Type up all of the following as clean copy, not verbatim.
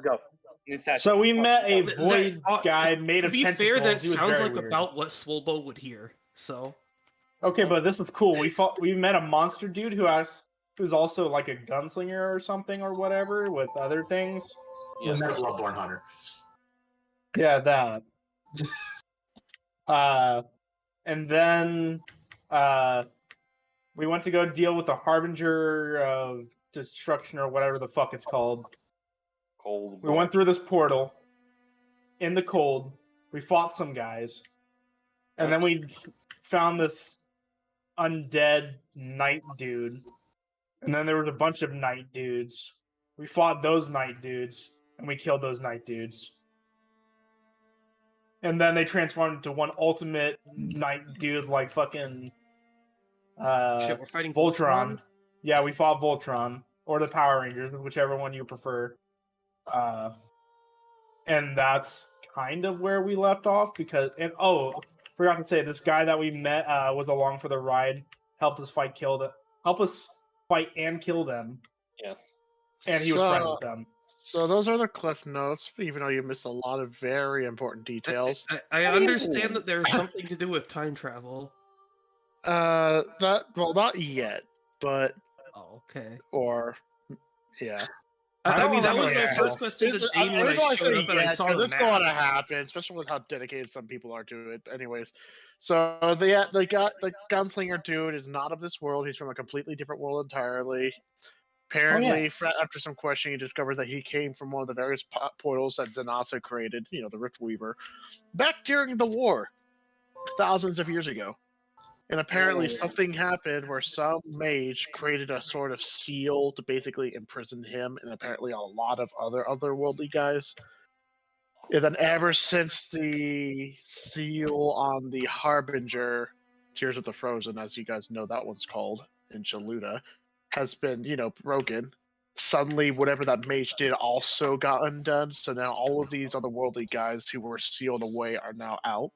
go. New session. So we met a void guy made to of be tentacles. fair, that He was sounds very like weird. about what Swolbo would hear. So Okay, but this is cool. We met a monster dude who's also like a gunslinger or something or whatever with other things. We met a Bloodborne hunter. Yeah, that. And then we went to go deal with the Harbinger of Destruction or whatever the fuck it's called. Cold. We went through this portal in the cold. We fought some guys. And then we found this undead knight dude. And then there was a bunch of knight dudes. We fought those knight dudes. And we killed those knight dudes. And then they transformed into one ultimate knight dude like fucking shit, we're fighting Voltron. Yeah, we fought Voltron. Or the Power Rangers, whichever one you prefer. And that's kind of where we left off because forgot to say this guy that we met was along for the ride, helped us fight and kill them. Yes. And he was friends with them. So those are the cliff notes, even though you missed a lot of very important details. I understand that there's something to do with time travel. Not yet, but Oh, okay. Yeah. I mean, that was remember my that. first question to Dane when I showed up and I saw the this map. going to happen, especially with how dedicated some people are to it. Anyways, so the gunslinger dude is not of this world. He's from a completely different world entirely. Apparently, after some questioning, he discovers that he came from one of the various portals that Zanasa created, the Rift Weaver, back during the war, thousands of years ago. And apparently something happened where some mage created a sort of seal to basically imprison him and apparently a lot of other otherworldly guys. And then ever since the seal on the Harbinger, Tears of the Frozen, as you guys know that one's called, in Shaluta, has been, broken, suddenly whatever that mage did also got undone, so now all of these otherworldly guys who were sealed away are now out.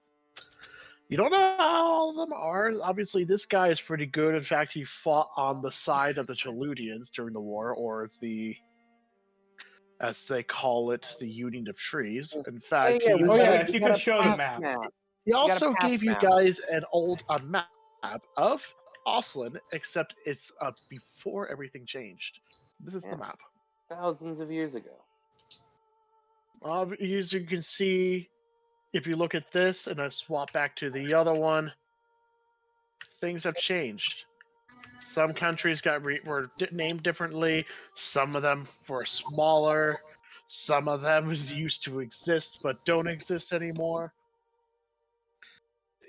You don't know how all of them are. Obviously, this guy is pretty good. In fact, he fought on the side of the Chaludians during the war, or as they call it, the Union of Trees. In fact, if you could show the map. He also gave you guys a map of Auseland, except it's before everything changed. This is the map. Thousands of years ago. As you can see, if you look at this and I swap back to the other one, things have changed. Some countries were named differently. Some of them were smaller. Some of them used to exist but don't exist anymore.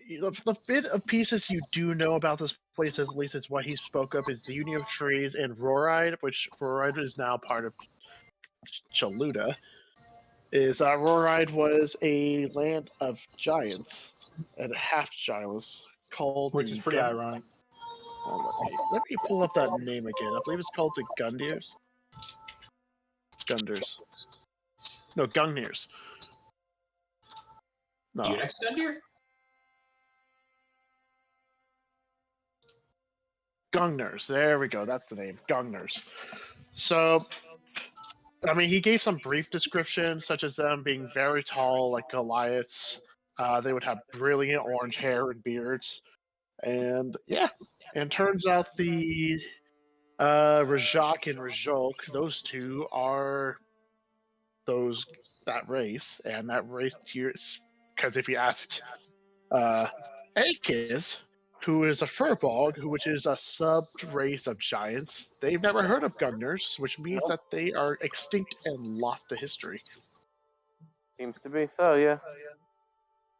The bit of pieces you do know about this place, at least is what he spoke of, is the Union of Trees and Roride, which Roride is now part of Chaluta. Roride was a land of giants and half giants called, which is pretty ironic. Let me pull up that name again. I believe it's called the Gunders. No, Gungners. No. Unix Gundir? Gungners. There we go. That's the name. Gungners. So, he gave some brief descriptions, such as them being very tall, like Goliaths. They would have brilliant orange hair and beards. And, and turns out the Rajak and Rajok, those two are that race. And that race here, because if you asked Akiz, who is a Furbog, which is a sub-race of giants, they've never heard of Gungners, which means that they are extinct and lost to history. Seems to be so, yeah.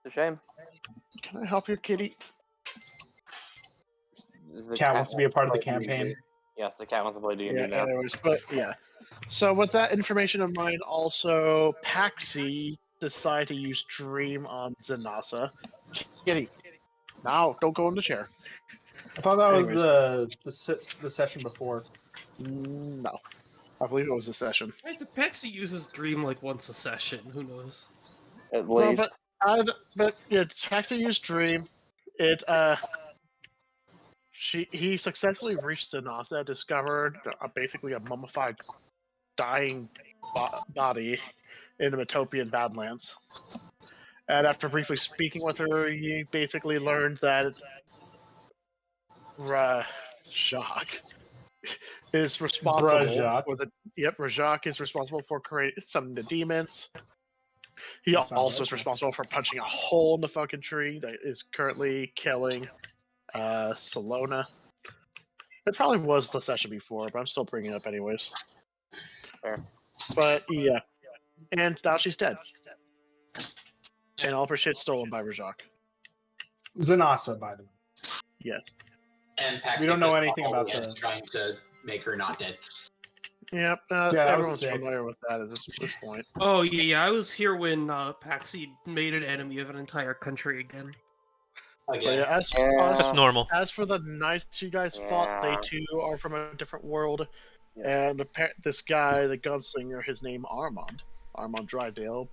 It's a shame. Can I help you, kitty? Cat wants to be a part of the campaign. Yes, the cat wants to play D&D now. Anyways, So with that information in mind, also, Paxi decided to use Dream on Zanasa. Kitty, now, don't go in the chair. I thought that was the session before. No. I believe it was a session. Right, the Paxi uses Dream like once a session. Who knows? At least. Paxi used Dream. He successfully reached Zanasa, discovered basically a mummified, dying body in the Metopian Badlands. And after briefly speaking with her, he basically learned that Rajak is responsible Rajak. for the. Yep, Rajak is responsible for creating some of the demons. He That's not also is Rajak. responsible for punching a hole in the fucking tree that is currently killing Salona. It probably was the session before, but I'm still bringing it up anyways. Fair. But yeah, and now she's dead, and all of her shit's stolen by Rajak. Zanasa, by the way. Yes. And Pax We don't know goes anything all the about way the- and trying to make her not dead. Yep. that was Everyone's sick. familiar with that at this point. Oh yeah, I was here when Paxi made an enemy of an entire country again. But Again. yeah, That's normal. as for the knights you guys fought, they Yeah. too are from a different world. Yes. And this guy, the gunslinger, his name Armand Drydale.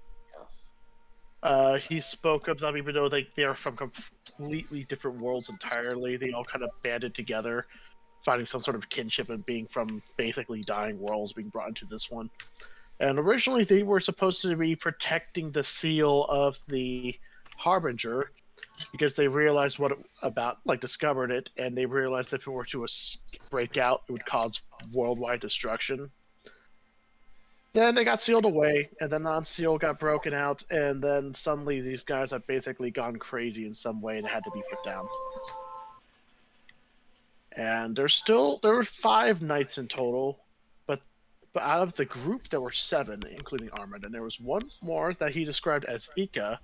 Yes. He spoke of them, even though they are from completely different worlds entirely. They all kind of banded together, finding some sort of kinship and being from basically dying worlds, being brought into this one. And originally, they were supposed to be protecting the seal of the Harbinger, because they realized discovered it, and they realized if it were to break out, it would cause worldwide destruction. Then they got sealed away, and then non-seal got broken out, and then suddenly these guys have basically gone crazy in some way and had to be put down. And there were 5 knights in total, but out of the group there were 7, including Armand, and there was one more that he described as Ika,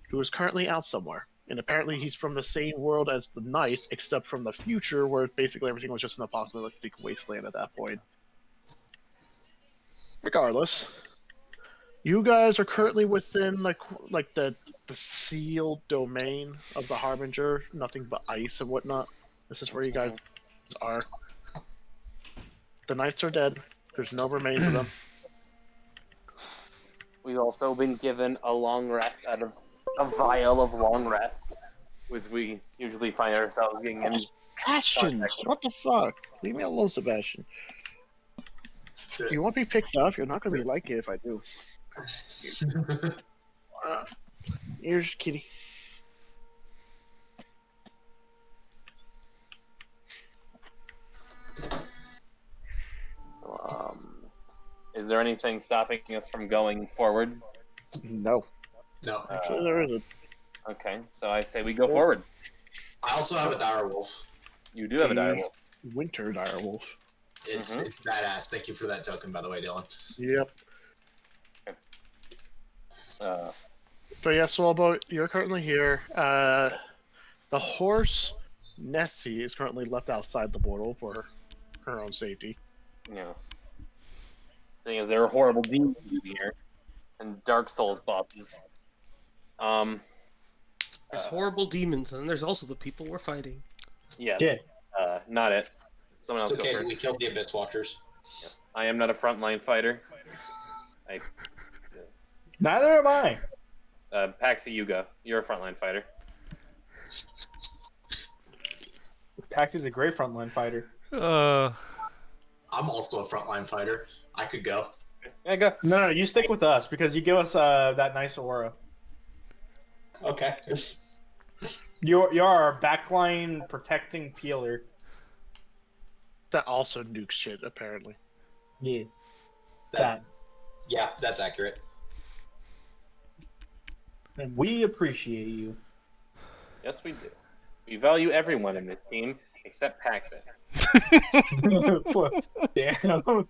who is currently out somewhere. And apparently he's from the same world as the knights, except from the future, where basically everything was just an apocalyptic wasteland at that point. Regardless, you guys are currently within the sealed domain of the Harbinger, nothing but ice and whatnot. This is where you guys are. The knights are dead. There's no remains of them. We've also been given a long rest out of a vial of long rest, which we usually find ourselves getting in. Sebastian, what the fuck? Leave me alone, Sebastian. You won't be picked up. You're not gonna be like it if I do. Here's Kitty. Is there anything stopping us from going forward? No. No. Actually, there isn't. Okay, so I say we go forward. I also have a dire wolf. You do have a direwolf. Winter direwolf. It's badass. Thank you for that token, by the way, Dylan. Yep. Uh, But yeah, Swalbo, you're currently here. The horse, Nessie, is currently left outside the portal for her own safety. yes. Seeing as there are horrible demons in here and Dark Souls bosses. There's horrible demons, and there's also the people we're fighting. Yes. Yeah. Not it. Someone else It's go okay, first. we killed the Abyss Watchers. I am not a frontline fighter. Neither am I. Paxi, you go. You're a frontline fighter. Paxi's a great frontline fighter. I'm also a frontline fighter. I could go. Yeah, go. No, you stick with us because you give us that nice aura. Okay. You're our backline protecting peeler. That also nukes shit, apparently. Yeah. That- Yeah, that's accurate. And we appreciate you. Yes, we do. We value everyone in this team except Paxi. Damn.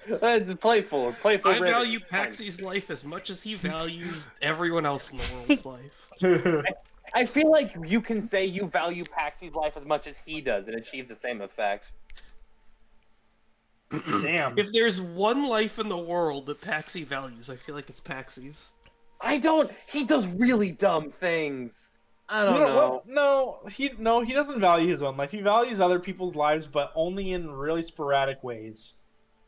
It's playful. Playful. I British. value Fine. Paxi's life as much as he values everyone else in the world's life. I feel like you can say you value Paxi's life as much as he does and achieve the same effect. Damn. If there's one life in the world that Paxi values, I feel like it's Paxi's. I don't. He does really dumb things. I don't You know. what? No, he doesn't value his own life. He values other people's lives, but only in really sporadic ways.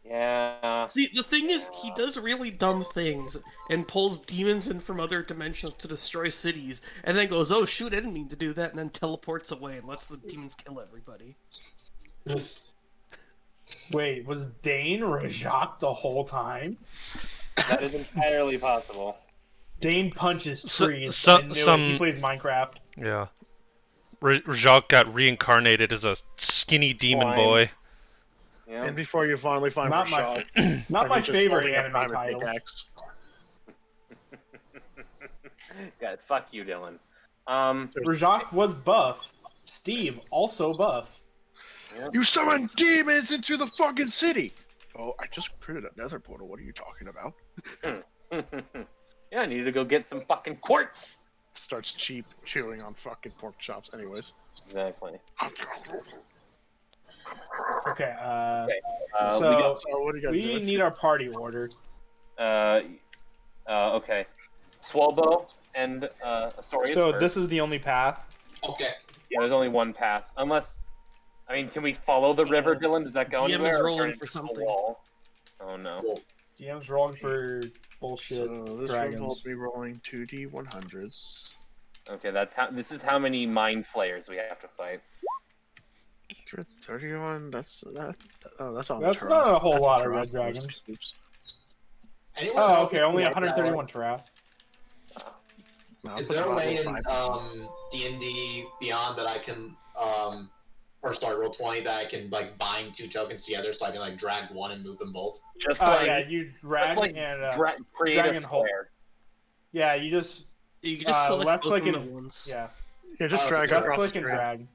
Yeah. See, the thing is, he does really dumb things and pulls demons in from other dimensions to destroy cities, and then goes, "Oh shoot, I didn't mean to do that," and then teleports away and lets the demons kill everybody. Wait, was Dane Rajak the whole time? That is entirely possible. Dane punches So- trees. so- I knew it. He some- plays Minecraft. Yeah. Rajak got reincarnated as a skinny demon Slime. boy. Yeah. And before you finally find Not my Rashad, Not my he's just favorite holding a anime diamond title. pickaxe. Yeah, fuck you, Dylan. Rajak was buff. Steve also buff. Yeah. You summoned demons into the fucking city! Oh, I just created another portal. What are you talking about? Yeah, I needed to go get some fucking quartz. Starts chewing on fucking pork chops. Anyways. Exactly. Okay, So, So- we got, So what do you guys we do? need our party order. okay. Swalbo and Astorius. So first. this is the only path. Okay. Yeah, there's only one path. Unless, I mean, can we follow the river, Dylan? Does that go DM is anywhere? or rolling turn it for into a something. wall? Oh no. Cool. DM's rolling for bullshit So this one dragons. will be rolling 2d100s. Okay, that's how. This is how many mind flayers we have to fight. 31. That's that. Oh, that's on. That's the not a Taras. whole That's lot of Taras. red dragons. Oops. Anyone know Oh, if okay, you only can make that, 131 Taras. No, Is that's there a about way in 5. D&D Beyond that I can or start Roll20 that I can like bind 2 tokens together so I can like drag one and move them both? Just Oh like, yeah, you drag just like and create dragon a hole. flare. yeah, you just You can just select left both click of them and at once. yeah, Yeah, just drag Left left across click the and screen. drag.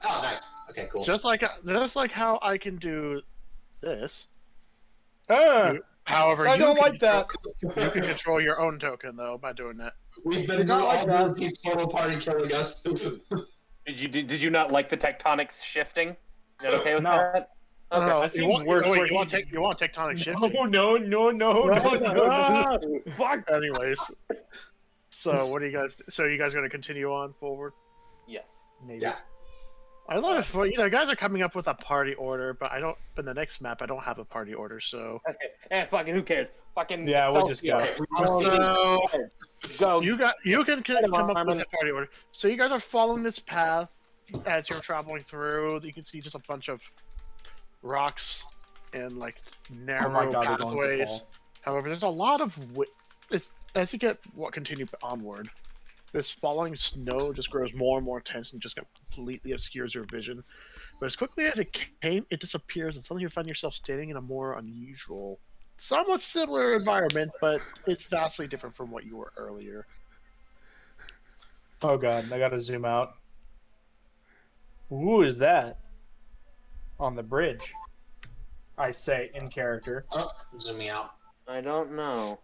Oh, nice. Okay, cool. Just like how I can do this. Ah, However, I you don't can like that. You can control your own token though by doing that. We've Did been not all like that. groupie's total party killing us. Did you not like the tectonics shifting? Is that okay with No. that? Okay. Oh, I've seen worse wait, where you want he- tectonic shifting? No. Fuck. Anyways, so what do you guys? So you guys going to continue on forward? Yes. Maybe. Yeah. I love it. Well, you know, guys are coming up with a party order, but I don't. In the next map, I don't have a party order, so. Okay. Fucking who cares? Fucking. Yeah, we'll just go. So Go. you can come up with Armin. a party order. So you guys are following this path as you're traveling through. You can see just a bunch of rocks and like narrow Oh my god, they're going to pathways. fall. However, there's a lot of as you continue onward, this falling snow just grows more and more intense and just completely obscures your vision. But as quickly as it came, it disappears, and suddenly you find yourself standing in a more unusual, somewhat similar environment, but it's vastly different from what you were earlier. Oh god, I gotta zoom out. Who is that? On the bridge. I say in character. Oh, zooming out. I don't know.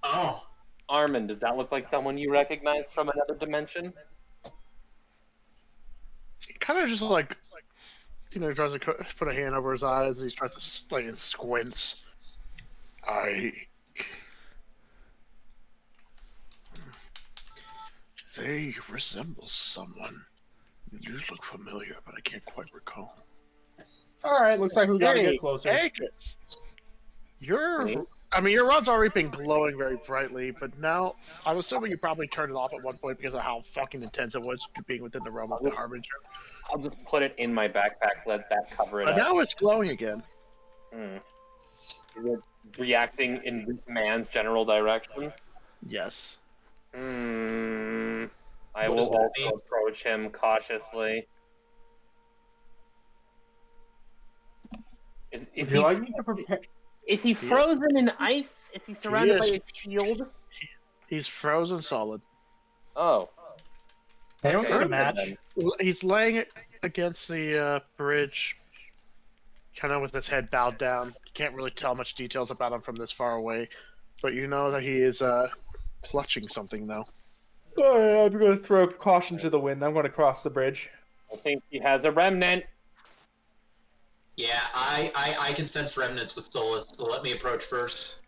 Oh, Armin, does that look like someone you recognize from another dimension? Kind of just like, you know, he tries to put a hand over his eyes. He tries to like and squints. They resemble someone. They do look familiar, but I can't quite recall. Alright, looks like we gotta get closer. Hey, kids. Me? I mean, your rod's already been glowing very brightly, but now I'm assuming you probably turned it off at one point because of how fucking intense it was being within the realm of the Harbinger. I'll just put it in my backpack, let that cover it But up. now it's glowing again. Hmm. Is it reacting in this man's general direction? Yes. Hmm. I What will does that also mean? approach him cautiously. Is Would he you like me to prepare? is he frozen in ice? Is he surrounded by is. a shield? He's frozen solid. Oh. Anyone Okay, got a good match? then. He's laying it against the bridge, kind of with his head bowed down. You can't really tell much details about him from this far away, but you know that he is clutching something though. Alright, I'm gonna throw caution to the wind. I'm gonna cross the bridge. I think he has a remnant. yeah. I can sense remnants with Solus, so let me approach first.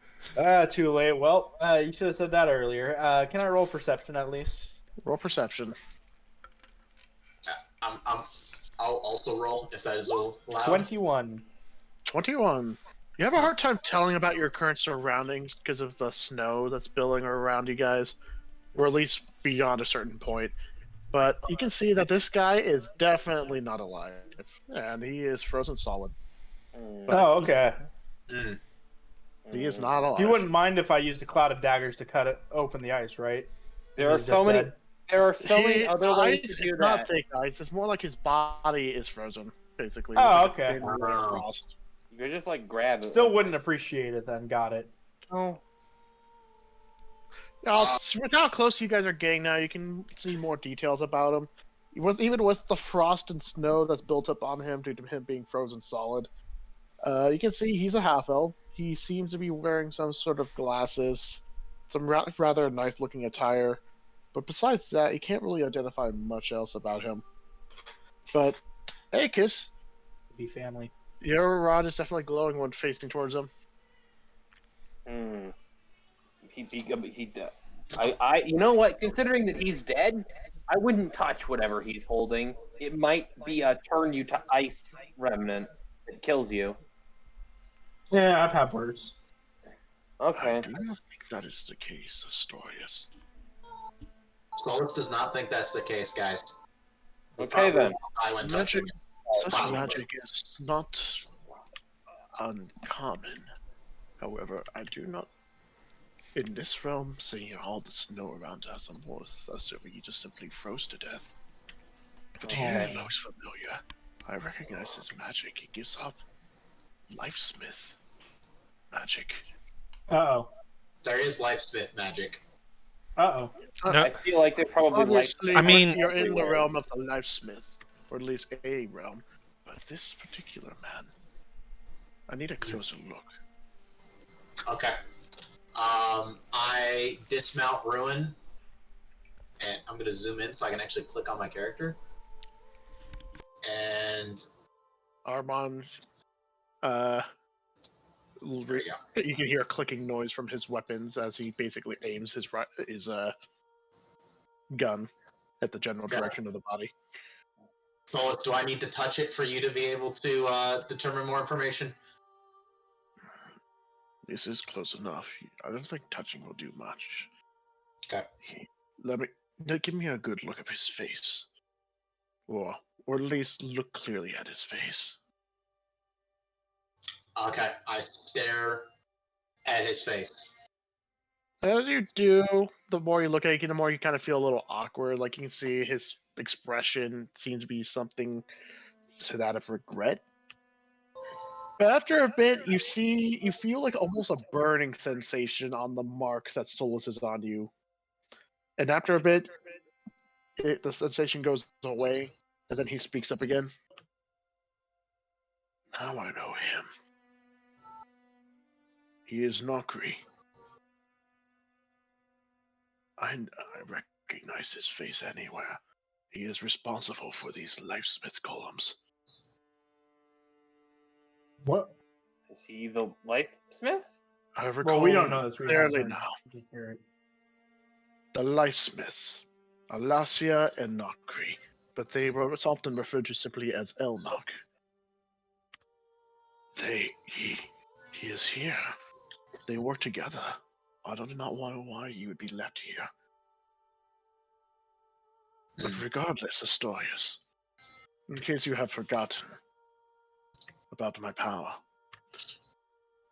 Too late. Well, you should have said that earlier. Can I roll perception at least? Roll perception. I'll also roll if that is allowed. 21. 21. You have a hard time telling about your current surroundings because of the snow that's billowing around you guys, or at least beyond a certain point. But you can see that this guy is definitely not alive, and he is frozen solid. But Oh, okay. Mm. he is not alive. You wouldn't mind if I used a cloud of daggers to cut it open the ice, right? There are He's so just many. dead. There are so many The other ways ice to do is not that. fake ice. It's more like his body is frozen, basically. Oh, with like okay. a thin layer of Wow. frost. You could just like grab it. Still wouldn't appreciate it then. Got it. Oh, Now, with how close you guys are getting now, you can see more details about him. Even with the frost and snow that's built up on him due to him being frozen solid, you can see he's a half-elf. He seems to be wearing some sort of glasses, some rather nice-looking attire. But besides that, you can't really identify much else about him. But, hey, Kiss, Be family. your rod is definitely glowing when facing towards him. hmm. You know what? Considering that he's dead, I wouldn't touch whatever he's holding. It might be a turn you to ice remnant that kills you. Yeah, I've had worse. Okay. I do not think that is the case, Astorius. Solus does not think that's the case, guys. He Okay, probably then. won't die when Magic, touching it. such Probably. magic is not uncommon. However, I do not. In this realm, seeing all the snow around us, I'm more assuming he just simply froze to death. But he Okay. looks familiar. I recognize his magic. He gives up Lifesmith magic. Uh-oh. There is Lifesmith magic. Uh-oh. No, I feel like there's probably Obviously, I mean- you're in the everywhere. realm of the Lifesmith, or at least a realm. But this particular man, I need a closer look. Okay. I dismount Ruin, and I'm gonna zoom in so I can actually click on my character. And Armand, there you go. you can hear a clicking noise from his weapons as he basically aims his gun at the general Yeah. direction of the body. Solus, do I need to touch it for you to be able to determine more information? This is close enough. I don't think touching will do much. Okay. Give me a good look of his face, or at least look clearly at his face. Okay. I stare at his face. As you do, the more you look at it, the more you kind of feel a little awkward. Like you can see his expression seems to be something to that of regret. But after a bit, you feel like almost a burning sensation on the mark that Solus is on you. And after a bit, the sensation goes away, and then he speaks up again. Now I know him. He is Nokri. I recognize his face anywhere. He is responsible for these Lifesmith columns. What? Is he the Lifesmith? I recall Well, we don't know this. We clearly haven't now. heard- hear it. The Lifesmiths, Alasia and Nokri, but they were often referred to simply as Elnok. He is here. They work together. I do not know why you would be left here. But regardless, Astorius, in case you have forgotten about my power,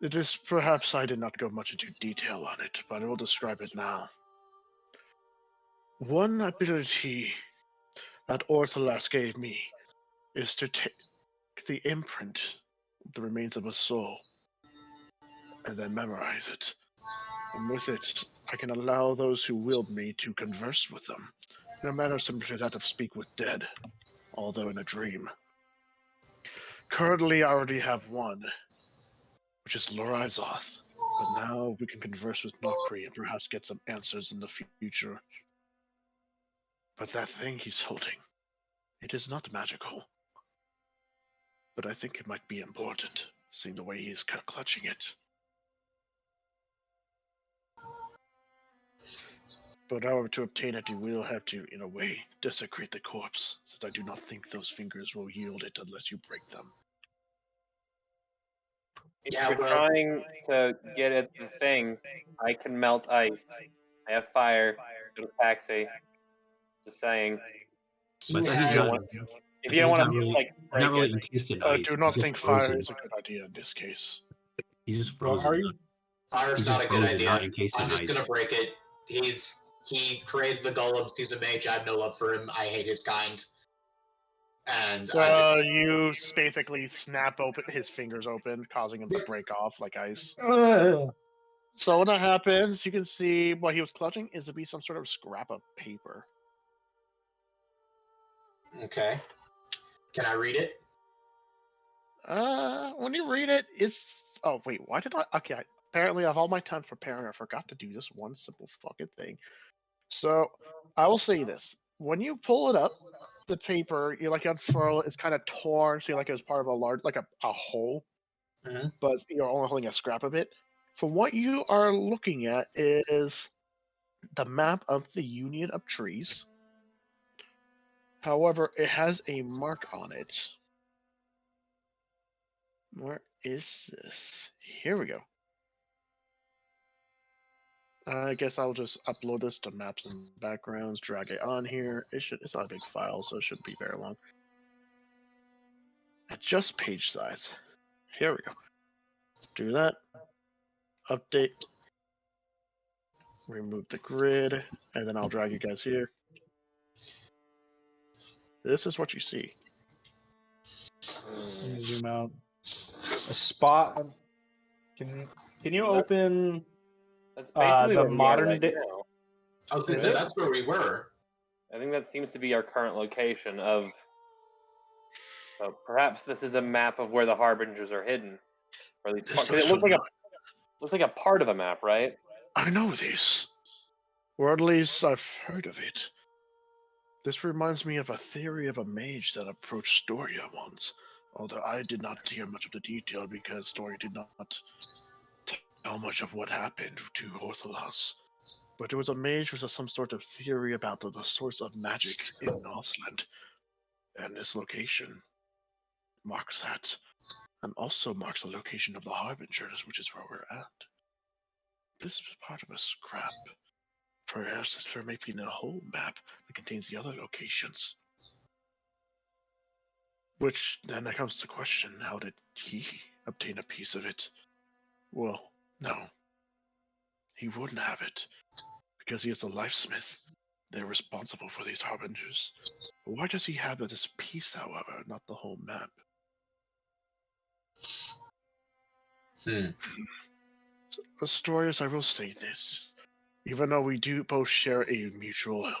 it is perhaps I did not go much into detail on it, but I will describe it now. One ability that Ortholas gave me is to take the imprint, the remains of a soul, and then memorize it. And with it, I can allow those who wield me to converse with them in a manner similar to that of speak with dead, although in a dream. Currently, I already have one, which is Lorizoth, but now we can converse with Nokri and perhaps get some answers in the future. But that thing he's holding, it is not magical. But I think it might be important, seeing the way he's clutching it. But however, to obtain it, you will have to, in a way, desecrate the corpse, since I do not think those fingers will yield it unless you break them. If Yeah, you're well- trying to get at the thing, I can melt ice. I have fire. So does Paxi. Just saying. But I thought he's Yeah, not. what- If I you don't thought want he's to not really, like he's break not really it, encased in I ice. do not He's just think fire frozen. is a good idea in this case. He's just Well, frozen. are you? Fire's He's not just a good frozen, idea. not encased I'm in just ice. gonna break it. He created the golems. He's a mage. I have no love for him. I hate his kind. And So you basically snap open his fingers open, causing him to break off like ice. So when that happens, you can see what he was clutching is to be some sort of scrap of paper. okay. Can I read it? When you read it, it's oh wait, why did I? Okay, apparently of all my time preparing, I forgot to do this one simple fucking thing. So I will say this: when you pull it up, the paper you like unfurl it, it's kind of torn, so you like it was part of a large like a hole, Mhm. but you're only holding a scrap of it. From what you are looking at is the map of the Union of Trees. However, it has a mark on it. Where is this? Here we go. I guess I'll just upload this to maps and backgrounds, drag it on here. It's not a big file, so it shouldn't be very long. Adjust page size. Here we go. Do that. Update. Remove the grid, and then I'll drag you guys here. This is what you see. Let me zoom out. A spot. Can you open that's basically the where we are modern right day? now. I was gonna Is say it? that's where we were. I think that seems to be our current location of. So perhaps this is a map of where the harbingers are hidden, or at least This because it looks looks like a part of a map, right? I know this. Or at least I've heard of it. This reminds me of a theory of a mage that approached Storia once, although I did not hear much of the detail because Storia did not tell much of what happened to Ortholas. But it was a mage with some sort of theory about the source of magic in Auseland. And this location marks that, and also marks the location of the Harbingers, which is where we're at. This is part of a scrap. Perhaps there may be a whole map that contains the other locations. Which then comes to question, how did he obtain a piece of it? Well, no. He wouldn't have it, because he is the lifesmith. They're responsible for these harbingers. Why does he have this piece, however, not the whole map? Astorius, I will say this. Even though we do both share a mutual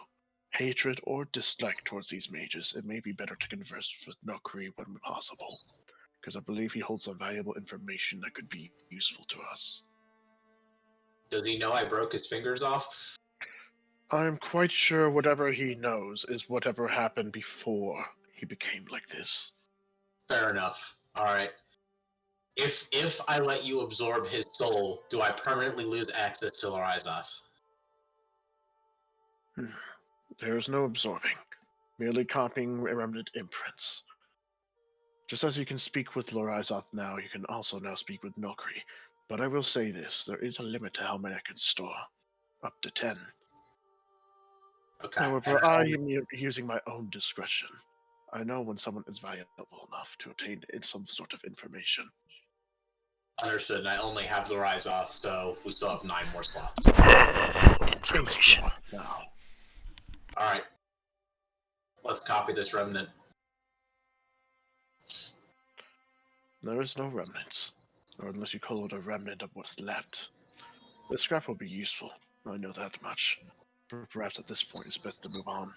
hatred or dislike towards these mages, it may be better to converse with Nokri when possible, because I believe he holds some valuable information that could be useful to us. Does he know I broke his fingers off? I'm quite sure whatever he knows is whatever happened before he became like this. Fair enough. All right. If I let you absorb his soul, do I permanently lose access to Lorizoth? There is no absorbing, merely copying remnant imprints. Just as you can speak with Lorizoth now, you can also now speak with Nokri. But I will say this, there is a limit to how many I can store. Up to 10. Okay. However, I am using my own discretion. I know when someone is valuable enough to obtain some sort of information. Understood. And I only have Lorizoth, so we still have 9 more slots. Information. Now, All right. Let's copy this remnant. there is no remnants, or unless you call it a remnant of what's left. The scrap will be useful, I know that much. But perhaps at this point it's best to move on.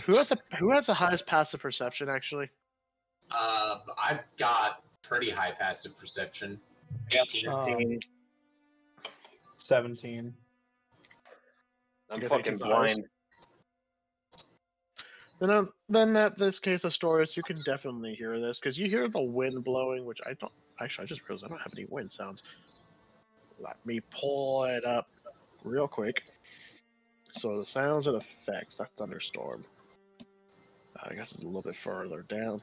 Who has the highest passive perception, actually? I've got pretty high passive perception. 18. 17. I'm You guys fucking 18 blind. Then at this case of Stories, you can definitely hear this, because you hear the wind blowing, which I don't... Actually, I just realized I don't have any wind sounds. Let me pull it up real quick. So the sounds and effects, that's thunderstorm. I guess it's a little bit further down.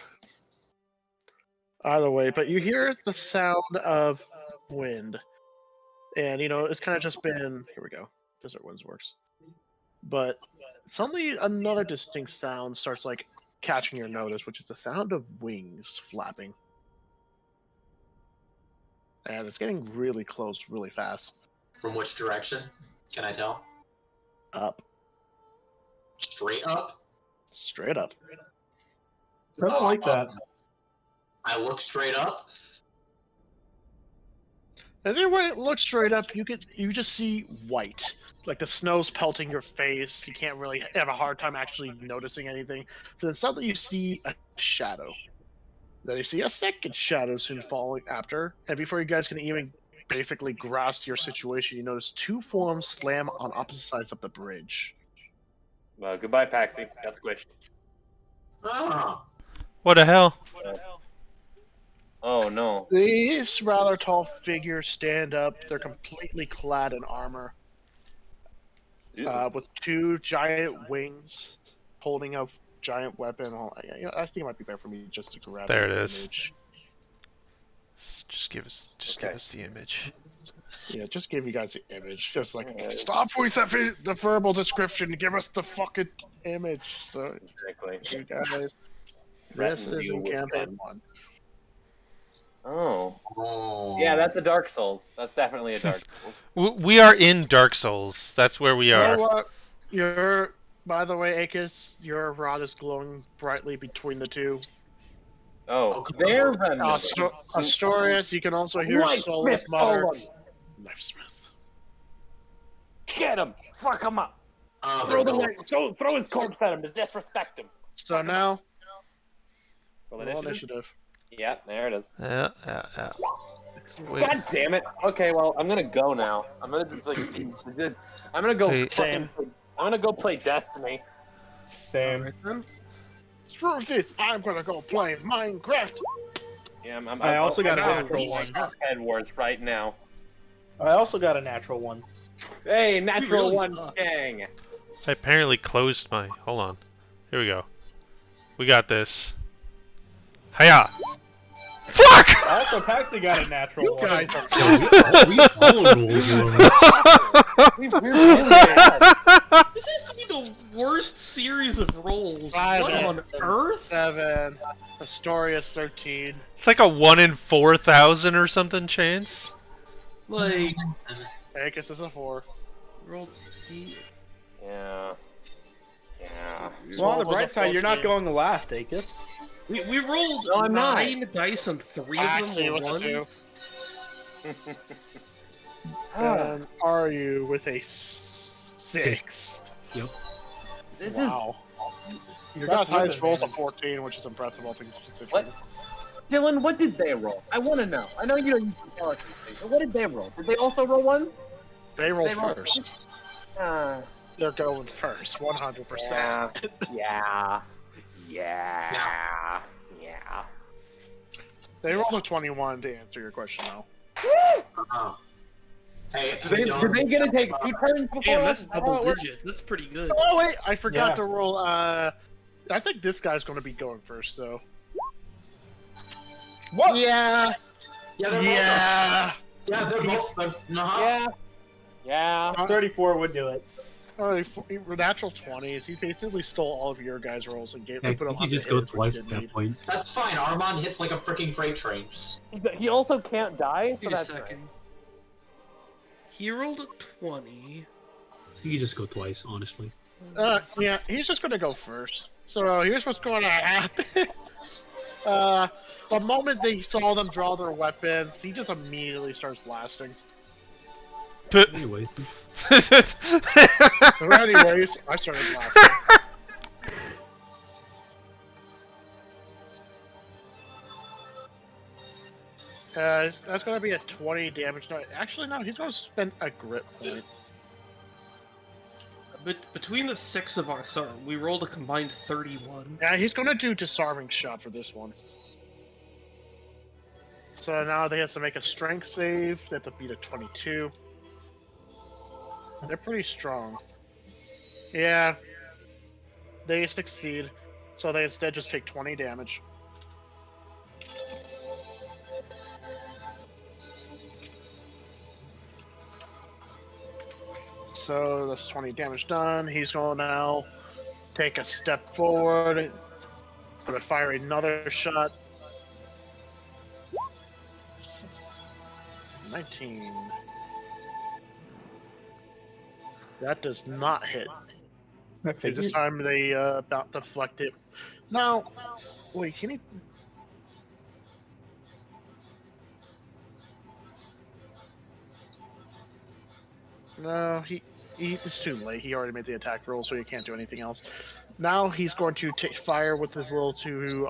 Either way, but you hear the sound of wind. And it's kind of just been here we go. Desert Winds works, but suddenly another distinct sound starts like catching your notice, which is the sound of wings flapping, and it's getting really close, really fast. From which direction? Can I tell? Up, Straight up? straight up. I don't like that. I look straight up. As you look straight up, you just see white. Like the snow's pelting your face. You can't really have a hard time actually noticing anything. But then suddenly you see a shadow. Then you see a second shadow soon following after. And before you guys can even basically grasp your situation, you notice two forms slam on opposite sides of the bridge. Goodbye, Paxi. Got squished. Ah. What the hell? Oh no. These rather tall figures stand up. They're completely clad in armor, with two giant wings, holding a giant weapon. I think it might be better for me just to grab There the it is. image. Just give us Okay. the image. Yeah, just give you guys the image. Just like stop with the verbal description. Give us the fucking image. So Exactly. you guys, this Threaten is you in with campaign gun. 1. Oh. Oh. Yeah, that's a Dark Souls. That's definitely a Dark Souls. We are in Dark Souls. That's where we You know are. what? By the way, Akis, your rod is glowing brightly between the two. Oh, they're remnants. Astorius, you can also hear Light Solus Smith, mutter. Olin. Knifesmith. Get him! Fuck him up! Oh, Throw they're the going. throw his corpse at him to disrespect him. So now, Roll roll initiative? initiative. Yeah, there it is. Yeah. Wait. God damn it! Okay, well, I'm gonna go now. I'm gonna just like, I'm gonna go. Wait. Same. I'm gonna go play Destiny. Same. Alright then. Screw this! I'm gonna go play Minecraft. Yeah, I also got a I'm natural playing one. Minecraft Head Wars right now. I also got a natural one. Hey, natural really one, suck. gang. I apparently closed my. Hold on. Here we go. We got this. Hiya! Fuck! Also, Paxi got a natural one. Guys are We all rolled one. We're really bad. This has to be the worst series of rolls. Five What on and earth? 7. Astorius 13. It's like a 1 in 4,000 or something chance. Like, Akis is a 4. rolled 8. Yeah. Yeah. Well, on the Roll was a bright side, you're not 14. going to last, Akis. We rolled No, I'm not. 9 dice and 3 of Actually, them it were was a 2. ones. And are you with a 6? This Wow. Your That's guys' highest with rolls a advantage. 14, which is impressive, all things considered. What? Dylan, what did they roll? I want to know. I know you don't tell us these things, but what did they roll? Did they also roll one? They roll They roll first. Uh, They're going first, 100%. yeah. Yeah. Yeah. They rolled a 21 to answer your question, though. Oh. Hey, Did they get to take 2 turns before Damn, us? that's Is that how double it works? digits. That's pretty good. Oh, wait, I forgot Yeah. to roll. I think this guy's going to be going first, so. What? Yeah. Yeah, they're Yeah. both. Yeah, they're both. Uh-huh. Yeah. Yeah. 34 would do it. Oh, natural 20s. He basically stole all of your guys' rolls and gave Yeah, put them you on just his, go which twice he at didn't that need. point. That's fine. Armand hits like a freaking freight train. He also can't die, so Wait a that's second. He rolled a 20. You can just go twice, honestly. Yeah, he's just going to go first. So here's what's going to happen. The moment they saw them draw their weapons, he just immediately starts blasting. Anyway, So anyways, I started blasting. That's going to be a 20 damage. No, actually, no, he's going to spend a grit point. But between the 6 of our we rolled a combined 31. Yeah, he's going to do disarming shot for this one. So now they have to make a strength save. They have to beat a 22. They're pretty strong. Yeah. They succeed. So they instead just take 20 damage. So that's 20 damage done. He's going to now take a step forward. Going to fire another shot. 19. That does not hit. I This figured. time they about deflect it. Now, wait, can he? No, it's too late. He already made the attack roll, so he can't do anything else. Now he's going to take fire with his little two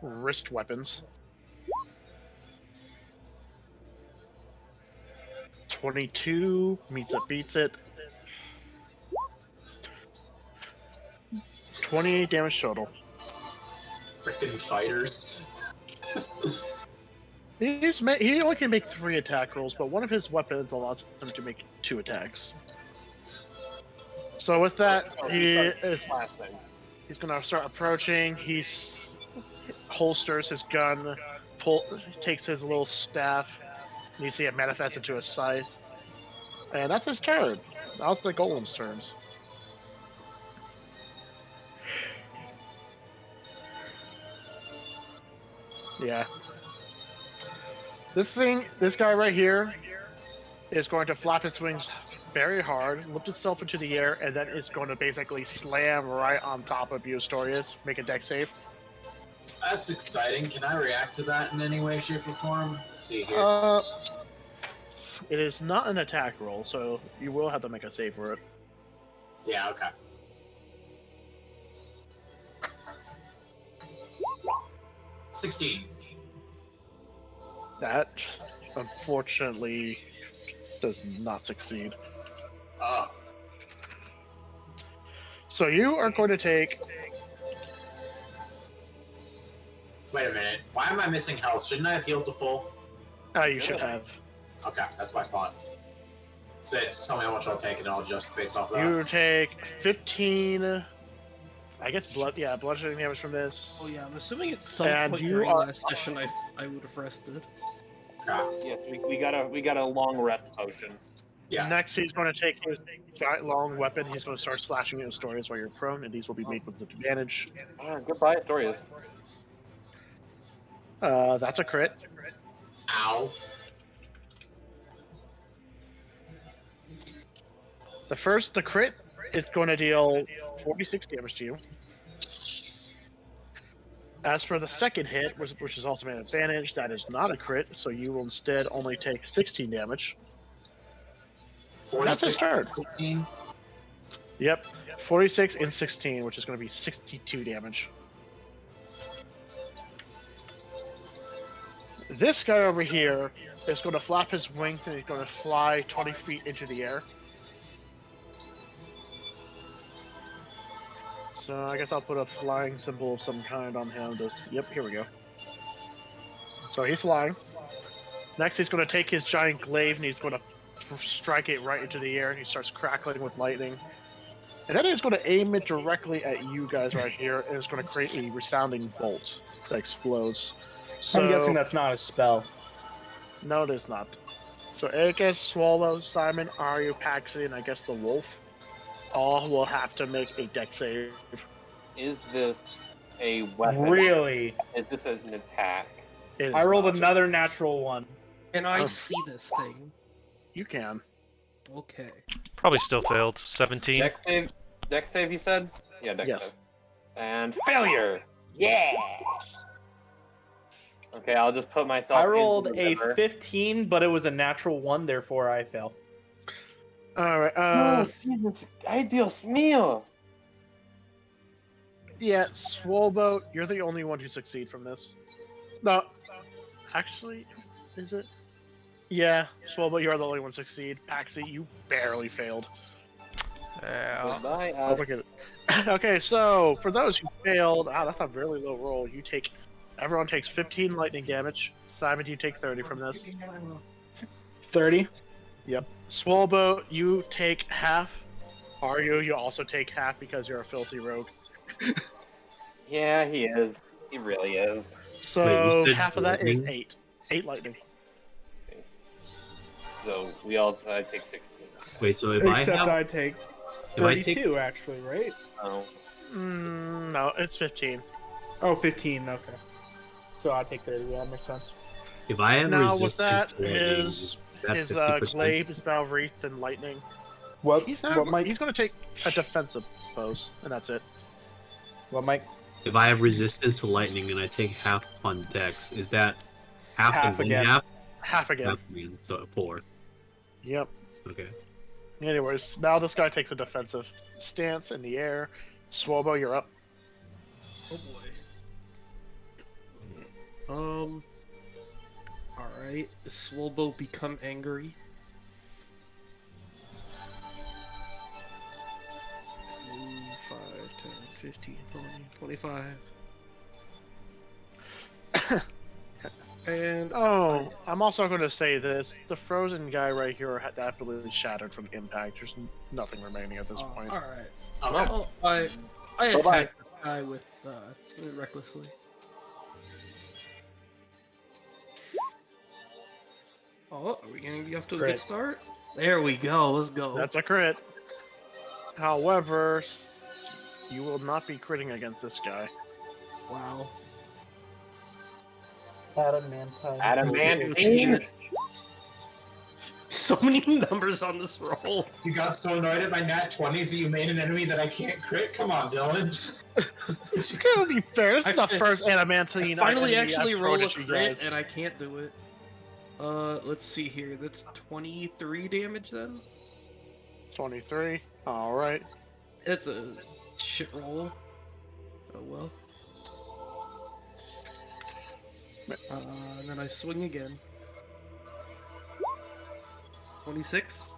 wrist weapons. 22 meets it, beats it. 28 damage total. Freaking fighters. He only can make 3 attack rolls, but one of his weapons allows him to make 2 attacks. So with that, he's going to start approaching. He holsters his gun, takes his little staff, and you see it manifest into a scythe. And that's his turn. Now it's the golem's turns. Yeah. This guy right here is going to flap his wings very hard, lift itself into the air, and then it's going to basically slam right on top of you, Astorius. Make a deck save. That's exciting. Can I react to that in any way, shape, or form? Let's see here. It is not an attack roll, so you will have to make a save for it. Yeah, okay. 16. That, unfortunately, does not succeed. Oh. So you are going to take... Wait a minute. Why am I missing health? Shouldn't I have healed to full? You should have. Okay, that's my thought. So just tell me how much I'll take and I'll adjust based off that. You take 15... I guess bludgeoning damage from this. Oh yeah, I'm assuming at some And point you during are- last session I would have rested. Okay. Yes, we got a long rest potion. Yeah. Next, he's going to take his giant long weapon. He's going to start slashing at Astorius while you're prone, and these will be made with advantage. Goodbye, Astorius. That's a crit. Ow. The crit is going to deal 46 damage to you. As for the second hit, which is also an advantage, that is not a crit, so you will instead only take 16 damage. That's his turn. 16. Yep, 46 and 16, which is going to be 62 damage. This guy over here is going to flap his wings and he's going to fly 20 feet into the air. So I guess I'll put a flying symbol of some kind on him. Yep, here we go. So he's flying. Next, he's going to take his giant glaive and he's going to strike it right into the air. And he starts crackling with lightning. And then he's going to aim it directly at you guys right here, and it's going to create a resounding bolt that explodes. So, I'm guessing that's not a spell. No, it is not. So Aegis, Swallow, Simon, Aryu, Paxi, and I guess the Wolf all will have to make a deck save. Is this a weapon? Really? Is this an attack? It is I rolled not. another natural one. Can I Oh. see this thing? You can. Okay. Probably still failed. 17. Dex save? Dex save, you said? Yeah, dex Yes. save. And failure! Yeah! Okay, I'll just put myself I rolled into the a river. 15, but it was a natural one, therefore I fail. All right. Oh, Jesus. Ay, Dios mío! Yeah, Swolboat, you're the only one who succeed from this. No, actually, is it? Yeah, Swolboat, you are the only one succeed. Paxi, you barely failed. Yeah. Goodbye, Oh, us. look at it. Okay, so for those who failed, that's a really low roll. Everyone takes 15 lightning damage. Simon, you take 30 from this. 30? Yep. Swolboat, you take half. Aryu, you also take half because you're a filthy rogue. Yeah, he is. He really is. So Wait, you said half of that is lightning? 8. 8 lightning. So we all take 16. Wait, so if Except I I have, take if I 32, take, actually, right? Oh. No, it's 15. Oh, 15, okay. So I take 30, yeah, that makes sense. if I have Now, was resistance that to lightning, is his that his 50%? glaive is now wreathed in lightning? What, He's what, not. Mike? He's going to take a defensive pose, and that's it. What, Mike? If I have resistance to lightning and I take half on Dex, is that half, Half and then again. half? Half again. Half again, so 4. Yep. Okay. Anyways, now this guy takes a defensive stance in the air. Swobo, you're up. Oh boy. Alright. Swolbo become angry. 5, 10, 15, 20, 25. And Oh, I'm also going to say this. The frozen guy right here had absolutely shattered from impact. There's nothing remaining at this point. Alright. Okay. Well, I Bye-bye. attacked this guy with recklessly. Oh, are we gonna be off to a Crit. good start? There we go. Let's go. That's a crit. However, you will not be critting against this guy. Wow. Adamantine. Adamantine. So many numbers on this roll. You got so annoyed at my nat 20s that you made an enemy that I can't crit? Come on, Dylan. It's gonna be fair. This is the Actually- first adamantine. Finally, enemy actually I've roll thrown a at you crit, guys. and I can't do it. Let's see here. That's 23 damage then. 23. All right. That's a shit roll. Oh well. And then I swing again. 26.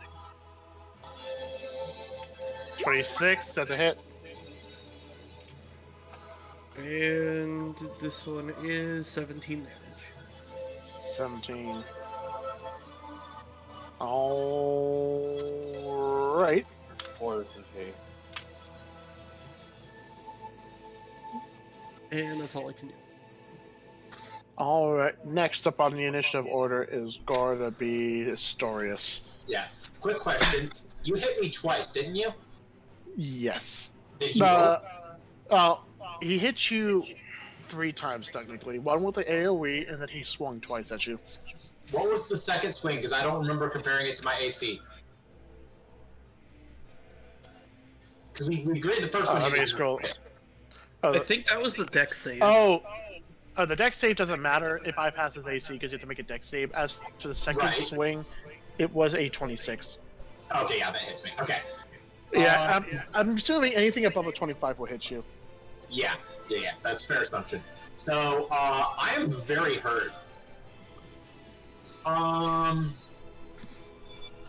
26. That's a hit. And this one is 17 damage. 17. All right. 4 is okay. And that's all I can do. All right. Next up on the initiative order is going to be Historius. Yeah. Quick question. You hit me twice, didn't you? Yes. Did he roll? He hit you 3 times technically. One with the AoE, and then he swung twice at you. What was the second swing? Because I don't remember comparing it to my AC. Because we agreed the first one. Let me didn't- scroll. I think that was the deck save. The deck save doesn't matter. It bypasses AC because you have to make a deck save. As to the second Right. swing, it was a 26. Okay, yeah, that hits me. Okay. Yeah, I'm assuming anything above a 25 will hit you. Yeah, that's a fair assumption. So, I am very hurt.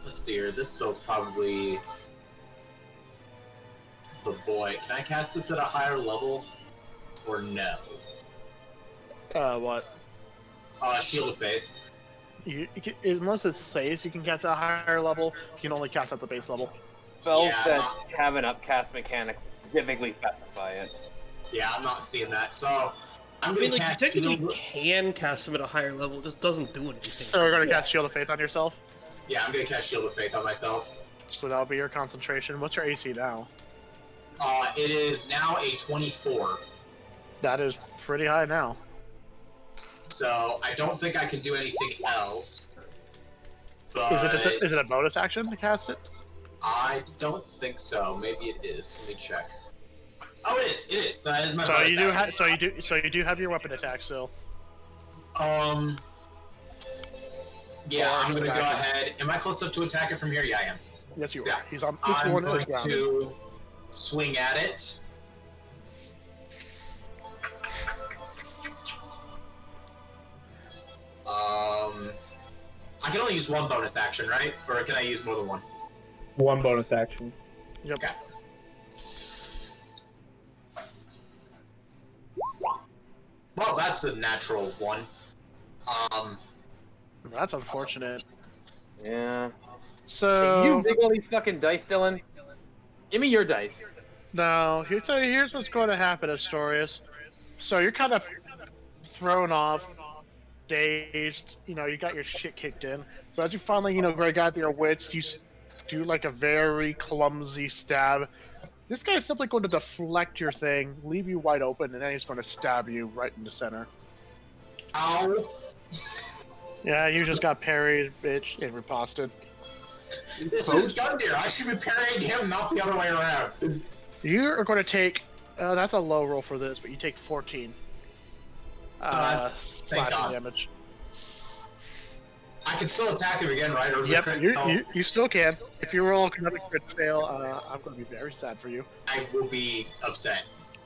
Let's see here. This spell's probably the boy. Can I cast this at a higher level, or no? What? Shield of Faith. Unless it saves you can cast at a higher level, you can only cast at the base level. Spells Yeah, that not- have an upcast mechanic typically specify it. Yeah, I'm not seeing that. So, I'm I gonna mean, like, you cast technically Shield. can cast them at a higher level, it just doesn't do anything. So we're going to cast Shield of Faith on yourself. Yeah, I'm gonna cast Shield of Faith on myself. So that'll be your concentration. What's your AC now? It is now a 24. That is pretty high now. So I don't think I can do anything else. But Is it a bonus action to cast it? I don't think so. Maybe it is. Let me check. Oh, it is. It is. That is my So bonus you do action. you do have your weapon attack still. Yeah, Or I'm just gonna go attack ahead. Am I close up to attack it from here? Yeah, I am. Yes, you Yeah. are. He's on this I'm one is going grounded. to swing at it. I can only use one bonus action, right? Or can I use more than one? One bonus action. Yep. Okay. Well, that's a natural one. That's unfortunate. Yeah. So You dig all these fucking dice, Dylan? Give me your dice. now here's what's going to happen, Astorius. So you're kind of thrown off, dazed. You know, you got your shit kicked in. But as you finally, got your wits, do like a very clumsy stab. This guy's simply going to deflect your thing, leave you wide open, and then he's going to stab you right in the center. Ow! Yeah, you just got parried, bitch, and riposted. This is Gundyr. I should be parrying him, not the other way around. You are going to take. That's a low roll for this, but you take 14. Thank slashing God. damage. I can still attack him again, right? Or is it Yep, crit? you still can. If you roll another crit fail, I'm going to be very sad for you. I will be upset.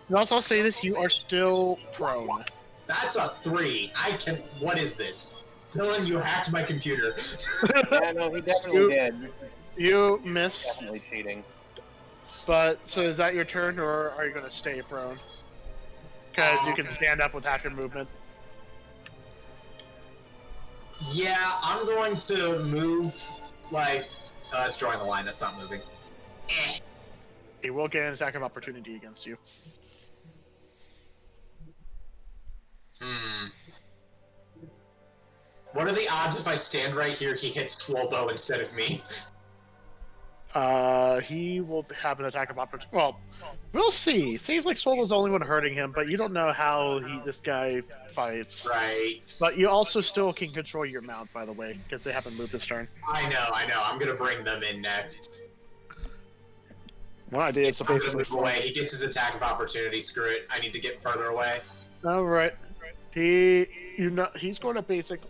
And also, I'll say this: you are still prone. That's a 3. I can. What is this? Dylan, you hacked my computer. Yeah, no, he definitely did. You miss. Definitely cheating. But so is that your turn, or are you going to stay prone? Because you can stand up with half your movement. Yeah, I'm going to move. Like, it's drawing the line. That's not moving. He will get an attack of opportunity against you. What are the odds if I stand right here, he hits Twolbo instead of me? He will have an attack of opportunity. Well, we'll see. Seems like Solo's the only one hurting him, but you don't know how this guy fights. Right. But you also still can control your mount, by the way, because they haven't moved this turn. I know. I'm gonna bring them in next. One idea is to I'm gonna basically move away. He gets his attack of opportunity. Screw it. I need to get further away. All right. He's going to basically.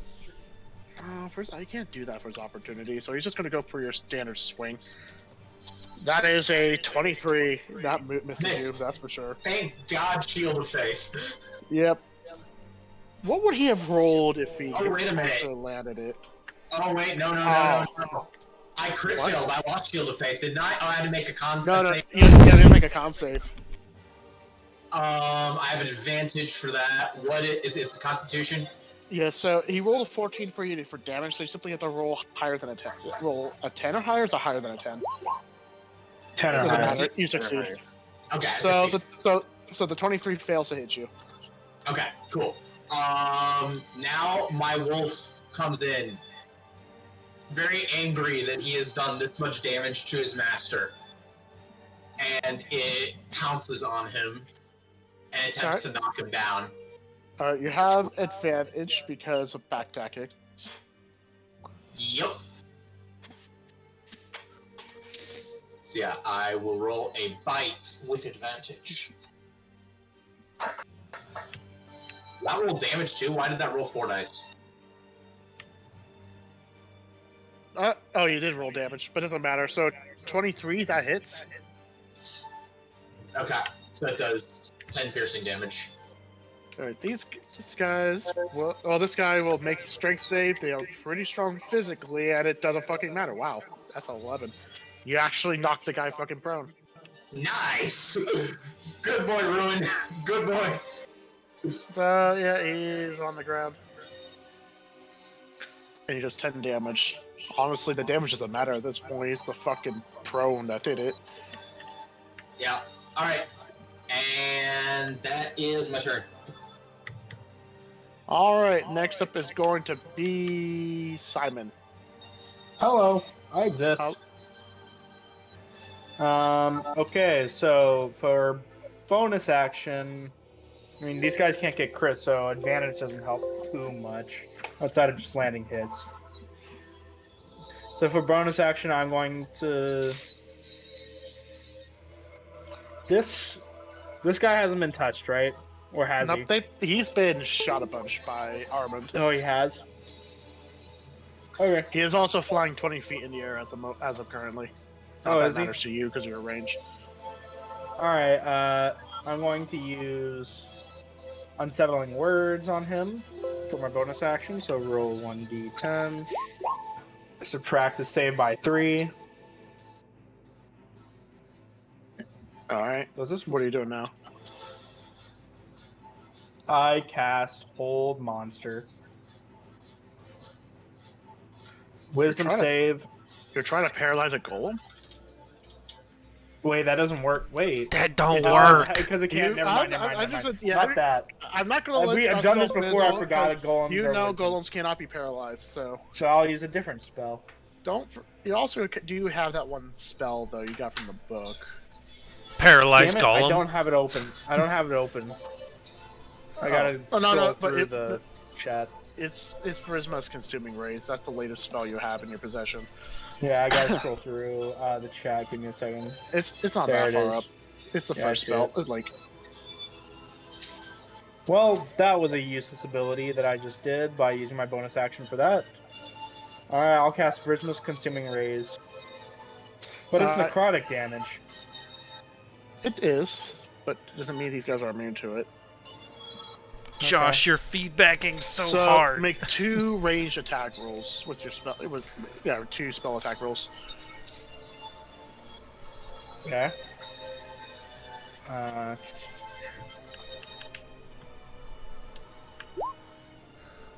First, I can't do that for his opportunity, so he's just going to go for your standard swing. That is a 23. That misses you, that's for sure. Thank God, Shield of Faith. Yep. What would he have rolled if he Wait a minute. actually landed it? Oh wait, no. I crit What? failed. I lost Shield of Faith, didn't I? Oh, I had to make a con save. You didn't make a con save. I have an advantage for that. It's a Constitution. Yeah, so he rolled a 14 for you for damage, so you simply have to roll higher than a 10. Roll a 10 or higher, or is it higher than a 10? 10 or Doesn't higher. matter. You succeed. Okay. So the 23 fails to hit you. Okay, cool. Now my wolf comes in, very angry that he has done this much damage to his master, and it pounces on him and attempts to knock him down. You have advantage because of backstacking. Yep. So yeah, I will roll a bite with advantage. That rolled damage too? Why did that roll 4 dice? Oh, you did roll damage, but it doesn't matter. So 23, that hits. Okay, so it does 10 piercing damage. Alright, this guys. Well, this guy will make a strength save. They are pretty strong physically, and it doesn't fucking matter. Wow, that's 11. You actually knocked the guy fucking prone. Nice! Good boy, Ruin. Good boy. So, yeah, he's on the ground. And he does 10 damage. Honestly, the damage doesn't matter at this point. It's the fucking prone that did it. Yeah. Alright. And that is my turn. Alright, next up is going to be Simon. Hello, I exist. Okay, so for bonus action, I mean, these guys can't get crit, so advantage doesn't help too much, outside of just landing hits. So for bonus action, I'm going to... This guy hasn't been touched, right? Or has he? He's been shot a bunch by Armand. Oh, he has? Okay. He is also flying 20 feet in the air as of currently. Not that matters to you because of your range. Alright, I'm going to use Unsettling Words on him for my bonus action, so roll 1d10. Subtract the save by 3. Alright. What are you doing now? I cast Hold Monster. Wisdom save. You're trying to paralyze a golem? Wait, that doesn't work. Wait. That don't work. Because it can't. Never mind. Not that. I'm not going to let I've done this before. I forgot a golem. You know golems cannot be paralyzed, so. So I'll use a different spell. You also do have that one spell though you got from the book. Paralyzed Damn it, golem. I don't have it open. I don't have it open. I gotta Oh, no, scroll but through the chat. It's Prisma's Consuming Rays. That's the latest spell you have in your possession. Yeah, I gotta scroll through the chat. Give me a second. It's not There that it far is. up. It's the Yeah, I first see spell. it. It's like Well, that was a useless ability that I just did by using my bonus action for that. Alright, I'll cast Prisma's Consuming Rays. But it's necrotic damage. it is, but it doesn't mean these guys are immune to it. Josh, you're feedbacking so So hard. make 2 ranged attack rolls with your spell. Yeah, 2 spell attack rolls. Okay.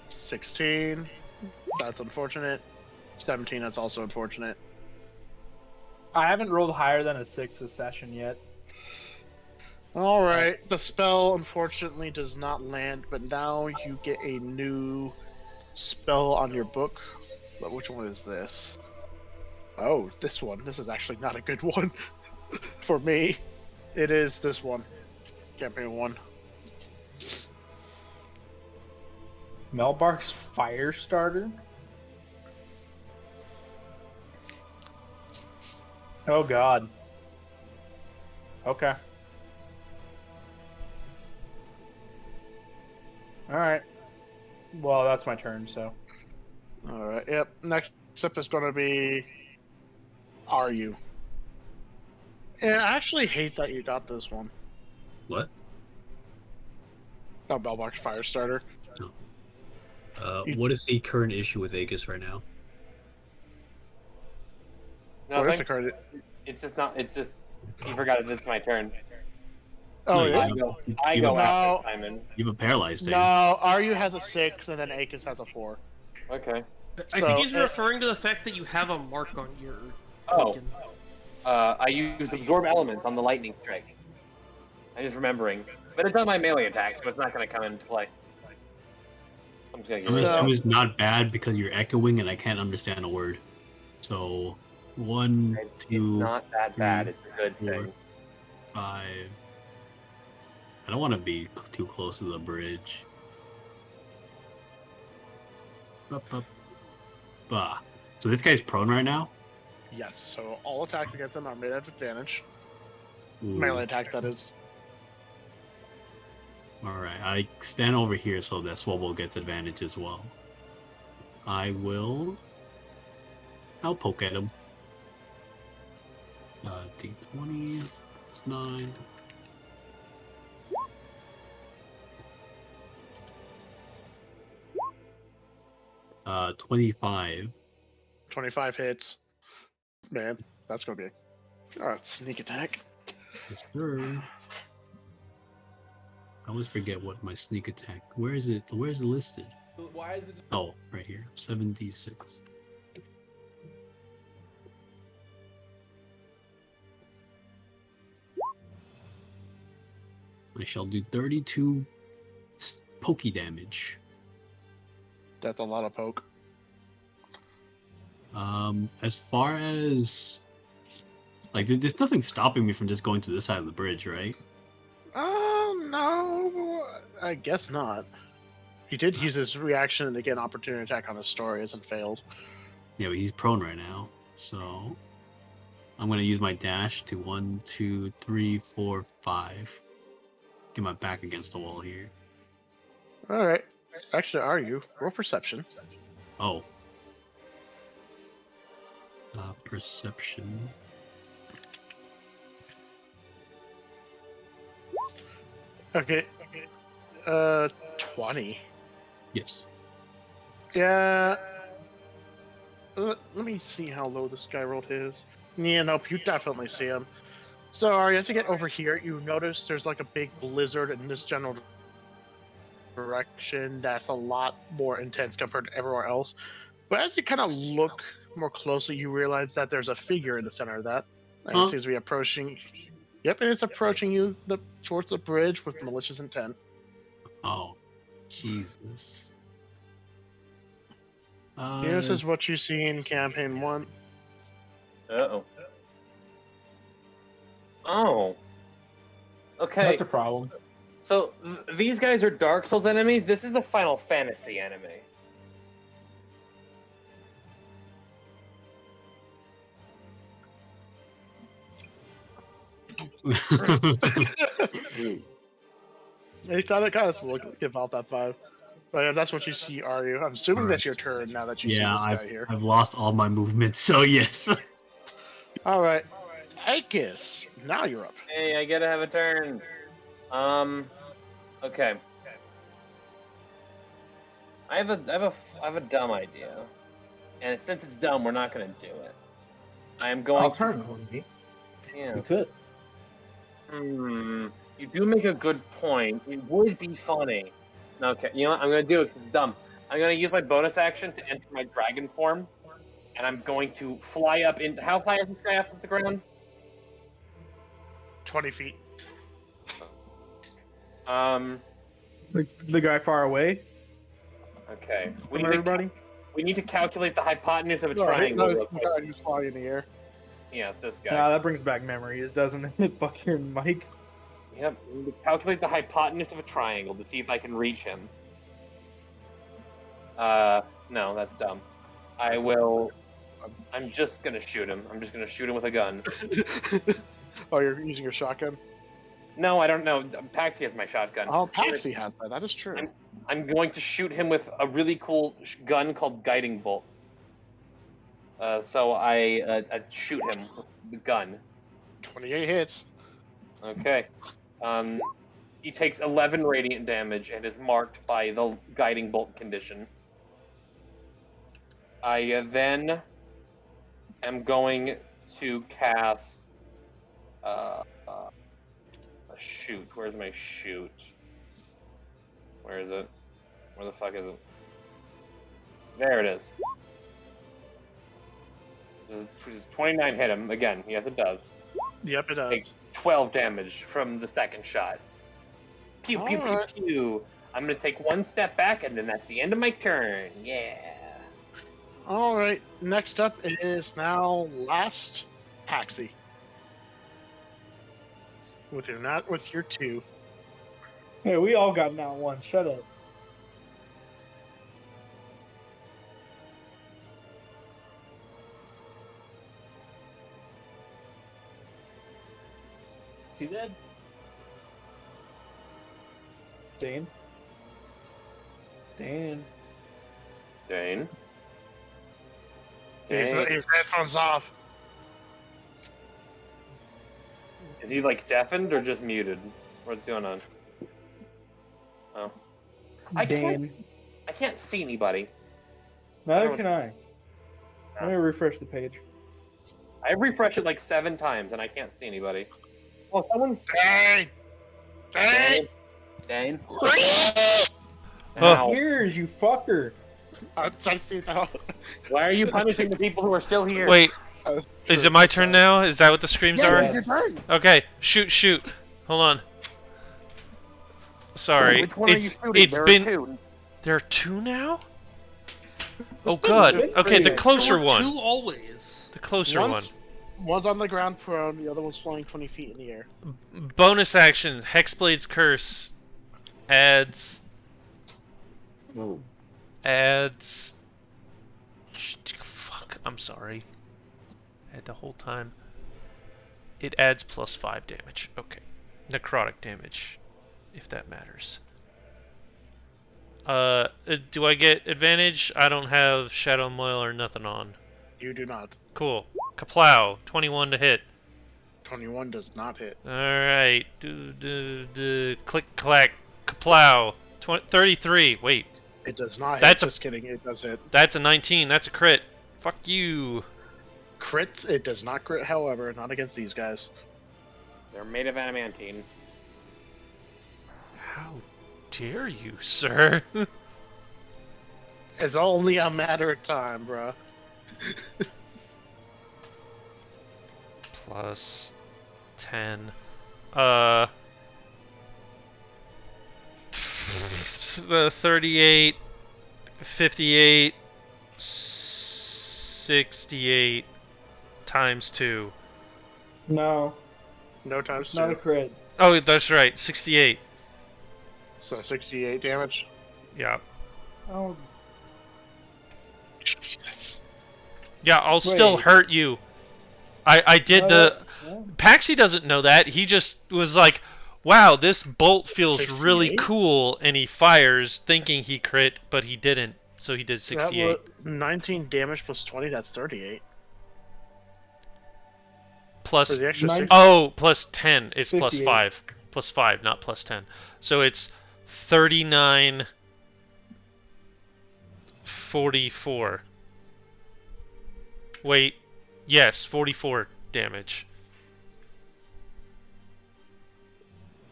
16. That's unfortunate. 17. That's also unfortunate. I haven't rolled higher than a 6 this session yet. All right. The spell unfortunately does not land, but now you get a new spell on your book. But which one is this? Oh, this one. This is actually not a good one for me. It is this one. Campaign 1. Melbark's Fire Starter? Oh god. Okay. Alright. Well, that's my turn, so. Alright, yep. Next up is going to be... Are you? Yeah, I actually hate that you got this one. What? Oh, Belbox Firestarter. What is the current issue with Aegis right now? What is Nothing. the card? It's just not. It's just you forgot it. It's my turn. Oh, No, yeah? I go No. after Simon. You have a paralyzed thing. No, Aryu has a 6, and then Aegis has a 4. Okay. I think he's referring to the fact that you have a mark on your token. I use absorb elements on the lightning strike. I'm just remembering, but it's not my melee attack, so it's not going to come into play. I'm just gonna I'm get assuming it's not bad because you're echoing and I can't understand a word. So, 1, It's 2, not that bad. It's a good 4, thing. 5. I don't want to be too close to the bridge. Bah. So this guy's prone right now? Yes, so all attacks against him are made at advantage. Ooh. Melee attacks, that is. Alright, I stand over here so that Swobble gets advantage as well. I'll poke at him. D20, it's 9. Uh, 25. 25 hits. Man, that's going to be a... Alright, sneak attack. Yes, sir. I always forget what my sneak attack. Where is it? Where is it listed? Why is it? Oh, right here. 76. I shall do 32 pokey damage. That's a lot of poke. As far as like, there's nothing stopping me from just going to this side of the bridge, right? No, I guess not. He did use his reaction to get an opportunity attack on Astorius and failed. Yeah, but he's prone right now, so I'm gonna use my dash to 1, 2, 3, 4, 5. Get my back against the wall here. Alright. Actually, are you? Roll perception. Oh. Perception. Okay. 20. Yes. Yeah. Let me see how low this guy rolled his. Yeah, nope, you definitely see him. So, as you get over here, you notice there's like a big blizzard in this general direction that's a lot more intense compared to everywhere else. But as you kind of look more closely, you realize that there's a figure in the center of that. And it seems to be approaching. Yep, and it's approaching you towards the bridge with malicious intent. Oh, Jesus. This is what you see in campaign 1. Uh-oh. Oh. Okay. That's a problem. So these guys are Dark Souls enemies. This is a Final Fantasy enemy. They thought it kind of looked about that vibe. But yeah, that's what you see, are you? I'm assuming that's your turn now that you see this guy here. I've lost all my movement, so yes. Alright. Aikis, now you're up. Hey, I gotta have a turn. Okay. I have a dumb idea, and since it's dumb, we're not gonna do it. I am going. Alternatively, Yeah. we could. You do make a good point. It would be funny. Okay, you know what? I'm gonna do it 'cause it's dumb. I'm gonna use my bonus action to enter my dragon form, and I'm going to fly up in. How high is this guy up off the ground? 20 feet. Like the guy far away Okay. from everybody. We need to calculate the hypotenuse of a No, triangle. no, real it's quick. the guy who's flying in the air. Yeah, it's this guy. That brings back memories, doesn't it? Fucking Mike. Yep. We need to calculate the hypotenuse of a triangle to see if I can reach him. No, that's dumb. I'm just gonna shoot him. I'm just gonna shoot him with a gun. Oh, you're using your shotgun? No, I don't know. Paxi has my shotgun. Oh, Paxi has that. That is true. I'm going to shoot him with a really cool gun called Guiding Bolt. So I shoot him with the gun. 28 hits. Okay. He takes 11 radiant damage and is marked by the Guiding Bolt condition. I then am going to cast a shoot. Where's my shoot? Where is it? Where the fuck is it? There it is. Does 29 hit him? Again, yes it does. Yep, it does. Take 12 damage from the second shot. Pew, pew, pew, Alright. pew. I'm gonna take one step back and then that's the end of my turn. Yeah. Alright, next up is now last Paxi. With your 2. Hey, we all got now one. Shut up. See that? Dane? Dane. His headphones off. Is he like deafened or just muted? What's going on? Oh. I Dane. can't see anybody. Neither can I. Let me refresh the page. I refresh it like 7 times and I can't see anybody. Oh, someone's Dane! Dane! Dane. Oh. Ow. Here's you fucker. I see now. Why are you punishing the people who are still here? Wait, is it my turn now? Is that what the screams Yeah, are? it's your turn. Okay, shoot. Hold on. Sorry. Which one are you shooting? It's There are been 2. There are 2 now? Oh god. Okay, the closer one. 2 always. The closer one. One's on the ground prone, the other one's flying 20 feet in the air. Bonus action, Hexblade's Curse adds fuck, I'm sorry. Had the whole time. It adds +5 damage. Okay. Necrotic damage, if that matters. Do I get advantage? I don't have Shadow Moil or nothing on. You do not. Cool. Kaplow, 21 to hit. 21 does not hit. Alright. Click, clack, kaplow. 33. Wait. It does not hit. That's Just kidding, it does hit. That's a 19. That's a crit. Fuck you. Crits, it does not crit, however, not against these guys. They're made of adamantine. How dare you, sir? It's only a matter of time, bruh. Plus 10. The 38, 58, 68 times 2. No, No times it's not a 2. crit. Oh, that's right. 68. So 68 damage. Yeah. Oh, Jesus. Yeah, I'll still Wait. hurt you. I did no, the... yeah. Paxi doesn't know that. He just was like, wow, this bolt feels really 68? cool, and he fires thinking he crit, but he didn't. So he did So that 68. was 19 damage plus 20, that's 38. For Plus... the extra Nine- 6. Oh, plus 10. It's plus 58. 5. Plus 5, not plus 10. So it's 39... 44. Wait. Yes, 44 damage.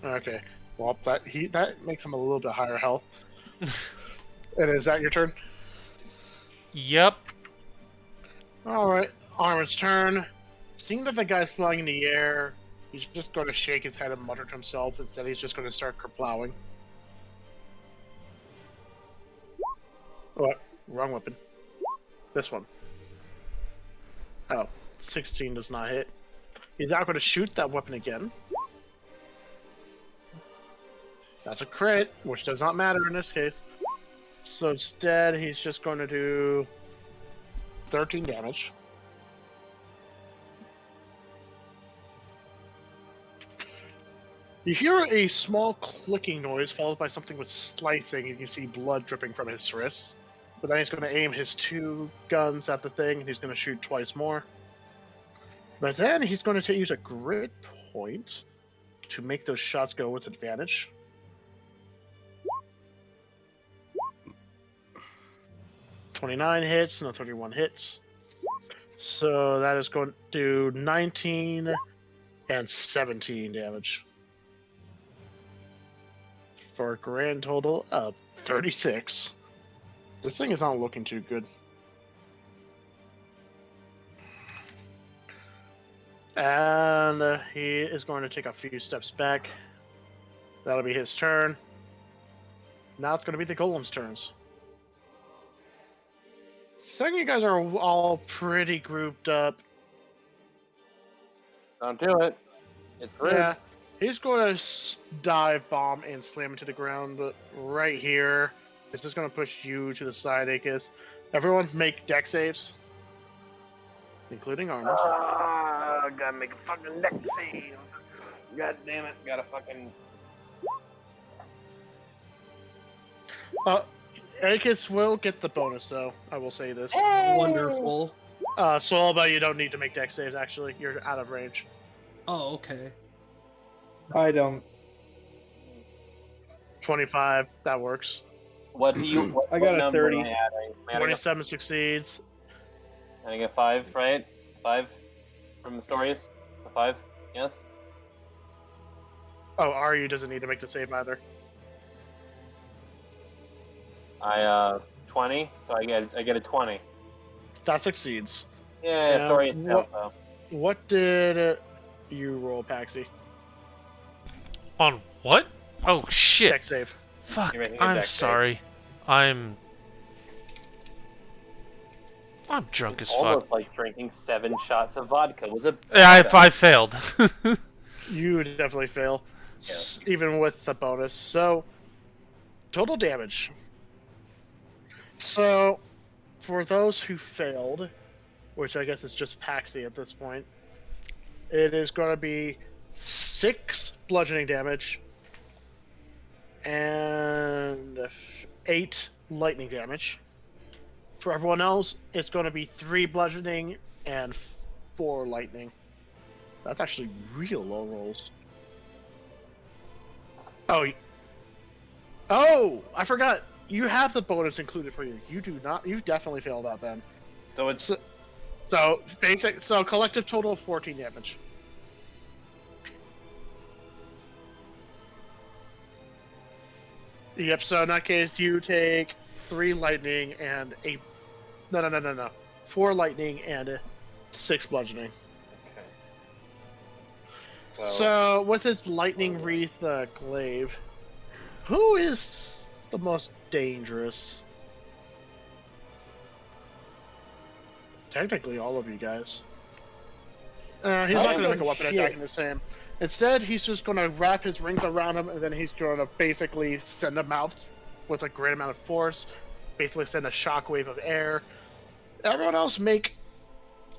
Okay. Well, that makes him a little bit higher health. And is that your turn? Yep. Alright. Armin's turn. Seeing that the guy's flying in the air, he's just going to shake his head and mutter to himself. Instead, he's just going to start kerplowing. What? Wrong weapon. This one. Oh, 16 does not hit. He's now going to shoot that weapon again. That's a crit, which does not matter in this case. So instead, he's just going to do 13 damage. You hear a small clicking noise followed by something with slicing. You can see blood dripping from his wrists. But then he's going to aim his 2 guns at the thing, and he's going to shoot twice more. But then he's going to use a grit point to make those shots go with advantage. .29 hits and a 31 hits. So that is going to do 19 and 17 damage. For a grand total of 36. This thing is not looking too good. And he is going to take a few steps back. That'll be his turn. Now it's going to be the golem's turns. So you guys are all pretty grouped up. Don't do it. It's rude. Yeah, he's going to dive bomb and slam into the ground, but right here, it's just going to push you to the side, Akis. Everyone make deck saves, including Arnold. Ah, gotta make a fucking deck save. God damn it, gotta fucking. Akis will get the bonus, though. I will say this. Wonderful. Solba, you don't need to make deck saves. Actually, you're out of range. Oh, okay. I don't. 25. That works. What do you? What, I got what a number 30. Am I adding? Am I adding 27 succeeds. a 5, right? 5 from the stories. So 5, yes. Oh, Ryu doesn't need to make the save either. I 20, so I get a 20. That succeeds. Yeah, Yeah, story is what- though. What did you roll, Paxi? On what? Oh, shit. Deck save. Fuck. You're making a I'm deck save. sorry. I'm drunk as It's almost fuck. like drinking 7 shots of vodka. Was it? Yeah, I failed. You would definitely fail, Yeah. even with the bonus. So, total damage. So, for those who failed, which I guess is just Paxi at this point, it is going to be 6 bludgeoning damage and 8 lightning damage. For everyone else, it's going to be 3 bludgeoning and 4 lightning. That's actually real low rolls. Oh, I forgot. You have the bonus included for you. You do not. You definitely failed out then. So it's So basic. So collective total of 14 damage. Yep. So in that case, you take 3 lightning and 8. No. 4 lightning and 6 bludgeoning. okay. So with its lightning wreath glaive, who is the most dangerous? technically all of you guys. He's I not going haven't to make a done weapon shit. attack in the same. Instead, he's just going to wrap his rings around him, and then he's going to basically send them out with a great amount of force. Basically, send a shockwave of air. Everyone else make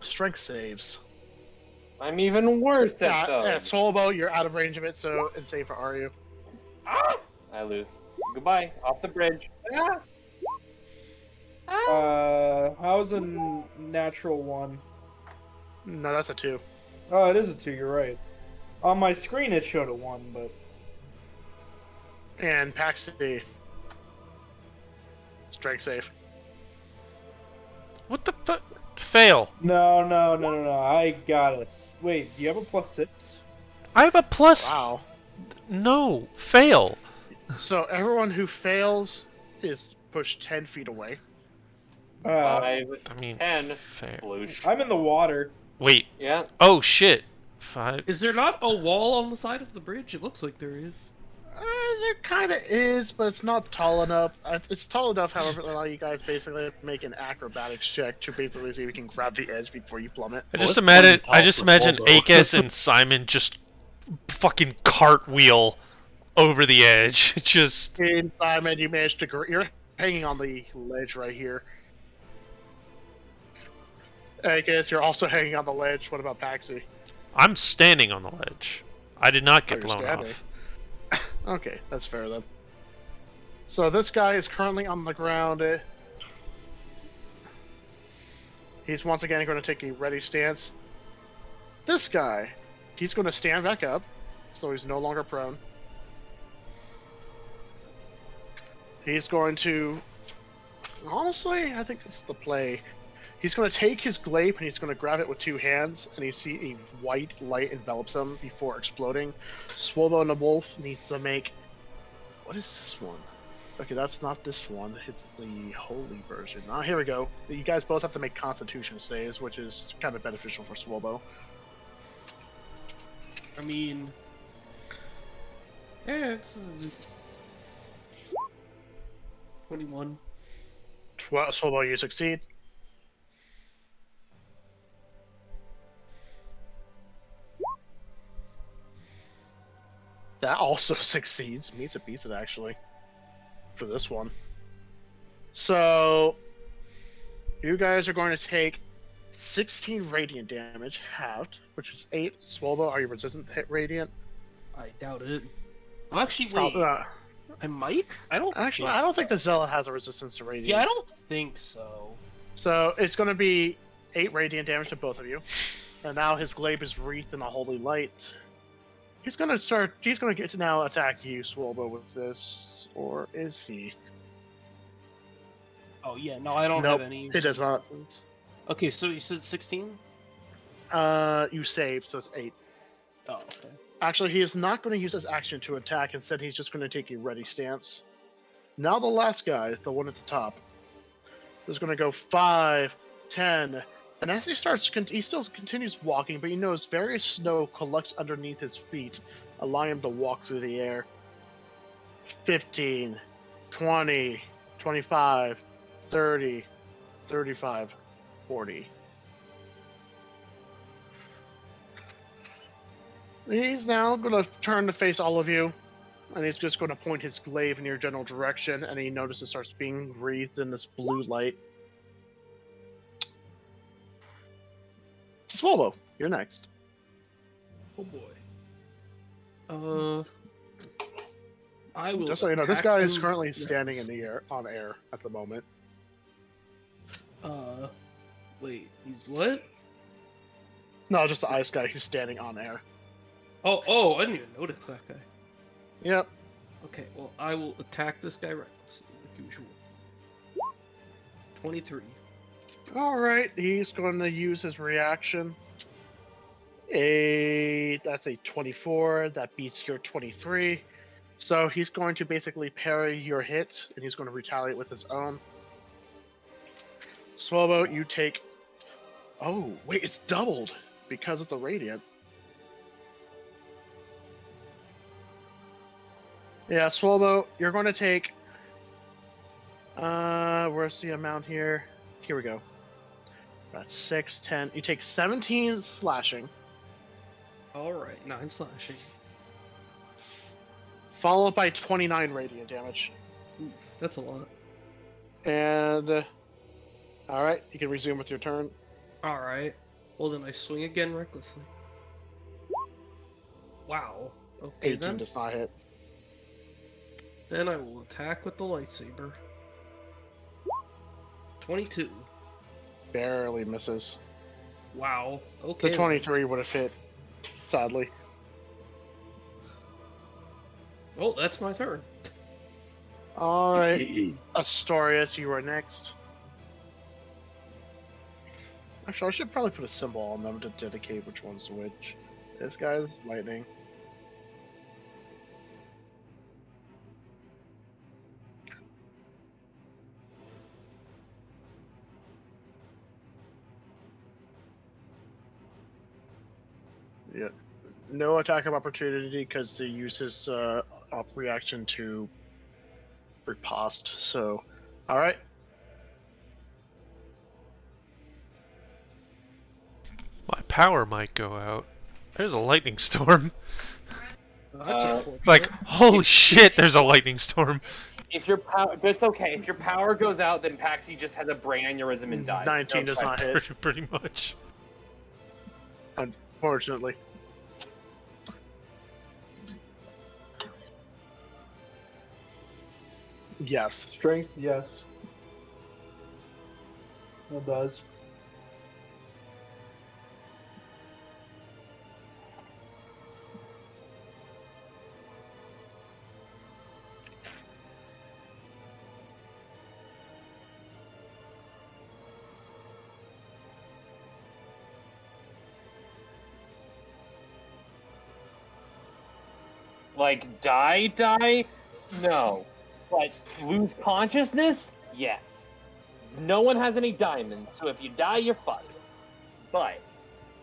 strength saves. I'm even worse at Yeah, those. Solbo, you're out of range of it, so and save for Aryu. Ah! I lose. Goodbye. Off the bridge. Ah! How's a natural one? No, that's a 2. Oh, it is a 2. You're right. On my screen, it showed a 1, but And Paxi. Strength save. What the fuck? Fail. no. I got it. Wait, do you have a +6? I have a plus. Wow. No, fail. So everyone who fails is pushed 10 feet away. 5, I mean, 10. fair. Bloosh. I'm in the water. Wait. Yeah. Oh shit. 5. Is there not a wall on the side of the bridge? It looks like there is. There kind of is, but it's not tall enough. It's tall enough, however, to allow you guys basically make an acrobatics check to basically see if you can grab the edge before you plummet. I Well, just it's imagine. plenty tall I just for imagine Solbo. Akes and Simon just fucking cartwheel over the edge. Just. In Simon, you managed to. You're hanging on the ledge right here. I guess you're also hanging on the ledge. What about Paxi? I'm standing on the ledge. I did not get you're blown standing. off. Okay, that's fair then. So this guy is currently on the ground. He's once again going to take a ready stance. This guy, he's going to stand back up, so he's no longer prone. He's going to... Honestly, I think this is the play. He's going to take his glaive and he's going to grab it with 2 hands, and you see a white light envelops him before exploding. Swolbo and the wolf needs to make... What is this one? Okay, that's not this one. It's the holy version. Ah, here we go. You guys both have to make Constitution saves, which is kind of beneficial for Swolbo. I mean, yeah, it's 21. Swolbo, you succeed. That also succeeds. Meets it, beats it, actually. For this one. So, you guys are going to take 16 radiant damage, halved, which is 8. Swolbo, are you resistant to hit radiant? I doubt it. Well, actually, wait. I might? I don't Actually, think... I don't think the Zella has a resistance to radiant. Yeah, I don't think so. So, it's going to be 8 radiant damage to both of you. And now his glaive is wreathed in a holy light. He's going to get to now attack you, Swolbo, with this. Or is he? Oh, yeah, no, I don't Nope, have any. he does not. Okay, so you said 16? You saved, so it's 8. Oh, okay. Actually, he is not going to use his action to attack. Instead, he's just going to take a ready stance. Now the last guy, the one at the top, is going to go 5, 10, and as he starts, he still continues walking, but you notice various snow collects underneath his feet, allowing him to walk through the air. 15, 20, 25, 30, 35, 40. He's now going to turn to face all of you, and he's just going to point his glaive in your general direction, and he notices it starts being wreathed in this blue light. Swallow, you're next. Oh boy. I will. Just so you know, this attack guy is him- currently yeah. standing in the air, on air at the moment. Wait, he's what? No, just the ice guy. He's standing on air. Oh, I didn't even notice that guy. Yep. Okay, well, I will attack this guy right. Let's see, like usual. 23. All right, he's going to use his reaction. That's a 24. That beats your 23. So he's going to basically parry your hit, and he's going to retaliate with his own. Swallow, you take... Oh, wait, it's doubled because of the radiant. Yeah, Swallow, you're going to take... where's the amount here? Here we go. That's 6, 10. You take 17 slashing, Alright, 9 slashing. followed by 29 radiant damage. Oof, that's a lot. And alright, you can resume with your turn. Alright. Well, then I swing again recklessly. Wow. Okay 18 then. does not hit. Then I will attack with the lightsaber. 22. Barely misses. Wow. Okay. The then. 23 would have hit, sadly. Oh, that's my turn. Alright, Astorius, you are next. Actually, I should probably put a symbol on them to dedicate which one's which. This guy's lightning. Yeah. No attack of opportunity because he uses off reaction to riposte. So, all right. My power might go out. There's a lightning storm. That's unfortunate. Like, holy shit, there's a lightning storm. If your power, it's okay. If your power goes out, then Paxi just has a brain aneurysm and dies. 19 does not hit, Pretty much. unfortunately. Yes. Strength, yes. It does. Like, die? No. But lose consciousness? Yes. No one has any diamonds, so if you die, you're fucked. But,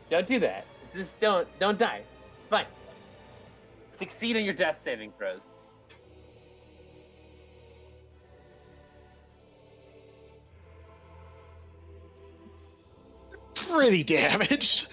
don't do that. Just don't die. It's fine. Succeed in your death saving throws. Pretty damaged.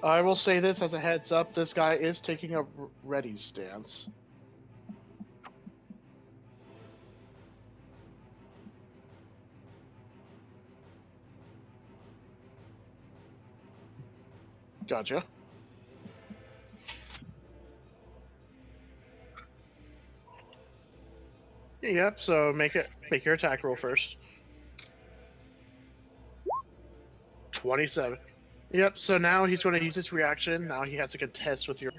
I will say this as a heads up, this guy is taking a ready stance. Gotcha. Yep, so make your attack roll first. 27. Yep, so now he's going to use his reaction. Now he has to contest with your...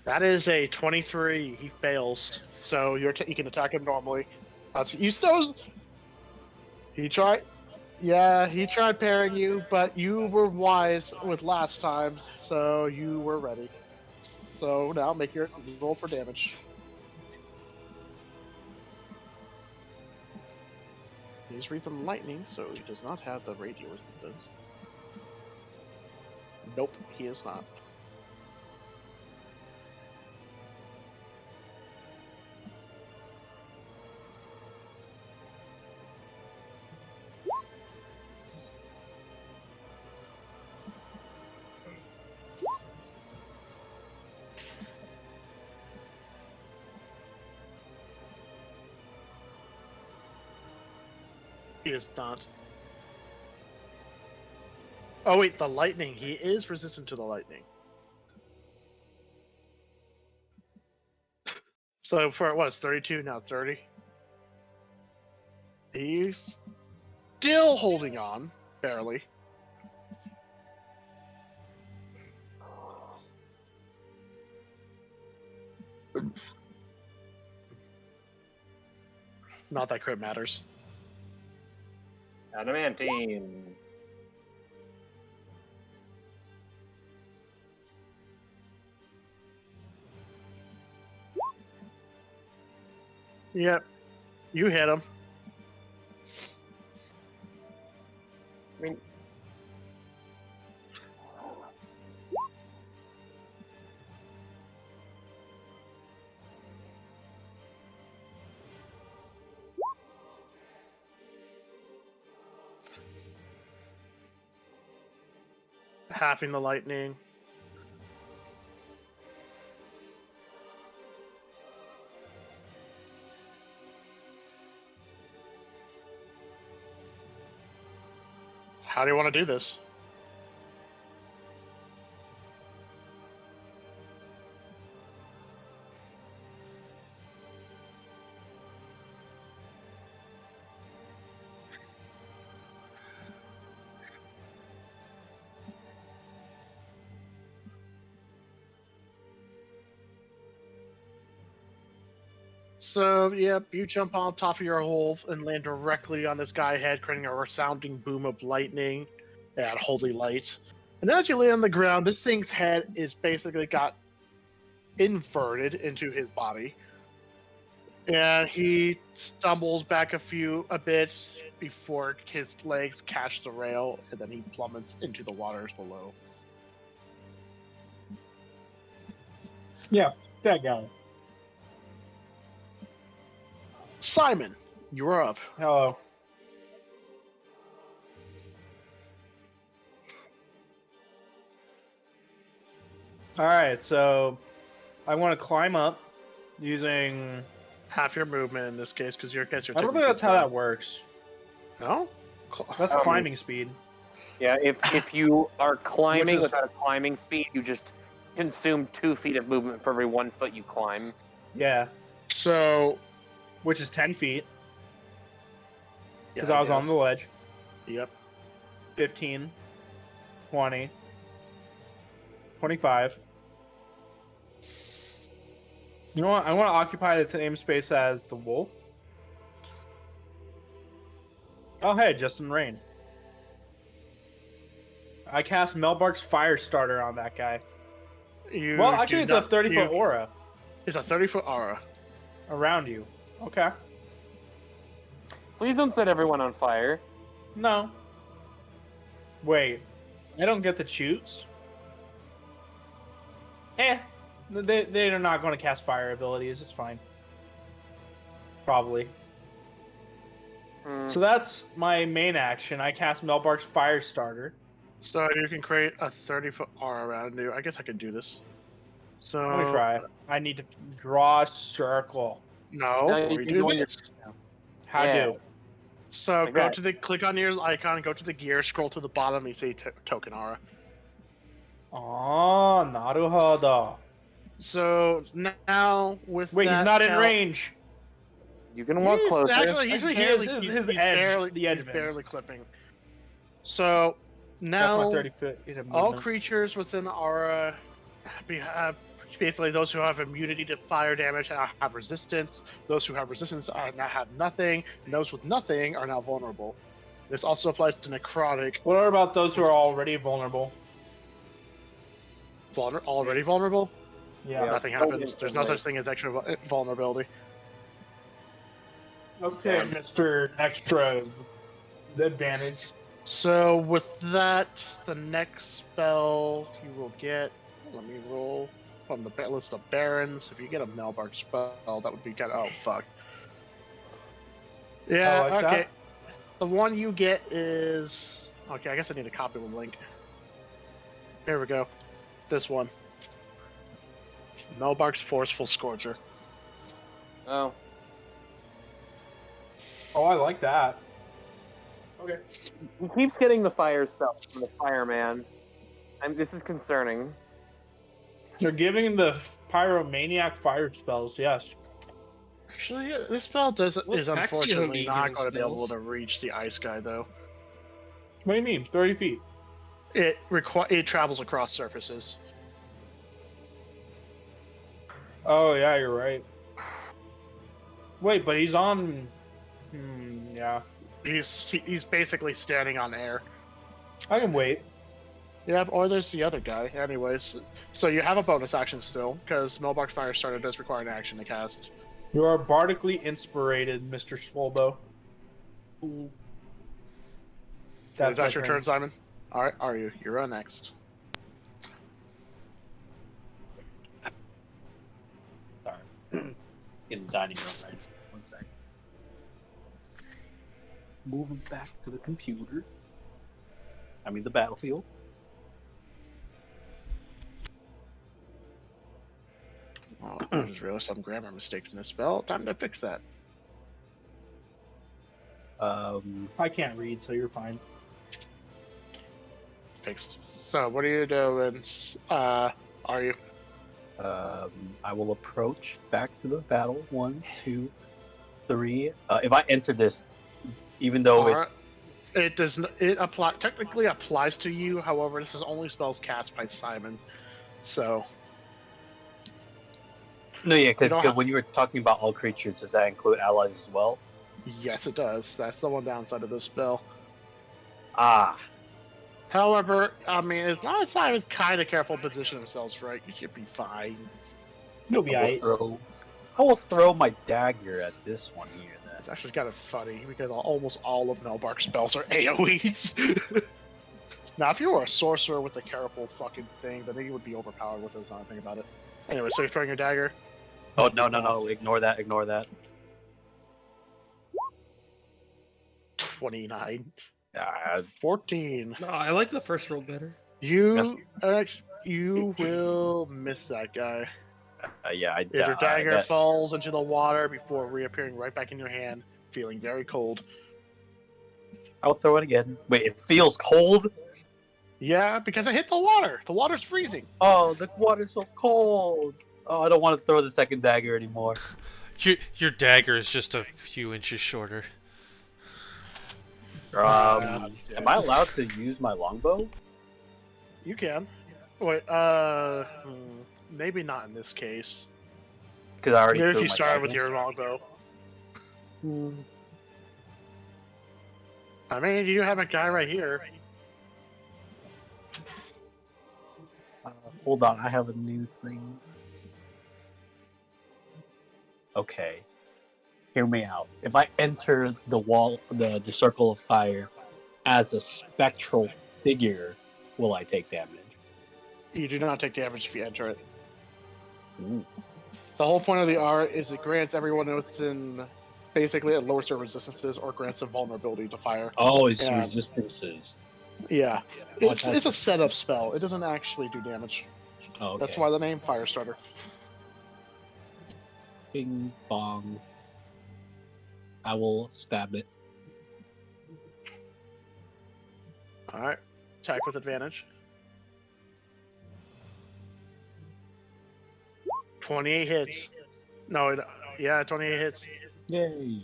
That is a 23. He fails. So you can attack him normally. You still... He tried... Yeah, he tried parrying you, but you were wise with last time, so you were ready. So now make your roll for damage. He's Rhythm Lightning, so he does not have the radio resistance. Nope, he is not. He is not. Oh wait, the lightning. He is resistant to the lightning. So for it was 32, now 30. He's still holding on, barely. Not that crit matters. Adamantine. Yep. You hit him. I mean, Halving the lightning. How do you want to do this? So, yep, you jump on top of your hole and land directly on this guy's head, creating a resounding boom of lightning and holy light. And as you lay on the ground, this thing's head is basically got inverted into his body. And he stumbles back a bit before his legs catch the rail, and then he plummets into the waters below. Yeah, that guy. Simon, you're up. Hello. Alright, so I want to climb up using... Half your movement in this case, because you're I don't think that's how that works. No? That's climbing speed. yeah, if you are climbing Which is- without a climbing speed, you just consume 2 feet of movement for every 1 foot you climb. Yeah, So, which is 10 feet, yeah, because I was on the ledge. Yep. 15, 20, 25. You know what? I want to occupy the same space as the wolf. Oh, hey, just in rain. I cast Melbark's Fire Starter on that guy. Well, actually, it's a 30-foot aura It's a 30-foot aura. around you. Okay. Please don't set everyone on fire. No. Wait. I don't get to choose? They're not going to cast fire abilities. It's fine. Probably. So that's my main action. I cast Melbark's Fire Starter. So you can create a 30-foot aura around you. I guess I could do this. So Let me try. I need to draw a circle. No, No, you before you can do go in this. How Yeah. do? So Like go that. to the click on your icon, go to the gear, scroll to the bottom, and you see token aura. Oh, naruhodo. So now with Wait, that he's not in count- range. You can walk He's- closer. Actually, he's Actually, he barely, is- he's, his he's edge, barely, the edge he's of him. barely clipping. So That's now my 30 foot. all creatures within aura have basically those who have immunity to fire damage have resistance. Those who have resistance now have nothing, and those with nothing are now vulnerable. This also applies to necrotic. What about those who are already vulnerable? Already vulnerable? Yeah. Nothing happens. There's no such thing as extra vulnerability. Okay, Mr. Extra Advantage. So with that, the next spell you will get. Let me roll from the list of barons. If you get a Melbark spell, that would be kind of. Oh fuck. Yeah. I like okay. that. The one you get is. Okay, I guess I need to copy the link. Here we go. This one. Melbark's Forceful Scourger. Oh. Oh, I like that. Okay. He keeps getting the fire spell from the fireman. This is concerning. They're giving the pyromaniac fire spells, yes. Actually, yeah, this spell is Taxi isn't unfortunately being not given going to be able spells. to reach the ice guy, though. What do you mean? 30 feet. It travels across surfaces. Oh, yeah, you're right. Wait, but he's on... yeah. He's basically standing on air. I can wait. Yeah, or there's the other guy. Anyways, so you have a bonus action still, because Melbark's Fire Starter does require an action to cast. You are bardically inspirated, Mr. Swolbo. Ooh. Is that my your turn, Simon? All right, are you? You're on next. Sorry. In the dining room, right? 1 second. Moving back to the computer. I mean the battlefield. Oh, I just realized some grammar mistakes in this spell. Time to fix that. I can't read, so you're fine. Fixed. So, what are you doing? Are you? I will approach back to the battle. 1, 2, 3. If I enter this, even though Alright. it's It does. Technically applies to you. However, this is only spells cast by Simon. So. no, yeah, You don't because have- when you were talking about all creatures, does that include allies as well? Yes, it does. That's the one downside of this spell. Ah, However, I mean, as long as Simon's kind of careful position themselves right, you should be fine. You'll be alright. I will throw my dagger at this one here. Then It's actually kind of funny because almost all of Melbark's spells are AoEs. Now, if you were a sorcerer with a careful fucking thing, then he would be overpowered with this. Not think about it. Anyway, so you're throwing your dagger. oh no! Ignore that! 29. Ah, 14. No, I like the first roll better. You will miss that guy. yeah, If your I dagger guess. falls into the water before reappearing right back in your hand, feeling very cold. I'll throw it again. Wait, it feels cold. Yeah, because I hit the water. The water's freezing. Oh, the water's so cold. Oh, I don't want to throw the second dagger anymore. Your dagger is just a few inches shorter. Am I allowed to use my longbow? You can. Wait, maybe not in this case. Because I already Maybe if threw you my started with dagger. your longbow. I mean, you have a guy right here. Hold on, I have a new thing. Okay. Hear me out. If I enter the wall, the circle of fire, as a spectral figure, will I take damage? You do not take damage if you enter it. Ooh. The whole point of the art is it grants everyone within basically it lowers their resistances or grants them vulnerability to fire. Oh, it's Yeah. resistances. Yeah. It's a setup spell. It doesn't actually do damage. Oh, okay. That's why the name Firestarter. Bing bong. I will stab it. Alright. Attack with advantage. 28 hits. No, yeah, 28 hits. Yay!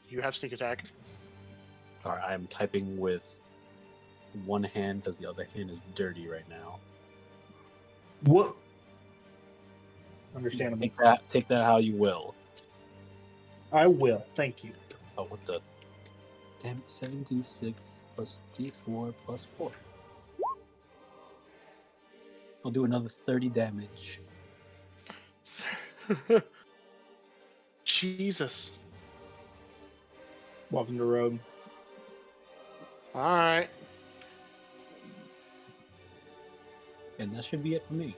You have sneak attack. Alright, I'm typing with one hand because the other hand is dirty right now. What? Understandable. Take that how you will. I will. Thank you. Oh, what the? Damn it, 7d6 plus d4 plus 4. I'll do another 30 damage. Jesus. Welcome to Rogue. Alright. And that should be it for me.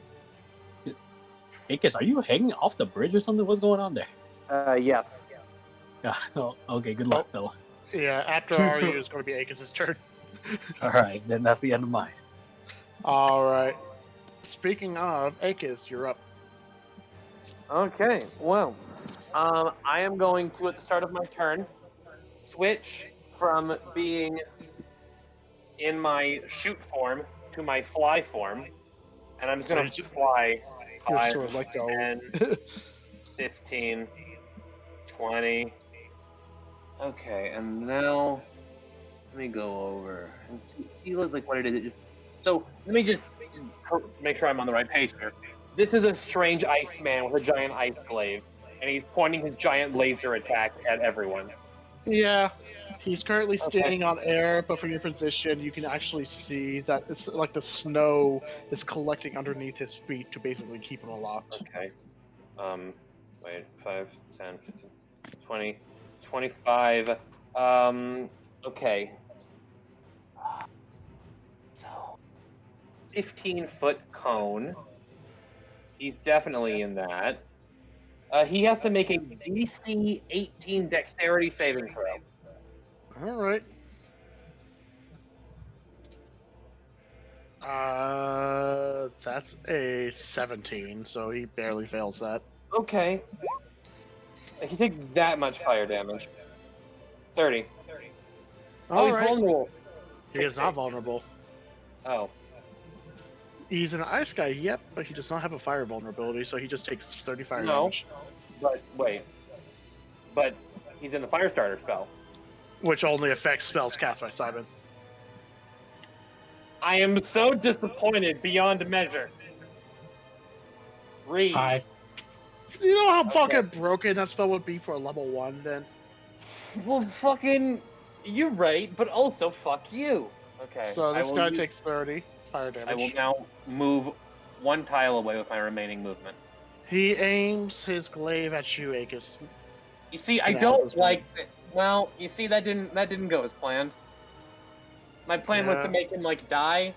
Akis, are you hanging off the bridge or something? What's going on there? Yes. Oh, okay, good luck, though. Yeah, after RU is going to be Akis' turn. Alright, then that's the end of mine. Alright. Speaking of, Akis, you're up. Okay, well, I am going to, at the start of my turn, switch from being in my shoot form to my fly form, and I'm just going to fly You're 5, sort of let go. 10, 15, 20. Okay, and now let me go over and see like what it is. So let me just make sure I'm on the right page here. This is a strange ice man with a giant ice glaive, and he's pointing his giant laser attack at everyone. Yeah, he's currently standing on air, but from your position, you can actually see that it's like the snow is collecting underneath his feet to basically keep him aloft. Okay. Wait, 5, 10, 15, 20, 25. Okay. So, 15-foot cone. He's definitely in that. He has to make a DC 18 dexterity saving throw. All right. That's a 17, so he barely fails that. Okay. He takes that much fire damage. 30. Oh, All he's right. vulnerable. He is not vulnerable. Oh. He's an ice guy, yep, but he does not have a fire vulnerability, so he just takes 30 fire No. damage. But wait. But he's in the fire starter spell. Which only affects spells cast by Simon. I am so disappointed beyond measure. Read. Hi. You know how Okay. fucking broken that spell would be for a level 1, then? Well, fucking, you're right, but also fuck you. Okay. So this I will guy use- takes 30 fire damage. I will now move one tile away with my remaining movement. He aims his glaive at you, Aegis. You see, I Yeah, don't that's like. Well, you see, that didn't go as planned. My plan was Yeah. to make him like die.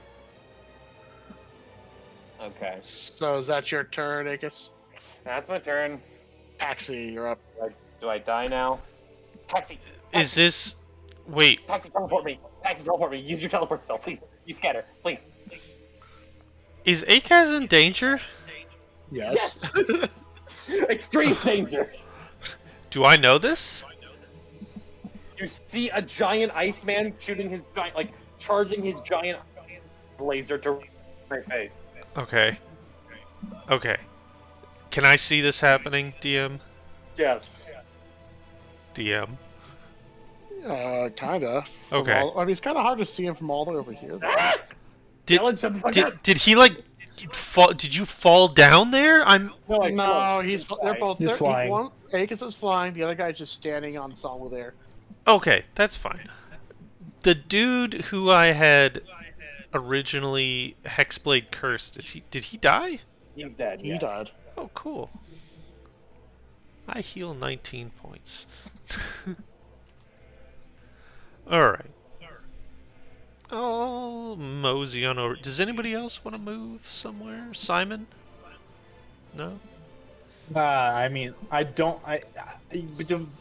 Okay, So is that your turn, Aegis? that's my turn. Taxi, you're up. Do I die now? Taxi. Is this? Wait. Taxi, teleport me. Taxi, teleport me. Use your teleport spell, please. You scatter, please. Is Akaz in danger? Yes. Extreme danger. Do I know this? You see a giant Iceman shooting his giant, like charging his giant laser to my face. Okay. Okay. Can I see this happening, DM? Yes. DM. Kinda. Okay. I mean, it's kind of hard to see him from all the way over here. Ah! Did, Dylan, shut the fuck up. did he like fall? Did you fall down there? I'm. No, I No, fell. they're both. He's They're, flying. One, Aegis is flying. The other guy's just standing on solid air. Okay, that's fine. The dude who I had originally Hexblade cursed, did he die? He's dead. He yes. died. Oh, cool. I heal 19 points. Alright. I'll mosey on over. Does anybody else want to move somewhere? Simon? No? I mean, I don't.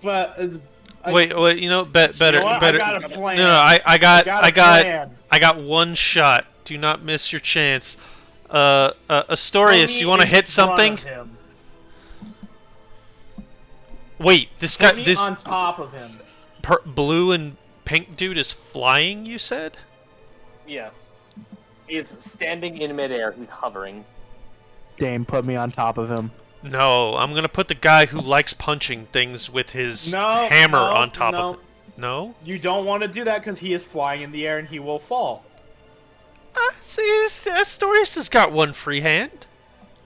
But Wait, you know, better, You know what? better. I got a plan. No, I got a plan. I got one shot. Do not miss your chance. Astorius, Put you me want to in hit front something? of him. Wait, this guy, Put me this on top of him. blue and pink dude is flying. You said? Yes. He's standing in midair. He's hovering. Dame, put me on top of him. No, I'm gonna put the guy who likes punching things with his hammer on top of it. No? You don't want to do that because he is flying in the air and he will fall. See, Astorius has got one free hand.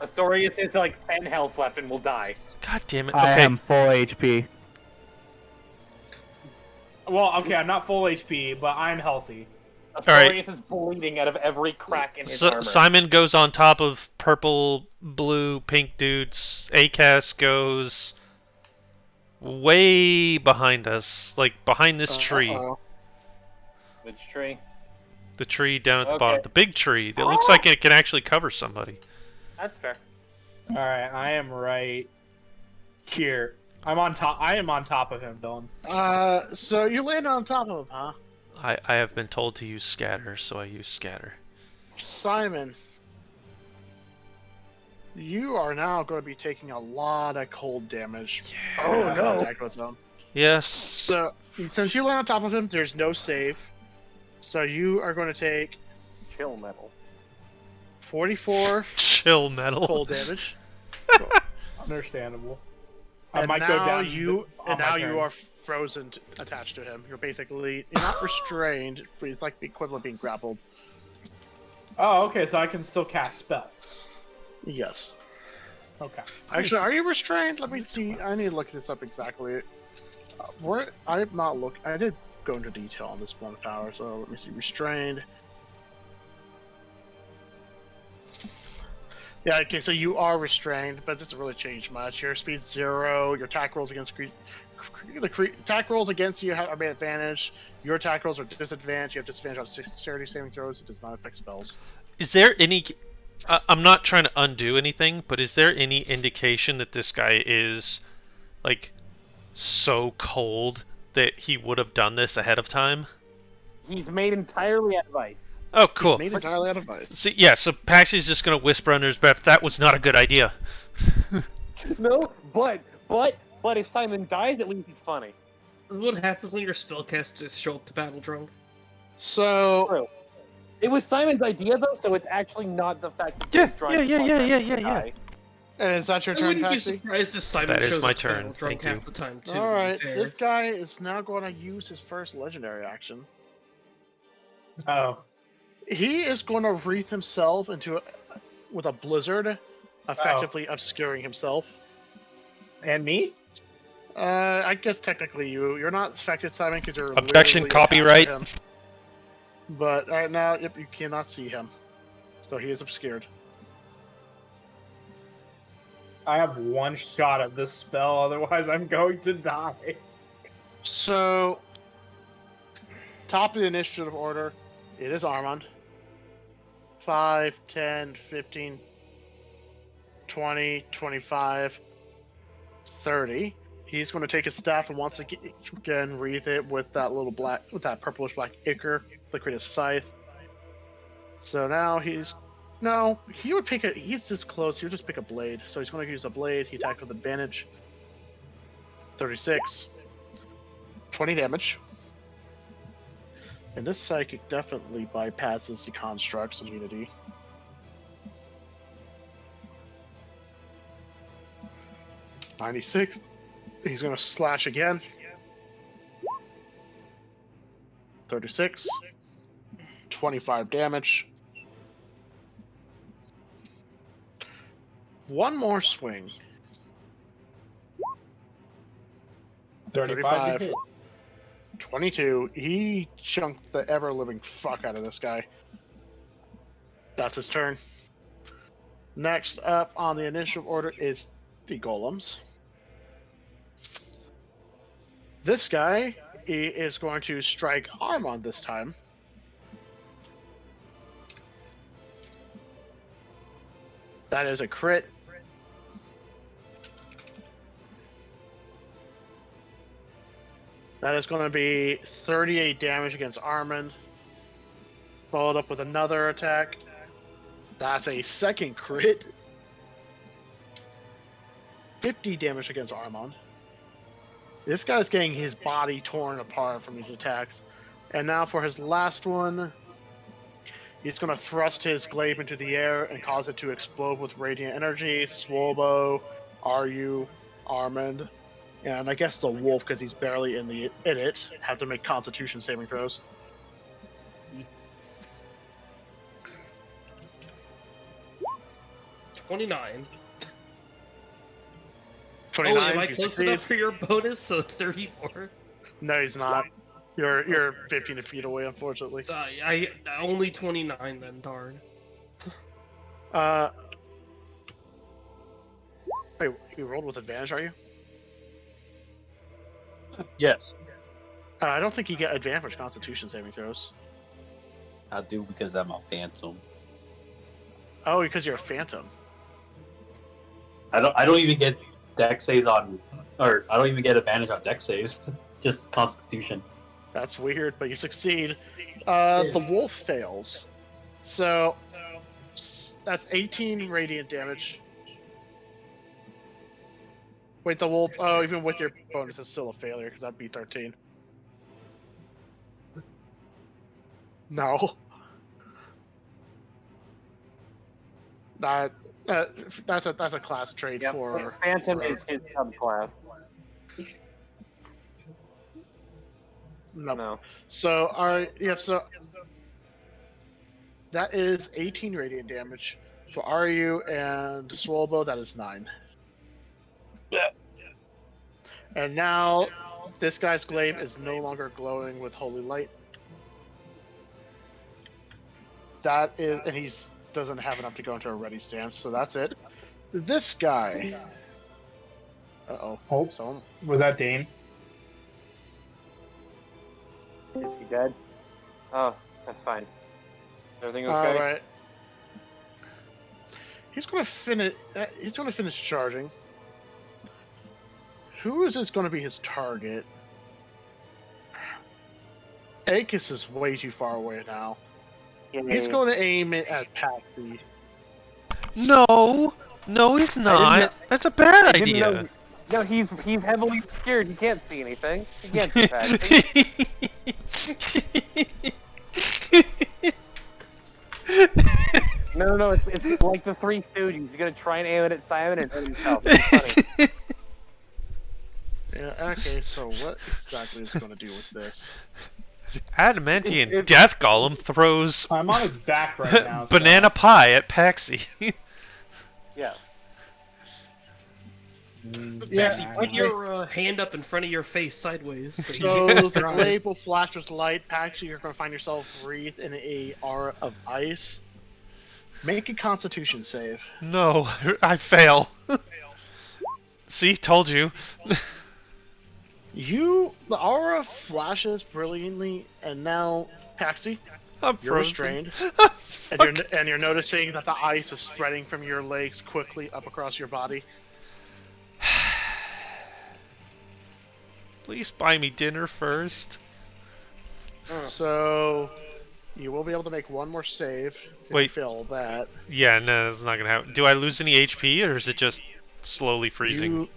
Astorius is like 10 health left and will die. God damn it. I Okay. am full HP. Well, okay, I'm not full HP, but I'm healthy. Astorius is bleeding out of every crack in his armor. Simon goes on top of purple, blue, pink dudes. Acas goes way behind us, like behind this tree. Which tree? The tree down at the Okay. bottom. The big tree that looks like it can actually cover somebody. That's fair. Alright, I am right here. I am on top of him, Dylan. So you land on top of him, huh? I have been told to use scatter, so I use scatter. Simon, you are now going to be taking a lot of cold damage. Oh, no. Attack with him. Yes. So, since you land on top of him, there's no save. So you are going to take Chill metal. 44 Chill metal. cold damage. Understandable. I And might now go down. you on and my now turn. you are frozen attached to him. You're not restrained, but it's like the equivalent of being grappled. Oh, okay, so I can still cast spells. Yes. Okay. Actually, are you restrained? Let me see. I need to look this up exactly. I'm not look. I did go into detail on this one power, so let me see. Restrained. Yeah, okay, so you are restrained, but it doesn't really change much. Your speed's 0, your attack rolls against attack rolls against you are made advantage. Your attack rolls are disadvantaged. You have disadvantage on dexterity saving throws. It does not affect spells. Is there any? I'm not trying to undo anything, but is there any indication that this guy is like so cold that he would have done this ahead of time? He's made entirely out of ice. Oh, cool. He's made entirely out of ice. So, yeah, so Paxy's just gonna whisper under his breath, "That was not a good idea." No, but if Simon dies, at least he's funny. This is what happens when your spellcasters show up to battle drunk. So True. It was Simon's idea though, so it's actually not the fact that Yeah, he's trying yeah, to yeah, fuck yeah, him yeah, to yeah. die. and is that your I turn, wouldn't be Paxi? surprised if Simon That is shows my up to turn. battle drunk Thank half you. the time too. All right, to be this fair. guy is now going to use his first legendary action. Oh. He is going to wreath himself with a blizzard, effectively obscuring himself. And me? I guess technically you're not affected, Simon, because you're Objection, literally attached to copyright. him. But right now, yep, you cannot see him, so he is obscured. I have one shot at this spell, otherwise I'm going to die. So, top of the initiative order, it is Armand. 5, 10, 15, 20, 25, 30. He's going to take his staff and once again wreath it with that purplish black ichor, to create a scythe. So now he would pick he's this close, he would just pick a blade. So he's going to use a blade, he attacks with advantage. 36. 20 damage. And this psychic definitely bypasses the construct's immunity. $96. He's gonna slash again. 36. 25 damage. One more swing. 35 to hit. 22. He chunked the ever-living fuck out of this guy. That's his turn. Next up on the initiative order is the golems. This guy is going to strike Armand this time. That is a crit. That is going to be 38 damage against Armand. Followed up with another attack. That's a second crit. 50 damage against Armand. This guy's getting his body torn apart from these attacks. And now for his last one, he's going to thrust his glaive into the air and cause it to explode with radiant energy. Swolbo, Aryu, Armand, and I guess the wolf, because he's barely in it, have to make Constitution saving throws. $29. 29. Oh, am I you close succeed. enough for your bonus? So it's 34. No, he's not. You're 15 feet away, unfortunately. So I only 29 then. Darn. Wait, you rolled with advantage, are you? Yes, I don't think you get advantage for Constitution saving throws. I do because I'm a phantom. Oh, because you're a phantom. I don't even get dex saves on, or I don't even get advantage on dex saves. Just Constitution. That's weird, but you succeed. The wolf fails. So that's 18 radiant damage. Wait, the wolf. Oh, even with your bonus, it's still a failure because that'd be 13. No. That's a class trait Yep. for Phantom is his subclass. No. So so that is 18 radiant damage for Ryu and Swolbo. That is 9. And now this guy's glaive is no longer glowing with holy light. That is, and he's doesn't have enough to go into a ready stance, so that's it. This guy. Uh-oh. Oh. Someone... Was that Dane? Is he dead? Oh, that's fine. Everything okay? All right. He's going to finish. He's going to finish charging. Who is this going to be his target? Akis is way too far away now. He's going to aim it at Patsy. No, he's not. That's a bad idea. No, he's heavily obscured. He can't see anything. He can't see Patsy. No, it's like the Three Stooges. You're gonna try and aim it at Simon and hit himself. It's funny. Yeah, okay, so what exactly is it going to do with this? Adamantian Death Golem throws I'm on his back right now. banana pie at Paxi. Yes. Maxie, put your hand up in front of your face sideways. So the blade will flash with light. Paxi, you're going to find yourself wreathed in a aura of ice. Make a Constitution save. No, I fail. See, told you. The aura flashes brilliantly, and now, Paxi, you're restrained, and you're noticing that the ice is spreading from your legs quickly up across your body. Please buy me dinner first. So, you will be able to make one more save if you fail that. Yeah, no, that's not gonna happen. Do I lose any HP, or is it just slowly freezing?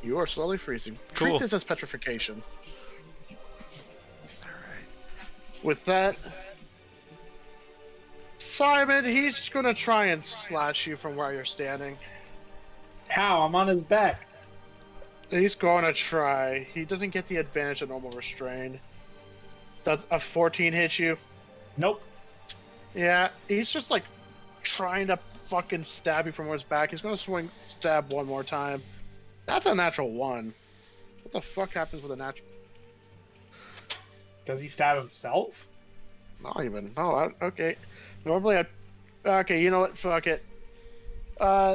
You are slowly freezing. Cool. Treat this as petrification. With that, Simon, he's just gonna try and slash you from where you're standing. How? I'm on his back. He's gonna try. He doesn't get the advantage of normal restrained. Does a 14 hit you? Nope. Yeah, he's just like trying to fucking stab you from his back. He's gonna stab one more time. That's a natural 1. What the fuck happens with a natural? Does he stab himself? Not even. Oh, okay. Normally, okay. You know what? Fuck it.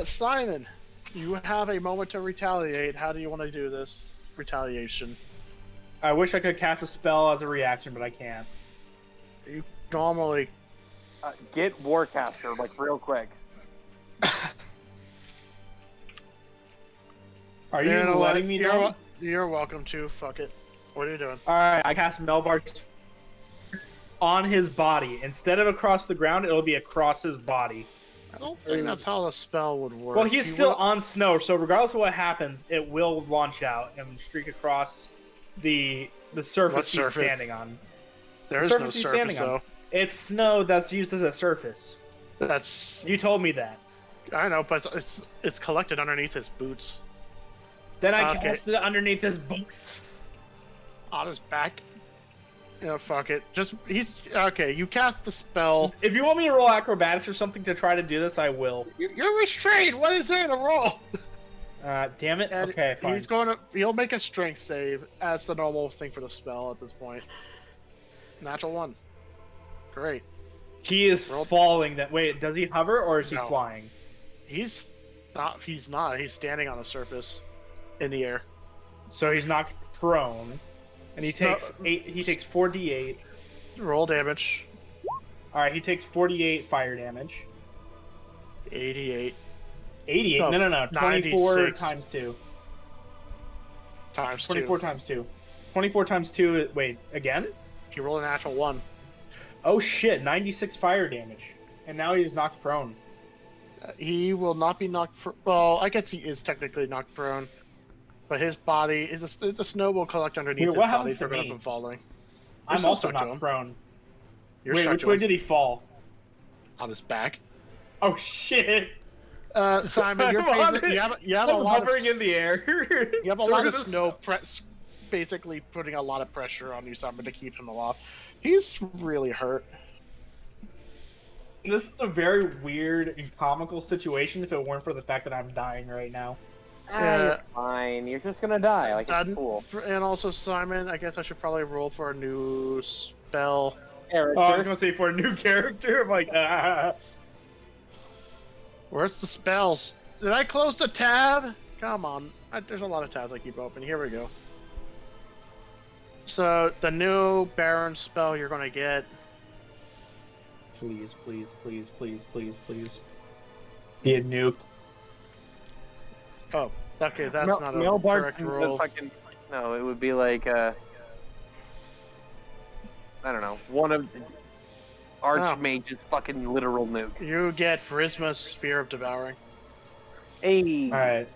Simon, you have a moment to retaliate. How do you want to do this retaliation? I wish I could cast a spell as a reaction, but I can't. You normally Get Warcaster, like, real quick. Are you letting me know? You're welcome to. Fuck it. What are you doing? Alright, I cast Melbark on his body. Instead of across the ground, it'll be across his body. I don't think that's how the spell would work. Well, he's still on snow, so regardless of what happens, it will launch out and streak across the surface he's standing on. There's no surface, though. It's snow that's used as a surface. You told me that. I know, but it's collected underneath his boots. Then I cast it underneath his boots. On his back. Yeah, fuck it. Okay, you cast the spell. If you want me to roll acrobatics or something to try to do this, I will. You're restrained! What is there to roll? Damn it. And okay, fine. He'll make a strength save as the normal thing for the spell at this point. Natural 1. Great. He is falling. Wait, does he hover or is he flying? He's not. He's standing on a surface in the air. So he's knocked prone. And he takes 4d8. Roll damage. Alright, he takes 48 fire damage. 88. 88? No. 24 96. times 2. Times 24 2. times 2. 24 times 2. Wait, again? He rolled a natural 1. Oh shit, 96 fire damage. And now he's knocked prone. He will not be knocked. Well, I guess he is technically knocked prone. But his body the snow will collect underneath his body to prevent him from falling. I'm also knocked prone. Wait, which way did he fall? On his back. Oh shit! Simon, you have a lot of hovering in the air. You have a lot of snow basically putting a lot of pressure on you, Simon, to keep him aloft. He's really hurt. This is a very weird and comical situation if it weren't for the fact that I'm dying right now. You're fine. You're just gonna die. Like, it's cool. And also, Simon, I guess I should probably roll for a new spell. Oh, I was gonna say for a new character. I'm like, Where's the spells? Did I close the tab? Come on. There's a lot of tabs I keep open. Here we go. So, the new Baron spell you're gonna get. Please, please, please, please, please, please. Be a nuke. Oh, okay, that's not a Male Bart's correct rule. fucking. No, it would be like I don't know, one of the Archmage's fucking literal nuke. You get Pharasma's Sphere of Devouring. Hey. Alright.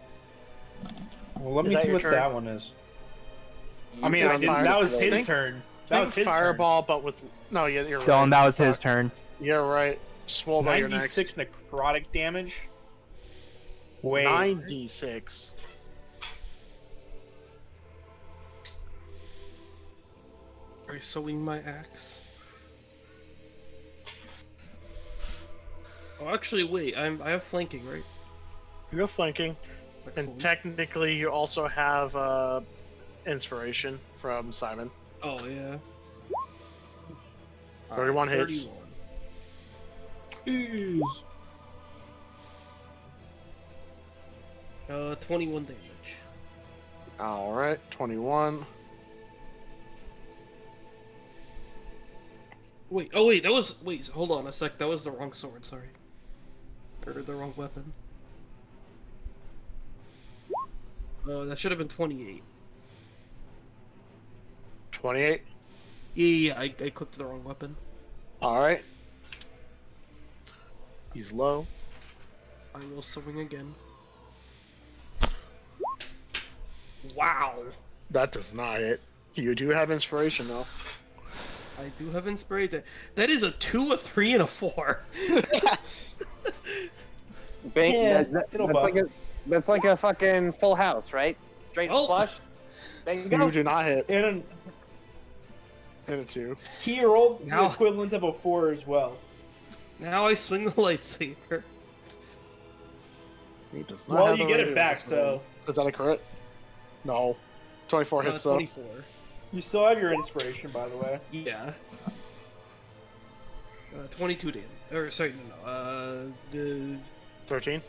Well, let Is me that see your what turn? that one is. I mean, I can didn't. fire- That was his think- turn. That was his Fireball, but with no, yeah, you're right. Dylan, that was his turn. You're right. Swole by your next. 96 necrotic damage. Wait. 9d6. Are you sewing my axe? Oh, actually, wait. I have flanking, right? You have flanking, and Excellent. technically you also have inspiration from Simon. Oh yeah. 31 hits. 31. 21 damage. All right, 21. Wait, oh wait, that was, wait, hold on a sec, that was the wrong sword, sorry. Or the wrong weapon. That should have been 28. 28. Yeah, I clicked the wrong weapon. All right. He's low. I will swing again. Wow! That does not hit. You do have inspiration though. I do have inspiration. That is a 2, a 3, and a 4. Bang, Yeah, that's it'll buff. that's like a fucking full house, right? Straight Oh. flush. There you You go. do not hit. And And a 2. he rolled the Now- equivalent of a 4 as well. Now I swing the lightsaber. He does not Well, have you the get it radius back, as so well. Is that a crit? No. 24 hits though. 24. you still have your inspiration, by the way. Yeah. 22 damage. Or, sorry, no. The... 13.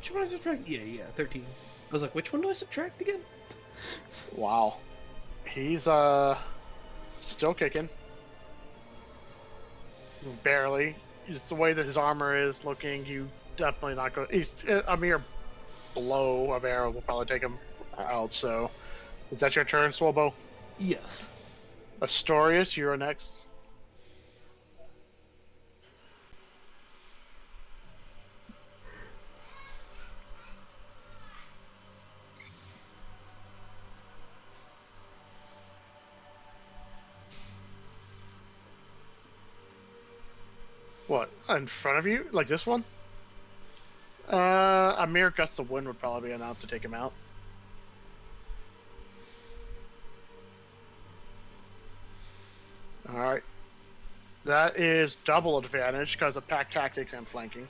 Which one do I subtract? Yeah, 13. I was like, which one do I subtract again? Wow. He's still kicking. Barely. Just the way that his armor is looking, you definitely not go. He's a mere blow of arrow will probably take him out. So, is that your turn, Swobo? Yes. Astorius, you're next. What? In front of you? Like this one? A mere gust of wind would probably be enough to take him out. Alright. That is double advantage because of pack tactics and flanking.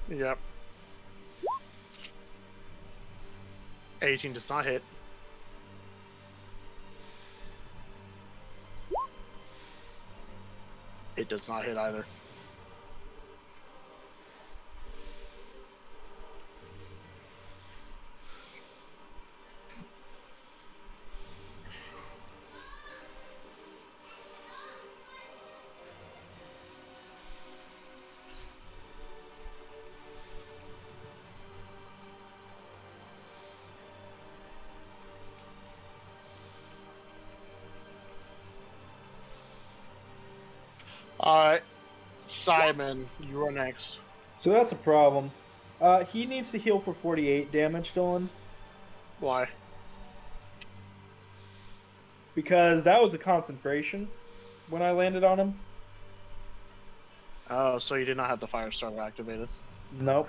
Yep. 18 does not hit. It does not hit either. Alright. Simon, you are next. So that's a problem. He needs to heal for 48 damage, Dylan, Why? because that was a concentration when I landed on him. Oh, so you did not have the Firestarter activated. Nope.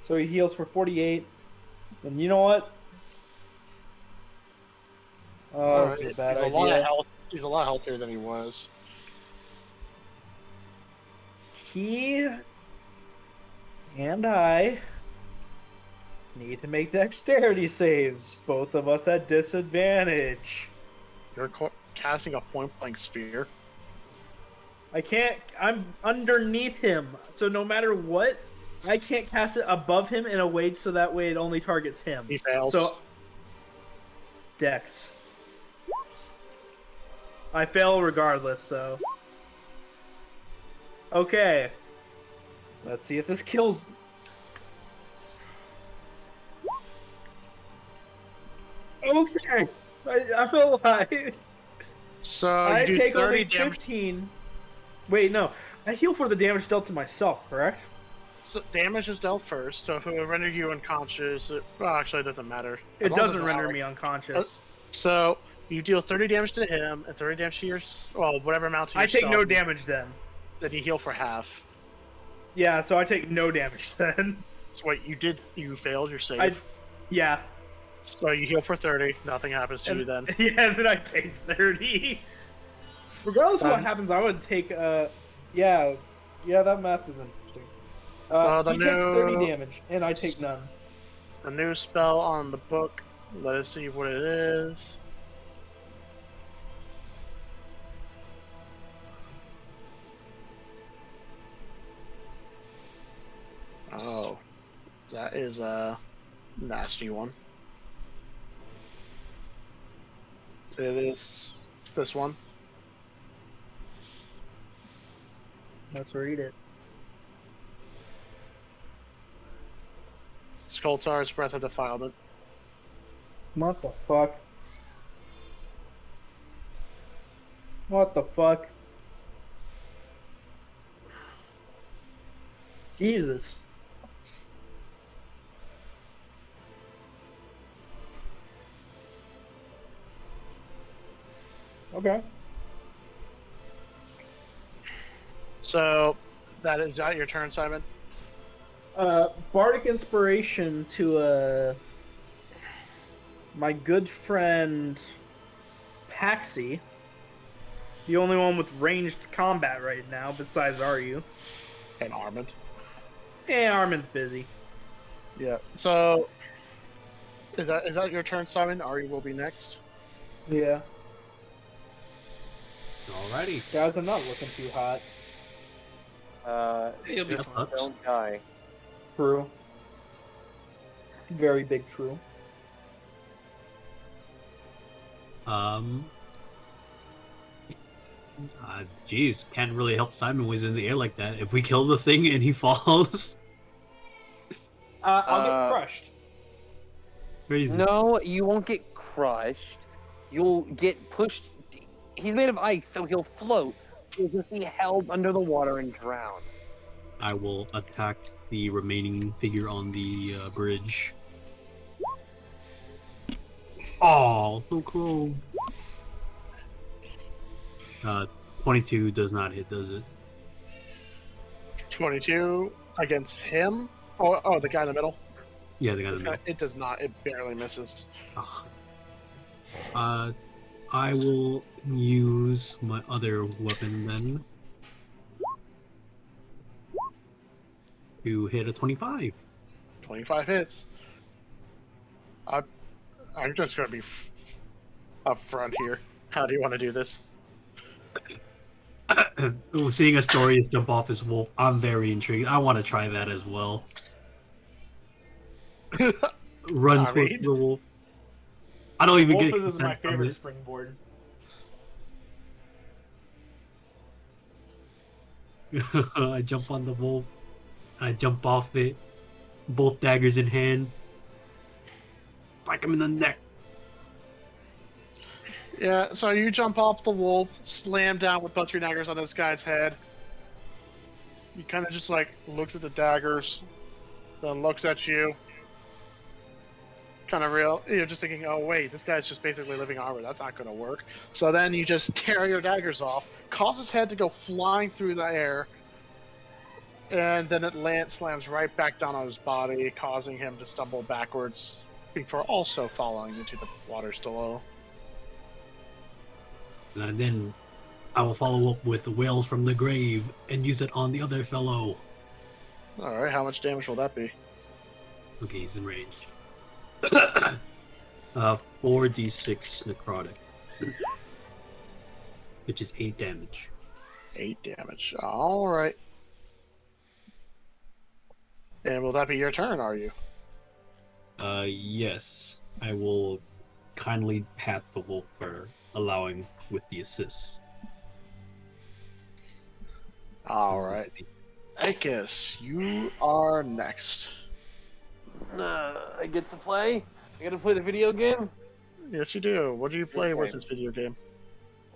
So he heals for 48. And you know what? Oh, this is a bad He's a lot of idea. health. He's a lot healthier than he was. He and I need to make dexterity saves. Both of us at disadvantage. casting a point blank sphere. I can't. I'm underneath him, so no matter what, I can't cast it above him in a way so that way it only targets him. He fails. So, Dex. I fail regardless. So, okay. Let's see if this kills. Okay, I feel like So I you do take 30 only damage. 15. Wait, no. I heal for the damage dealt to myself, correct? So damage is dealt first, so if it would render you unconscious, well, actually, it doesn't matter. As It long as doesn't it's render alright. me unconscious. So you deal 30 damage to him and 30 damage to well, whatever amount to I yourself. take no damage then. Then you heal for half. Yeah, so I take no damage then. So wait, you failed your save. Yeah. So you heal for 30. Nothing happens to you then. Yeah, then I take 30. Regardless of what happens, I would take yeah, that math is interesting. So he takes 30 damage, and I take none. The new spell on the book. Let us see what it is. Oh, that is a nasty one. It is this one. Let's read it. Skultar's Breath of Defilement. What the fuck? What the fuck? Jesus. Okay. So, is that your turn, Simon? Bardic Inspiration to my good friend Paxi, the only one with ranged combat right now besides Aryu. And Armand. Yeah, Armin's busy. Yeah. So, is that your turn, Simon? Ari will be next. Yeah. Alrighty. Guys, I'm not looking too hot. You'll be Yeah, fine. Don't die. True. Very big true. Geez, can't really help Simon when he's in the air like that. If we kill the thing and he falls, I'll get crushed. crazy. No, you won't get crushed. You'll get pushed. He's made of ice, so he'll float. He'll just be held under the water and drown. I will attack the remaining figure on the bridge. Oh, so close. 22 does not hit, does it? 22 against him. Oh, the guy in the middle. Yeah, the guy in This the guy, middle. it does not. It barely misses. Ugh. I will use my other weapon then to hit a 25. 25 hits. I'm just gonna be up front here. How do you want to do this? Seeing Astorius jump off his wolf, I'm very intrigued. I want to try that as well. Run towards the wolf. I don't even Wolf get is my consent from favorite it. springboard. I jump on the wolf. I jump off it. Both daggers in hand. Strike him in the neck. Yeah, so you jump off the wolf, slam down with both your daggers on this guy's head. He kind of just looks at the daggers, then looks at you. Kind of you're just thinking, oh wait, this guy's just basically living armor. That's not going to work. So then you just tear your daggers off, cause his head to go flying through the air, and then it slams right back down on his body, causing him to stumble backwards before also falling into the waters below. And then I will follow up with the Whales from the Grave and use it on the other fellow. Alright, how much damage will that be? Okay, he's in range. 4d6 necrotic. which is 8 damage. 8 damage. All right. And will that be your turn, are you? Yes. I will kindly pat the wolf for allowing with the assist. All right. Aikis, you are next. I get to play? I get to play the video game? Yes, you do. What do you play with Okay. this video game?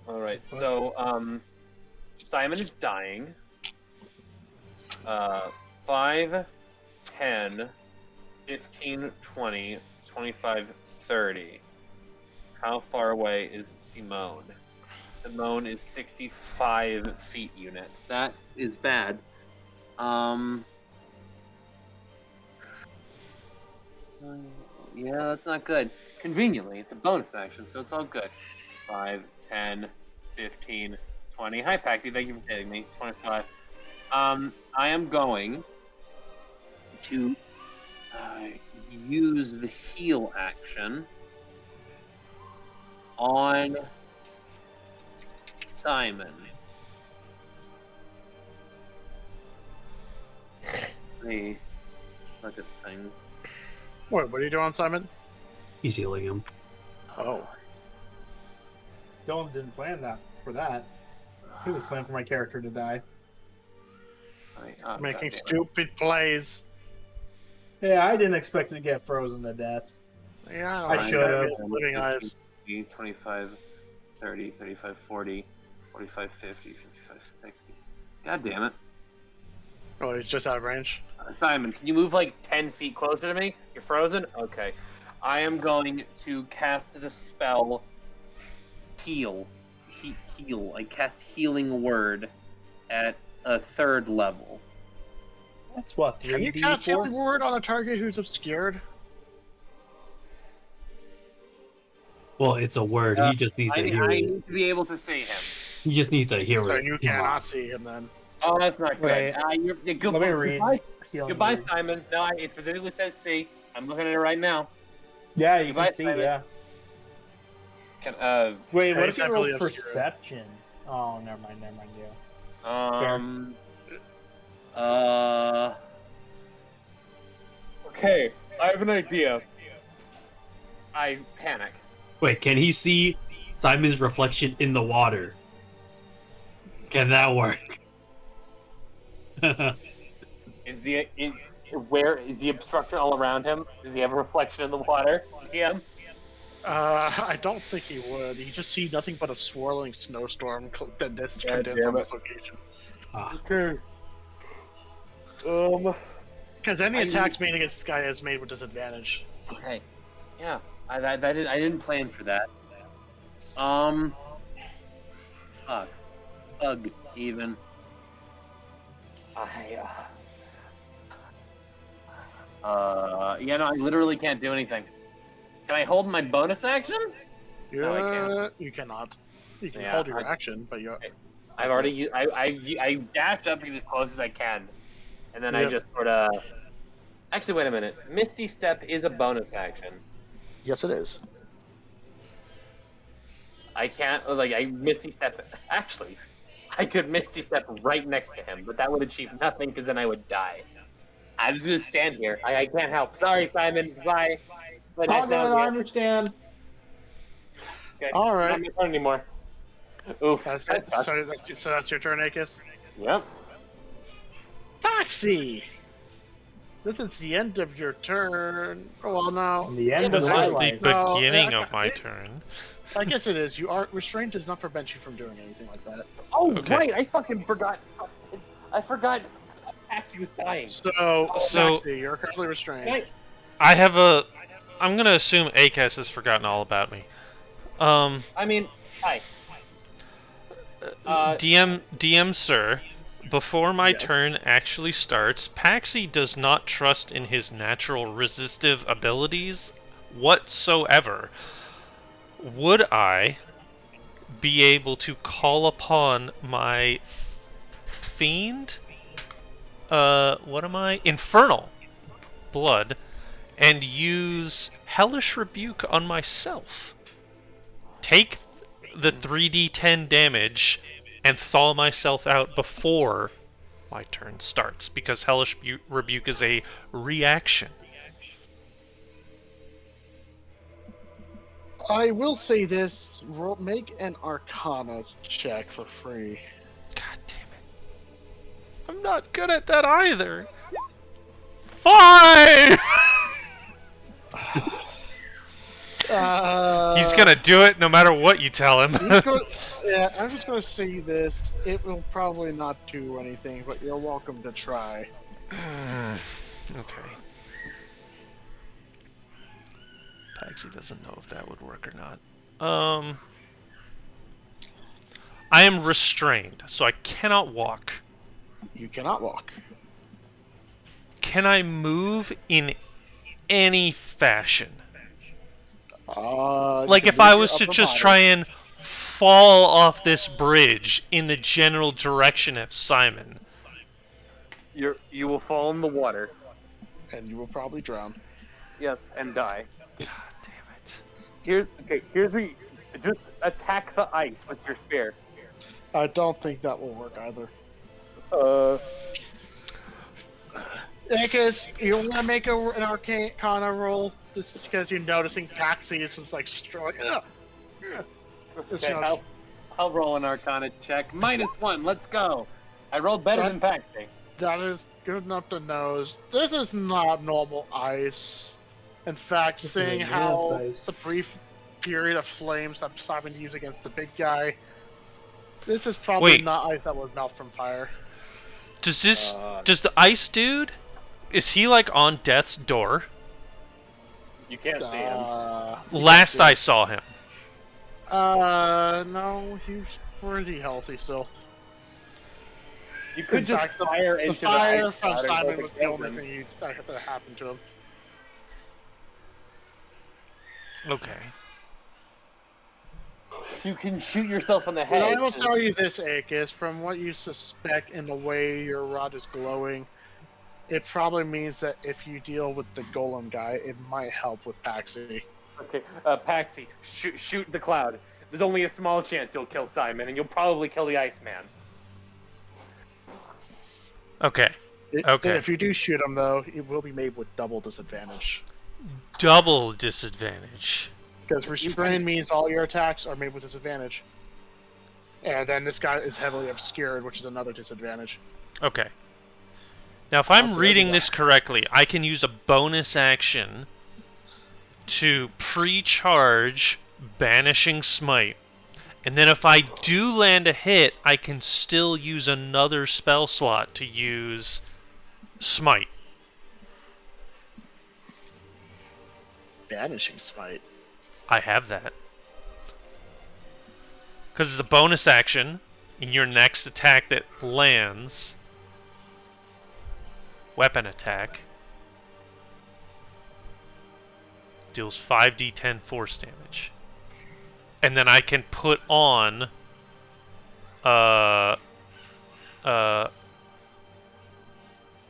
Alright, so, Simon is dying. 5, 10, 15, 20, 25, 30. How far away is Simone? Simone is 65 feet units. That is bad. Yeah, that's not good. Conveniently, it's a bonus action, so it's all good. 5, 10, 15, 20. Hi, Paxi. Thank you for saving me. 25. I am going to use the heal action on Simon. Let me look at things. What are you doing, Simon? He's healing him. Oh. Dylan didn't plan that for that. He was planning for my character to die. Making stupid plays. Yeah, I didn't expect it to get frozen to death. Yeah, I should have. Living eyes. 25, 30, 35, 40, 45, 50, 55, 60. God damn it. Oh, he's just out of range. Simon, can you move like 10 feet closer to me? You're frozen? Okay. I am going to cast the spell Heal. Heal. I cast Healing Word at a 3rd level. That's what, Can you 3D cast for? healing word on a target who's obscured? Well, it's a word. He just needs I to hear it. need to be able to see him. He just needs to hear So it. you Come on. cannot see him then. Oh, that's not good. Wait, You're good. Let me read. Goodbye, Healing goodbye word. Simon. No, it specifically says see. I'm looking at it right now. Yeah, you Goodbye, can see, Simon. yeah. Can, Wait, what he's if he rolls heavily obscured. perception? Oh, never mind, yeah. Okay, I have an idea. I panic. Wait, can he see Simon's reflection in the water? Can that work? Where is the obstruction all around him? Does he have a reflection in the water? Yeah. I don't think he would. He just see nothing but a swirling snowstorm that's God condensed damn on it. this location. Ah, Okay. Because any I attacks made against this guy is made with disadvantage. Okay. Yeah. I didn't plan for that. Fuck. Ugh. Even. Yeah, no, I literally can't do anything. Can I hold my bonus action? No, I can't. You cannot. You can Yeah, hold your action, but you. I've already used, I dashed up as close as I can, and then I Yep. just sort of. Actually, wait a minute. Misty Step is a bonus action. Yes, it is. I can't I Misty Step. Actually, I could Misty Step right next to him, but that would achieve nothing because then I would die. I'm just gonna stand here. I can't help. Sorry, Simon. Bye. But Oh, no, I understand. Okay. All right. Not my turn anymore. Oof. That's that it. sucks. So that's your turn, Akis. Yep. Taxi. This is the end of your turn. Oh, well, no. The end This of is my the life. No, beginning yeah, of my turn. I guess it is. You are restraint does not prevent you from doing anything like that. Oh, Okay. right. I fucking forgot. I forgot Taxi was dying. So Taxi, you're currently Can restrained. I- I have a. I'm gonna assume Akes has forgotten all about me. I mean, hi. DM sir, before my Yes. turn actually starts, Paxi does not trust in his natural resistive abilities whatsoever. Would I be able to call upon my fiend? What am I? Infernal blood, and use Hellish Rebuke on myself. Take the 3d10 damage and thaw myself out before my turn starts, because Hellish Rebuke is a reaction. I will say this: make an Arcana check for free. God damn it. I'm not good at that either. 5! He's gonna do it no matter what you tell him. Yeah, I'm just gonna say this: it will probably not do anything, but you're welcome to try. Okay. Paxi doesn't know if that would work or not. I am restrained, so I cannot walk. You cannot walk. Can I move in any fashion? Like if I was to just try and fall off this bridge in the general direction of Simon. You will fall in the water. And you will probably drown. Yes, and die. God damn it. Here's where you just attack the ice with your spear. I don't think that will work either. Because you want to make an Arcana roll. This is because you're noticing Paxi is just like struggling. Okay, I'll roll an Arcana check. -1, let's go. I rolled better than Paxi. That is good enough to know. This is not normal ice. In fact, This is seeing advanced how ice. the brief period of flames that Simon used against the big guy, this is probably not ice that would melt from fire. Does the ice dude, is he like on death's door? You can't see him. Last I saw him. No, he's pretty healthy still. You could In just fact, fire the into fire the ice from cloud and Simon go was to the kill only him. thing that happened to him. Okay. You can shoot yourself in the But head. I will tell you this, Akis, from what you suspect in the way your rod is glowing, it probably means that if you deal with the golem guy, it might help with Paxi. Okay, Paxi, shoot the cloud. There's only a small chance you'll kill Simon, and you'll probably kill the Iceman. Okay. Okay. If you do shoot him, though, it will be made with double disadvantage. Double disadvantage. Because restrain means all your attacks are made with disadvantage. And then this guy is heavily obscured, which is another disadvantage. Okay. Now, if I'm Also, reading this correctly, I can use a bonus action to pre-charge Banishing Smite. And then if I do land a hit, I can still use another spell slot to use Smite. Banishing Smite. I have that. Because it's a bonus action in your next attack that lands. Weapon attack. Deals 5d10 force damage. And then I can put on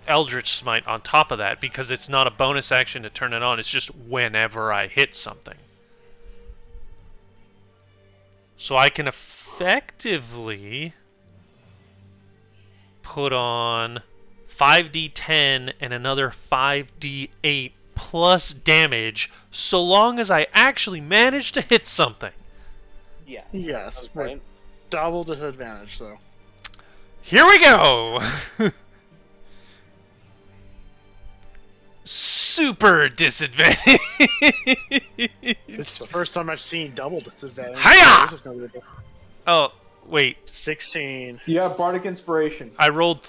Eldritch Smite on top of that, because it's not a bonus action to turn it on, it's just whenever I hit something. So I can effectively put on 5d10 and another 5d8 plus damage, so long as I actually manage to hit something. Yeah. Yes, Okay. with double disadvantage, though. Here we go! Super disadvantage! This is the first time I've seen double disadvantage. Hiya! This is gonna be Oh, wait. 16. You have Bardic Inspiration. I rolled.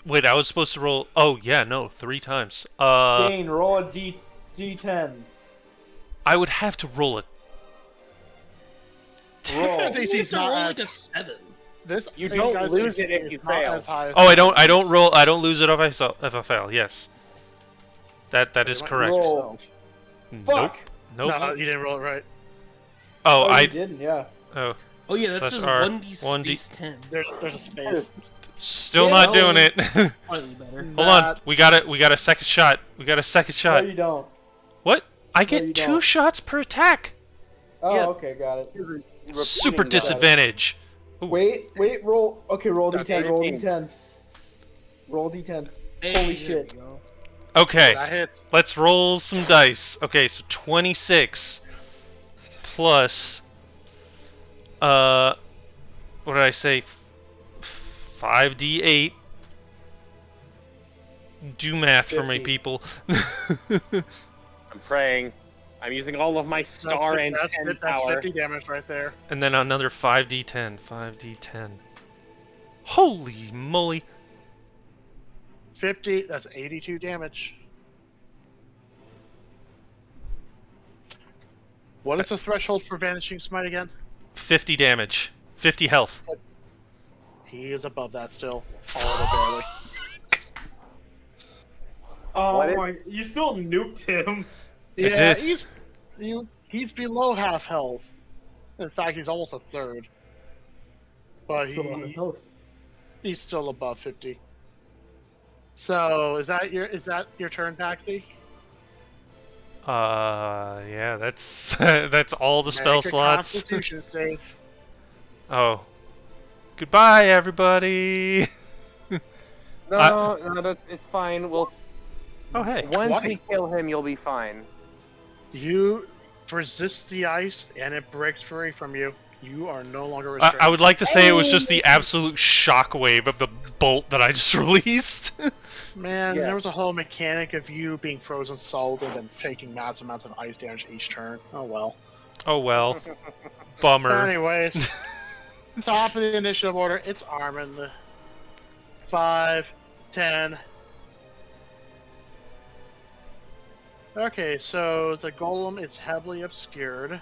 Wait, I was supposed to roll. Oh, yeah, no, 3 times. Dane, roll a D10. I would have to roll it. Roll. I think he's to not roll as- like a 7. This You thing, don't guys, lose is- it if is you not fail. as high as Oh, I don't roll. I don't lose it if I fail. Yes. That is correct. Roll. Nope. Fuck! Nope. No, you didn't roll it right. Oh, you I. didn't, yeah. Oh, Oh yeah, that That's says our 1d one D- space 10. There's a space. still Yeah, not no, doing it. Slightly better. Hold on. We got a second shot. We got a second No, shot. you don't. What? I No, get you 2 don't. shots per attack. Oh, Yes. okay, got it. You're Super repeating that. disadvantage. Ooh. Wait, roll. Okay, roll That's d10, roll 18. d10. Roll d10. Hey, Holy there shit. we go. Okay, That hits. let's roll some dice. Okay, so 26 plus what did I say? 5d8. Do math for me, 50. people. I'm praying. I'm using all of my star and That's 10 that's power. 50 damage right there. And then another 5d10. 5d10. Holy moly. 50, that's 82 damage. What is the threshold for Vanishing Smite again? 50 damage. 50 health. He is above that still. Although barely. Oh What is- my! You still nuked him. Yeah, did. he's below half health. In fact, he's almost a third. But Still on health. he's still above 50. So is that your turn, Paxi? Yeah, that's that's all the spell Make a slots. Constitution save. Oh. Goodbye, everybody. No, it's fine. We'll. Oh, hey. Once 20. we kill him, you'll be fine. You resist the ice, and it breaks free from you. You are no longer restrained. I would like to say it was just the absolute shockwave of the bolt that I just released. Man, Yeah. there was a whole mechanic of you being frozen solid and then taking massive amounts of ice damage each turn. Oh well. Oh well. Bummer. Anyways, top of the initiative order, it's Armin. 5, 10. Okay, so the golem is heavily obscured.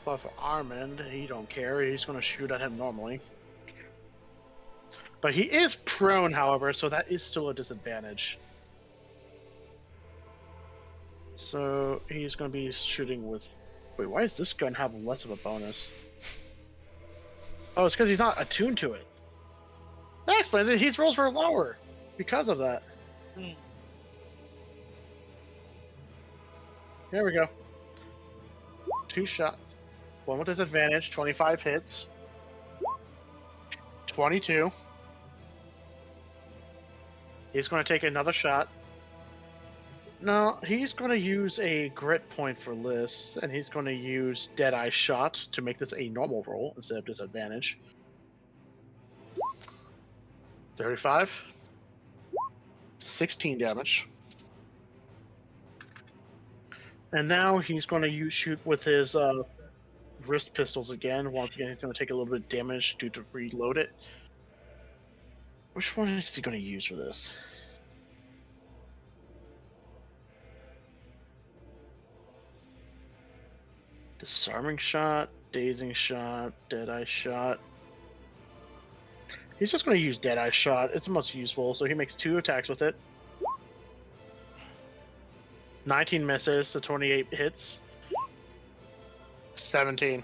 But for Armand, he don't care. He's going to shoot at him normally. But he is prone, however, so that is still a disadvantage. So he's going to be shooting with... Wait, why does this gun have less of a bonus? Oh, it's because he's not attuned to it. That explains it. He rolls for lower because of that. There we go. 2 shots. 1 with disadvantage, 25 hits. 22. He's going to take another shot. No, he's going to use a grit point for this, and he's going to use Deadeye Shot to make this a normal roll instead of disadvantage. 35. 16 damage. And now he's going to shoot with his wrist pistols again. Once again, he's going to take a little bit of damage due to reload it. Which one is he going to use for this? Disarming shot, dazing shot, deadeye shot. He's just going to use deadeye shot. It's the most useful, so he makes 2 attacks with it. 19 misses, so 28 hits. 17.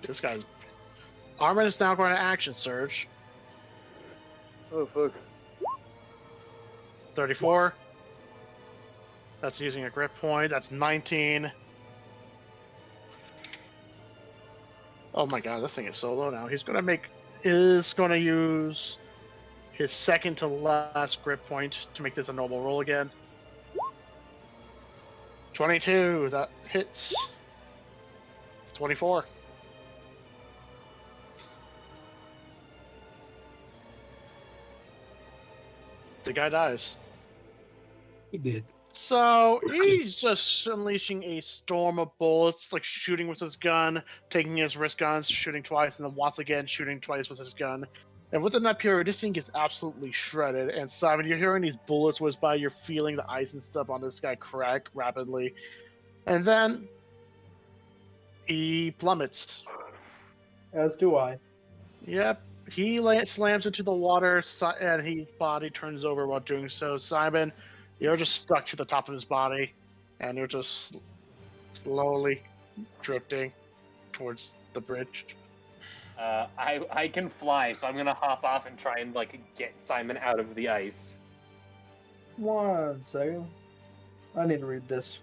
This guy's... Armin is now going to action surge. Oh fuck. 34. That's using a grip point. That's 19. Oh my god, this thing is so low now. He's going to use his second to last grip point to make this a normal roll again. 22, that hits. 24. The guy dies. He did. So he's just unleashing a storm of bullets, like shooting with his gun, taking his wrist guns, shooting twice, and then once again shooting twice with his gun. And within that period, this thing gets absolutely shredded. And Simon, you're hearing these bullets whiz by, you're feeling the ice and stuff on this guy crack rapidly. And then he plummets. As do I. Yep. He slams into the water, and his body turns over while doing so. Simon, you're just stuck to the top of his body, and you're just slowly drifting towards the bridge. I can fly, so I'm gonna hop off and try and like get Simon out of the ice. 1 second. I need to read this.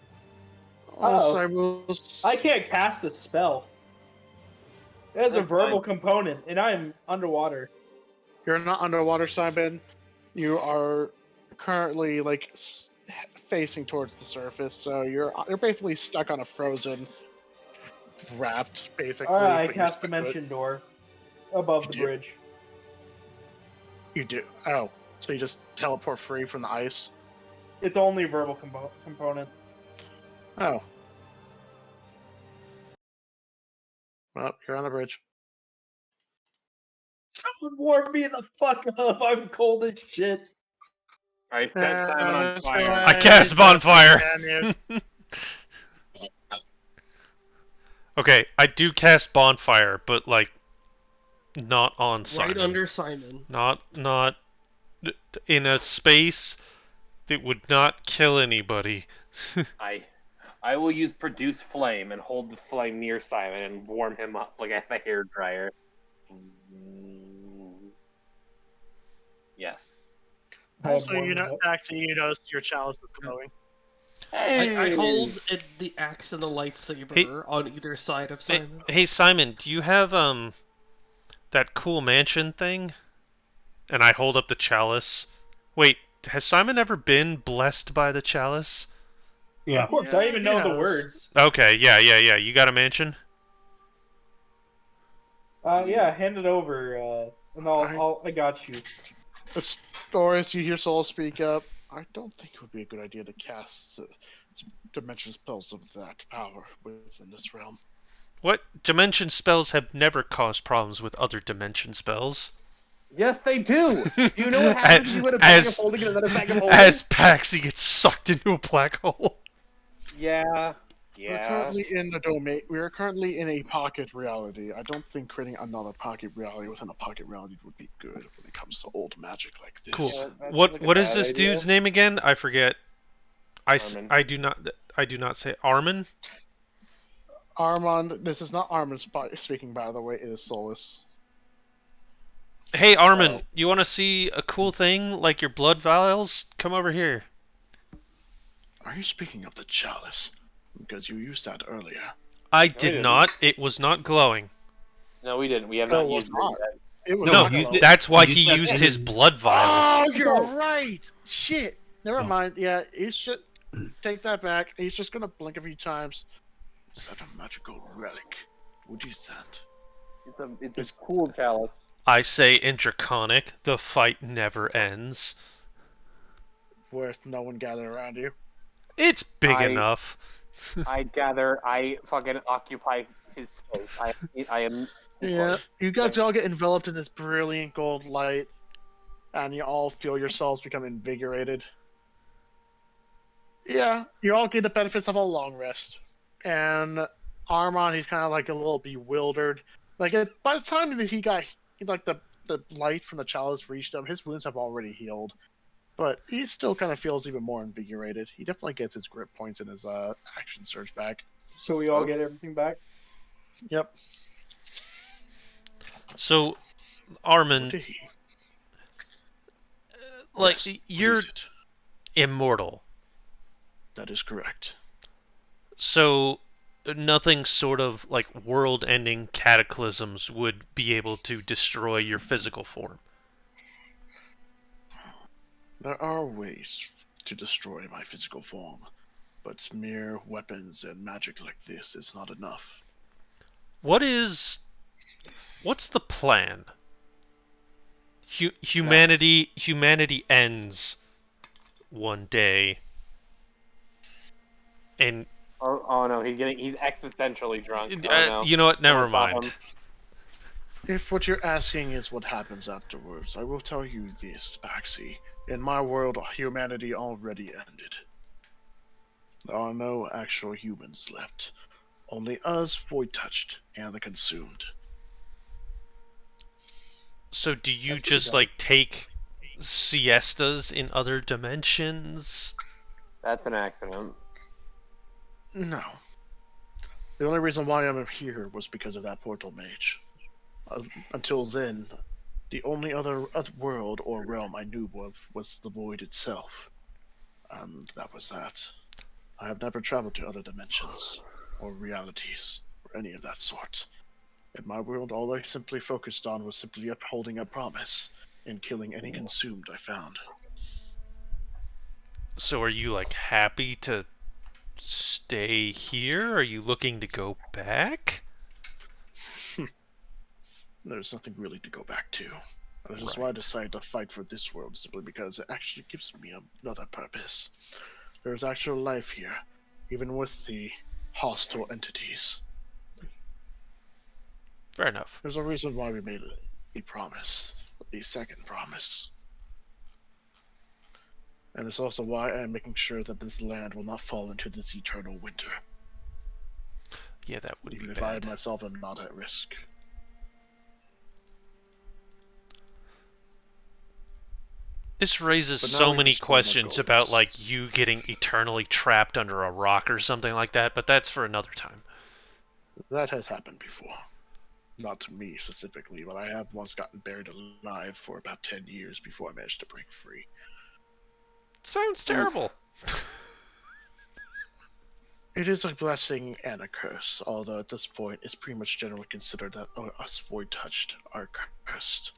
Also, Uh-oh. I will. I can't cast this spell. It has a That's verbal fine. component, and I am underwater. You're not underwater, Simon. You are currently like facing towards the surface, so you're basically stuck on a frozen raft, basically. Alright, I but you're cast stuck to it. Dimension Door above the do? bridge. You do. Oh, so you just teleport free from the ice? It's only verbal component. Oh. Well, you're on the bridge. Someone warm me the fuck up. I'm cold as shit. I set Simon on so fire. I cast bonfire. Okay, I do cast bonfire, but like not on Simon. Right under Simon. Not in a space that would not kill anybody. I will use produce flame and hold the flame near Simon and warm him up like a hair dryer. Yes. Also, actually, you notice your chalice is glowing. I hold the axe and the lightsaber on either side of Simon. Hey Simon, do you have that cool mansion thing? And I hold up the chalice. Wait, has Simon ever been blessed by the chalice? Yeah. Of course, I even know the words. Okay, yeah. You got a mansion? Yeah, hand it over, and I got you. Doris, you hear Soul speak up. I don't think it would be a good idea to cast dimension spells of that power within this realm. What? Dimension spells have never caused problems with other dimension spells. Yes, they do. Do you know what happens if you put a bag of holding and another bag of holding? As Paxi gets sucked into a black hole. Yeah. We're currently in the domain. We are currently in a pocket reality. I don't think creating another pocket reality within a pocket reality would be good when it comes to old magic like this. Cool. Yeah, What is this dude's name again? I forget. I do not say Armin. Armand. This is not Armin speaking, by the way. It is Solus. Hey Armin, you want to see a cool thing like your blood vials? Come over here. Are you speaking of the chalice? Because you used that earlier. I did not. It was not glowing. No, we didn't. We have not used it yet. It was No, not that's why he used his blood vials. Oh, you're right. Shit. Never mind. Yeah, he should take that back. He's just gonna blink a few times. Is that a magical relic? What is that? It's a cool chalice. I say in Draconic, the fight never ends. Worth no one gather around you. It's big enough. I fucking occupy his space. I am. Yeah, you guys all get enveloped in this brilliant gold light, and you all feel yourselves become invigorated. Yeah, you all get the benefits of a long rest. And Armand, he's kind of like a little bewildered. Like, by the time that he got, like, the light from the chalice reached him, his wounds have already healed. But he still kind of feels even more invigorated. He definitely gets his grip points and his action surge back. So we all get everything back? Yep. So, Armin, like, yes, you're immortal. That is correct. So, nothing sort of, like, world-ending cataclysms would be able to destroy your physical form. There are ways to destroy my physical form, but mere weapons and magic like this is not enough. What's the plan? Humanity ends one day, and oh no, he's existentially drunk. Oh, no. You know what? Never mind. If what you're asking is what happens afterwards, I will tell you this, Baxi. In my world, humanity already ended. There are no actual humans left. Only us, void touched, and the consumed. So do you just like take siestas in other dimensions? That's an accident. No. The only reason why I'm here was because of that portal mage. Until then, the only other world or realm I knew of was the void itself. And that was that. I have never traveled to other dimensions, or realities, or any of that sort. In my world, all I simply focused on was simply upholding a promise and killing any consumed I found. So are you like happy to stay here? Are you looking to go back? There's nothing really to go back to. This is why I Right. decided to fight for this world, simply because it actually gives me another purpose. There's actual life here, even with the hostile entities. Fair enough. There's a reason why we made a promise, a second promise. And it's also why I'm making sure that this land will not fall into this eternal winter, Yeah, that would even be if I bad. myself am not at risk. This raises But now so we've many explored my questions about goals. like you getting eternally trapped under a rock or something like that, but that's for another time. That has happened before. Not to me specifically, but I have once gotten buried alive for about 10 years before I managed to break free. Sounds terrible. It is a blessing and a curse, although at this point it's pretty much generally considered that us void touched are cursed.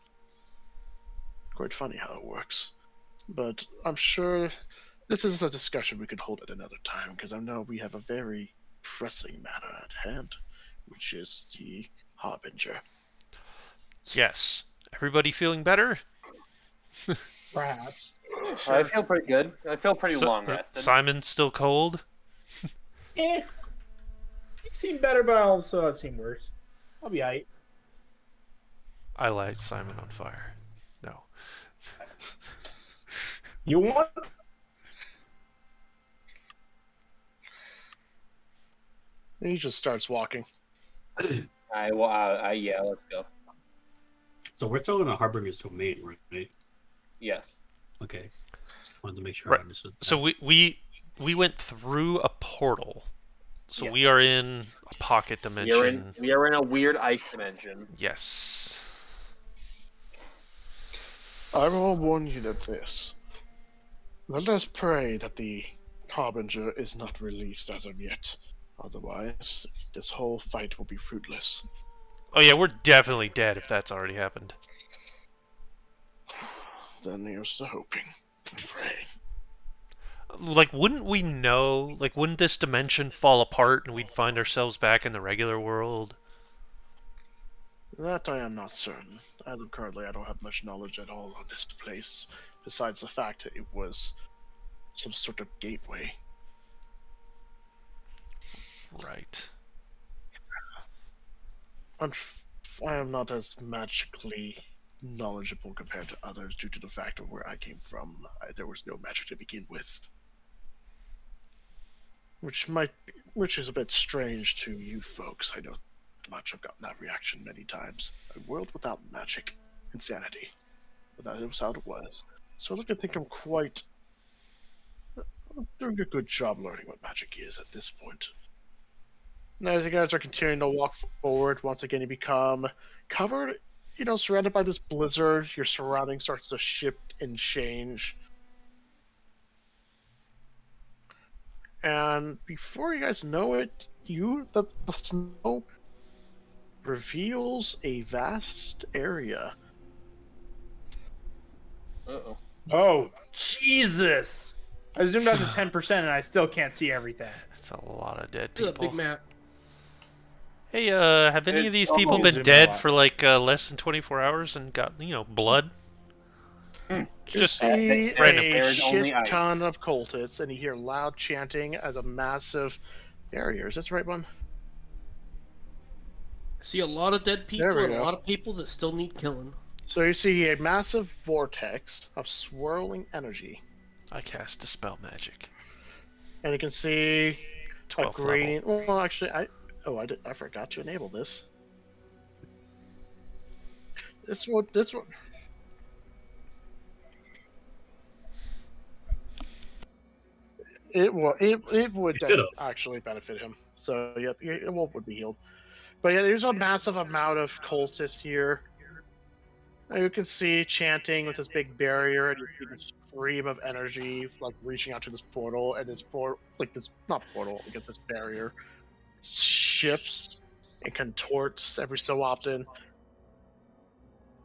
Quite funny how it works. But I'm sure this is a discussion we could hold at another time, because I know we have a very pressing matter at hand, which is the Harbinger. Yes. Everybody feeling better? Perhaps. I feel pretty good. I feel pretty So- long rested. Simon's still cold? I've seen better, but also I've seen worse. I'll be alright. I light Simon on fire. No. You want? And he just starts walking. Yeah, let's go. So we're still in a Harbinger's domain, right? Yes. Okay. Wanted to make sure Right. I understood. So we went through a portal. So Yes. we are in a pocket dimension. We are in a weird ice dimension. Yes. I will warn you that this. Let us pray that the Harbinger is not released as of yet. Otherwise, this whole fight will be fruitless. Oh yeah, we're definitely dead if that's already happened. Then here's to hoping and praying. Like, wouldn't we know? Like, wouldn't this dimension fall apart and we'd find ourselves back in the regular world? That I am not certain. As of currently, I don't have much knowledge at all on this place, besides the fact that it was some sort of gateway. Right. I am not as magically knowledgeable compared to others due to the fact of where I came from. There was no magic to begin with. Which is a bit strange to you folks. I know much. I've gotten that reaction many times. A world without magic, insanity. But that was how it was. So I like to think I'm quite doing a good job learning what magic is at this point. Now, as you guys are continuing to walk forward, once again you become covered, surrounded by this blizzard. Your surrounding starts to shift and change. And before you guys know it, the snow reveals a vast area. Uh-oh. Oh, Jesus! I zoomed out to 10% and I still can't see everything. That's a lot of dead Look at that people. big map. Hey, have any of these people almost been zoom dead out. for like less than 24 hours and got, blood? Just See random. a There's shit only ice. ton of cultists, and you hear loud chanting as a massive barrier. Is this the right one? I see a lot of dead people There we and a go. lot of people that still need killing. So you see a massive vortex of swirling energy, I cast Dispel Magic. and you can see a 12th green. level. Well, actually, I forgot to enable this. This one. It would You could've. actually benefit him. So yep, Wolf would be healed. But yeah, there's a massive amount of cultists here. You can see chanting with this big barrier, and you see this stream of energy like reaching out to this portal, and this not portal, I guess this barrier shifts and contorts every so often.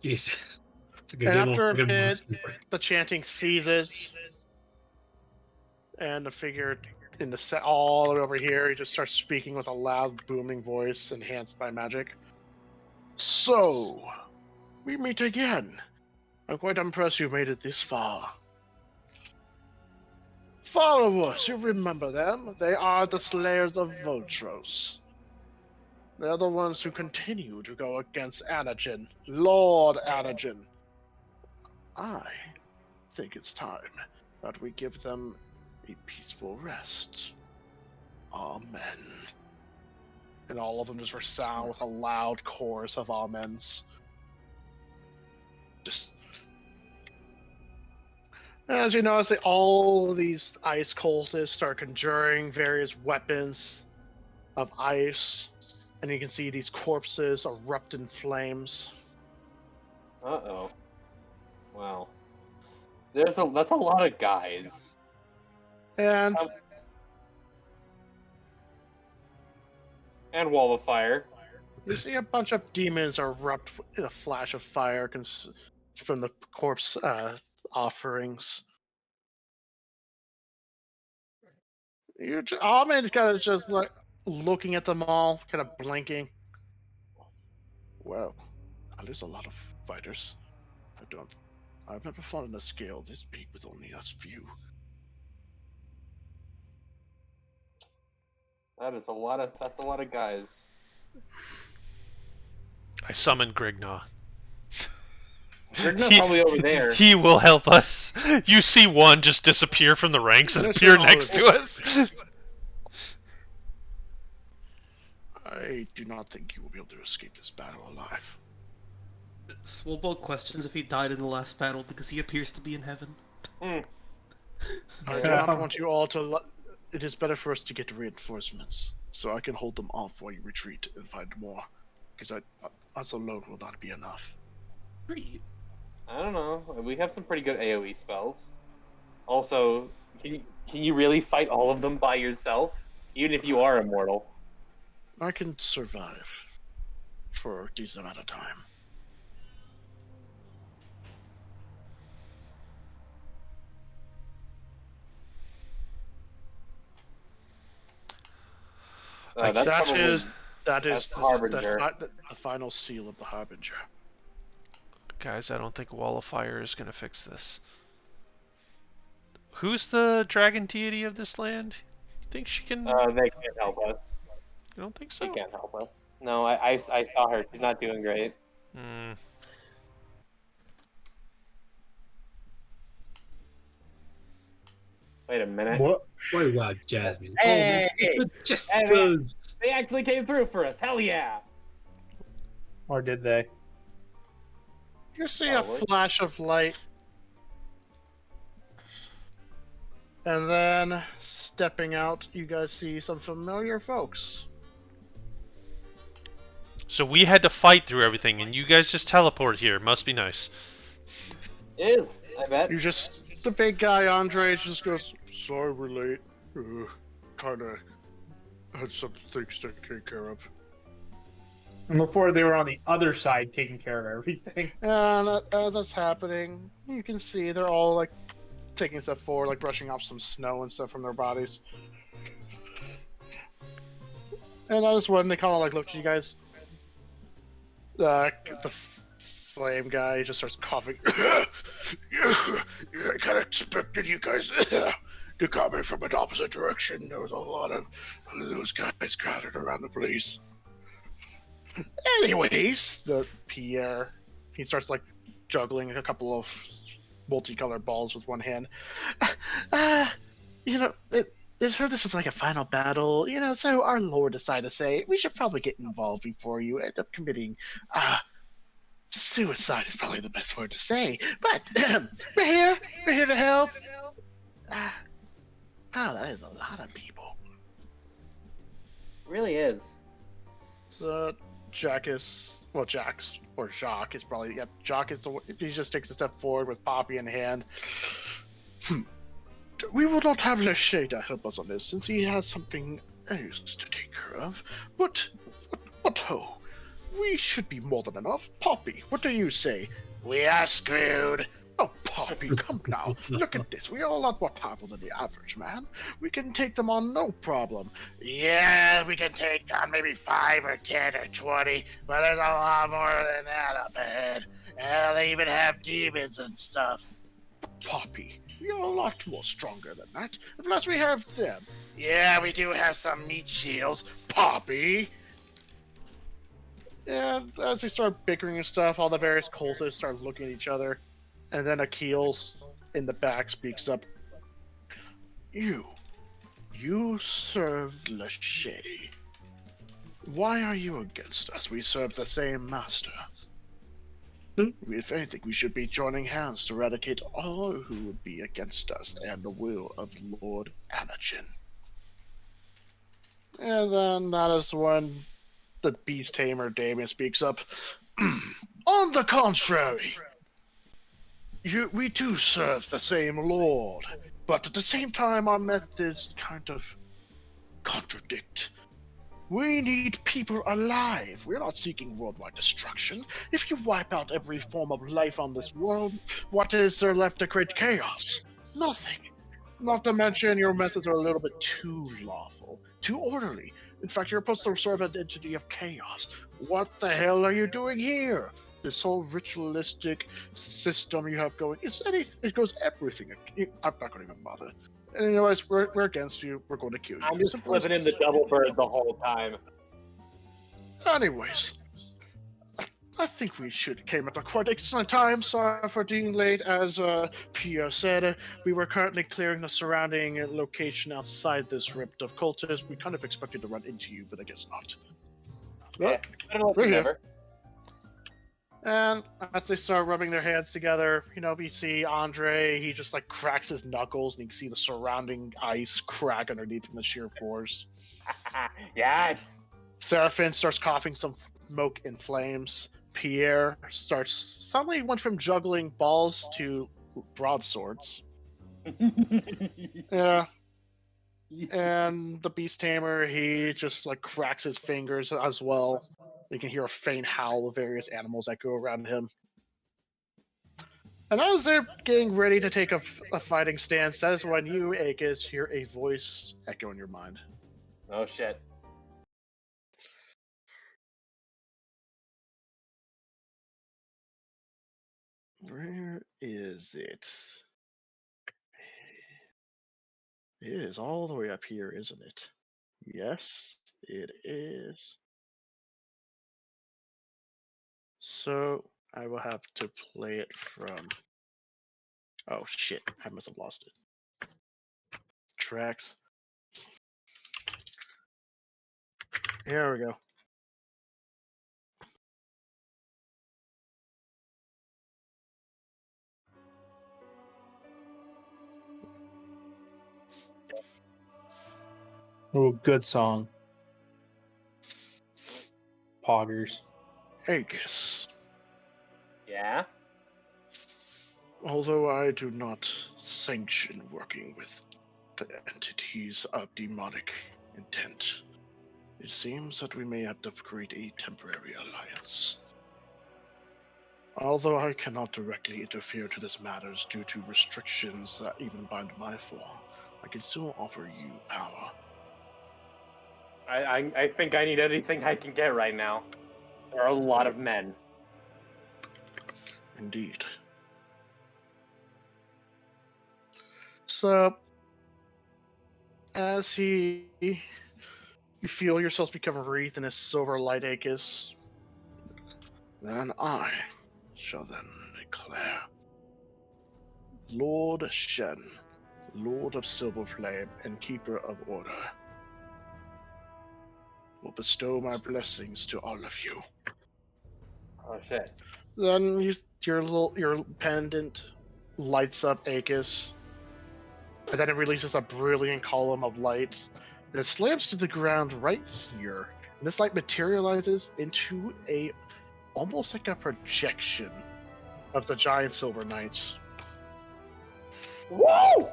Jesus. It's like a And game after a of bit, the chanting ceases, and the figure in the set all over here, he just starts speaking with a loud, booming voice enhanced by magic. So, we meet again. I'm quite impressed you made it this far. Followers, you remember them? They are the Slayers of Voltros. They're the ones who continue to go against Anagen, Lord Anagen. I think it's time that we give them a peaceful rest. Amen. And all of them just resound with a loud chorus of amens. Just as you notice, all of these ice cultists start conjuring various weapons of ice, and you can see these corpses erupt in flames. Uh-oh. Wow. That's a lot of guys. And And Wall of Fire. you see a bunch of demons erupt in a flash of fire from the corpse offerings. Almond kind of just like looking at them all, kind of blinking. Well, there's a lot of fighters. I've never fought on a scale this big with only us few. That's a lot of guys. I summon Grignaw. Grigna's probably over there. He will help us. You see one just disappear from the ranks and This appear is all next to us. I do not think you will be able to escape this battle alive. Swobo questions if he died in the last battle because he appears to be in heaven. I do not want you all to. It is better for us to get reinforcements, so I can hold them off while you retreat and find more. Because us alone will not be enough. Great. I don't know. We have some pretty good AoE spells. Also, can you really fight all of them by yourself? Even if you are immortal? I can survive for a decent amount of time. That's That is the Harbinger. the final seal of the Harbinger. Guys, I don't think Wall of Fire is going to fix this. Who's the dragon deity of this land? You think she can... They can't help us. I don't think so. She can't help us. No, I saw her. She's not doing great. Hmm. Wait a minute. What? What about Jasmine? Hey! Oh, Jesters! They actually came through for us. Hell yeah! Or did they? You see Probably. a flash of light. And then, stepping out, you guys see some familiar folks. So we had to fight through everything, and you guys just teleport here. Must be nice. It is, I bet. The big guy, Andre, just goes, sorry we're late. Kinda had some things to take care of. And before they were on the other side taking care of everything. And as that's happening, you can see they're all like taking a step forward, like brushing off some snow and stuff from their bodies. And that was when they kind of like looked at you guys. The flame guy just starts coughing. Yeah, I kind of expected you guys to come in from an opposite direction. There was a lot of those guys crowded around the place. Anyways, the Pierre, he starts like juggling a couple of multicolored balls with one hand. It heard this is like a final battle, so our lord decided to say we should probably get involved before you end up committing suicide is probably the best word to say, but we're here to help. That is a lot of people. It really is. So Jackus Well, Jacques is probably, yep, Jacques is he just takes a step forward with Poppy in hand. We will not have Lachey to help us on this, since he has something else to take care of. But, ho, we should be more than enough. Poppy, what do you say? We are screwed. Oh, Poppy, come now. Look at this. We are a lot more powerful than the average man. We can take them on no problem. Yeah, we can take on maybe 5 or 10 or 20, but there's a lot more than that up ahead. And they even have demons and stuff. Poppy, we are a lot more stronger than that. And plus we have them. Yeah, we do have some meat shields. Poppy! And as they start bickering and stuff, all the various cultists start looking at each other. And then Akil in the back speaks up. You serve Lachey. Why are you against us? We serve the same master. If anything, we should be joining hands to eradicate all who would be against us and the will of Lord Anachin. And then that is when the beast tamer Damien speaks up. On the contrary, we do serve the same lord, but at the same time our methods kind of contradict. We need people alive. We're not seeking worldwide destruction. If you wipe out every form of life on this world, what is there left to create chaos? Nothing. Not to mention your methods are a little bit too lawful, too orderly. In fact, you're supposed to serve an entity of chaos. What the hell are you doing here? This whole ritualistic system you have going, it goes everything. I'm not going to even bother. Anyways, we're against you. We're going to kill you. I'm just flipping in the double bird the whole time. Anyways, I think we came at a quite excellent time. Sorry for being late. As Pierre said, we were currently clearing the surrounding location outside this rift of cultists. We kind of expected to run into you, but I guess not. Yeah, I don't know if we're you here. never. And as they start rubbing their hands together, we see Andre, he just like cracks his knuckles and you can see the surrounding ice crack underneath from the sheer force. Yes. Seraphin starts coughing some smoke and flames. Pierre suddenly went from juggling balls to broadswords. Yeah. And the beast tamer, he just like cracks his fingers as well. You can hear a faint howl of various animals that go around him. And as they're getting ready to take a fighting stance, that is when you, Aegis, hear a voice echo in your mind. Oh shit. Where is it? It is all the way up here, isn't it? Yes, it is. So I will have to play it from... Oh shit, I must have lost it. Tracks. Here we go. Oh, good song. Poggers. Aegis. Yeah? Although I do not sanction working with the entities of demonic intent, it seems that we may have to create a temporary alliance. Although I cannot directly interfere to this matters due to restrictions that even bind my form, I can still offer you power. I think I need anything I can get right now. There are a lot of men. Indeed. So, as you feel yourselves become wreathed in a silver light, Aegis, then I shall then declare, Lord Shen, Lord of Silver Flame and Keeper of Order, will bestow my blessings to all of you. Oh shit. Then your pendant lights up, Aegis, and then it releases a brilliant column of light, and it slams to the ground right here. And this light materializes into a almost like a projection of the giant silver knights. Woo!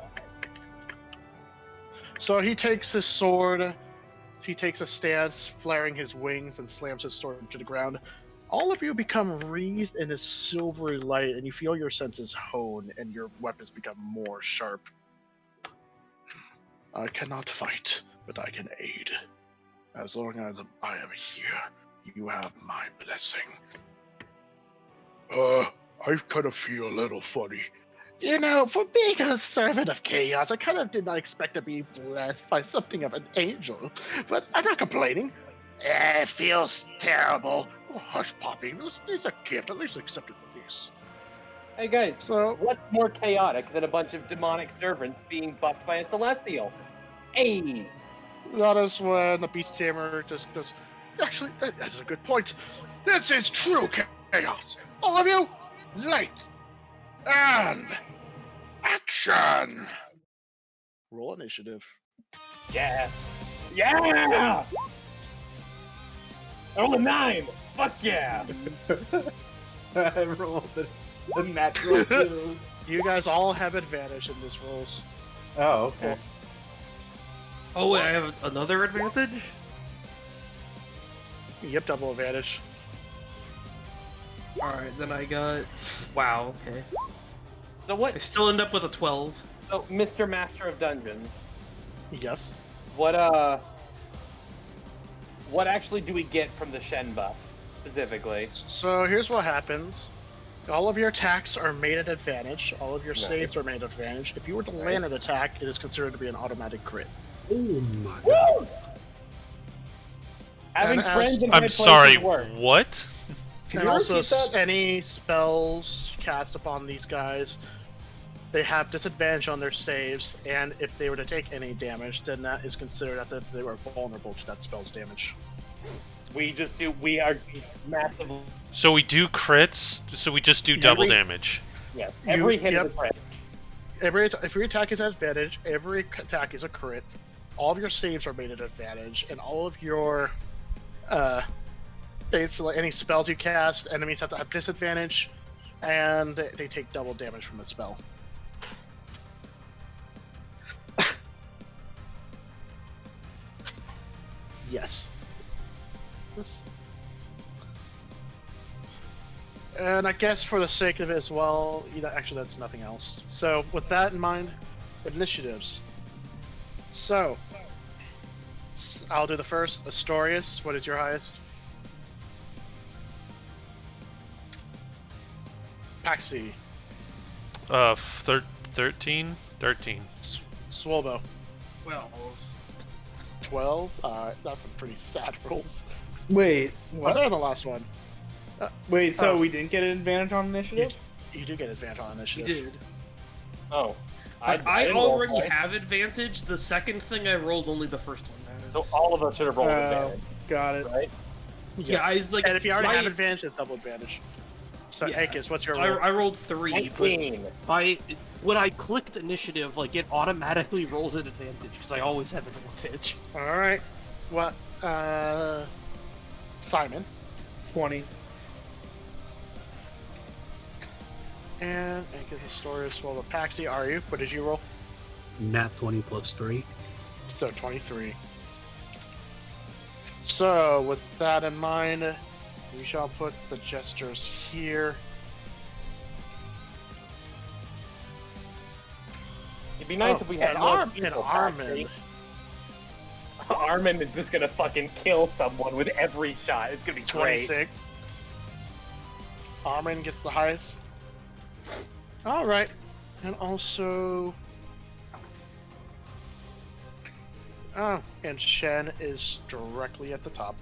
So he takes his sword, he takes a stance, flaring his wings, and slams his sword into the ground. All of you become wreathed in a silvery light, and you feel your senses hone, and your weapons become more sharp. I cannot fight, but I can aid. As long as I am here, you have my blessing. I kind of feel a little funny. You know, for being a servant of chaos, I kind of did not expect to be blessed by something of an angel, but I'm not complaining. It feels terrible. Oh, hush, Poppy. It's a gift. At least accept it for this. Hey guys, So, what's more chaotic than a bunch of demonic servants being buffed by a celestial? Hey! that is when the Beast Tamer just goes, actually, that's a good point. This is true chaos. All of you, light and action. Roll initiative. Yeah! Yeah! I rolled a 9! Fuck yeah! I rolled a natural 2. You guys all have advantage in this rolls. Oh, okay. Oh wait, I have another advantage? Yep, double advantage. Alright, then I got... Wow, okay. So I what? still end up with a 12. So, Mr. Master of Dungeons, Yes. what actually do we get from the Shen buff, specifically? So here's what happens. All of your attacks are made at advantage. All of your Nice. saves are made at advantage. If you were to land an attack, it is considered to be an automatic crit. Oh my god. Woo! Having And as- friends in high I'm places sorry, work. what? Can And you also, repeat that? any spells cast upon these guys, they have disadvantage on their saves, and if they were to take any damage, then that is considered that they were vulnerable to that spell's damage. We are massive. So we do crits, so we just do double Every- damage. Yes, every hit yep. is a crit. If your attack is at advantage, every attack is a crit. All of your saves are made at advantage, and all of your basically any spells you cast, enemies have to have disadvantage, and they take double damage from the spell. Yes. And I guess for the sake of it as well, actually that's nothing else. So with that in mind, initiatives. So, I'll do the first. Astorius, what is your highest? Paxi, 13? 13. Swolbo, 12. 12. That's some pretty sad rolls. Wait, Better than the last one. Wait, so Oh. we didn't get an advantage on initiative? You do get advantage on You initiative. did. Oh. I didn't roll already twice. have advantage. The second thing I rolled, only the first one matters. So all of us should have rolled advantage, Got it. right? yeah, I like. And if you already my- have advantage, it's double advantage. So, Yeah. Akis, what's your I, roll? I rolled 3, but 19. when I clicked initiative, like it automatically rolls an advantage because I always have advantage. All right. What? Simon. 20. And Akis, Astorius, Swolbo, Paxi. Are you? What did you roll? Nat 20 plus 3. So 23. So with that in mind, we shall put the gestures here. It'd be nice if we had and more Arm and people, Armin. actually. Armin is just gonna fucking kill someone with every shot. It's gonna be great. 26. Armin gets the highest. All right, and also, oh, and Shen is directly at the top.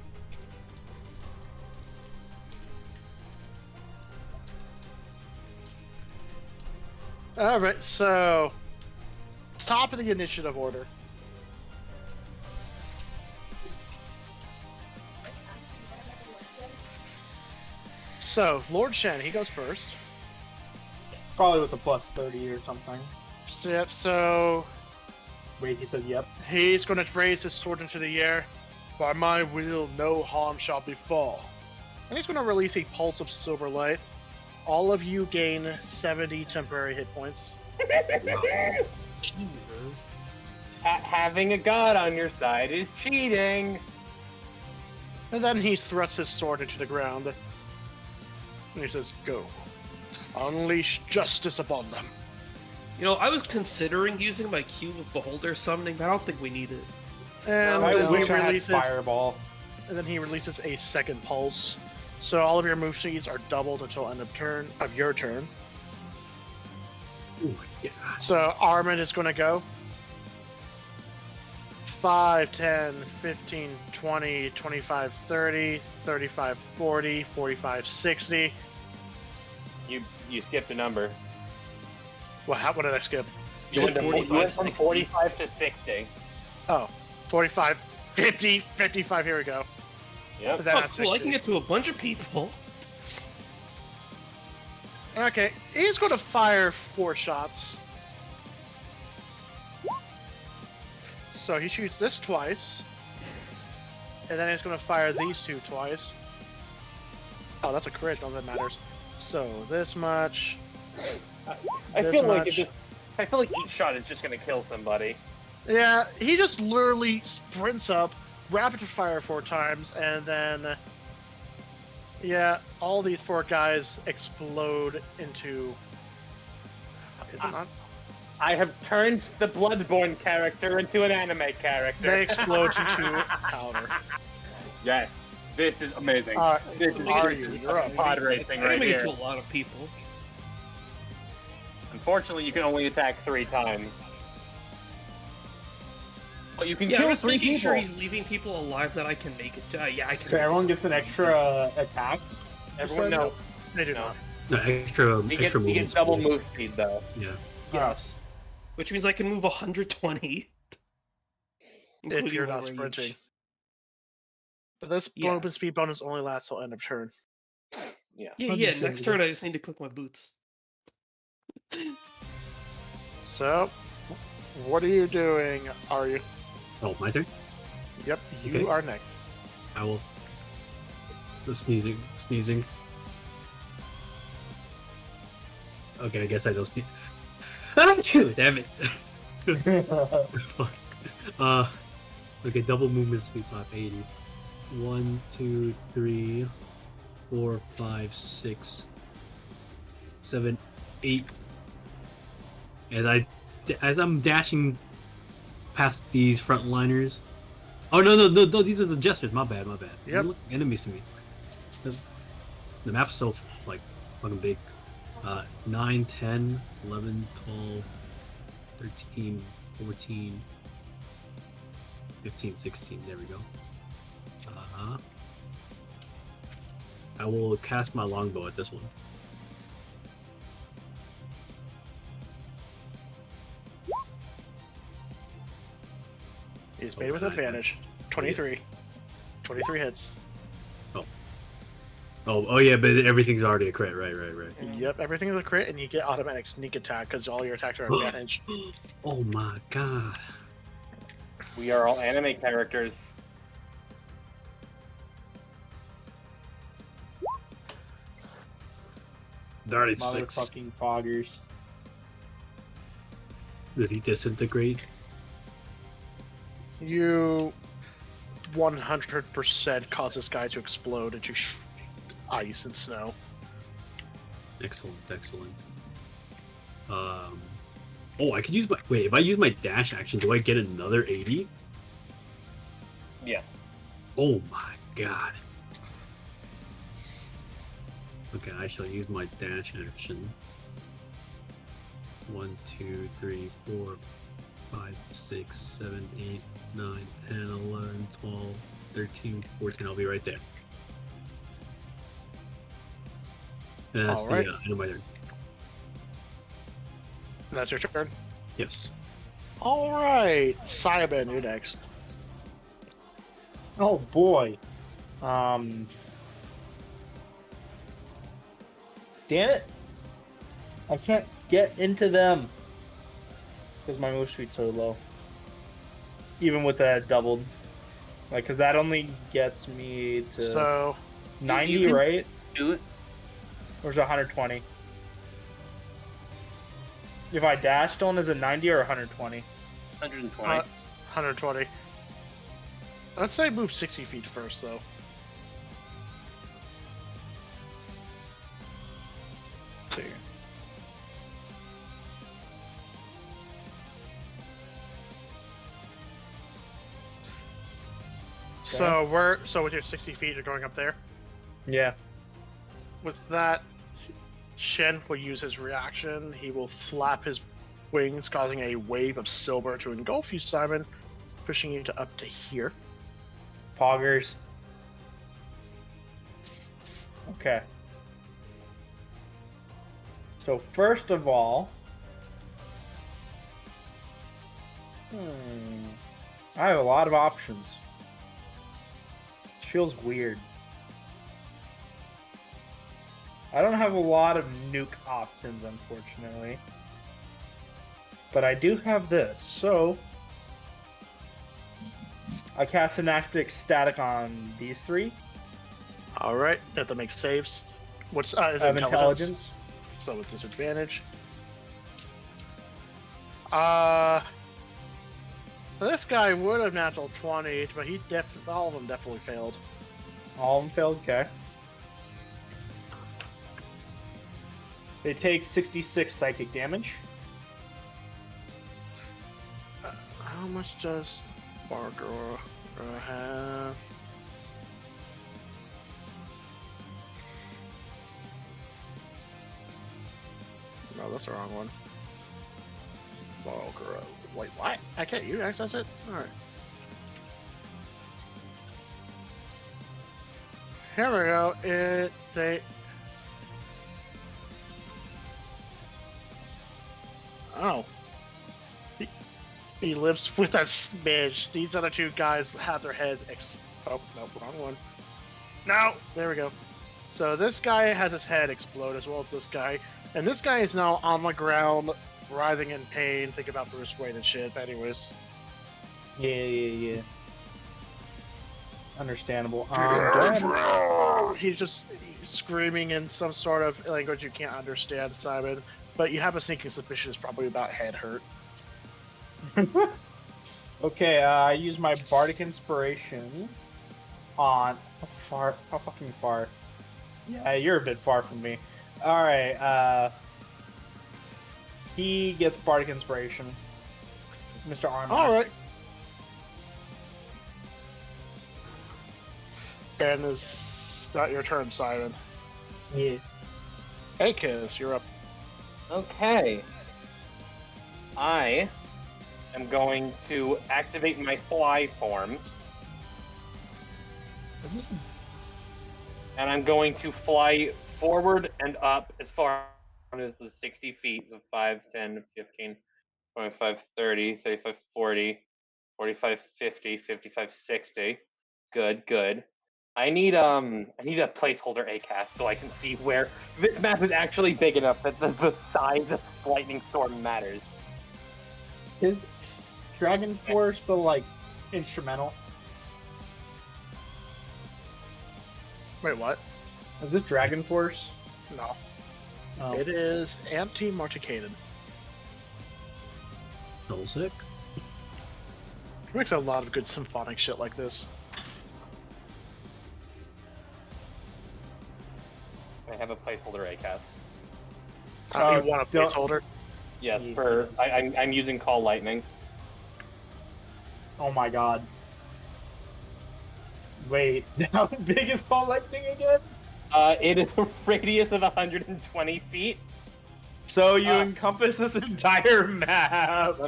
All right, so top of the initiative order. So, Lord Shen, he goes first. Probably with a plus 30 or something. Yep, so Wait, he said yep. he's going to raise his sword into the air. By my will, no harm shall befall. And he's going to release a pulse of silver light. All of you gain 70 temporary hit points. Having a god on your side is cheating. And then he thrusts his sword into the ground. And he says, "Go. Unleash justice upon them." You know, I was considering using my Cube of Beholder summoning, but I don't think we need it. And I then wish he I had releases, Fireball. and then he releases a second pulse. So all of your move speeds are doubled until end of your turn. Oh my god. So Armin is going to go 5, 10, 15, 20, 25, 30, 35, 40, 45, 60. You skipped a number. What did I skip? You went, 45, you went from 60. 45 to 60. Oh, 45, 50, 55, here we go. Yep. But then Oh, at cool, I 60. can get to a bunch of people. Okay, he's going to fire 4 shots. So he shoots this twice. And then he's going to fire these 2 twice. Oh, that's a crit, none that matters. So this much. I This feel like much. I feel like each shot is just gonna kill somebody. Yeah, he just literally sprints up, rapid fire 4 times, and then yeah, all these 4 guys explode into. Is it not? I have turned the Bloodborne character into an anime character. They explode into powder. Yes, this is amazing. This is, are this you? is You're up. pod racing I can right make it here. to a lot of people. Unfortunately, you can only attack 3 times. But you can Yeah, kill I'm just 3 making people. sure he's leaving people alive that I can make it to. Yeah, I can. So make everyone it gets an extra attack. Everyone knows. They do No. not. No, extra He extra gets movement double speed. move speed though. Yeah. Yes. Which means I can move 120. If including you're my not rage. sprinting. But this Yeah. movement speed bonus only lasts till end of turn. Yeah. Yeah, next turn I just need to click my boots. So, what are you doing? Are you? Oh, my turn? Yep, you Okay. are next. I will. The sneezing. Okay, I guess I don't sneeze. Damn it. Fuck. Okay, double movement speed, so I have 80. 1, 2, 3, 4, 5, 6, 7, 8. As I'm dashing past these frontliners. Oh no, these are the gestures. My bad. Yep. Look, enemies to me. The map's so like fucking big. 9, 10, 11, 12, 13, 14, 15, 16. There we go. I will cast my longbow at this one. He's made with advantage. 23. 23 hits. Oh yeah, but everything's already a crit, right. Yep, everything is a crit, and you get automatic sneak attack because all your attacks are advantage. Oh my god. We are all anime characters. Six. Motherfucking poggers. Does he disintegrate? You 100% cause this guy to explode into ice and snow. Excellent. Oh, I could use my wait. If I use my dash action, do I get another 80? Yes. Oh my god. Okay, I shall use my dash action. 1, 2, 3, 4, 5, 6, 7, 8, 9, 10, 11, 12, 13, 14. I'll be right there. And that's Alright. the end of my turn. And that's your turn. Yes. Alright, Simon, you're next. Oh boy. Damn it. I can't get into them. Because my move speed's so low. Even with that doubled. Like, because that only gets me to... So, 90, You can right? do Or is it 120? If I dash stone, is it 90 or 120? 120. 120. Let's say move 60 feet first, though. See. So with your 60 feet, you're going up there. Yeah. With that, Shen will use his reaction. He will flap his wings, causing a wave of silver to engulf you, Simon, pushing you to up to here. Poggers. Okay. So first of all, I have a lot of options. It feels weird. I don't have a lot of nuke options, unfortunately. But I do have this, so I cast Synaptic Static on these three. All right, you have to make saves. What's I is have it intelligence. So with disadvantage. This guy would have natural 20, but all of them definitely failed. All of them failed, okay. They take 66 psychic damage. How much does Bargora have? No, that's the wrong one. Bargora. Wait, what? I can't you access it? Alright. Here we go. Oh. He lives with that smidge. These other two guys have their heads oh, no, wrong one. No! There we go. So this guy has his head explode as well as this guy. And this guy is now on the ground, writhing in pain. Think about Bruce Wayne and shit. Anyways. Yeah. Understandable. He's just screaming in some sort of language you can't understand, Simon. But you have a sneaking suspicion it's probably about head hurt. Okay, I use my Bardic Inspiration on... How fucking far? Yeah, you're a bit far from me. Alright, he gets Bardic Inspiration. Mr. Armor. Alright. And is that your turn, Simon? Yeah. Hey, Kiss, you're up. Okay. I am going to activate my fly form. Is this... And I'm going to fly forward and up as far as the 60 feet. So 5, 10, 15, 25, 30, 35, 40, 45, 50, 55, 60. Good. I need a placeholder ACAST so I can see where this map is actually big enough that the size of this lightning storm matters. Is Dragon Force the, like, instrumental? Wait, what? Is this Dragon Force? No. Oh. It is anti-Marticated. Double sick. He makes a lot of good symphonic shit like this. I have a placeholder ACAST. You want a placeholder? Yes, Yeah. for I'm using Call Lightning. Oh my god. Wait, how big is Call Lightning again? It is a radius of 120 feet. So you encompass this entire map.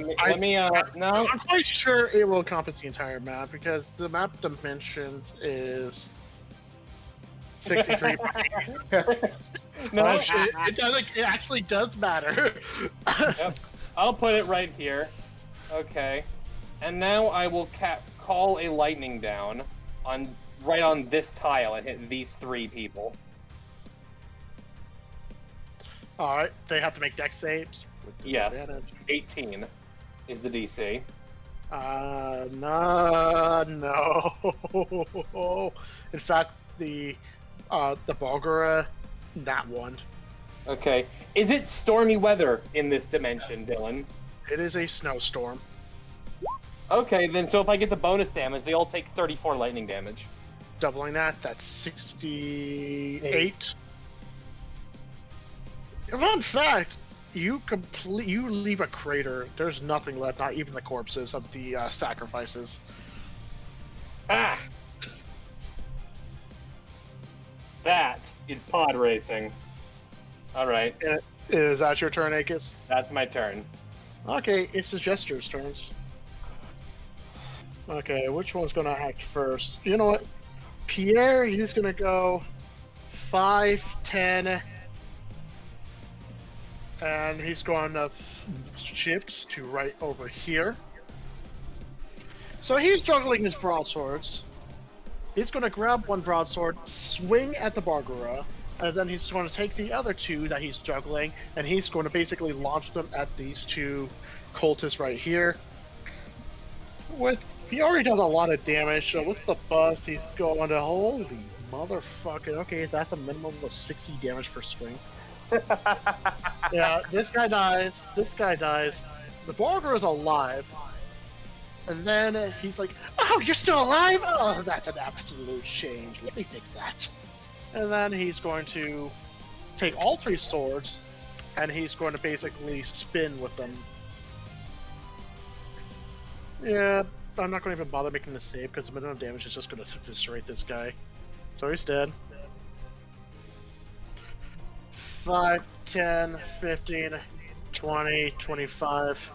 No. I'm quite sure it will encompass the entire map because the map dimensions is 63. No, It actually does matter. Yep. I'll put it right here. Okay. And now I will call a lightning down right on this tile and hit these 3 people. Alright, they have to make dex saves. With Yes. disadvantage. 18 is the DC. No. In fact, the The Bulgara, that one. Okay. Is it stormy weather in this dimension, Dylan? It is a snowstorm. Okay, then so if I get the bonus damage, they all take 34 lightning damage. Doubling that, that's 68. Fun fact, you leave a crater. There's nothing left, not even the corpses of the sacrifices. Ah! That is pod racing. Alright, Is that your turn, Akis? that's my turn. Okay, it's the Jester's turns. Okay, which one's gonna act first? You know what? Pierre, he's gonna go 5, 10, and he's going to shift to right over here. So he's juggling his broadswords. He's going to grab one broadsword, swing at the Bargara, and then he's going to take the other two that he's juggling, and he's going to basically launch them at these two cultists right here. He already does a lot of damage, so with the bust, he's going to, holy motherfucking, okay, that's a minimum of 60 damage per swing. Yeah, this guy dies, the Bargara is alive, and then he's like, oh, you're still alive? Oh, that's an absolute change, let me fix that. And then he's going to take all three swords, and he's going to basically spin with them. Yeah, I'm not going to even bother making the save because the minimum damage is just going to eviscerate this guy. So he's dead. 5, 10, 15, 20, 25.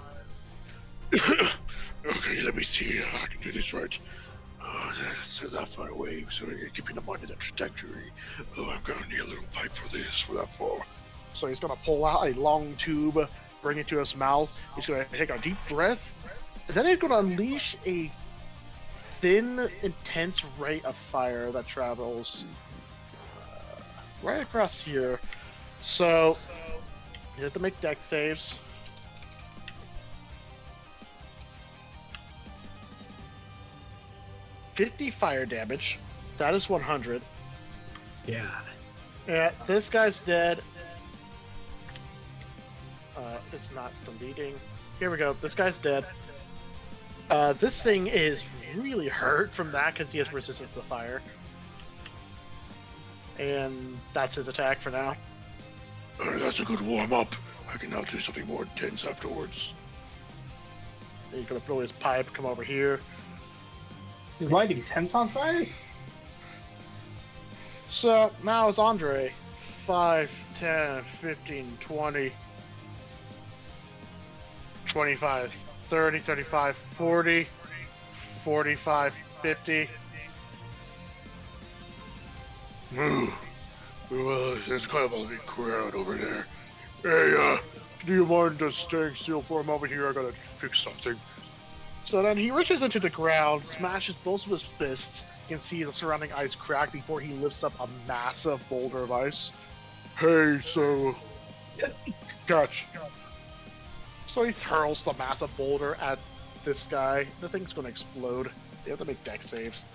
Okay, let me see if I can do this right. That's that far away, so keeping in mind that trajectory. Oh, I'm gonna need a little pipe for this, for that far. So he's going to pull out a long tube, bring it to his mouth. He's going to take a deep breath. And then he's going to unleash a thin, intense ray of fire that travels right across here. So you have to make dex saves. $50 fire damage. That is 100. Yeah. Yeah, this guy's dead. It's not deleting. Here we go. This guy's dead. This thing is really hurt from that because he has resistance to fire. And that's his attack for now. That's a good warm-up. I can now do something more intense afterwards. He's gonna throw his pipe, come over here. He's lighting tents on fire? So now it's Andre. 5, 10, 15, 20, 25, 30, 35, 40, 45, 50. Well, there's kind of a big crowd over there. Hey, Do you mind just staying still for a moment here? I gotta fix something. So then he reaches into the ground, smashes both of his fists. You can see the surrounding ice crack before he lifts up a massive boulder of ice. hey, so... Catch. So he hurls the massive boulder at this guy. The thing's gonna explode. They have to make dex saves.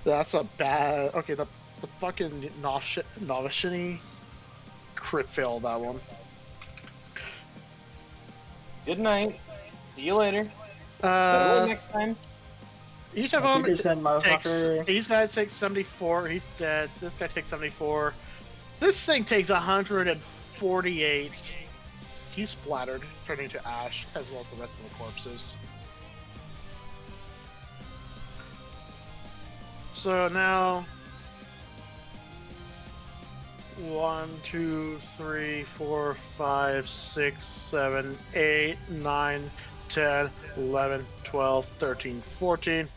That's a bad... Okay, the fucking Novishini crit failed that one. Good night. See you later. Better luck next time. Each of them these guys take 74, he's dead. This guy takes 74. This thing takes 148. He's splattered, turning to ash, as well as the rest of the corpses. So now 1, 2, 3, 4, 5, 6, 7, 8, 9, 10, 11, 12, 13, 14.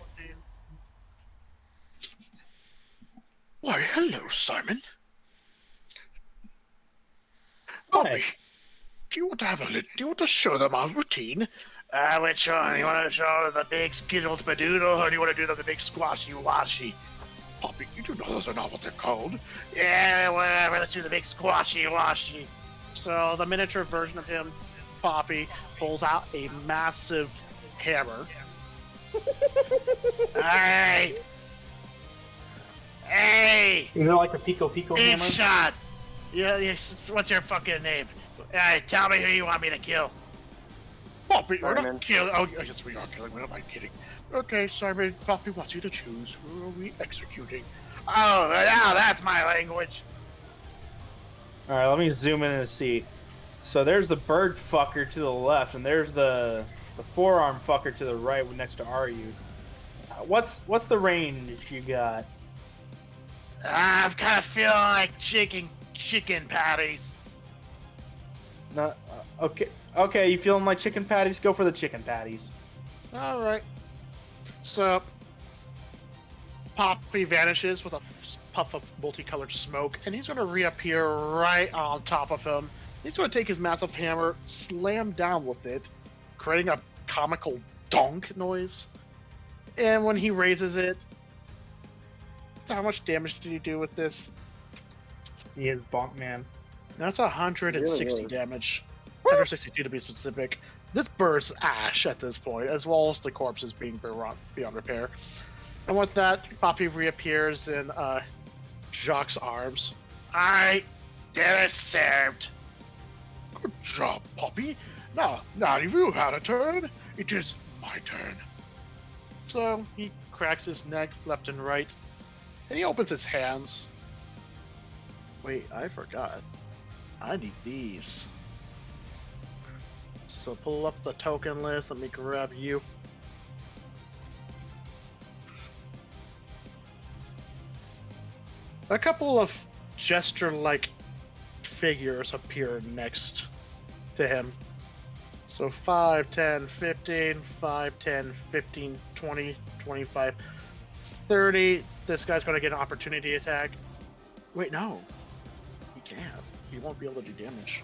Why, hello, Simon. Hi. Bobby, do you want to show them our routine? Which one? You want to show the big skittled padoodle, or do you want to do the big squashy washy? Bobby, you do know those are not what they're called. Yeah, whatever, let's do the big squashy washy. So the miniature version of him, Poppy, pulls out a massive hammer. Alright! Hey! Is it like a Pico Pico Big hammer? shot! Yeah, what's your fucking name? Hey, tell me who you want me to kill. Poppy, we're Simon. not killing. Oh, yes, we are killing. We're not kidding. Okay, Simon, Poppy wants you to choose. Who are we executing? Oh, now that's my language. All right, let me zoom in and see. So there's the bird fucker to the left, and there's the forearm fucker to the right, next to Ryu. What's the range you got? I'm kind of feeling like chicken patties. Not okay. Okay, you feeling like chicken patties? Go for the chicken patties. All right. So, Poppy vanishes with a puff of multicolored smoke, and he's going to reappear right on top of him. He's going to take his massive hammer, slam down with it, creating a comical donk noise. And when he raises it, how much damage did he do with this? He is bonk man. That's 160 Really? damage. 162 to be specific. This bursts ash at this point, as well as the corpses being beyond repair. And with that, Poppy reappears in Jacques' arms. I dinner served. Good job, Poppy. Now you had a turn. It is my turn. So he cracks his neck left and right, and he opens his hands. Wait, I forgot. I need these. So pull up the token list. Let me grab you. A couple of gesture-like figures appear next to him. So 5, 10, 15, 5, 10, 15, 20, 25, 30. This guy's going to get an opportunity attack. Wait, no. He can't. He won't be able to do damage.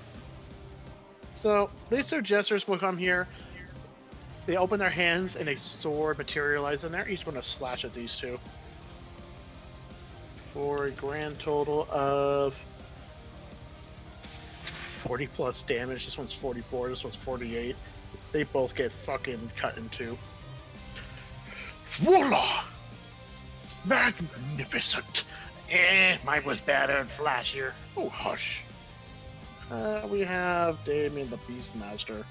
So these two jesters will come here. They open their hands and a sword materializes in there. He's going to slash at these two. For a grand total of 40 plus damage. This one's 44, this one's 48. They both get fucking cut in two. Voila! Magnificent. Mine was better and flashier. Oh, hush. We have Damien the Beastmaster.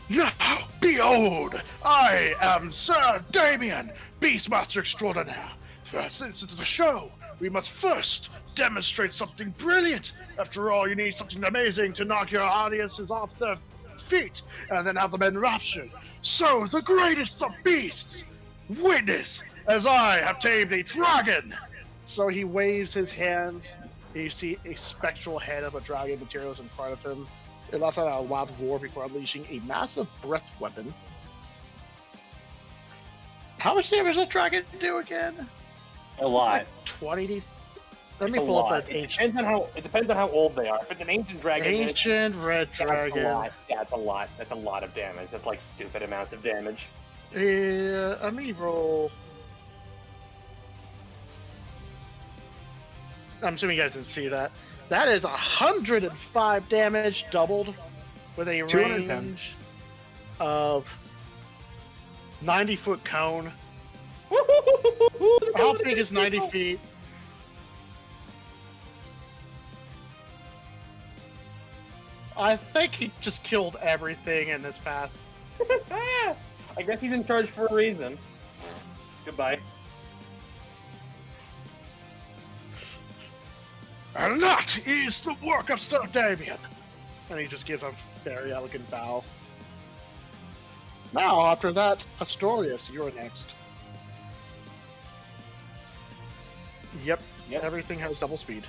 Now, behold, I am Sir Damien, Beastmaster Extraordinaire. Since it's the show, we must first demonstrate something brilliant. After all, you need something amazing to knock your audiences off their feet and then have them enraptured. So, the greatest of beasts, witness as I have tamed a dragon. So he waves his hands. You see a spectral head of a dragon materials in front of him. It lets out a loud roar before unleashing a massive breath weapon. How much damage does dragon do again? A lot. Like 20. Let me A pull up lot. that It ancient. depends on how old they are. If it's an ancient dragon, then Ancient red that's a dragon. lot. Yeah, it's a lot. That's a lot of damage. That's like stupid amounts of damage. Yeah, let me roll. I'm assuming you guys didn't see that. That is 105 damage doubled with a 210. range of 90-foot cone. How big is 90 feet? I think he just killed everything in this path. I guess he's in charge for a reason. Goodbye. And that is the work of Sir Damien. And he just gives a very elegant bow. Now, after that, Astorius, you're next. Yep, Yep. everything has double speed.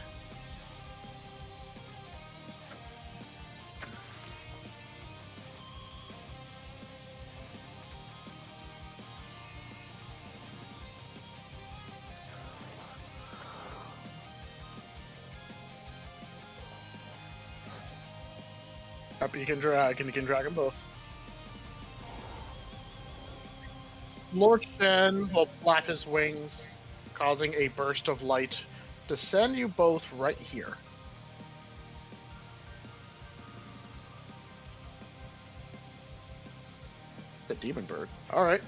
Yep, you can drag them both. Lord Shen will flap his wings, causing a burst of light to send you both right here. demon bird. All right,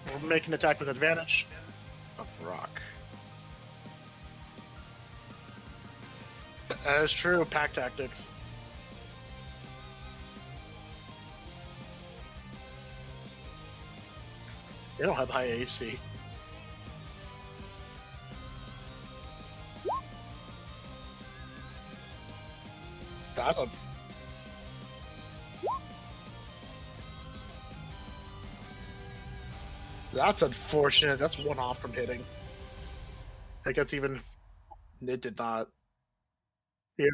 we'll make an attack with advantage. Of rock. That is true. Pack tactics. They don't have high AC. That's unfortunate. That's one off from hitting. I guess even it did not. Yeah.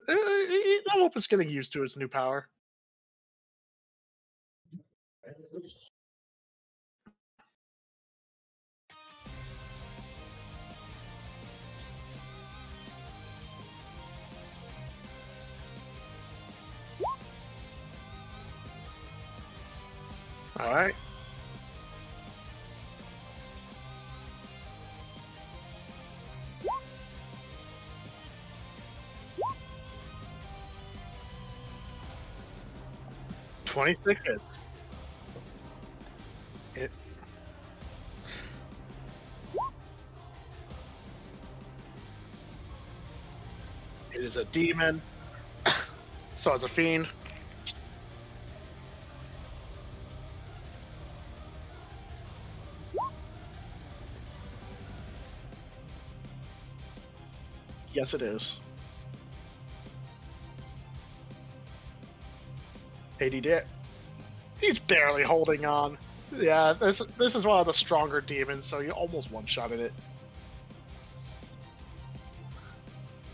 I hope it's getting used to its new power. All right. "26 hits. It is a demon. So it's a fiend. Yes, it is. 80 did. He's barely holding on. Yeah, this is one of the stronger demons, so you almost one-shotted it.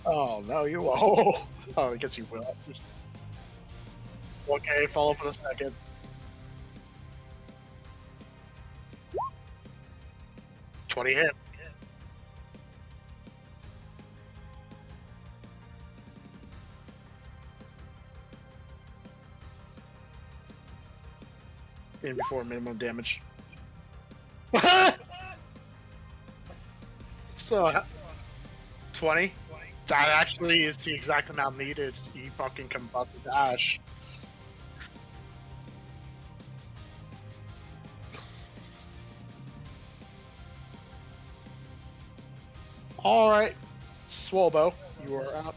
Oh no, you won't. Oh, I guess you will. Just... Okay, follow for the second. "20 hit. In before minimum damage. So, 20? That actually is the exact amount needed. You fucking combusted ash. Alright. Swolbo, you are up.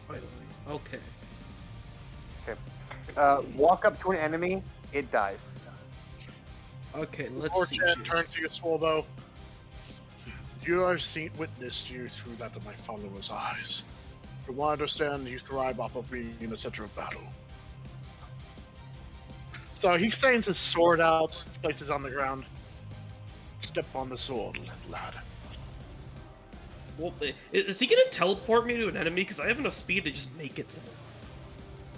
Finally. Okay. Walk up to an enemy, it dies. Okay, let's see. Fortune, here. turn to you, Swolbo. "You have witnessed you through that of my followers' eyes. From what I understand, you thrive off of being in the center of battle." So he stands his sword out, places it on the ground. "Step on the sword, lad." Well, is he gonna teleport me to an enemy? Because I have enough speed to just make it to them.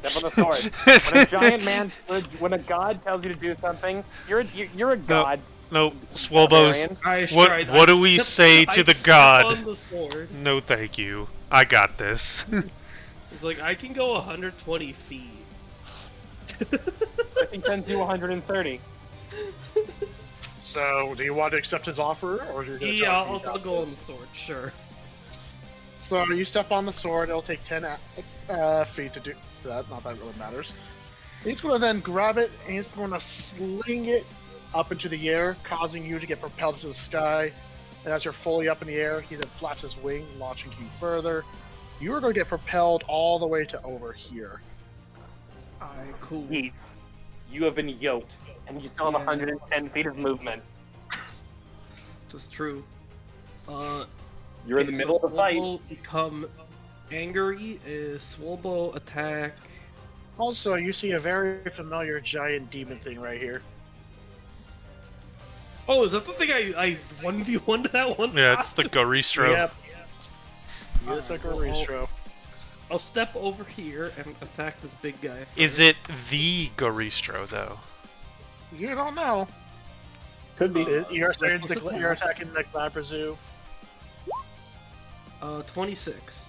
Step on the sword. When a giant man, when a god tells you to do something, you're a god. No, Swolbo's. Barbarian. What do we say to the god? On the sword. No, thank you. I got this. It's like I can go 120 feet. I think 10 to 130. So, do you want to accept his offer, or you're gonna? Yeah, I'll go on the sword. Sure. So you step on the sword. It'll take 10 feet to do that. Not that it really matters. He's going to then grab it and he's going to sling it up into the air, causing you to get propelled to the sky. And as you're fully up in the air, he then flaps his wing, launching you further. You are going to get propelled all the way to over here. Alright, cool. Heath, you have been yoked, and you still have 110 feet of movement. This is true. You're in the middle of the fight. Swolbo become angry. Is Swolbo attack? Also, you see a very familiar giant demon thing right here. Oh, is that the thing I 1v1'd that one? Yeah, it's the Goristro. Yep. It's like a Goristro. I'll step over here and attack this big guy first. Is it the Goristro, though? You don't know. Could be. You're attacking the Glabrazu. 26.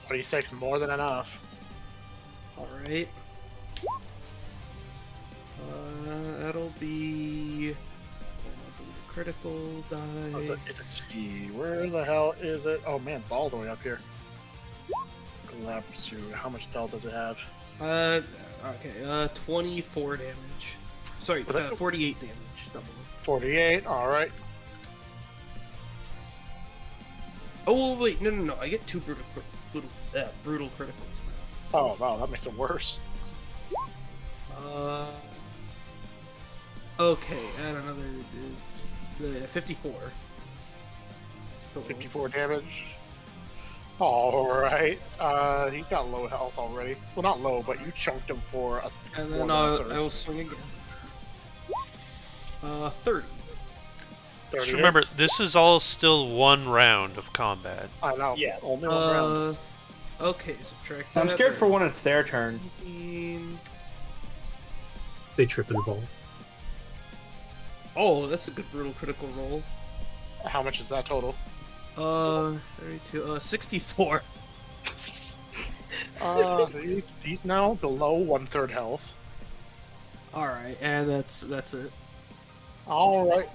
26, more than enough. Alright. That'll be... critical die. Oh, it's a G. Where the hell is it? Oh man, it's all the way up here. Glabrazu. How much health does it have? Okay, 24 damage. Sorry, Was that- 48 damage. Double. 48. All right. Oh, wait, no. I get 2 brutal criticals now. Oh wow, that makes it worse. Okay, add another 54. Total. 54 damage. All right. He's got low health already. Well, not low, but you chunked him for a. And more then than a third. I will swing again. 30. 30 Just remember, hits. this is all still one round of combat. I know. Yeah. Only one round. Okay, subtract I'm that, scared for when it's their turn. 19. They trip and fall. Oh, that's a good brutal critical roll. How much is that total? 32, 64. He's now below 1/3 health. Alright, and that's it. All right.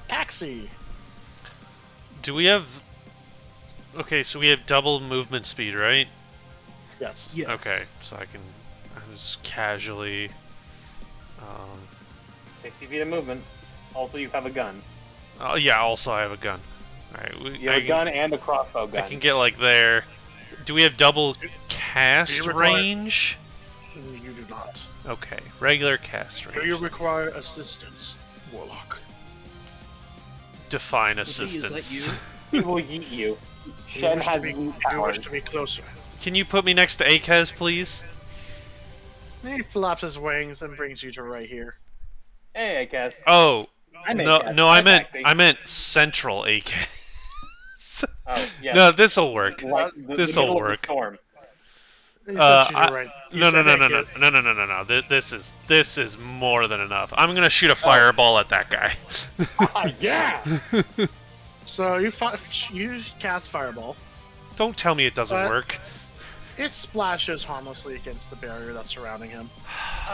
Paxi. Do we have... Okay, so we have double movement speed, right? Yes. Yes. Okay, so I just casually... 60 feet of movement. Also, you have a gun. Oh, yeah, also I have a gun. Alright, You have a gun and a crossbow gun. I can get, like, there. Do we have double cast you require- range? You do not. Okay, regular cast Do you range. require assistance, Warlock? Define Is that assistance. you? He will yeet you. Do you Shen wish to has be- loot do you wish powers. to be closer? Can you put me next to Akaz, please? He flaps his wings and brings you to right here. Hey, I guess. Oh, I'm no, Akaz. no, I I'm meant Maxie. central Akaz. Oh, yeah. No, this'll work. Like This'll middle of the work. storm. He said to I- the right. You No, said Akaz. no. This is more than enough. I'm gonna shoot a fireball at that guy. Yeah! So you cast fireball. Don't tell me it doesn't What? work. It splashes harmlessly against the barrier that's surrounding him.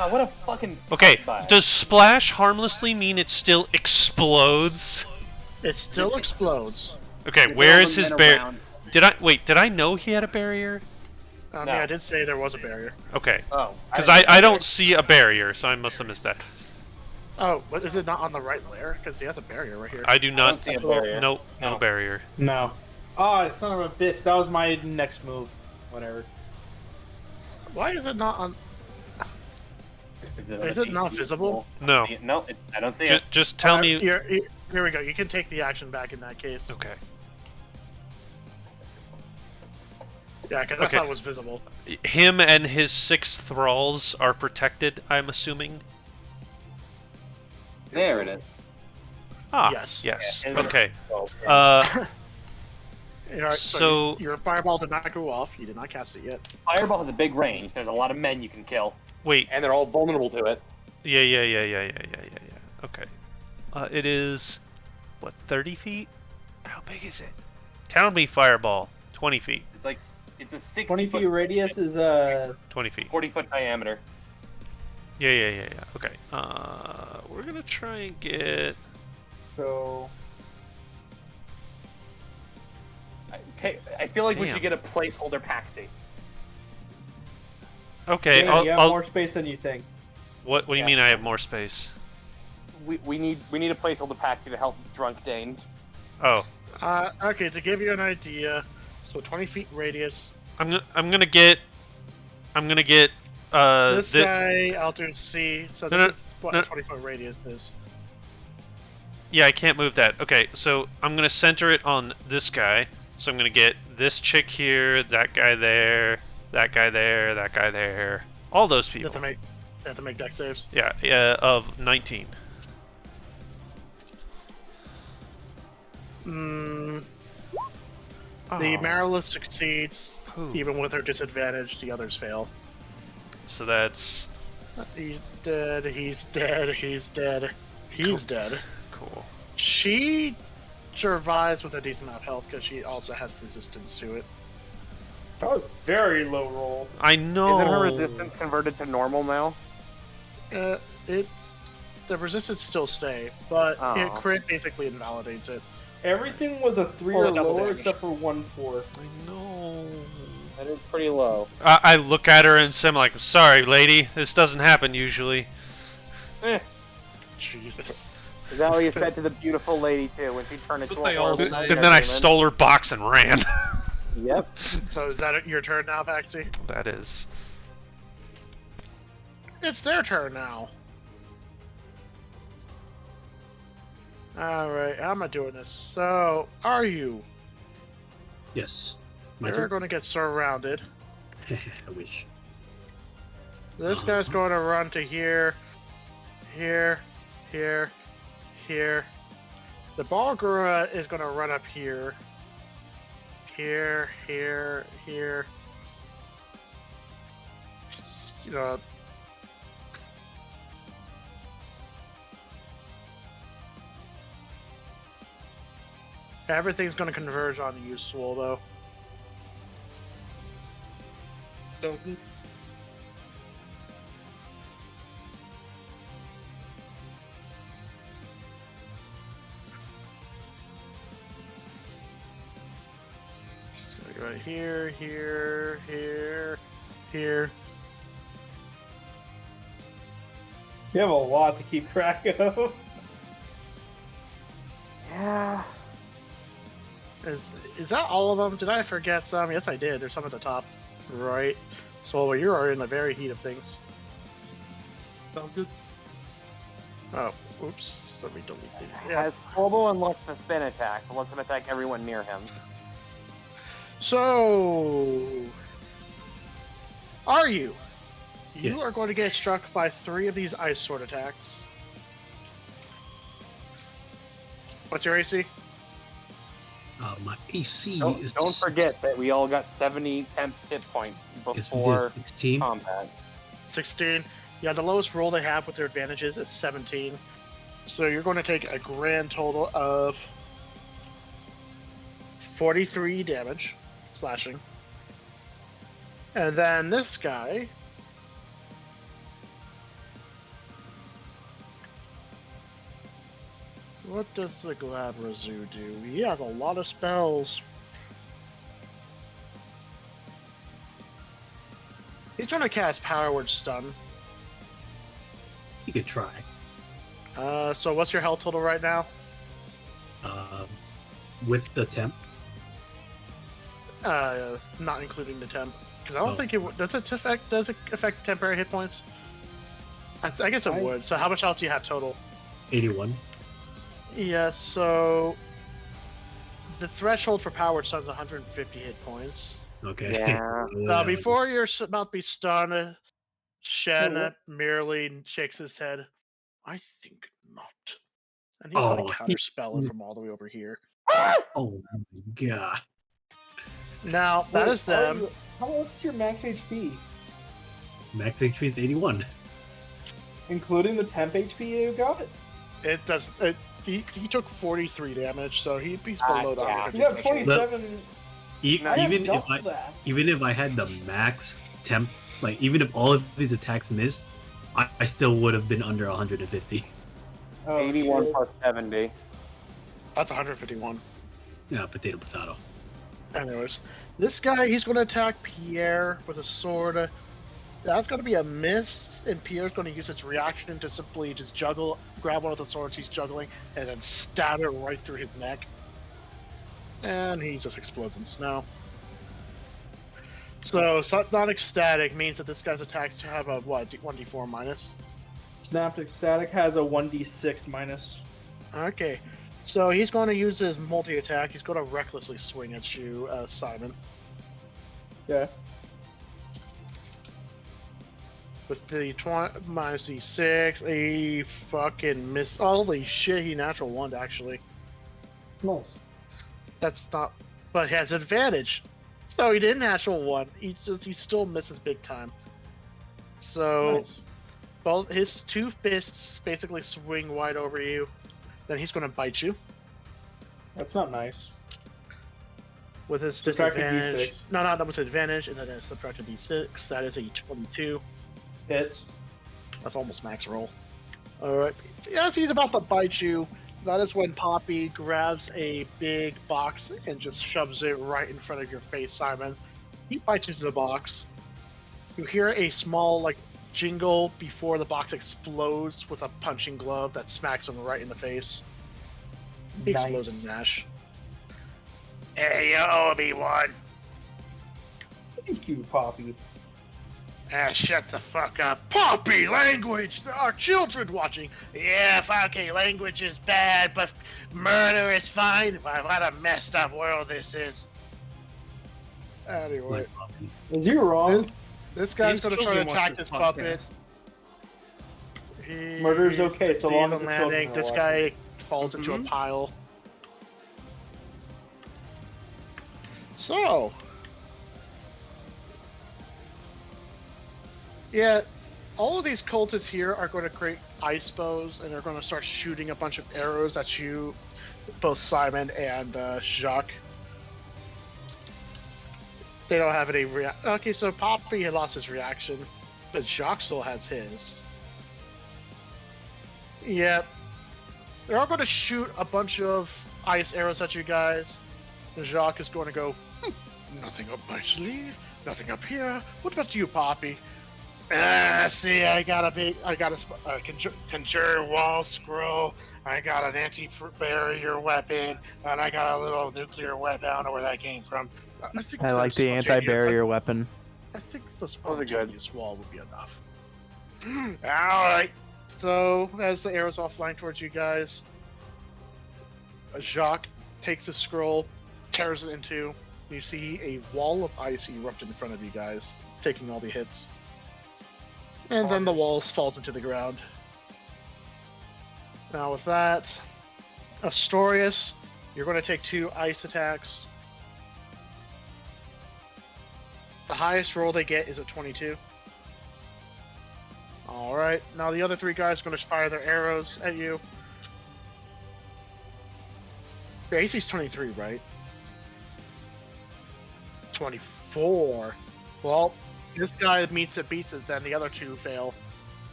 What a fucking Okay, cockbite. does splash harmlessly mean it still explodes? It still explodes. Okay, You where build is them his in barrier? around- Did I know he had a barrier? No. No. I did say there was a barrier. Okay, Oh. because didn't I know don't see a barrier, so I must have missed that. Oh, but is it not on the right layer? Because he has a barrier right here. I do I not. don't see a barrier. Nope, no No. barrier. No. Oh, son of a bitch. That was my next move. Whatever. Why is it not on? Is it not visible? No. No, I don't see it. Just tell me. Here we go. You can take the action back in that case. Okay. Yeah, because Okay. I thought it was visible. Him and his 6 thralls are protected, I'm assuming. There it is. Ah, Yes. yes. Yeah, and- Okay. Oh, Alright, So- your fireball did not go off. You did not cast it yet. Fireball has a big range. There's a lot of men you can kill, Wait. and they're all vulnerable to it. Yeah. Okay. It is, what, 30 feet? How big is it? Tell me fireball. 20 feet. It's a 60 20 foot, feet radius is 20 feet. 40-foot diameter. Yeah. Okay. We're gonna try and get... so. I feel like we Damn. should get a placeholder Paxi. Okay, Yeah, you have I'll... more space than you think. What do you Yeah. mean I have more space? We need a placeholder Paxi to help Drunk Dane. Oh. Okay, to give you an idea, so 20 feet radius. I'm gonna get... This guy, I'll do C. So this is what no. a 20-foot radius is. Yeah, I can't move that. Okay, so I'm gonna center it on this guy. So I'm gonna get this chick here, that guy there, that guy there, that guy there. All those You people. have to make dex saves. Yeah, of 19. The Oh, Marilith succeeds, Ooh. even with her disadvantage. The others fail. So that's He's dead. He's dead. He's dead. He's dead. cool. She survives with a decent amount of health because she also has resistance to it. That was very low roll. I know. Isn't her resistance converted to normal now? It's the resistance still stay, but Oh. it crit basically invalidates it. Everything was a 3 Or or double lower damage. except for 1/4. I know. That is pretty low. I look at her and say, like, sorry, lady, this doesn't happen usually. Eh. Jesus. Is that what you said to the beautiful lady too when she turned into They a all horrible say. And nightmare then I demon? stole her box and ran. Yep. So is that your turn now, Vaxie? That is. It's their turn now. Alright, how am I doing this? So, are you? Yes. My You're turn. going to get surrounded. I wish. This guy's going to run to here, here, here, here. The Balgura is going to run up here. Here, here, here. You know. Everything's going to converge on you, Swole, though. Sounds good. Just gonna go right here, here, here, here. You have a lot to keep track of. Yeah. Is that all of them? Did I forget some? Yes, I did. There's some at the top. Right. So you are in the very heat of things. Sounds good. Oh, oops. Let me delete it. Has Swobo unlocked the spin attack? But lets him attack everyone near him. So, are you? You Yes. are going to get struck by 3 of these ice sword attacks. What's your AC? My AC is. Don't forget that we all got 70 temp hit points Yes, we before did. 16. combat. 16. Yeah, the lowest roll they have with their advantages is 17. So you're going to take a grand total of 43 damage, slashing. And then this guy. What does the Glabrazu do? He has a lot of spells. He's trying to cast Power Word Stun. You could try. So what's your health total right now? With the temp. Not including the temp, because I don't Oh. think it does. It affect temporary hit points? I guess it would. So how much health do you have total? 81. Yeah. So the threshold for Power Stun's 150 hit points. Okay. Yeah. Now, before you're about to be stunned, Shen Mhm. merely shakes his head. I think not. And he's going to counterspell it from all the way over here. Oh my god. Now, that is them. What's your max HP? Max HP is 81. Including the temp HP you got? It does. He took 43 damage, so he's below the yeah. 150 You have threshold. 27. I have double that. Even if I had the max temp, like even if all of these attacks missed, I still would have been under 150. Oh, 81 shit. plus 70. That's 151. Yeah, potato. Anyways, this guy, he's going to attack Pierre with a sword. That's going to be a miss, and Pierre's going to use his reaction to simply just grab one of the swords he's juggling, and then stab it right through his neck. And he just explodes in snow. So, not ecstatic means that this guy's attacks have a, 1d4 minus? Synaptic Static has a 1d6 minus. Okay. So he's going to use his multi-attack. He's going to recklessly swing at you, Simon. Yeah. With the minus d6, a fucking miss. Holy shit, he natural 1 actually. Nice. That's not. But he has advantage. So he did natural 1. He still misses big time. So Nice. both his 2 fists basically swing wide over you. Then he's going to bite you. That's not nice. With his Subtract a disadvantage. D6. No, not with advantage, and then subtract a d6. That is a 22. Hits. That's almost max roll. Alright. As he's about to bite you, that is when Poppy grabs a big box and just shoves it right in front of your face, Simon. He bites into the box. You hear a small, like, jingle before the box explodes with a punching glove that smacks him right in the face. He explodes in mash. Hey, you owe me one. Thank you, Poppy. Ah, shut the fuck up. Poppy, language! There are children watching. Yeah, okay, language is bad, but murder is fine. What a messed up world this is. Anyway. Is he wrong? This guy's These gonna try to children watch attack this this puppet. Murder is okay, so long as the children landing. are This watching. guy falls into a pile. So, yeah, all of these cultists here are going to create ice bows, and they're going to start shooting a bunch of arrows at you, both Simon and Jacques. They don't have any Okay, so Poppy had lost his reaction, but Jacques still has his. Yep. They're all going to shoot a bunch of ice arrows at you guys. And Jacques is going to go, nothing up my sleeve, nothing up here. What about you, Poppy? See, I got a conjure wall scroll. I got an anti-barrier weapon, and I got a little nuclear weapon. I don't know where that came from. I like the anti-barrier weapon. I think the spontaneous wall would be enough. Alright. So, as the arrows all flying towards you guys, Jacques takes a scroll, tears it in two. You see a wall of ice erupt in front of you guys, taking all the hits. And then the wall falls into the ground. Now with that, Astorius, you're going to take 2 ice attacks. The highest roll they get is a 22. Alright, now the other 3 guys are going to fire their arrows at you. Your AC's 23, right? 24. Well, this guy beats it, then the other 2 fail.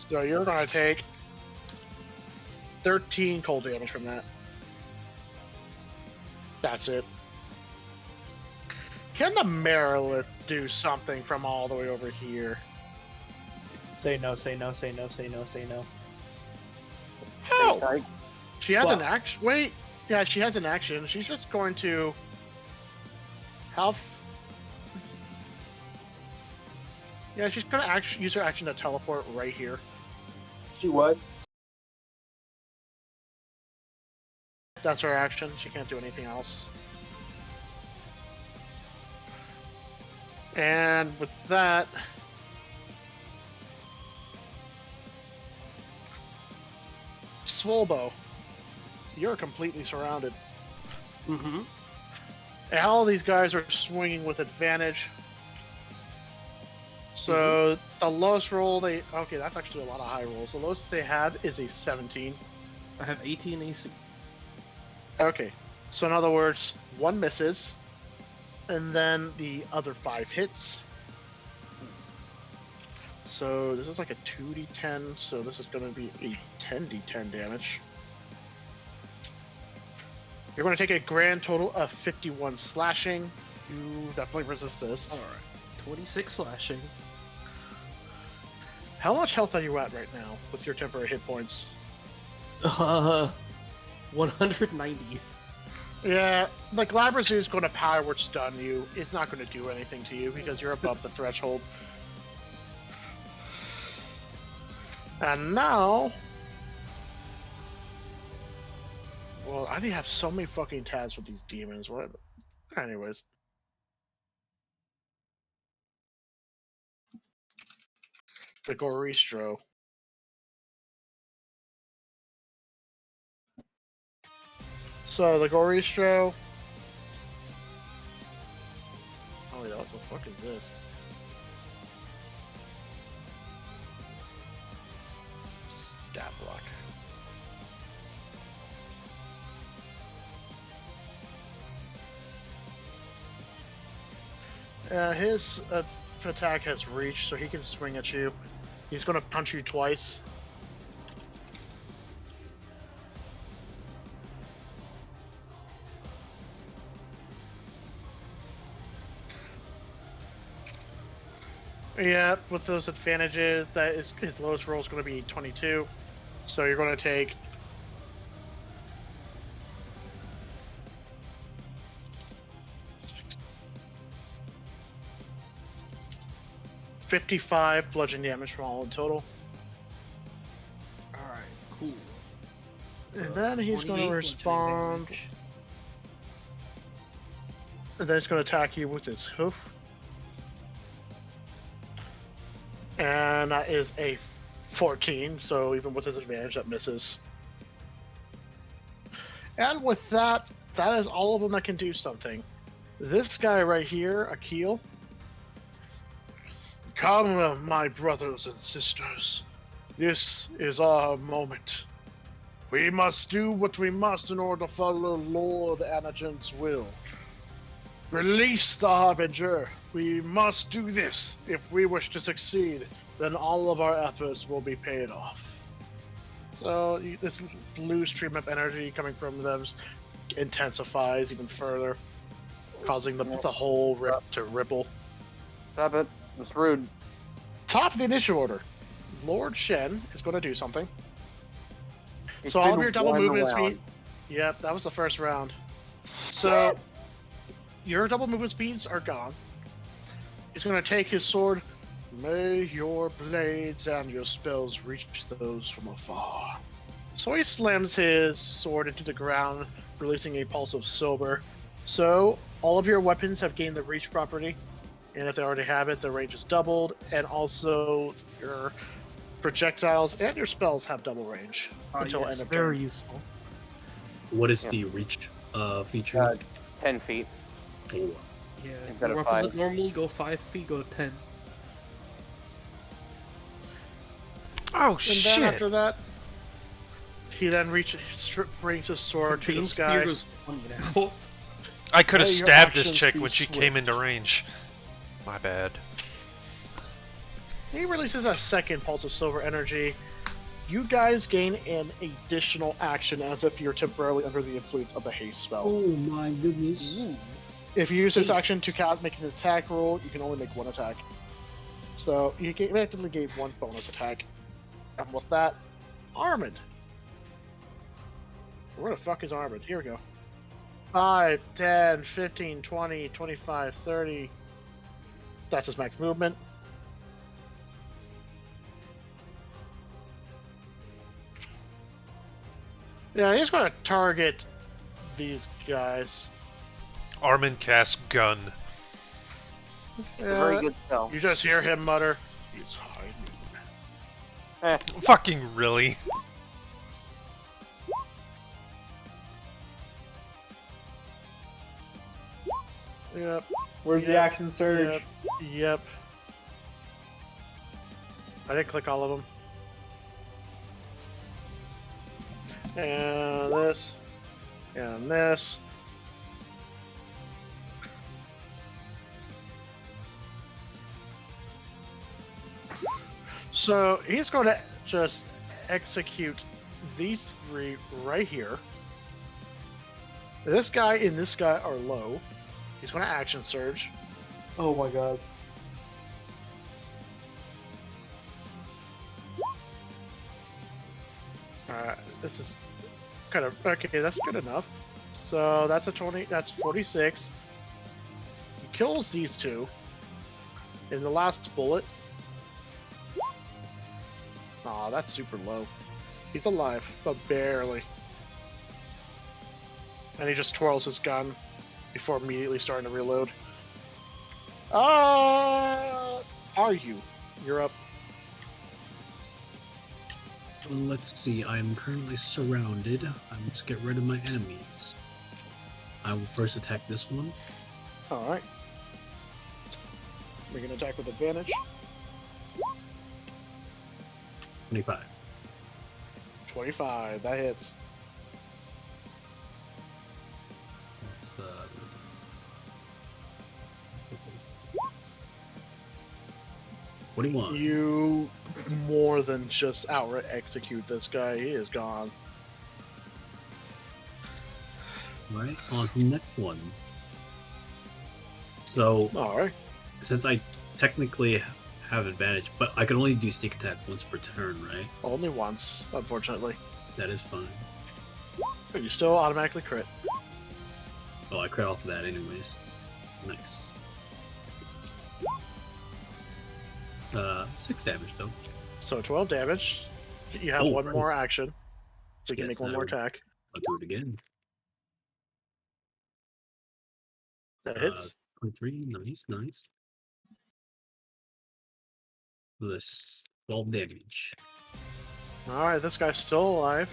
So you're going to take 13 cold damage from that. That's it. Can the Merilith do something from all the way over here? Say no, say no, say no, say no, say no. Oh! She has an action. Wait. Yeah, she has an action. She's just going to... Yeah, she's going to use her action to teleport right here. She what? That's her action. She can't do anything else. And with that... Swolbo, you're completely surrounded. Mm-hmm. And all these guys are swinging with advantage. So the lowest roll they... Okay, that's actually a lot of high rolls. The lowest they have is a 17. I have 18 AC. Okay, so in other words, 1 misses, and then the other 5 hits. So this is like a 2d10, so this is going to be a 10d10 damage. You're going to take a grand total of 51 slashing. You definitely resist this. Alright. 26 slashing. How much health are you at right now with your temporary hit points? 190. Yeah, the Glabrazoo is going to power word stun you. It's not going to do anything to you because you're above the threshold. And now... Well, I have so many fucking tabs with these demons. What? Anyways. The Goristro. So, the Goristro... Oh yeah, what the fuck is this? Stat block. His attack has reached, so he can swing at you. He's gonna punch you twice. Yeah, with those advantages, that is his lowest roll is going to be 22. So you're going to take 55 bludgeoning damage from all in total. Alright, cool. And then he's going 28 to bludgeoning respond. damage. And then he's going to attack you with his hoof. And that is a 14, so even with his advantage, that misses. And with that, that is all of them that can do something. This guy right here, Akil. Come, my brothers and sisters. This is our moment. We must do what we must in order to follow Lord Anagen's will. Release the Harbinger. We must do this. If we wish to succeed, then all of our efforts will be paid off. So this blue stream of energy coming from them intensifies even further, causing the whole rip to ripple. Stop it. That's rude. Top of the initiative order. Lord Shen is going to do something. It's So all of been your double one movement round. speed. Yep, that was the first round. So your double movement speeds are gone. He's going to take his sword. May your blades and your spells reach those from afar. So he slams his sword into the ground, releasing a pulse of silver. So all of your weapons have gained the reach property, and if they already have it, the range is doubled, and also your projectiles and your spells have double range until end of very turn. useful. What is Yeah. the reach feature? 10 feet. Oh, Yeah, Instead of weapons 5. that normally go 5 feet go 10. Oh And shit! then after that, he then brings his sword to the Bane's sky. spear goes 20 now. I could have May your stabbed this actions chick be when she swift. came into range. My bad. He releases a second pulse of silver energy. You guys gain an additional action as if you're temporarily under the influence of the haste spell. oh my goodness. If you use this Haste. action to make an attack roll, you can only make one attack. So you effectively gave one bonus attack. And with that, Armand. Where the fuck is Armand? Here we go. 5, 10, 15, 20, 25, 30. That's his max movement. Yeah, he's going to target these guys. Armin casts gun. It's a very good spell. You just hear him mutter, "It's high noon." Fucking really? Yep. Where's the Yep. action surge? Yep. I didn't click all of them. And this. And this. So he's going to just execute these three right here. This guy and this guy are low. He's going to action surge. Oh my god. This is kind of okay. That's good enough. So that's a 20. That's 46. He kills these two. In the last bullet. Aw, that's super low. He's alive, but barely. And he just twirls his gun before immediately starting to reload. Are you? You're up. Let's see, I am currently surrounded. I must get rid of my enemies. I will first attack this one. Alright. Make an attack with advantage. 25. 25, that hits. That's, 21. You more than just outright execute this guy. He is gone. Right, on to the next one. So, Alright. since I technically have advantage, but I can only do sneak attack once per turn, right? Only once, unfortunately. That is fine. But you still automatically crit. Oh, I crit off of that anyways. Nice. 6 damage though. So 12 damage. You have Oh, one right. more action. So you can Yes, make one more attack. I'll do it again. That hits. 23, nice. This 12 damage. Alright, this guy's still alive.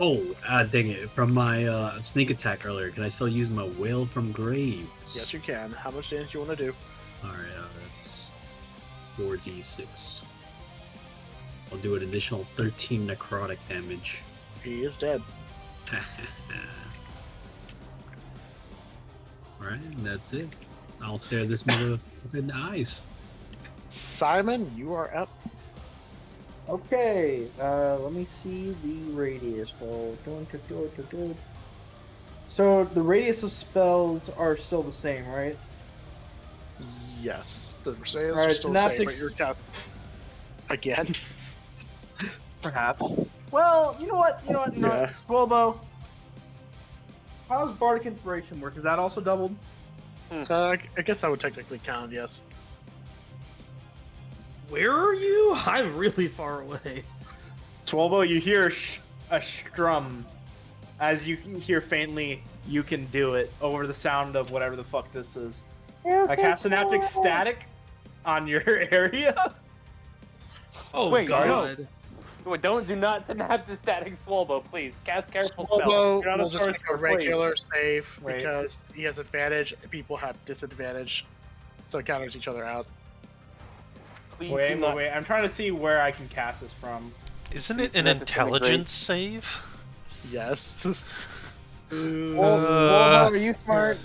Oh, dang it. From my sneak attack earlier, can I still use my Wail from Graves? Yes, you can. How much damage do you want to do? Alright, that's 4d6. I'll do an additional 13 necrotic damage. He is dead. Alright, that's it. I'll stare this mother in the eyes. Simon, you are up. Okay, let me see the radius. So the radius of spells are still the same, right? Yes, the sales Alright, are still the same, but synaptics- you're cast again. Perhaps. Well, you know what? Yeah. Swellbow. How does Bardic Inspiration work? Is that also doubled? I guess that would technically count, yes. Where are you? I'm really far away. Swellbow, you hear a strum. As you can hear faintly, you can do it over the sound of whatever the fuck this is. I cast Synaptic Static on your area. Oh, Wait, God. Wait, do not synaptic static Swellbow, please. Cast careful spell. Although You're on a we'll just first make a floor, please. regular save Wait. because he has advantage and people have disadvantage, so it counters each other out. Please do Wait. not. I'm trying to see where I can cast this from. Isn't it an That's a great- intelligence save? Yes. Swellbow, are you smart?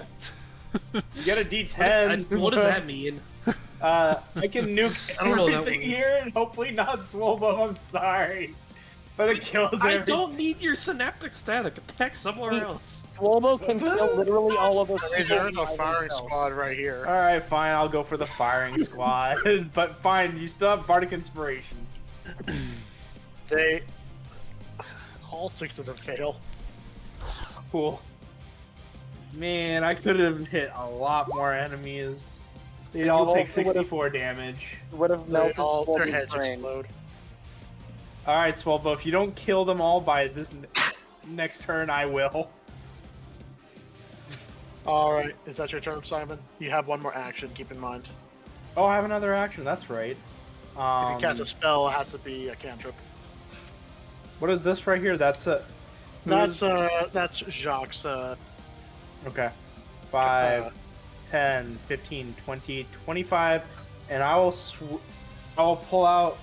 You get a D10. What does that mean? I can nuke I don't know that everything one. here, and hopefully not Swellbow. I'm sorry, but it kills I everything. don't need your synaptic static. Attack somewhere else. Swellbow can kill literally all of us. There's a firing squad right here. All right, fine. I'll go for the firing squad. But fine, you still have Bardic Inspiration. They all 6 of them fail. Cool. Man, I could have hit a lot more enemies. They You all take also would've- 64 damage. Would have They melted all, their Swellbow's heads brain. explode. All right, Swellbow, if you don't kill them all by this next turn, I will. Alright, is that your turn, Simon? You have one more action, keep in mind. Oh, I have another action. That's right. If you cast a spell, it has to be a cantrip. What is this right here? That's a. That's Jacques. Okay. 5, 10, 15, 20, 25, and I will pull out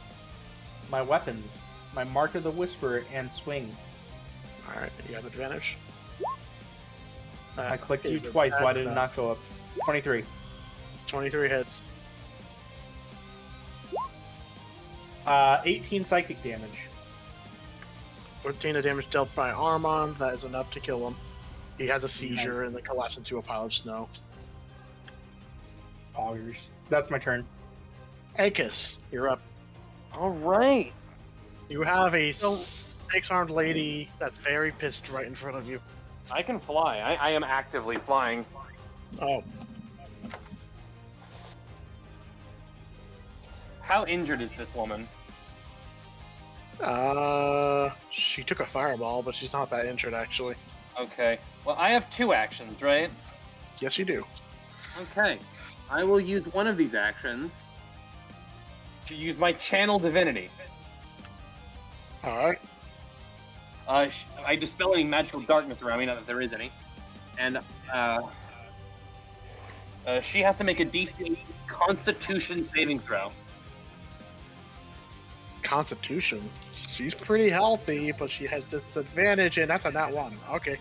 my weapon, my Mark of the Whisper, and swing. Alright, you have advantage. I clicked you Is it twice. Why bad did it enough? not go up? 23. 23 hits. 18 psychic damage. 14 of damage dealt by Armand. That is enough to kill him. He has a seizure and then collapses into a pile of snow. Augers. That's my turn. Ankis, you're up. All right. You have a 6-armed lady that's very pissed right in front of you. I can fly. I am actively flying. Oh, How injured is this woman? she took a fireball, but she's not that injured actually. Okay. Well, I have 2 actions, right? Yes, you do. Okay. I will use one of these actions to use my Channel Divinity. Alright. I dispel any magical darkness around me, not that there is any. And she has to make a DC Constitution saving throw. Constitution. She's pretty healthy, but she has disadvantage, and that's a nat 1. Okay.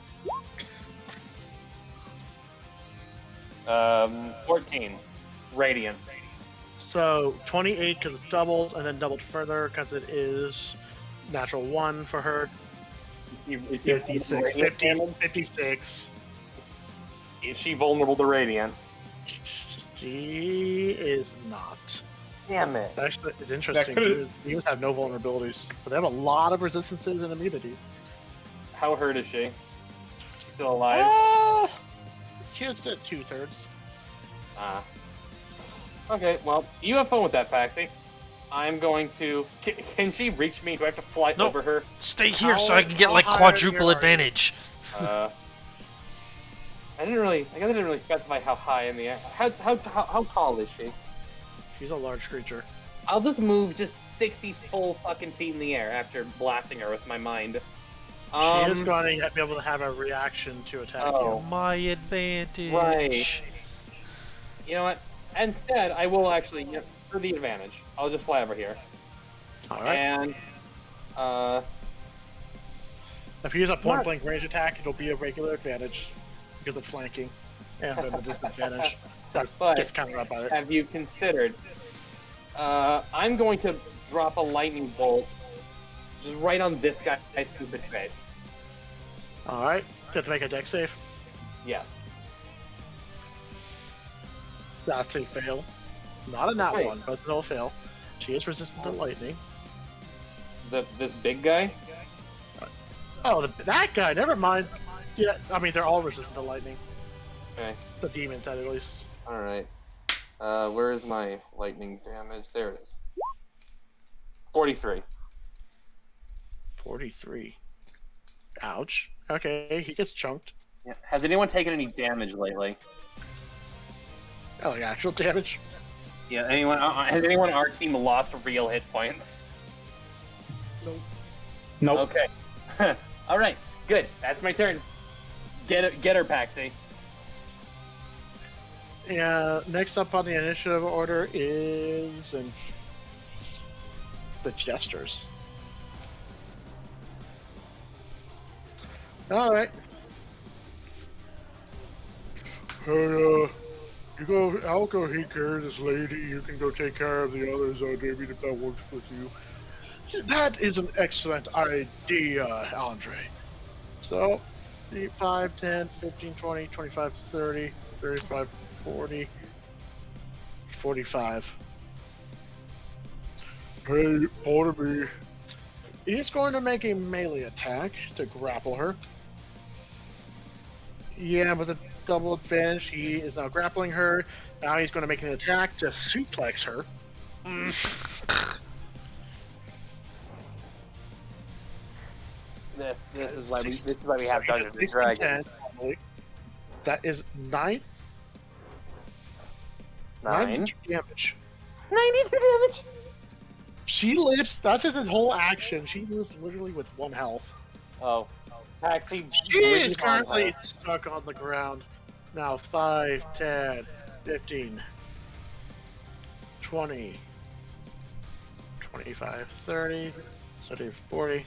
14. Radiant. So 28 because it's doubled, and then doubled further because it is natural 1 for her. If 56. radiant 50, damage, 56. is she vulnerable to radiant? She is not. Damn it. Actually, it's interesting. could've- Demons have no vulnerabilities, but they have a lot of resistances and immunity. How hurt is she? Still alive? She is at 2/3. Ah. Okay, well, you have fun with that, Paxi. I'm going to. Can she reach me? Do I have to fly Nope. over her? Stay here so I can get How like high quadruple are you? advantage. I guess I didn't really specify how high in the air. How tall is she? She's a large creature. I'll just move just 60 full fucking feet in the air after blasting her with my mind. She is going to be able to have a reaction to attack Oh. My advantage. Right. You know what? Instead, I will actually, for the advantage, I'll just fly over here. you. Alright. And, If you use a point blank range attack, it'll be a regular advantage because of flanking. And then the disadvantage that But- gets countered up by it. have you considered, I'm going to drop a lightning bolt just right on this guy's stupid face. Alright. Get to make a deck save. Yes. That's a fail. Not a nat Wait. one, but still a fail. She is resistant to lightning. This big guy? Oh, that guy, never mind. Yeah, I mean, they're all resistant to lightning. Okay. The demons, at least. Alright. Where is my lightning damage? There it is. 43. 43. Ouch. Okay, he gets chunked. Yeah. Has anyone taken any damage lately? Oh, like actual damage? Yeah, has anyone on our team lost real hit points? Nope. Okay. Alright, good. That's my turn. Get her, Paxi. Yeah, next up on the initiative order is the Jesters. Alright. Hey, I'll go take care of this lady. You can go take care of the others, David, if that works with you. That is an excellent idea, Andre. So, 5, 10, 15, 20, 25, 30, 35, 40, 45. Hey, pardon me. He's going to make a melee attack to grapple her. Yeah, with a double advantage, he is now grappling her. Now he's going to make an attack to suplex her. This is why we have Dungeons and Dragons. That is 9 9. damage. 92 damage. She lives. That's his whole action. She lives literally with 1 health. Oh. Paxi. She is breathe on currently her. stuck on the ground. Now 5, 10, 15, 20, 25, 30, 30, 40.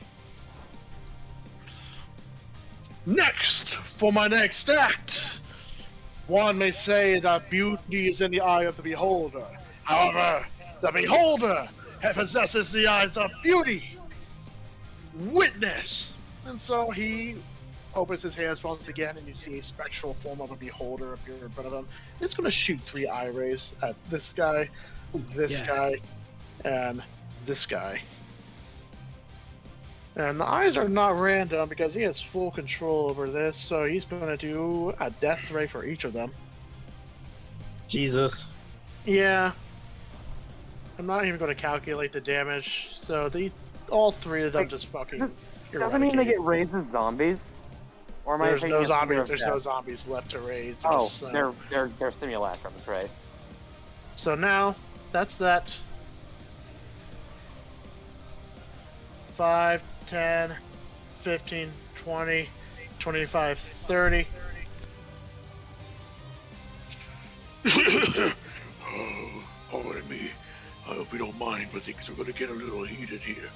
Next, for my next act, one may say that beauty is in the eye of the beholder. However, the beholder possesses the eyes of beauty. Witness! And so he opens his hands once again, and you see a spectral form of a beholder appear in front of him. It's going to shoot 3 eye rays at this guy, this guy, and this guy. And the eyes are not random because he has full control over this, so he's going to do a death ray for each of them. Jesus. Yeah. I'm not even going to calculate the damage, so all 3 of them just fucking. Doesn't mean they get raised as zombies. Or am I There's thinking no of zombies. Fear of There's Death? no zombies left to raise. Oh, just, they're simulacrums, right? So now that's that. 5, 10, 15, 20, 25, 30. Oh, pardon me. I hope you don't mind, but things are going to get a little heated here.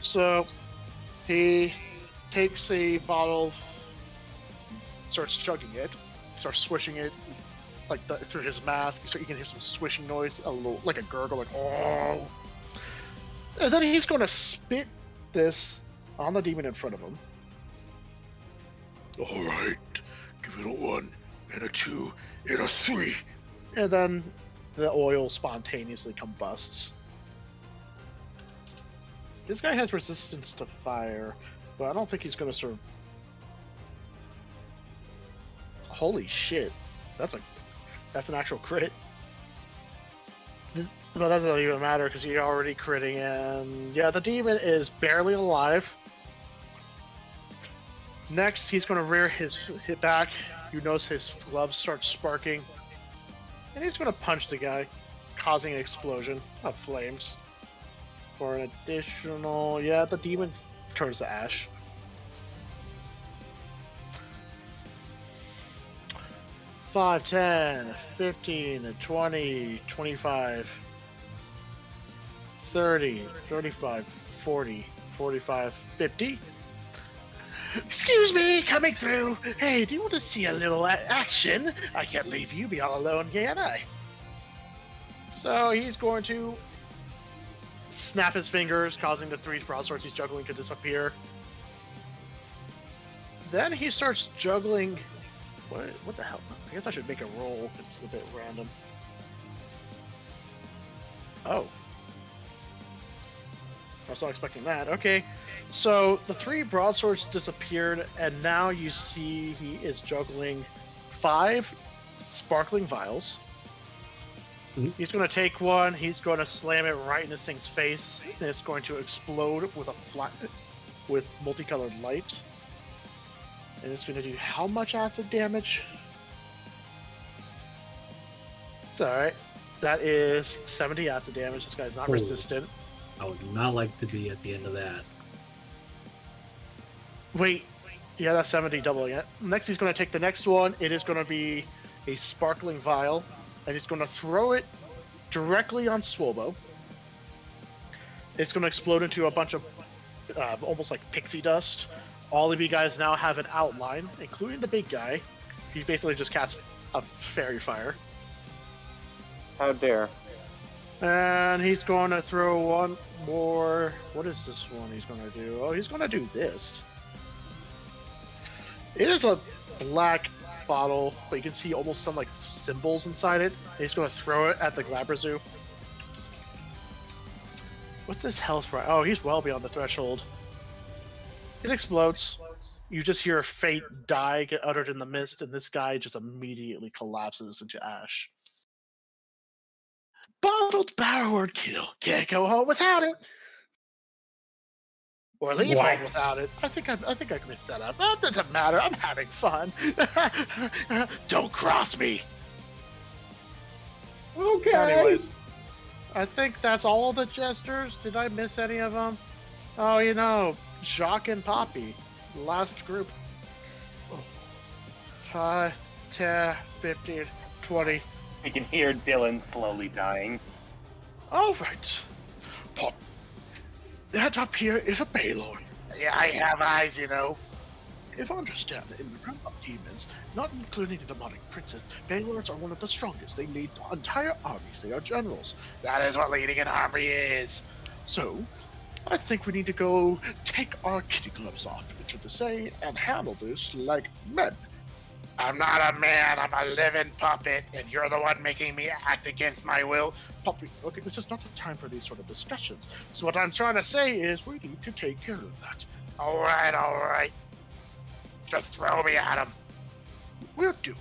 So he takes a bottle, starts chugging it, starts swishing it through his mouth, so you can hear some swishing noise, a little like a gurgle, like oh. And then he's going to spit this on the demon in front of him. All right, give it a 1, and a 2, and a 3. And then the oil spontaneously combusts. This guy has resistance to fire, but I don't think he's gonna survive. Holy shit. That's an actual crit. But that doesn't even matter because you're already critting, and yeah, the demon is barely alive. Next, he's going to rear his hit back. You notice his gloves start sparking, and he's going to punch the guy, causing an explosion of flames. For an additional, yeah, the demon turns to ash. Five, 10, 15, 20, 25, 30, 35, 40, 45, 50. Excuse me, coming through. Hey, do you want to see a little action? I can't leave you be all alone, can I? So he's going to snap his fingers, causing the 3 broadswords he's juggling to disappear. Then he starts juggling. What the hell? I guess I should make a roll because it's a bit random. Oh. I was not expecting that. Okay. So the 3 broadswords disappeared, and now you see he is juggling 5 sparkling vials. He's going to take one, he's going to slam it right in this thing's face, and it's going to explode with multicolored light. And it's going to do how much acid damage? It's alright. That is 70 acid damage. This guy's not Oh. resistant. I would not like to be at the end of that. Wait. Yeah, that's 70 doubling it. Next, he's going to take the next one. It is going to be a sparkling vial. And he's going to throw it directly on Swobo. It's going to explode into a bunch of almost like pixie dust. All of you guys now have an outline, including the big guy. He basically just casts a fairy fire. How dare. And he's going to throw one more. What is this one he's going to do? Oh, he's going to do this. It is a black bottle, but you can see almost some like symbols inside it. And he's going to throw it at the Glabrazoo. What's this health right? Oh, he's well beyond the threshold. It explodes. You just hear a faint die get uttered in the mist, and this guy just immediately collapses into ash. Bottled Bowerward kill. Can't go home without it. Or leave home without it. I think I messed that up. That doesn't matter. I'm having fun. Don't cross me. Okay. Anyways, I think that's all the jesters. Did I miss any of them? Oh, you know, Jacques and Poppy, last group. 5, 10, 15, 20. I can hear Dylan slowly dying. All right. Pop. That up here is a Baylor. Yeah, I have eyes, you know. If I understand, in the realm of demons, not including the demonic princes, Baylords are one of the strongest. They lead entire armies. They are generals. That is what leading an army is. So, I think we need to go take our kitty gloves off, which is to say, and handle this like men. I'm not a man, I'm a living puppet, and you're the one making me act against my will. Puppy, okay, this is not the time for these sort of discussions. So what I'm trying to say is we need to take care of that. All right. Just throw me at him. We'll do.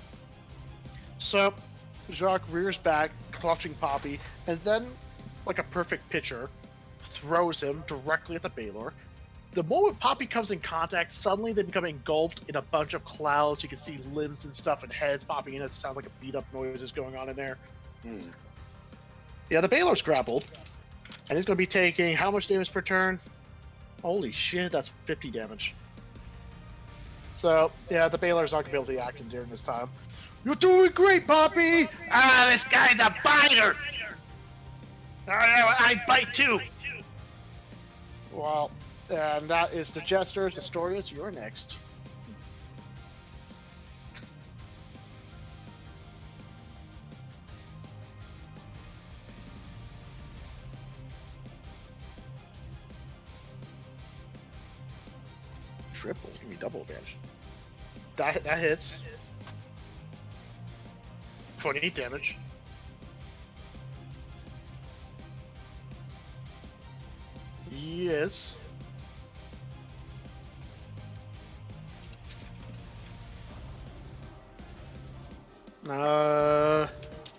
So, Jacques rears back, clutching Poppy, and then, like a perfect pitcher, throws him directly at the Baylor. The moment Poppy comes in contact, suddenly they become engulfed in a bunch of clouds. You can see limbs and stuff and heads popping in. It sounds like a beat-up noise is going on in there. Yeah, the Baylor's grappled. And he's going to be taking how much damage per turn? Holy shit, that's 50 damage. So, yeah, the Baylor's not going to be able to act during this time. You're doing great, Poppy! Ah, this guy's a biter! I bite too! Well, and that is the Jesters. Historians, you're next. Triple, give me double advantage. That hits. 28 damage. Yes.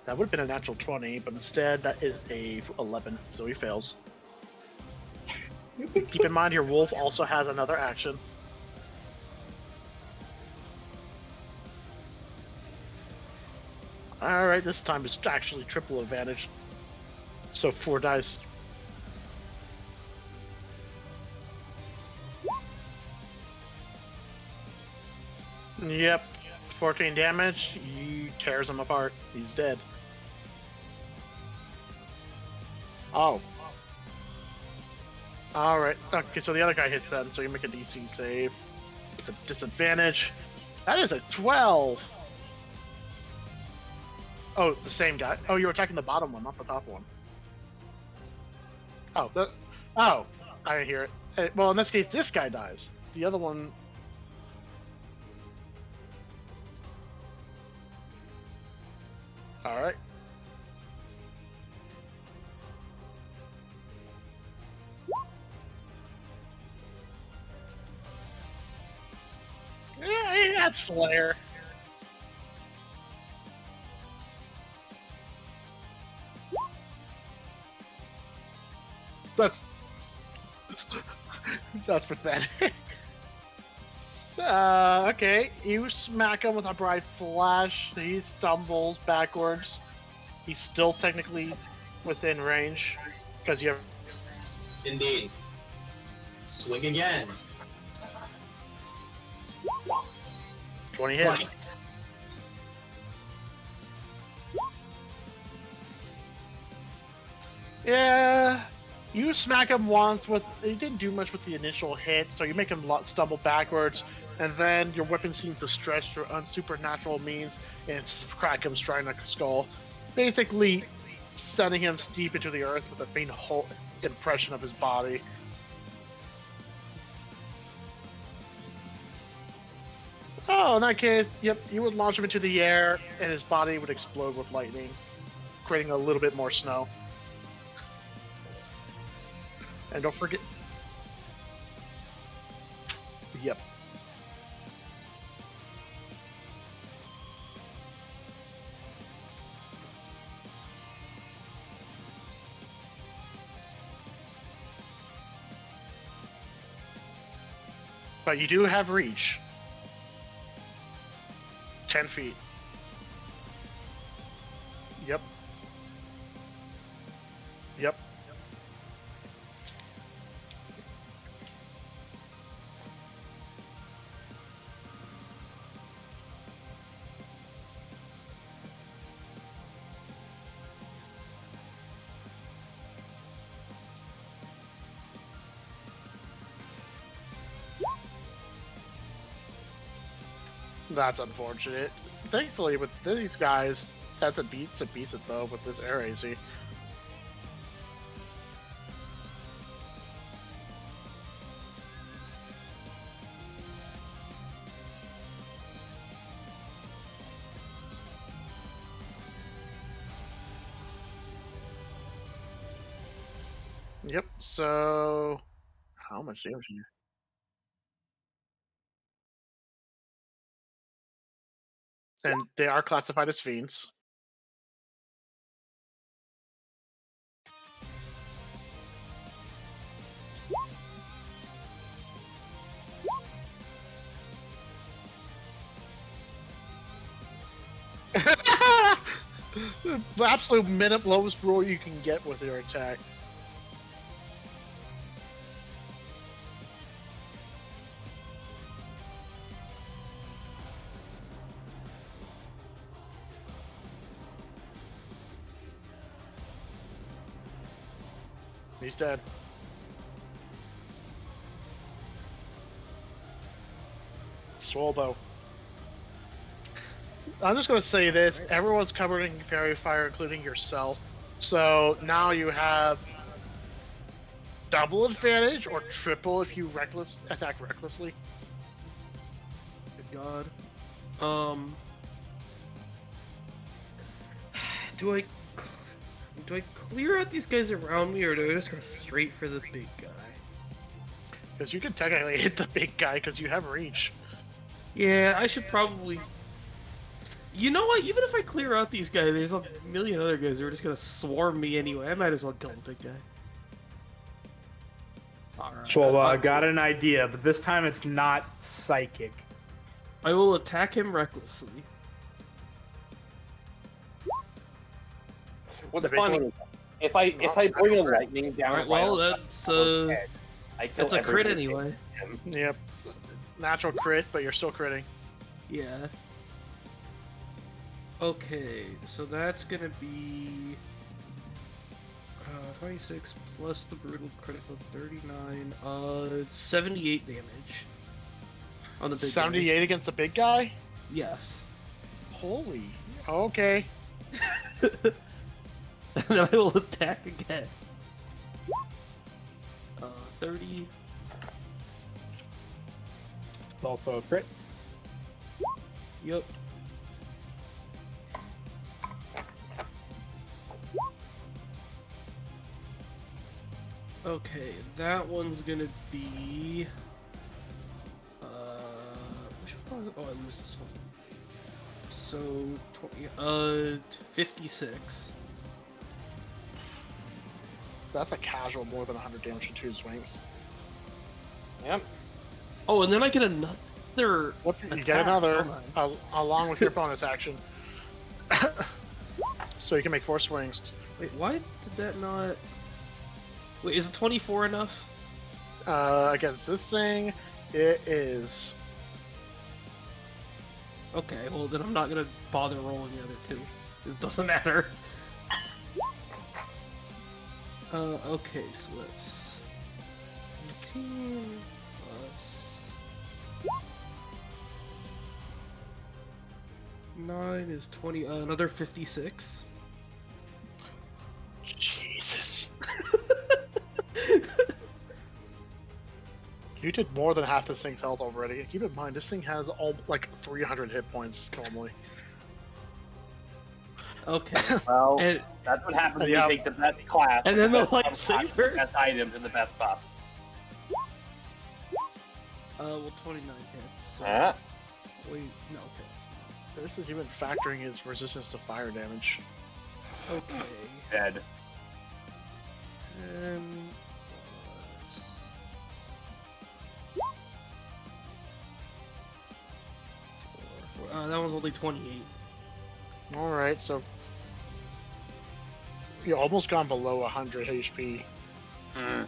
That would have been a natural 20, but instead that is a 11, so he fails. Keep in mind your wolf also has another action. Alright, this time it's actually triple advantage. So 4 dice. Yep, 14 damage. He tears him apart. He's dead. Oh. Alright, okay, so the other guy hits then, so you make a DC save. It's a disadvantage. That is a 12! Oh, the same guy. Oh, you're attacking the bottom one, not the top one. Oh, oh, I hear it. Well, in this case, this guy dies. The other one... Alright. Yeah, that's Flare. That's... that's pathetic. Okay, you smack him with a bright flash. He stumbles backwards. He's still technically within range because you have. Indeed. Swing again. 20 hits. 20. Yeah, you smack him once with. He didn't do much with the initial hit, so you make him stumble backwards, and then your weapon seems to stretch through unsupernatural means and crack him straight in the skull, basically sending him deep into the earth with a faint impression of his body. Oh, in that case, yep, you would launch him into the air, and his body would explode with lightning, creating a little bit more snow. And don't forget... Yep. But you do have reach. 10 feet. Yep. Yep. That's unfortunate. Thankfully, with these guys, that's a beats it though with this air AC. Yep. So, how much damage? And they are classified as fiends. The absolute minute lowest roll you can get with your attack. He's dead. Swalbow. I'm just gonna say this: everyone's covered in fairy fire, including yourself. So now you have double advantage or triple if you attack recklessly. Good God. do I clear out these guys around me, or do I just go straight for the big guy? Because you can technically hit the big guy because you have reach. Yeah, I should probably. You know what? Even if I clear out these guys, there's a million other guys who are just gonna swarm me anyway. I might as well kill the big guy. Alright. Well, I got an idea, but this time it's not psychic. I will attack him recklessly. What's funny is if I bring a lightning down, Alright, well that's a crit anyway. Yep. Natural crit, but you're still critting. Yeah. Okay, so that's gonna be 26 plus the brutal critical 39, 78 damage on the big 78 guy. against the big guy? Yes. Holy. Okay. And then I will attack again. 30. It's also a crit. Yep. Okay, that one's gonna be. Which one? Oh, I lose this one. So 20. 56. That's a casual more than 100 damage in 2 swings. Yep. Oh, and then I get another. What? You attack, get another, don't along with your bonus action. So you can make 4 swings. Wait, why did that not? Wait, is 24 enough? Against this thing, it is. Okay, well then I'm not gonna bother rolling the other two. This doesn't matter. Okay, so that's 18 plus 9 is 20. Another 56. Jesus. You did more than half this thing's health already. Keep in mind, this thing has all like 300 hit points normally. Okay. Well, And, that's what happens when Yeah. you take the best class. and then the best class, the lightsaber. best items, and the best buffs. Well, 29 hits. So... Ah. Wait, no, okay, it's not. This is even factoring his resistance to fire damage. Okay. Dead. 10 plus 4. That one's only 28. Alright, so. You almost gone below 100 HP. Mm.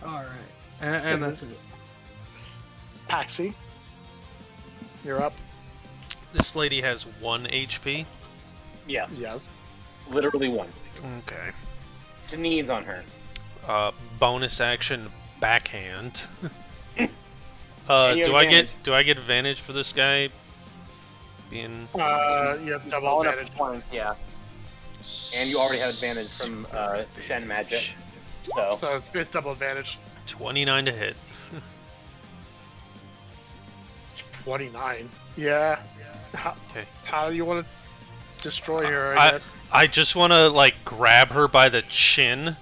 Alright. And that's it. Paxi, you're up. This lady has 1 HP. Yes. Yes. Literally one. Okay. Sneeze on her. Bonus action backhand. And you do have I get advantage. advantage for this guy being? You have double All enough advantage. points, yeah. And you already have advantage from Shen Magic. So So it's double advantage. 29 to hit. 29. Yeah. Okay. How do you want to destroy her, I guess? I just want to like grab her by the chin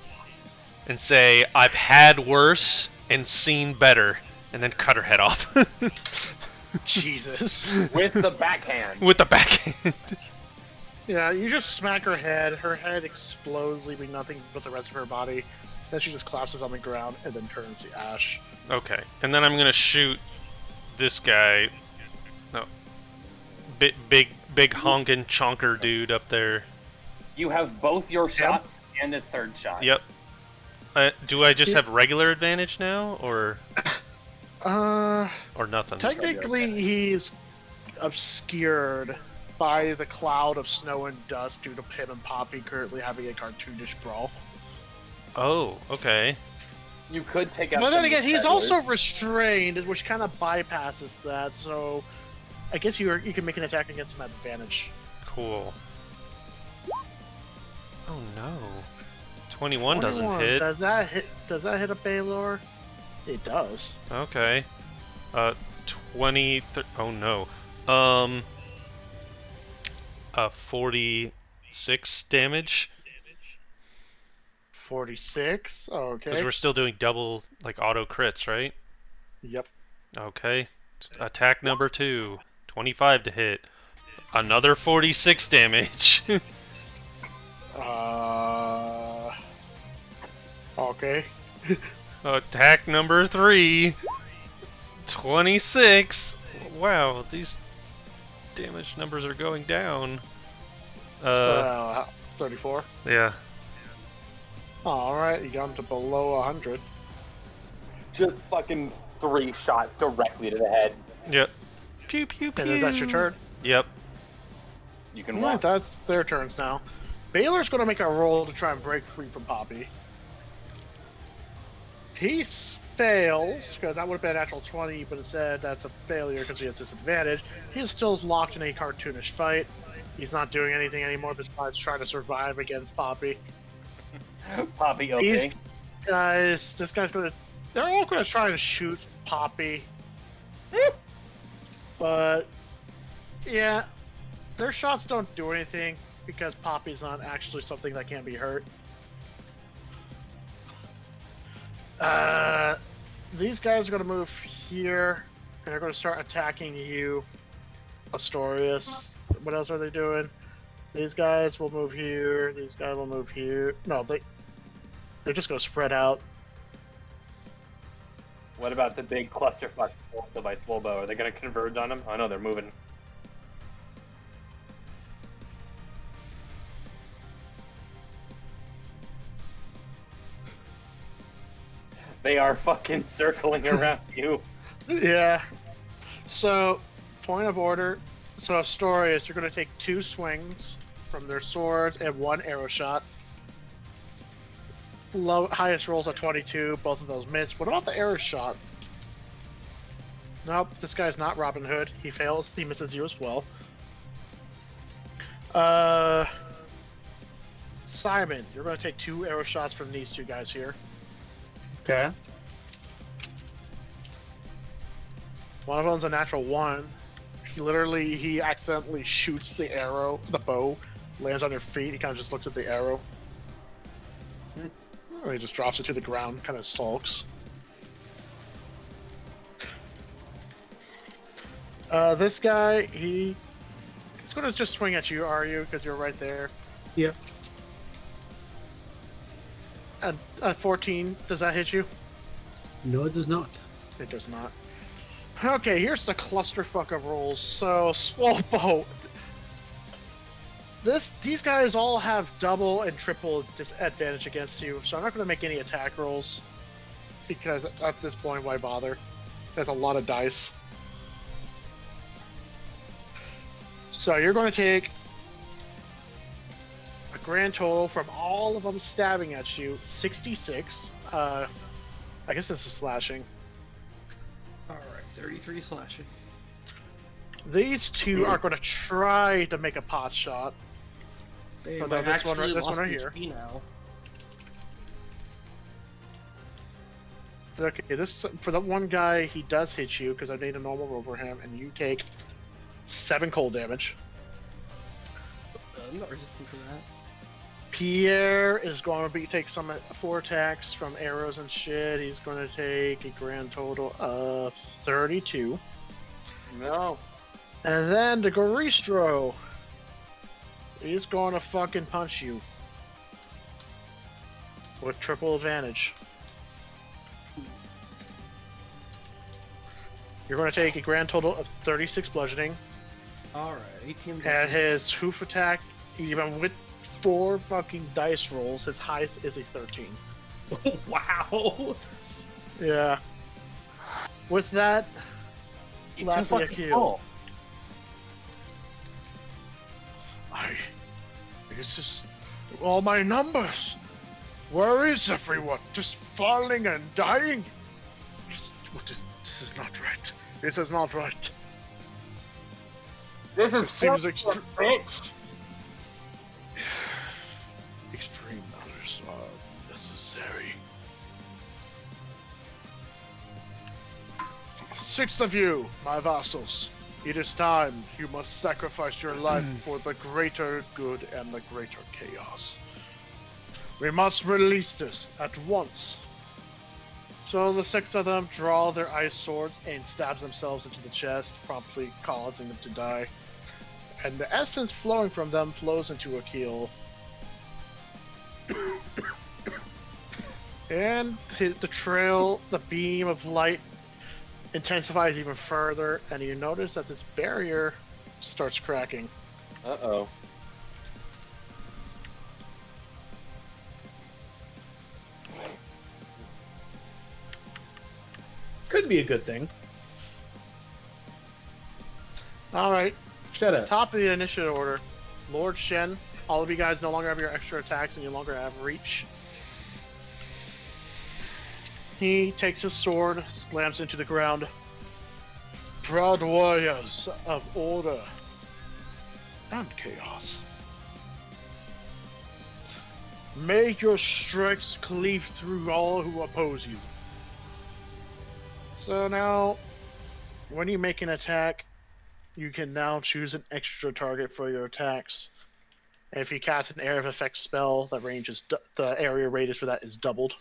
and say, "I've had worse and seen better," and then cut her head off Jesus. with the backhand. with the backhand. Yeah, you just smack her head. Her head explodes, leaving nothing but the rest of her body. Then she just collapses on the ground and then turns to ash. Okay, and then I'm gonna shoot this guy. No, big honkin' chonker dude up there. You have both your shots and a third shot. Yep. Do I just have regular advantage now, or nothing? Technically, he's obscured by the cloud of snow and dust due to him and Poppy currently having a cartoonish brawl. Oh, okay. You could take out. But then some again, he's settlers. also restrained, which kind of bypasses that. So, I guess you can make an attack against him at advantage. Cool. Oh no. 21 doesn't 21. hit. Does that hit? Does that hit a Baylor? It does. Okay. 20. Oh no. 46 damage. 46. Because Okay. we're still doing double, like, auto crits, right? Yep. Okay. Attack number 2. 25 to hit. Another 46 damage. Okay. Attack number 3. 26. Wow, these damage numbers are going down. So 34. Yeah. All right, you got him to below 100. Just fucking 3 shots directly to the head. Yep. Pew pew pew. And is that your turn? Yep. You can All right, walk. that's their turns now. Baylor's going to make a roll to try and break free from Poppy. He fails, because that would have been a natural 20, but instead that's a failure because he has disadvantage. He's still locked in a cartoonish fight. He's not doing anything anymore besides trying to survive against Poppy. Poppy, okay. This guy's going to... They're all going to try to shoot Poppy. But, yeah, their shots don't do anything because Poppy's not actually something that can be hurt. These guys are going to move here, and they're going to start attacking you, Astorius. What else are they doing? These guys will move here. These guys will move here. No, they're just going to spread out. What about the big clusterfuck also by Swobo? Are they going to converge on him? Oh no, they're moving. They are fucking circling around you. Yeah. So, point of order. So, Astorius, you're going to take 2 swings from their swords and 1 arrow shot. Highest rolls at 22. Both of those miss. What about the arrow shot? Nope, this guy's not Robin Hood. He fails. He misses you as well. Simon, you're going to take 2 arrow shots from these 2 guys here. Okay. One of them's a natural 1. He accidentally shoots the arrow, the bow, lands on your feet. He kind of just looks at the arrow. And he just drops it to the ground, kind of sulks. This guy, he's gonna just swing at you, are you? Because you're right there. Yep. At 14, does that hit you? No, it does not. It does not. Okay, here's the clusterfuck of rolls. So, Swallow. These guys all have double and triple disadvantage against you, so I'm not going to make any attack rolls. Because at this point, why bother? There's a lot of dice. So you're going to take a grand total from all of them stabbing at you, 66. I guess this is slashing. Alright, 33 slashing. These 2 are going to try to make a pot shot. Hey, Oh, I've no, this one actually right lost here. HP now. Okay, this for the one guy, he does hit you because I made a normal roll for him, and you take 7 cold damage. I'm not resistant for that. Pierre is going to take 4 attacks from arrows and shit. He's going to take a grand total of 32. No. And then the Garistro, he's going to fucking punch you with triple advantage. You're going to take a grand total of 36 bludgeoning. Alright, 18 And his hoof attack, even with 4 fucking dice rolls, his highest is a 13. Wow! Yeah. With that, He's lastly a fucking heal. small. This is all my numbers. Where is everyone? Just falling and dying. This is not right. This is not right. This is It seems horrible, bitch. Extreme measures are necessary. 6 of you, my vassals, It is time. You must sacrifice your life for the greater good and the greater chaos. We must release this at once. So the 6 of them draw their ice swords and stabs themselves into the chest, promptly causing them to die. And the essence flowing from them flows into Akil. And the trail, the beam of light intensifies even further, and you notice that this barrier starts cracking. Uh-oh. Could be a good thing. Alright, Shut up. top of the initiative order. Lord Shen, all of you guys no longer have your extra attacks and you no longer have reach. He takes his sword, slams into the ground. Proud warriors of order and chaos. May your strikes cleave through all who oppose you. So now, when you make an attack, you can now choose an extra target for your attacks. And if you cast an area of effect spell, that range is the area radius for that is doubled.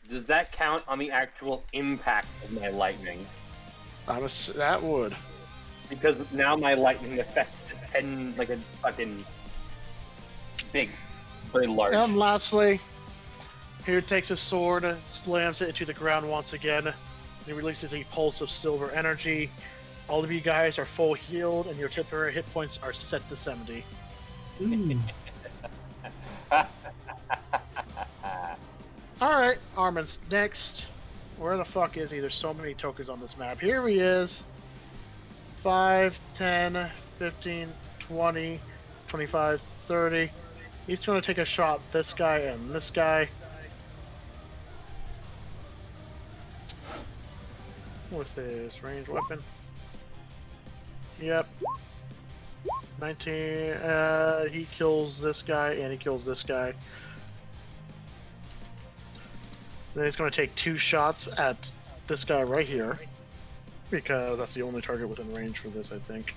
Does that count on the actual impact of my lightning? That would. Because now my lightning affects 10, like a fucking big, very large. And lastly, here takes his sword, slams it into the ground once again. He releases a pulse of silver energy. All of you guys are full healed, and your temporary hit points are set to 70. Alright, Armin's next. Where the fuck is he? There's so many tokens on this map. Here he is. 5, 10, 15, 20, 25, 30. He's going to take a shot at this guy and this guy. With his ranged weapon. Yep. 19, he kills this guy and he kills this guy. Then he's going to take 2 shots at this guy right here. Because that's the only target within range for this, I think.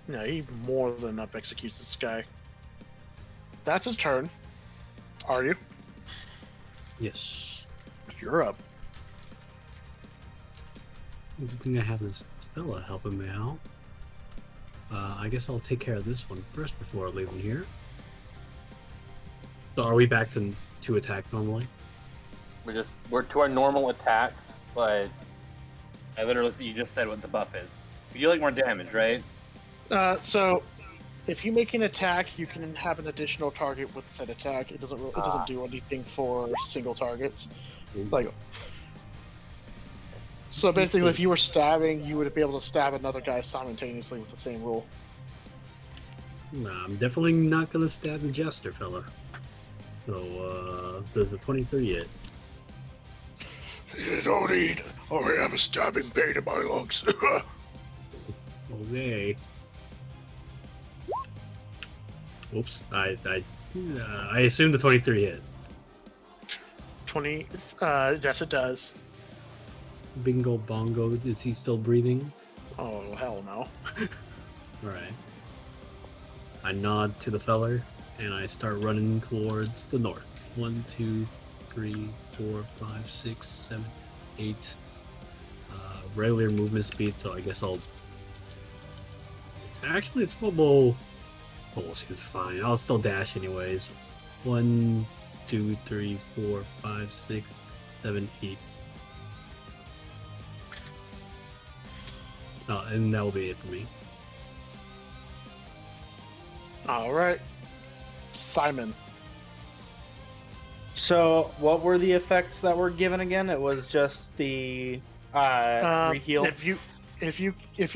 Yeah, he more than enough executes this guy. That's his turn. Are you? Yes. You're up. Good thing I have this fella helping me out. I guess I'll take care of this one first before leaving here. So are we back to attack normally? We're to our normal attacks, but I literally, you just said what the buff is. You do like more damage, right? So if you make an attack, you can have an additional target with said attack. It doesn't do anything for single targets. Like, so basically, if you were stabbing, you would be able to stab another guy simultaneously with the same rule. Nah, I'm definitely not gonna stab the jester fella. So does the 23 hit? You don't need. I have a stabbing pain in my lungs. Okay. Oops, I assume the 23 hit. 20. Yes, it does. Bingo bongo, is he still breathing? Oh hell no. Alright. I nod to the feller and I start running towards the north. 1, 2, 3, 4, 5, 6, 7, 8. Regular movement speed, so I guess I'll. Actually, it's mobile. Oh, it's fine. I'll still dash anyways. 1, 2, 3, 4, 5, 6, 7, 8. And that will be it for me. Alright. Simon. So, what were the effects that were given again? It was just the reheal. If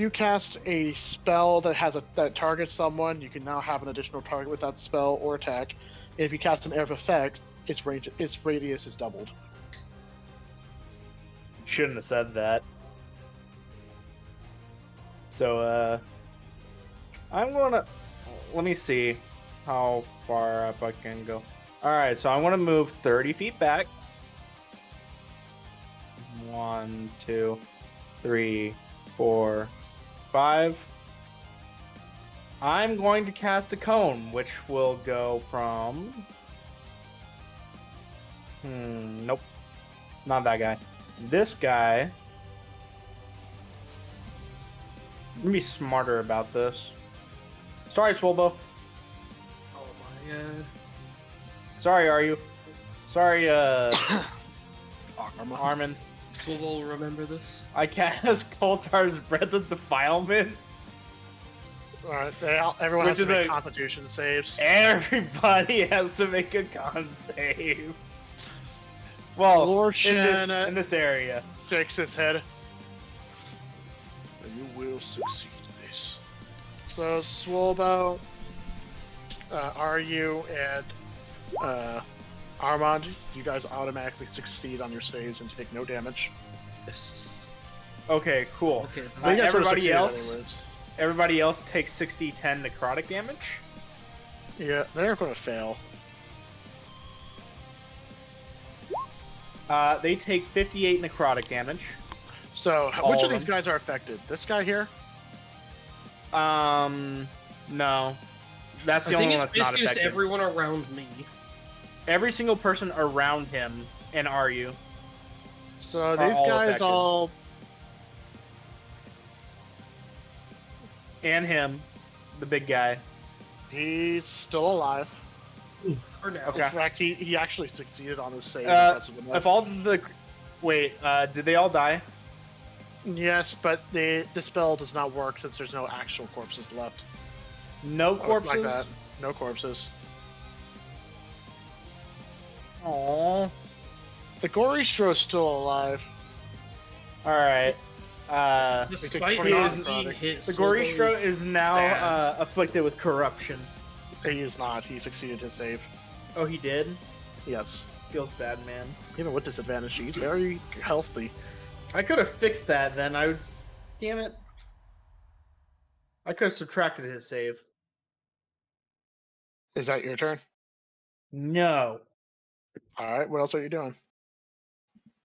you cast a spell that targets someone, you can now have an additional target with that spell or attack. If you cast an area of effect, its radius is doubled. Shouldn't have said that. So, I'm gonna. Let me see. how far up I can go. Alright, so I want to move 30 feet back. 1, 2, 3, 4, 5. I'm going to cast a cone, which will go from... nope. Not that guy. This guy... I'm gonna be smarter about this. Sorry, Swolbo. Oh my god. Sorry, are you? Sorry, Armin. Will will remember this. I cast Koltar's Breath of Defilement. Alright, everyone Which has to is make a- Constitution saves. Everybody has to make a con save. Well, Lord in Shanna this area. shakes his head. And you will succeed this. So, Swolbo, Ryu, and Armand, you guys automatically succeed on your saves and take no damage. Yes. Okay, cool. Okay. But you guys would've everybody succeeded else, anyways. everybody else takes 60-10 necrotic damage. Yeah, they're gonna fail. They take 58 necrotic damage. So, All which of of these them. guys are affected? This guy here? No. That's I the only think one it's that's not basically just affected. everyone around me. Every single person around him and Ryu. So these all guys affected. all... And him, the big guy. He's still alive. Or now. Okay. In fact, he actually succeeded on his save. impressive enough. If all the... Wait, did they all die? Yes, but the spell does not work since there's no actual corpses left. No Oh, it's corpses? like that. No corpses. Aww. The Goristro's still alive. Alright. Despite 29 not being necrotic. hit, The Swolbo Goristro is now bad. afflicted with corruption. He is not. He succeeded his save. Oh, he did? Yes. Feels bad, man. Even with disadvantage, he's very healthy. I could have fixed that then. I would... Damn it. I could have subtracted his save. Is that your turn? No. Alright, what else are you doing?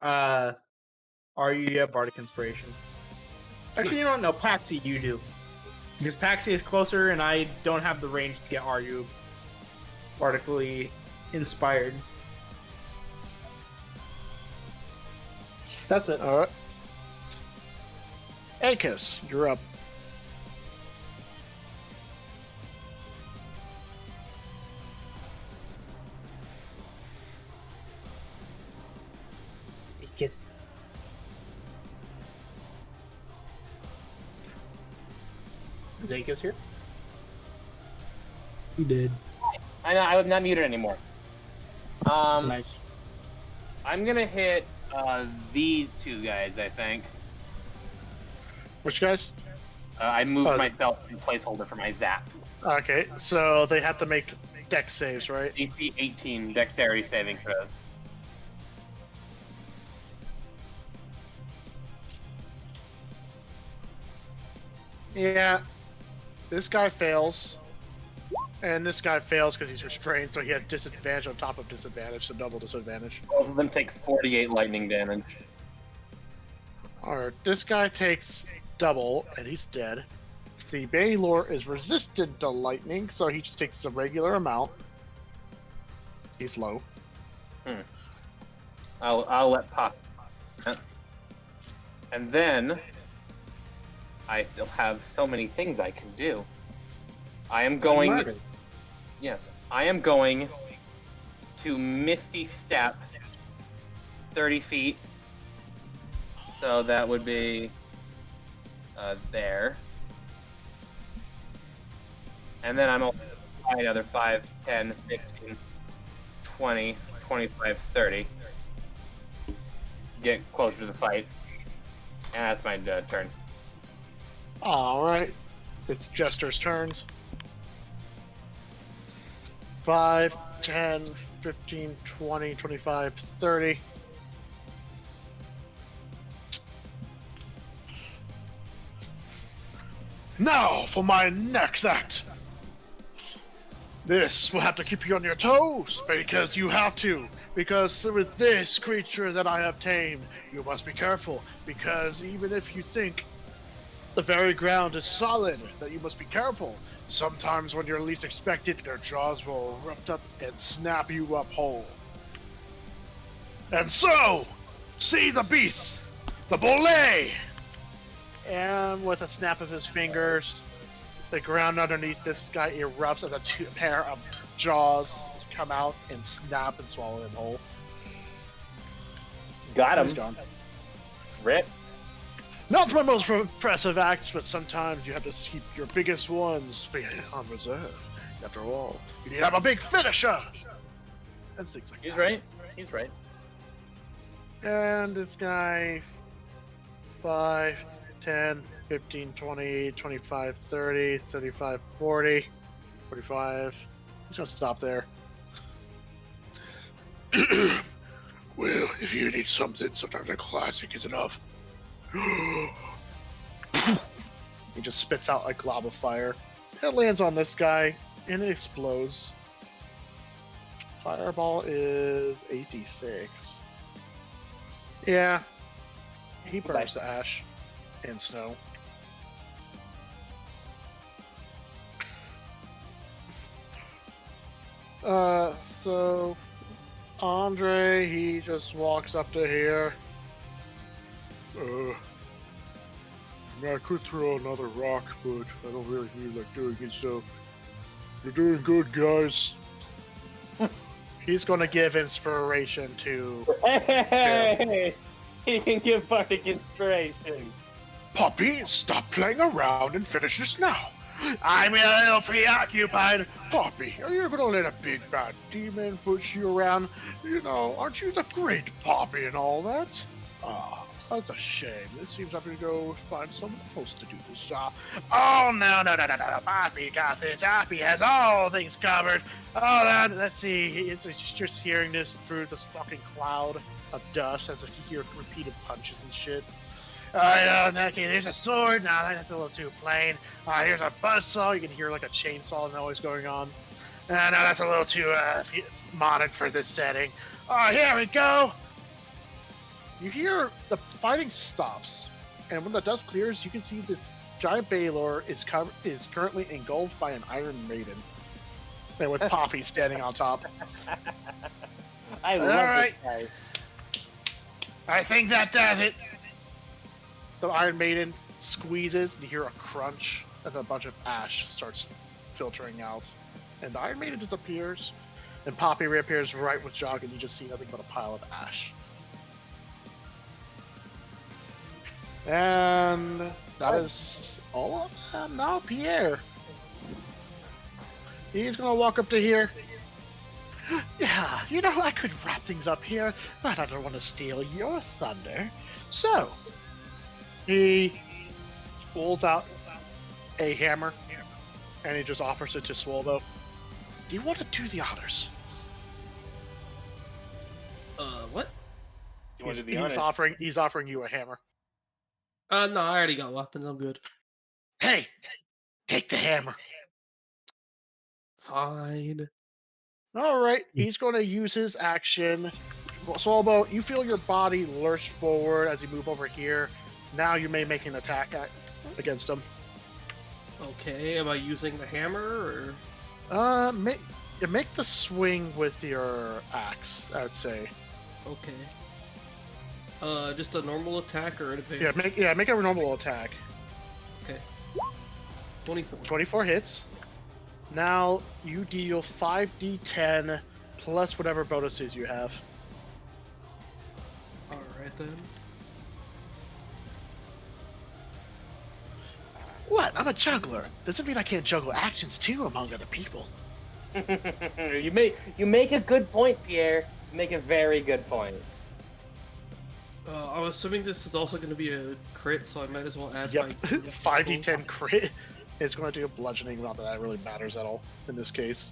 Are you Bardic Inspiration? Actually, you know what? No, Paxi, you do. Because Paxi is closer and I don't have the range to get Ryu Bardically inspired. That's it. Alright. Akis, you're up. Is Akis here? You did. I'm not muted anymore. Nice. I'm gonna hit these two guys, I think. Which guys? I moved Oh. myself in placeholder for my zap. Okay, so they have to make dex saves, right? DC 18 dexterity saving throws. Yeah. This guy fails. And this guy fails because he's restrained, so he has disadvantage on top of disadvantage, so double disadvantage. Both of them take 48 lightning damage. Alright, this guy takes double, and he's dead. The Baylor is resistant to lightning, so he just takes a regular amount. He's low. I'll let pop. And then I still have so many things I can do. I am going. Yes, I am going to Misty Step 30 feet. So that would be there. And then I'm going to fly another 5, 10, 15, 20, 25, 30. Get closer to the fight. And that's my turn. Alright. It's Jester's turns. 5, 10, 15, 20, 25, 30. Now for my next act. This will have to keep you on your toes, because you have to. Because with this creature that I have tamed, you must be careful. Because even if you think the very ground is solid, that you must be careful. Sometimes when you're least expected, their jaws will erupt up and snap you up whole. And so, see the beast, the Bolay! And with a snap of his fingers, the ground underneath this guy erupts and a pair of jaws come out and snap and swallow him whole. Got He's him. gone. Rip. Not my most impressive acts, but sometimes you have to keep your biggest ones on reserve. After all, you need to have a big finisher! And things like He's that. right. He's right. And this guy, 5, 10, 15, 20, 25, 30, 35, 40, 45. He's gonna stop there. Well, if you need something, sometimes a classic is enough. He just spits out a glob of fire. It lands on this guy, and it explodes. Fireball is 8d6. Yeah. He burns to ash and snow. So Andre, he just walks up to here. I could throw another rock, but I don't really feel like doing it, so you're doing good, guys. He's gonna give inspiration to... Hey! He can give Bardic inspiration. Poppy, stop playing around and finish this now. I'm a little preoccupied. Poppy, are you gonna let a big bad demon push you around? You know, aren't you the great Poppy and all that? Ah, that's a shame. It seems I'm gonna go find someone else to do this job. Oh, no. Poppy got this. Poppy has all things covered. Oh, let's see. It's just hearing this through this fucking cloud of dust as you hear repeated punches and shit. Okay, there's a sword. Nah, that's a little too plain. Here's a buzzsaw. You can hear like a chainsaw noise going on. No, that's a little too modern for this setting. Here we go. You hear the fighting stops, and when the dust clears, you can see the giant Baylor is currently engulfed by an Iron Maiden, and with Poppy standing on top. I love this guy. I think that does it. The Iron Maiden squeezes, and you hear a crunch, and a bunch of ash starts filtering out. And the Iron Maiden disappears, and Poppy reappears right with Jog, and you just see nothing but a pile of ash. And that is all of them. Now Pierre. He's gonna walk up to here. Yeah, you know, I could wrap things up here, but I don't want to steal your thunder. So, he pulls out a hammer, and he just offers it to Swallow. Do you want to do the honors? What? He's offering you a hammer. No, I already got weapons. I'm good. Hey, take the hammer. Fine. All right, he's going to use his action. Swallow, you feel your body lurch forward as you move over here. Now you may make an attack against him. Okay, am I using the hammer or? Make the swing with your axe, I'd say. Okay. Just a normal attack or an advantage? Make a normal attack. Okay. 24. 24 hits. Now you deal 5d10 plus whatever bonuses you have. Alright then. What? I'm a juggler. Doesn't mean I can't juggle actions too among other people. You make a good point, Pierre. You make a very good point. I'm assuming this is also going to be a crit, so I might as well add my... 5d10 crit is going to do a bludgeoning, not that that really matters at all in this case.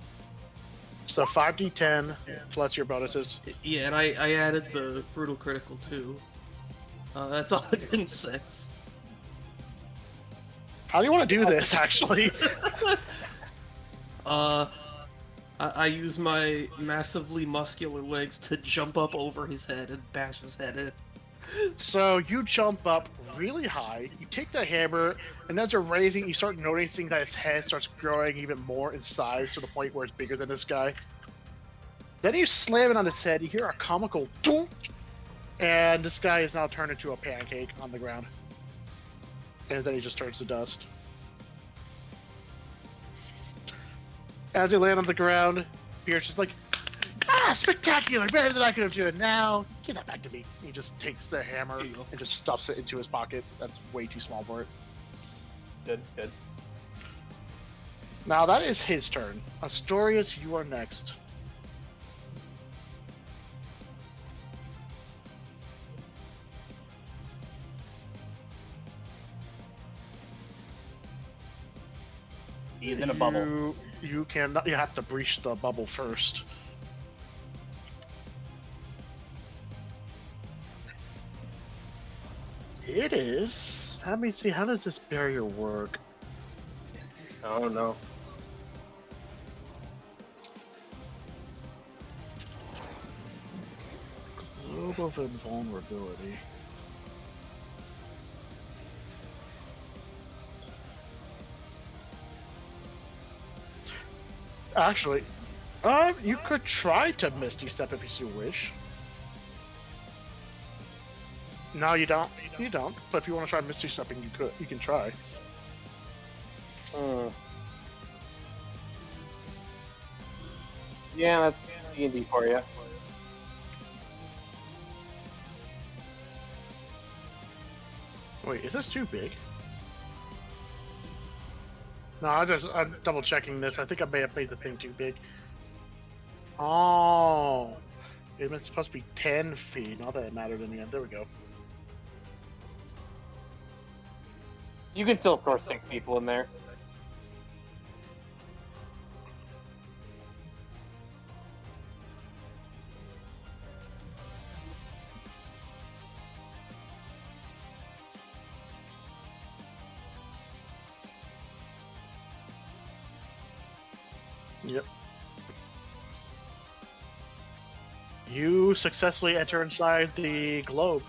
So 5d10 plus your bonuses. Yeah, and I added the brutal critical too. That's 106. How do you want to do this, actually? I use my massively muscular legs to jump up over his head and bash his head in. So you jump up really high, you take the hammer, and as you're raising, you start noticing that its head starts growing even more in size to the point where it's bigger than this guy. Then you slam it on his head, you hear a comical doink, and this guy is now turned into a pancake on the ground. And then he just turns to dust. As you land on the ground, Beer's just like, ah, spectacular, better than I could have done. Now, give that back to me. He just takes the hammer Here you go. and just stuffs it into his pocket. That's way too small for it. Good, good. Now that is his turn. Astorius, you are next. He's in a bubble. You have to breach the bubble first. It is. Let me see. How does this barrier work? Oh no. Globe of invulnerability. Actually, you could try to Misty Step if you wish. No, you don't. You don't. But if you want to try Misty Stepping, you could. You can try. Yeah, that's D&D for you. Wait, is this too big? No, I'm double checking this. I think I may have made the thing too big. Oh, it was supposed to be 10 feet. Not that it mattered in the end. There we go. You can still store 6 people in there. Yep. You successfully enter inside the globe.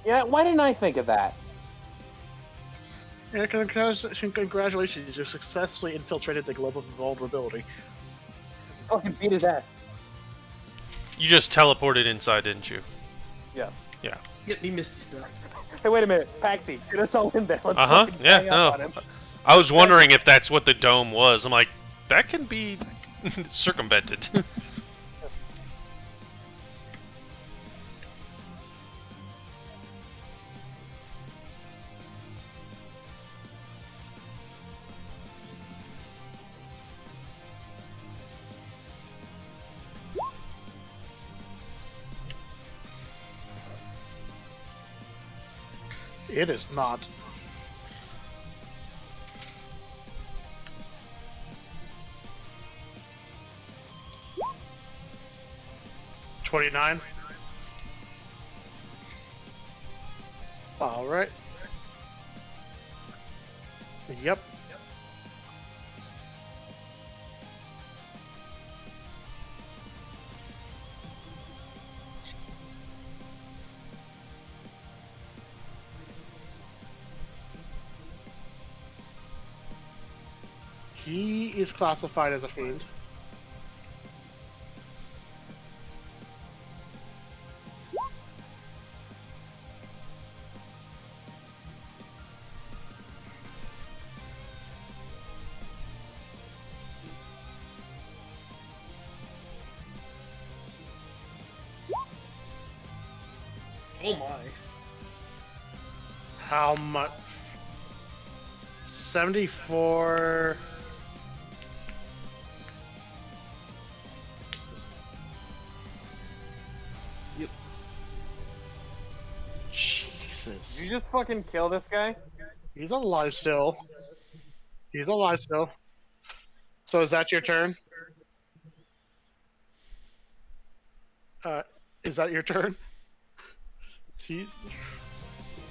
Yeah, why didn't I think of that? Yeah, congratulations, you successfully infiltrated the globe of vulnerability. Fucking beat his ass. You just teleported inside, didn't you? Yes. Yeah. Get me Misty Step. Hey, wait a minute. Paxi, get us all in there. Let's Uh-huh. fucking Yeah, bang up on no. him. I was wondering if that's what the dome was. I'm like, that can be circumvented. It is not. $29. All right. Yep. He is classified as a fiend. Oh my. How much? 74. Yep. Jesus. Did you just fucking kill this guy? He's alive still. He's alive still. So is that your turn? Is that your turn? He...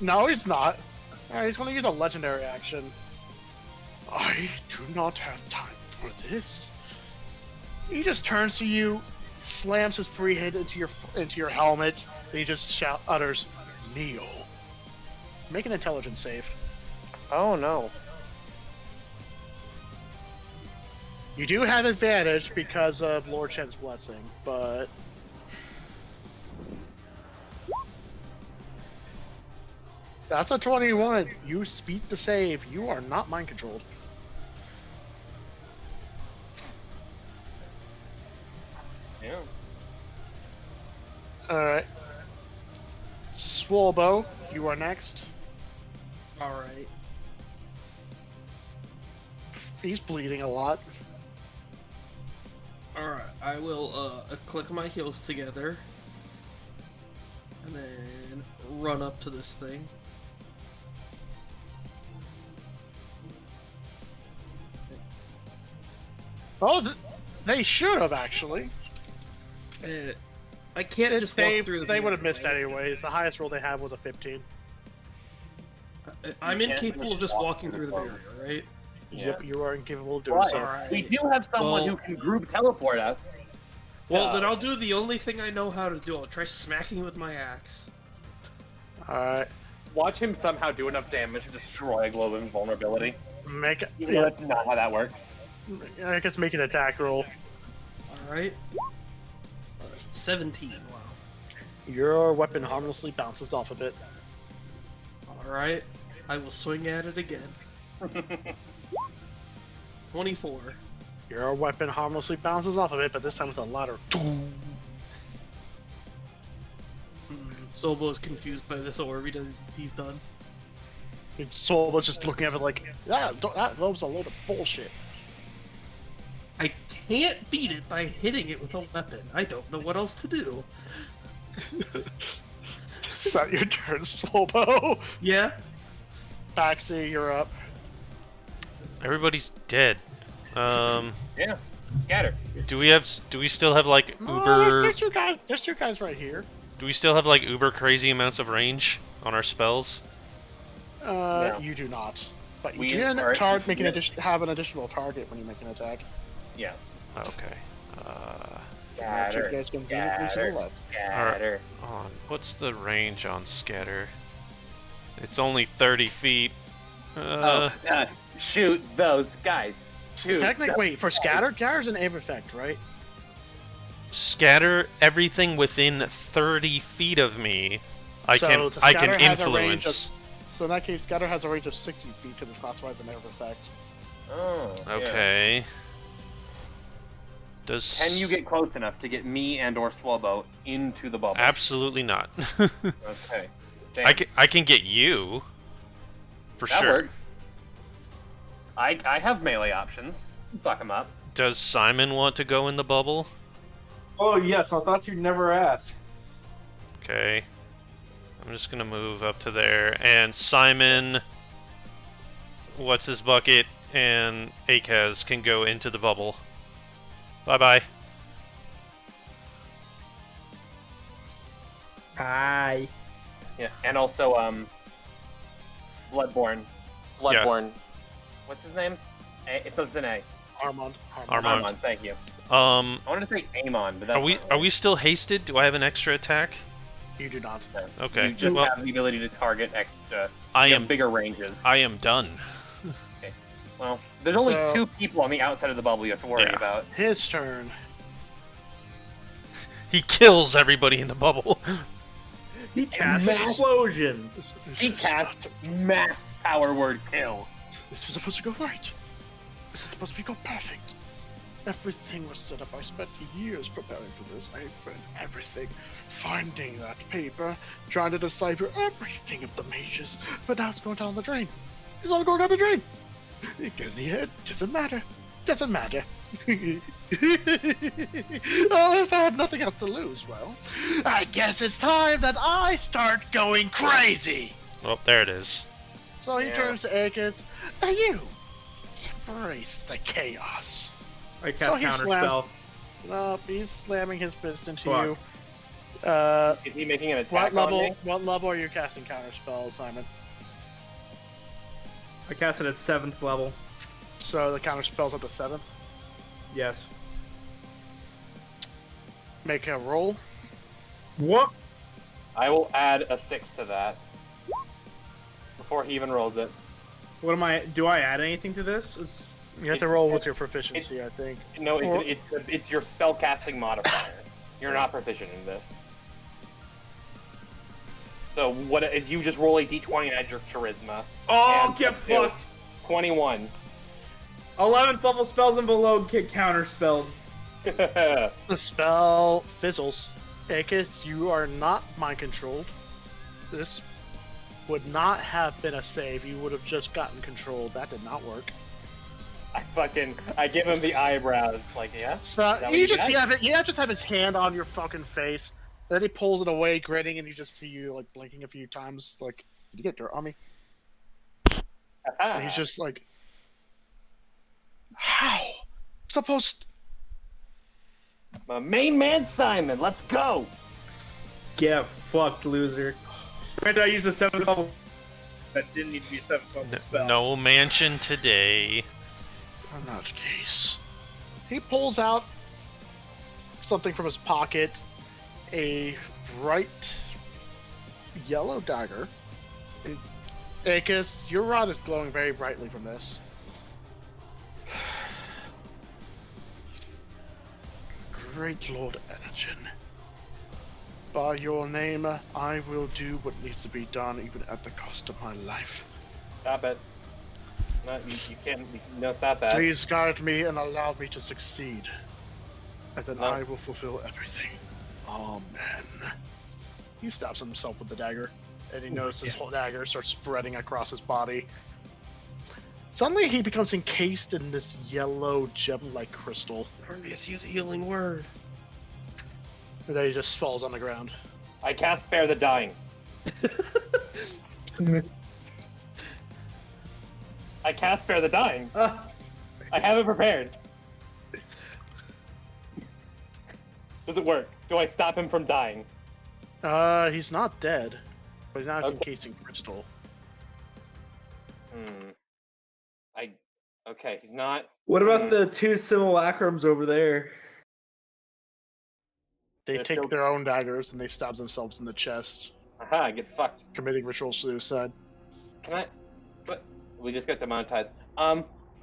No, he's not. He's going to use a legendary action. I do not have time for this. He just turns to you, slams his free hand into your helmet, and he just utters, "Kneel." Make an intelligence save. Oh no. You do have advantage because of Lord Shen's blessing, but that's a 21. You beat the save. You are not mind controlled. Yeah. Alright. Swolbo, you are next. Alright. He's bleeding a lot. Alright, I will click my heels together. And then run up to this thing. Oh, they should have actually. I can't just walk through the They would have barrier, missed right? anyways. The highest roll they had was a 15. I'm You can't incapable of just walking through the barrier, right? Yep, you are incapable of doing But so. Alright. we do have someone who can group teleport us. Well, So- then I'll do the only thing I know how to do. I'll try smacking with my axe. Alright. Watch him somehow do enough damage to destroy a globe of invulnerability. Make it. Even though that's not how that works. I guess make an attack roll. Alright. 17, wow. Your weapon harmlessly bounces off a bit. Alright. I will swing at it again. 24. Your weapon harmlessly bounces off of it, but this time with a louder. Sobo's confused by this orb. He's done. Swolbo's just looking at it like, that lobe's a load of bullshit. I can't beat it by hitting it with a weapon. I don't know what else to do. Is that your turn, Swolbo? Yeah? Baxi, you're up. Everybody's dead. Yeah. Scatter. Do we still have like Oh, uber? there's two guys right here. Do we still have like uber crazy amounts of range on our spells? No. You do not. But you We can are- have an additional target when you make an attack. Yes. Okay. You Scatter. guys can conveniently to the Scatter. left. Scatter. On what's the range on scatter? It's only 30 feet. Shoot those guys. Shoot. Technically, those wait, for guys. scatter, scatter's an aim effect, right? Scatter everything within 30 feet of me. I So can the I scatter can has a range influence. So in that case, scatter has a range of 60 feet because it's classified as an air effect. Oh, yeah. Okay. Does Can you get close enough to get me and or Swalbo into the bubble? Absolutely not. Okay. Damn. I can get you. For that sure. works. I have melee options. Fuck him up. Does Simon want to go in the bubble? Oh yes, I thought you'd never ask. Okay. I'm just gonna move up to there. And Simon, what's his bucket, and Akaz can go into the bubble. Bye bye. Hi. Yeah, and also Bloodborne. Bloodborne. What's his name? It starts with an A. Armand. Armand. Thank you. Um, I wanted to say Amon, but that's are we not are right. we still hasted? Do I have an extra attack? You do not. Okay. You just Well, have the ability to target extra. I you am have bigger ranges. I am done. Well, there's only So- 2 people on the outside of the bubble you have to worry Yeah. about. His turn. He kills everybody in the bubble. He casts Mass- explosion. He casts mass power word kill. This was supposed to go right. This is supposed to go perfect. Everything was set up. I spent years preparing for this. I read everything, finding that paper, trying to decipher everything of the mages. But now it's going down the drain. It's all going down the drain. In the end, doesn't matter. Doesn't matter. Oh, if I had nothing else to lose, well, I guess it's time that I start going crazy. Oh, there it is. So he Yeah. turns to Akis. Now you embrace the chaos. I So cast he counterspell. Nope, he's slamming his fist into Fuck. you. Is he making an What attack on me? level are you casting counter spells, Simon? I cast it at 7th level. So the counter spells at the 7th. Yes. Make a roll. What? I will add a 6 to that before he even rolls it. What am I? Do I add anything to this? You have to roll with your proficiency, I think. No, Or- it's your spell casting modifier. You're not proficient in this. So what is you just roll a d20 and add your charisma. Oh, And get let's do fucked! 21. 11th level spells and below get counter spelled. The spell fizzles. Akis, you are not mind controlled. This would not have been a save. You would have just gotten controlled. That did not work. I give him the eyebrows, like, yeah? So that what you you just got? just have his hand on your fucking face. Then he pulls it away, grinning, and you just see you like blinking a few times. Like, did you get dirt on me? And he's just like, how? Supposed. My main man, Simon, let's go! Get fucked, loser. Granted, I used a 7th level. That didn't need to be a 7th level spell. No mansion today. In that case, he pulls out something from his pocket, a bright yellow dagger. Akis, your rod is glowing very brightly from this. Great Lord Energen, by your name, I will do what needs to be done, even at the cost of my life. Stop it. No, you can't. No, stop that. Please guide me and allow me to succeed, and then No. I will fulfill everything. Amen. He stabs himself with the dagger, and he notices his whole dagger starts spreading across his body. Suddenly, he becomes encased in this yellow gem-like crystal, Arvius, use a healing word. and then he just falls on the ground. I cast Spare the Dying. I cast Spare the Dying. I have it prepared. Does it work? Do I stop him from dying? He's not dead, but now he's Okay. encased in crystal. Okay, he's not. What about the 2 simulacrums over there? They They're take still- their own daggers and they stab themselves in the chest, Aha, get fucked. committing ritual suicide. Can I? But we just got demonetized.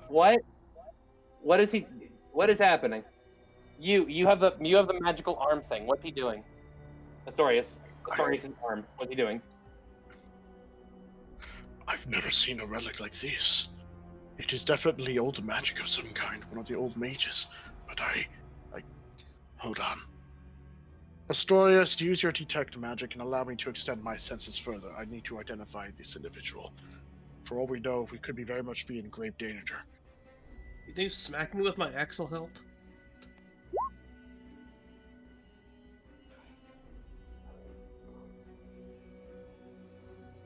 What is he? What is happening? You have the magical arm thing. What's he doing? Astorius' arm. What's he doing? I've never seen a relic like this. It is definitely old magic of some kind, one of the old mages. But I hold on. Astorius, use your detect magic and allow me to extend my senses further. I need to identify this individual. For all we know, we could very much be in grave danger. You think smack me with my axe will help?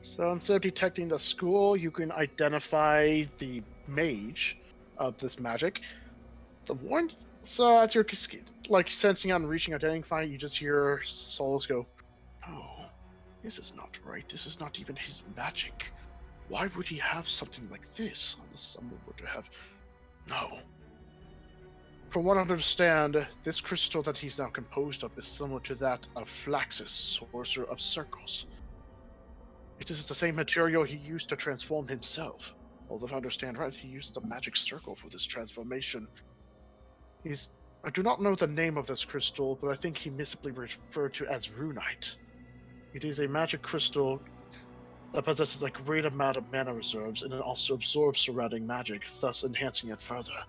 So instead of detecting the school, you can identify the mage of this magic. The one, so as you're like sensing out and reaching, identifying, you just hear souls go, "No, this is not right. This is not even his magic. Why would he have something like this? Unless someone were to have, no." From what I understand, this crystal that he's now composed of is similar to that of Flaxus, Sorcerer of Circles. It is the same material he used to transform himself. Although if I understand right, he used the magic circle for this transformation. I do not know the name of this crystal, but I think he mystically referred to as Runite. It is a magic crystal that possesses a great amount of mana reserves, and it also absorbs surrounding magic, thus enhancing it further.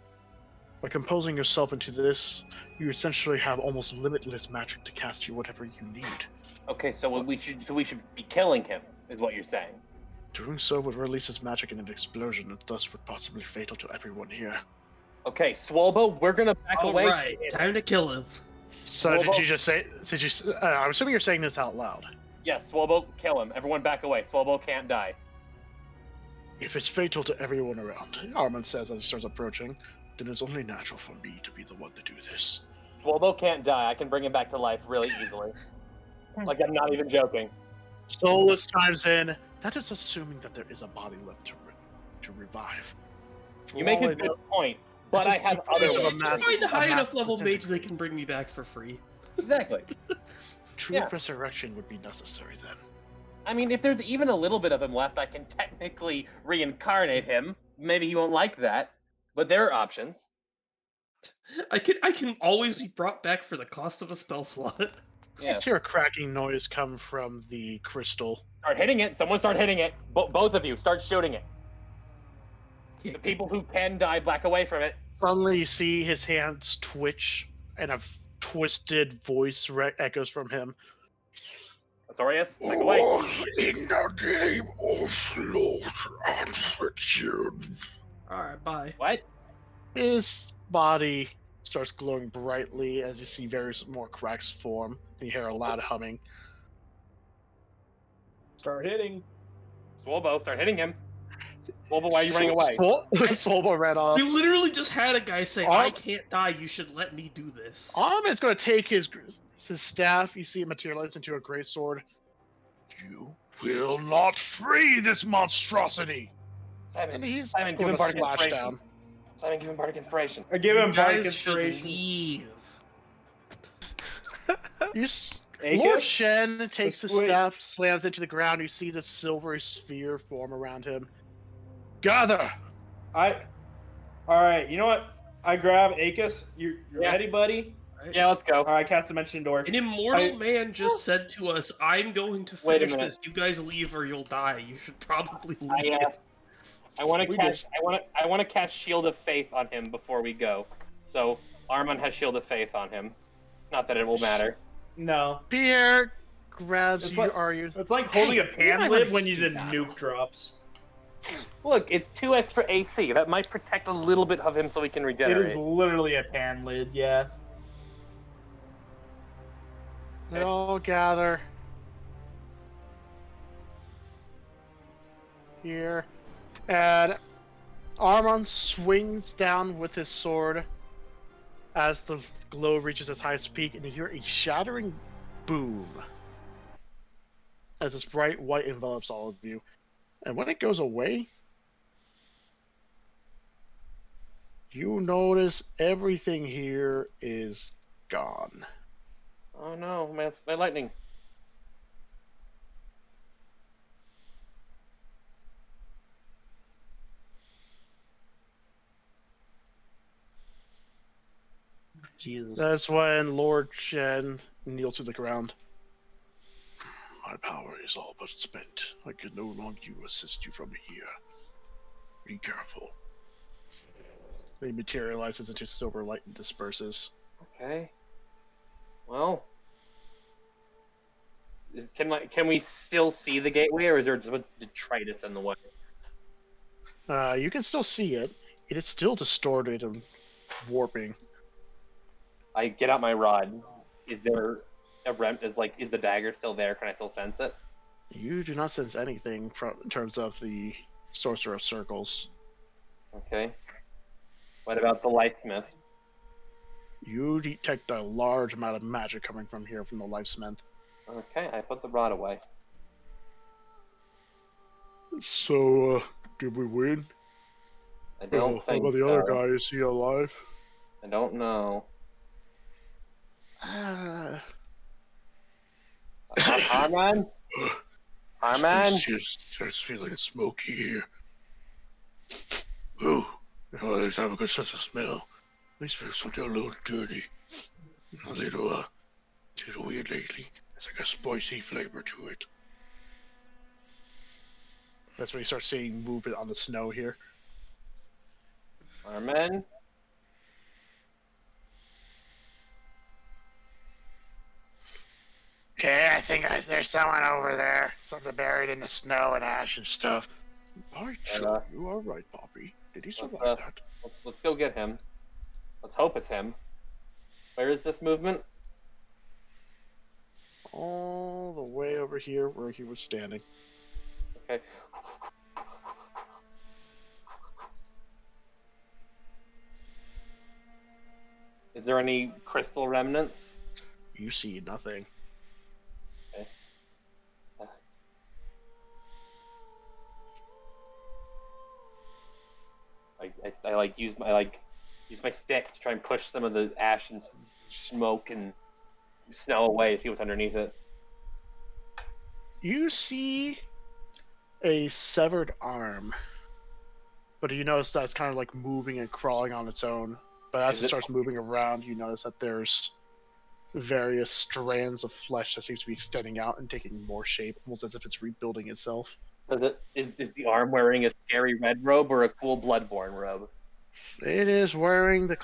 By composing yourself into this, you essentially have almost limitless magic to cast you whatever you need. Okay, so we should be killing him, is what you're saying. Doing so would release his magic in an explosion, and thus would possibly be fatal to everyone here. Okay, Swalbo, we're gonna back away. Alright, time to kill him. So Well, did you just say? I'm assuming you're saying this out loud. Yes, Swalbo, kill him. Everyone back away. Swalbo can't die. If it's fatal to everyone around, Armin says as he starts approaching, then it's only natural for me to be the one to do this. Swalbo can't die. I can bring him back to life really easily. Like, I'm not even joking. Soulless chimes in. That is assuming that there is a body left to revive. You make a good point, but I have other of a ways. mass- Find a high mass enough level mage disintegrate. they can bring me back for free. Exactly. True Yeah. resurrection would be necessary then. I mean, if there's even a little bit of him left, I can technically reincarnate him. Maybe he won't like that, but there are options. I can always be brought back for the cost of a spell slot. You Yeah. just hear a cracking noise come from the crystal. Start hitting it. Someone start hitting it. Both of you start shooting it. The people who can die back away from it. Suddenly, you see his hands twitch, and a twisted voice echoes from him. Asorius, back away. In the name of Lord and Richard. Alright, bye. What? His body starts glowing brightly as you see various more cracks form. And you hear a loud humming. Start hitting. Swolbo, start hitting him. Swolbo, why are you running away? Swolbo ran off. We literally just had a guy say, Arm- I can't die, you should let me do this. Armin's going to take his staff. You see it materialize into a great sword. You will not free this monstrosity. And Simon, he's Simon, give going him to bardic slash inspiration. down. Simon, give him bardic inspiration. I give You him bardic guys should inspiration. leave. Lord Aegis? Shen takes his Wait. staff, slams into the ground. You see the silvery sphere form around him. Gather! All right, you know what? I grab Aegis. You're Yeah. ready, buddy? Yeah, let's go. All right, cast Dimension Door. An immortal I- man just said to us, I'm going to Wait a finish minute. this. You guys leave or you'll die. You should probably leave. I want to We catch. I want to cast Shield of Faith on him before we go. So Armand has Shield of Faith on him. Not that it will matter. No. Pierre grabs It's you. like- Are you? It's like holding a Hey, pan you lid might when you do the that. nuke drops. Look, it's 2 extra AC. That might protect a little bit of him so he can It regenerate. is literally a pan lid, yeah. They all gather here, and Armand swings down with his sword as the glow reaches its highest peak, and you hear a shattering boom as this bright white envelops all of you. And when it goes away, you notice everything here is gone. Oh no, man, it's my lightning. Jesus. That's when Lord Shen kneels to the ground. My power is all but spent. I can no longer assist you from here. Be careful. He materializes into silver light and disperses. Okay. Well, can we still see the gateway, or is there just a detritus in the way? You can still see it. It is still distorted and warping. I get out my rod. Is there a is the dagger still there? Can I still sense it? You do not sense anything in terms of the Sorcerer of Circles. Okay. What about the Lightsmith? You detect a large amount of magic coming from here from the Lifesmith. Okay, I put the rod away. So, did we win? I don't How think about the so. other guy? Is he alive? I don't know. Arman? Arman? It's feeling smoky here. Ooh, oh, there's have a good sense of smell. At least feels something a little dirty. A little weird lately. It's like a spicy flavor to it. That's when you start seeing movement on the snow here. Arman? Okay, I think there's someone over there. Something buried in the snow and ash and stuff. By Jove, you are right, Poppy. Did he survive that? Let's go get him. Let's hope it's him. Where is this movement? All the way over here where he was standing. Okay. Is there any crystal remnants? You see nothing. I like use my stick to try and push some of the ash and smoke and snow away to see what's underneath it. You see a severed arm, but you notice that it's kind of like moving and crawling on its own. But as Is it it- starts moving around, you notice that there's various strands of flesh that seems to be extending out and taking more shape, almost as if it's rebuilding itself. Is the arm wearing a scary red robe or a cool bloodborne robe? It is wearing the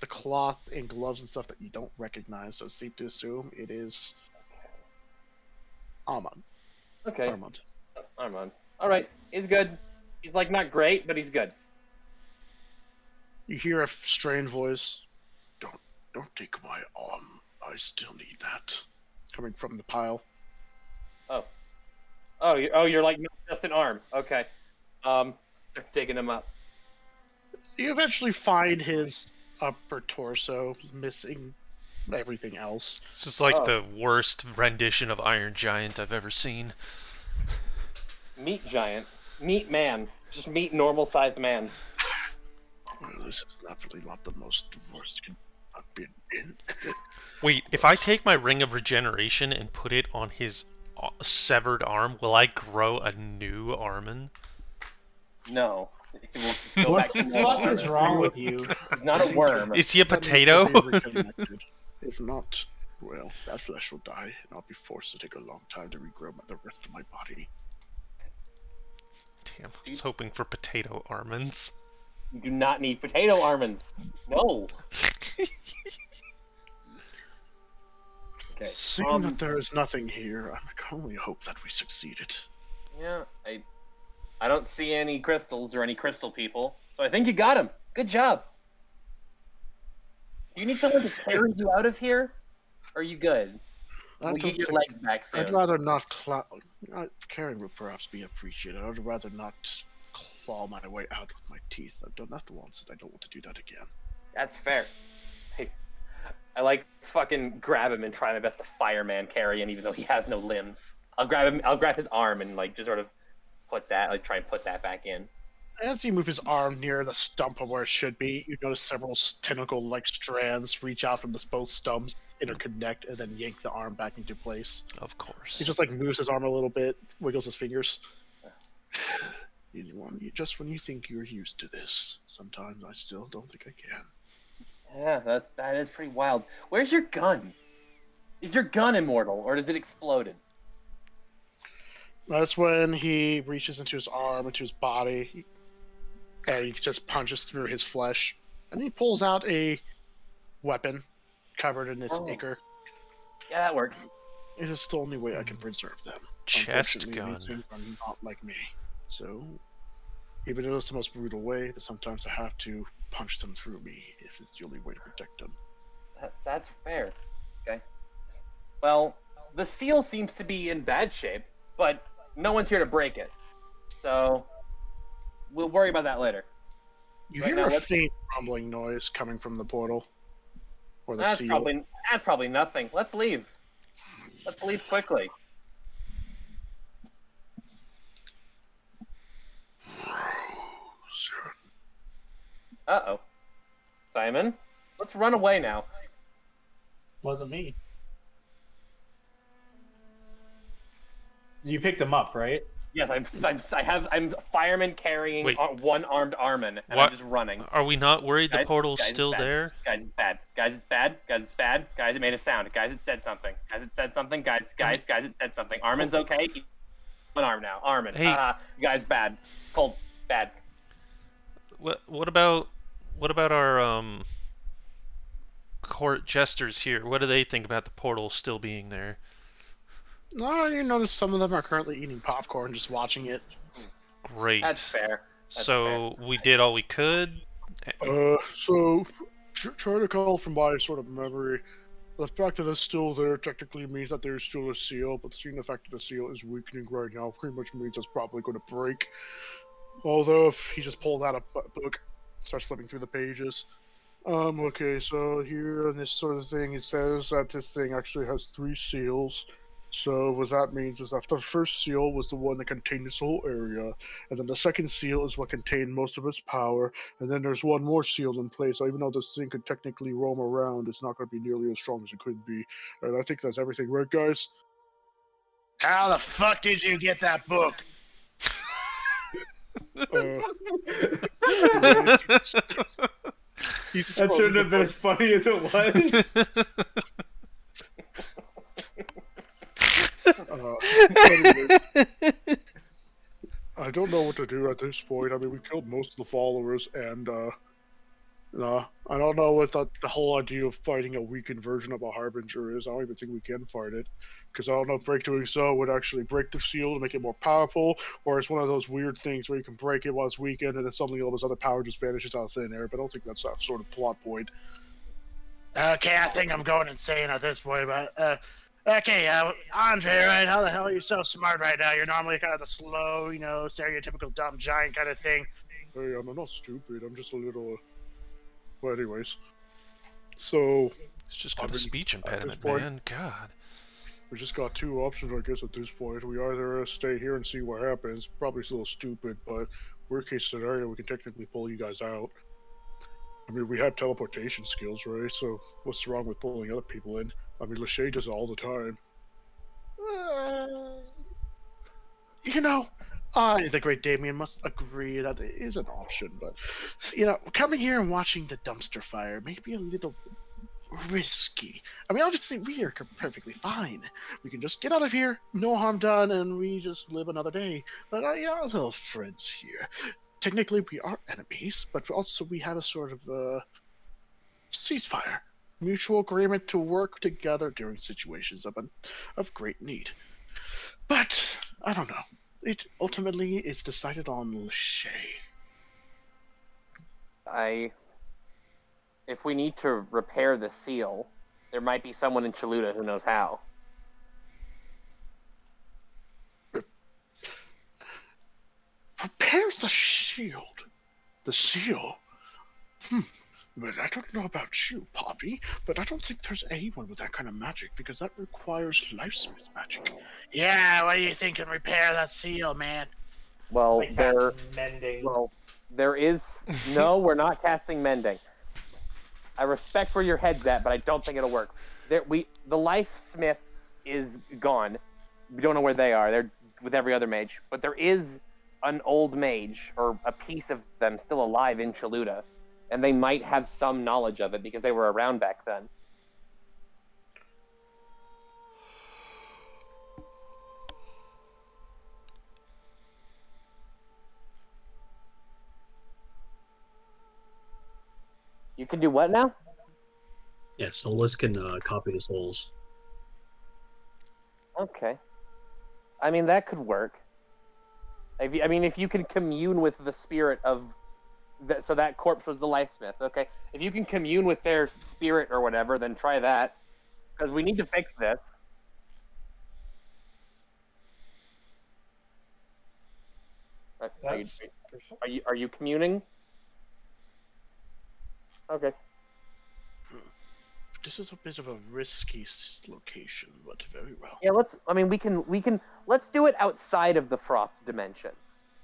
the cloth and gloves and stuff that you don't recognize, so it's safe to assume it is Armand. Okay. Armand. Armand. All right. He's good. He's like not great, but he's good. You hear a strained voice. Don't take my arm. I still need that. Coming from the pile. You're like not just an arm. Okay. Start digging him up. You eventually find his upper torso, missing everything else. This is like the worst rendition of Iron Giant I've ever seen. Meat giant. Meat man. Just meat normal sized man. Well, this is definitely not the most worst I've been in. Wait, if I take my Ring of Regeneration and put it on his severed arm, will I grow a new Armin? No. We'll just go What back the to normal fuck is Armin. wrong with you? He's not a worm. Is he a potato? If not, well, that flesh will die, and I'll be forced to take a long time to regrow the rest of my body. Damn, I was hoping for potato Armins. You do not need potato Armins. No. Okay. Seeing that there is nothing here, I can only hope that we succeeded. Yeah, I don't see any crystals or any crystal people, so I think you got him. Good job. Do you need someone to carry you out of here? Or are you good? We'll get your legs back soon. I'd rather not carrying would perhaps be appreciated. I'd rather not claw my way out with my teeth. I've done that once, and I don't want to do that again. That's fair. I like fucking grab him and try my best to fireman carry him, even though he has no limbs. I'll grab his arm and like just sort of try and put that back in. As you move his arm near the stump of where it should be, you notice several tentacle-like strands reach out from both stumps, interconnect, and then yank the arm back into place. Of course. He just like moves his arm a little bit, wiggles his fingers. Just when you think you're used to this, sometimes I still don't think I can. Yeah, that is pretty wild. Where's your gun? Is your gun immortal, or is it exploded? That's when he reaches into his arm, into his body, and he just punches through his flesh. And he pulls out a weapon covered in this ichor. Yeah, that works. It is the only way I can preserve them. Chest Unfortunately, gun. these things are not like me. So, even though it's the most brutal way, but sometimes I have to punch them through me if it's the only way to protect them. That's fair. Okay. Well, the seal seems to be in bad shape, but no one's here to break it. So, we'll worry about that later. You Right hear now, a let's- faint rumbling noise coming from the portal. Or the That's seal. probably nothing. Let's leave. Let's leave quickly. Uh-oh. Simon, let's run away now. Wasn't me. You picked him up, right? Yes, I'm fireman carrying Wait. one-armed Armin, and What? I'm just running. Are we not worried the Guys, portal's guys, it's still bad. there? Guys, it's bad. Guys, it's bad. Guys, it's bad. Guys, it made a sound. Guys, it said something. Guys, it said something. Guys, it said something. Armin's okay. He's one arm now. Armin. Hey. Guys, bad. Cold. Bad. What about our court jesters here? What do they think about the portal still being there? No, you notice some of them are currently eating popcorn, just watching it. Great. That's fair. That's So we did all we could. So, try to call from my sort of memory. The fact that it's still there technically means that there's still a seal, but seeing the fact that the seal is weakening right now pretty much means it's probably going to break. Although, if he just pulled out a book, starts flipping through the pages. Okay, so here in this sort of thing, it says that this thing actually has 3 seals. So what that means is that the first seal was the one that contained this whole area, and then the second seal is what contained most of its power, and then there's one more seal in place. So even though this thing could technically roam around, it's not going to be nearly as strong as it could be. And I think that's everything, right, guys? How the fuck did you get that book? Anyway, he's That shouldn't have been as funny as it was. Anyway, I don't know what to do at this point. I mean, we killed most of the followers, and I don't know what the whole idea of fighting a weakened version of a Harbinger is. I don't even think we can fight it, because I don't know if doing so would actually break the seal to make it more powerful, or it's one of those weird things where you can break it while it's weakened, and then suddenly all of his other power just vanishes out of thin air. But I don't think that's that sort of plot point. Okay, I think I'm going insane at this point, but okay, Andre, right? How the hell are you so smart right now? You're normally kind of the slow, stereotypical dumb giant kind of thing. Hey, I'm not stupid. I'm just a little. Well, anyways. So. It's just got a speech impediment, man. God. We just got two options, I guess, at this point. We either stay here and see what happens. Probably still stupid, but worst case scenario, we can technically pull you guys out. I mean, we have teleportation skills, right? So what's wrong with pulling other people in? I mean, Lachey does it all the time. I, the great Damien, must agree that it is an option, but, coming here and watching the dumpster fire may be a little risky. I mean, obviously, we are perfectly fine. We can just get out of here, no harm done, and we just live another day. But I are little friends here. Technically, we are enemies, but also we have a sort of ceasefire, mutual agreement to work together during situations of great need. But I don't know. It ultimately is decided on Lachey. If we need to repair the seal, there might be someone in Chaluda who knows how. Repair the shield. The seal? But I don't know about you, Poppy, but I don't think there's anyone with that kind of magic, because that requires lifesmith magic. Yeah, what do you think can repair that seal, man? Well, Like that's mending. there is no. We're not casting mending. I respect where your head's at, but I don't think it'll work. The lifesmith is gone. We don't know where they are. They're with every other mage, but there is an old mage or a piece of them still alive in Chaluda, and they might have some knowledge of it because they were around back then. You can do what now? Yeah, so Liz can copy the souls. Okay. I mean, that could work. If you can commune with the spirit of... So that corpse was the lifesmith, okay? If you can commune with their spirit or whatever, then try that. Because we need to fix this. Are you communing? Okay. This is a bit of a risky location, but very well. Yeah, let's do it outside of the frost dimension.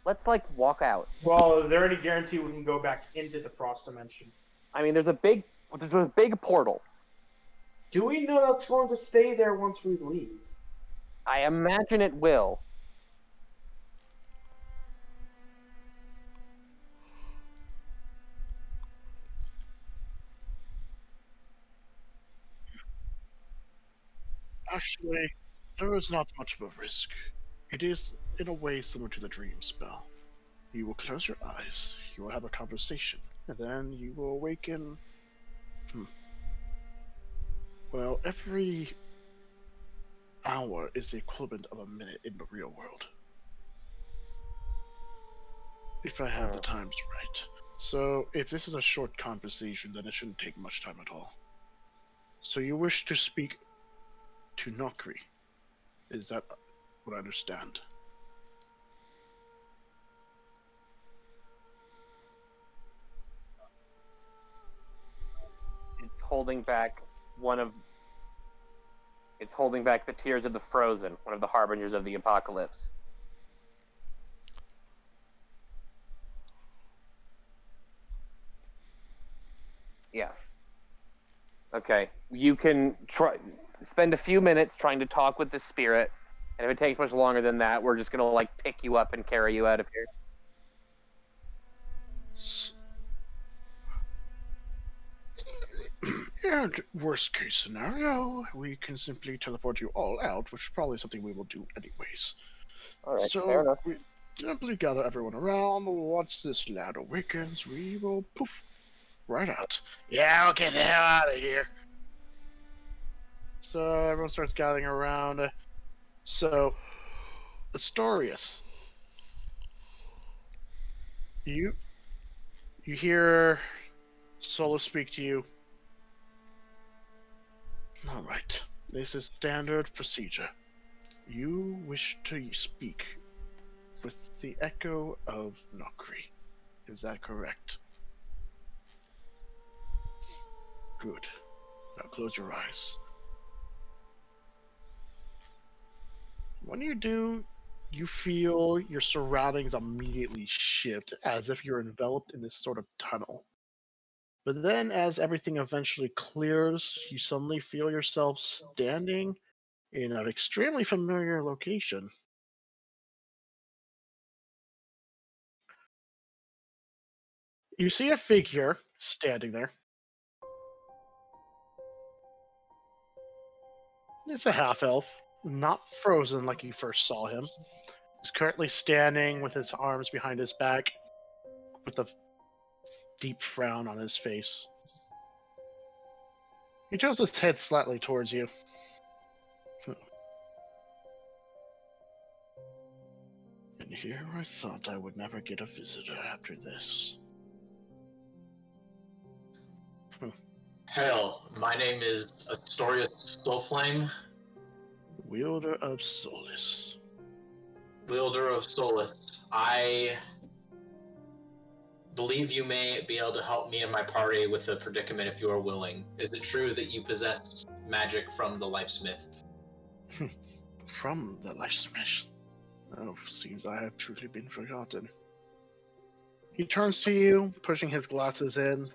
Let's walk out. Well, is there any guarantee we can go back into the frost dimension? I mean, there's a big portal. Do we know that's going to stay there once we leave? I imagine it will. Actually, there is not much of a risk. It is, in a way, similar to the dream spell. You will close your eyes, you will have a conversation, and then you will awaken. Well, every hour is the equivalent of a minute in the real world. If I have the times right. So, if this is a short conversation, then it shouldn't take much time at all. So you wish to speak to Nokri? Is that what I understand? It's holding back one of... It's holding back the tears of the frozen, one of the harbingers of the apocalypse. Yes. Okay. You can spend a few minutes trying to talk with the spirit, and if it takes much longer than that, we're just gonna like pick you up and carry you out of here. And worst case scenario, we can simply teleport you all out, which is probably something we will do anyways. All right. Fair So enough. we simply gather everyone around. Once this lad awakens, we will poof right out. Yeah, I'll get the hell out of here. So everyone starts gathering around. So, Astorius, you hear Solo speak to you. All right, this is standard procedure. You wish to speak with the echo of Nokri. Is that correct? Good. Now close your eyes. When you do, you feel your surroundings immediately shift as if you're enveloped in this sort of tunnel. But then, as everything eventually clears, you suddenly feel yourself standing in an extremely familiar location. You see a figure standing there. It's a half elf, not frozen like you first saw him. He's currently standing with his arms behind his back, with a deep frown on his face. He tilts his head slightly towards you. And here I thought I would never get a visitor after this. Hell, my name is Astorius Soulflame, Wielder of Solace. wielder of Solace. I believe you may be able to help me and my party with a predicament if you are willing. Is it true that you possess magic from the Lifesmith? From the Lifesmith. Oh, seems I have truly been forgotten. He turns to you, pushing his glasses in.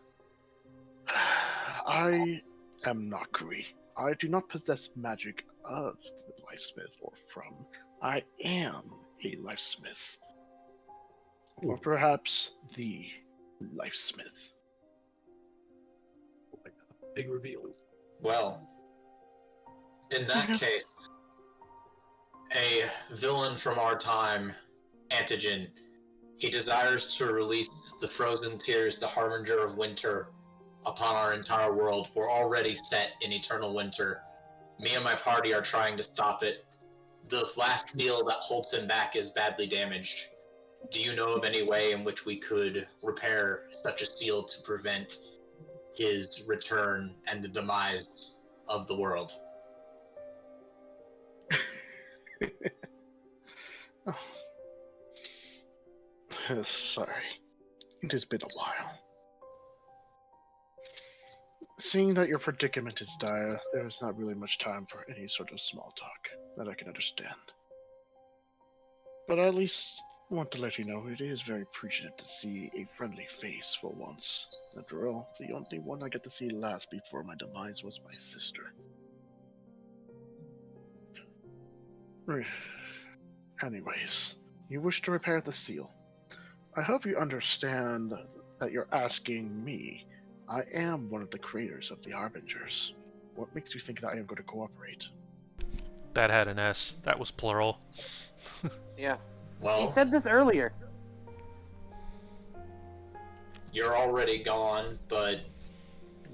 I am Nokri. I do not possess magic of the Lifesmith or from. I am a Lifesmith. Or perhaps the Lifesmith. Oh my god. Big reveal. Well, in that Yes. case, a villain from our time, Antigen, he desires to release the frozen tears, the harbinger of winter, upon our entire world. We're already set in eternal winter. Me and my party are trying to stop it. The last seal that holds him back is badly damaged. Do you know of any way in which we could repair such a seal to prevent his return and the demise of the world? Oh. Sorry. It has been a while. Seeing that your predicament is dire, there is not really much time for any sort of small talk that I can understand. But I at least want to let you know it is very appreciative to see a friendly face for once. After all, the only one I get to see last before my demise was my sister. Anyways, you wish to repair the seal. I hope you understand that you're asking me. I am one of the creators of the Harbingers. What makes you think that I am going to cooperate? That had an S. That was plural. Yeah. Well, He said this earlier. you're already gone, but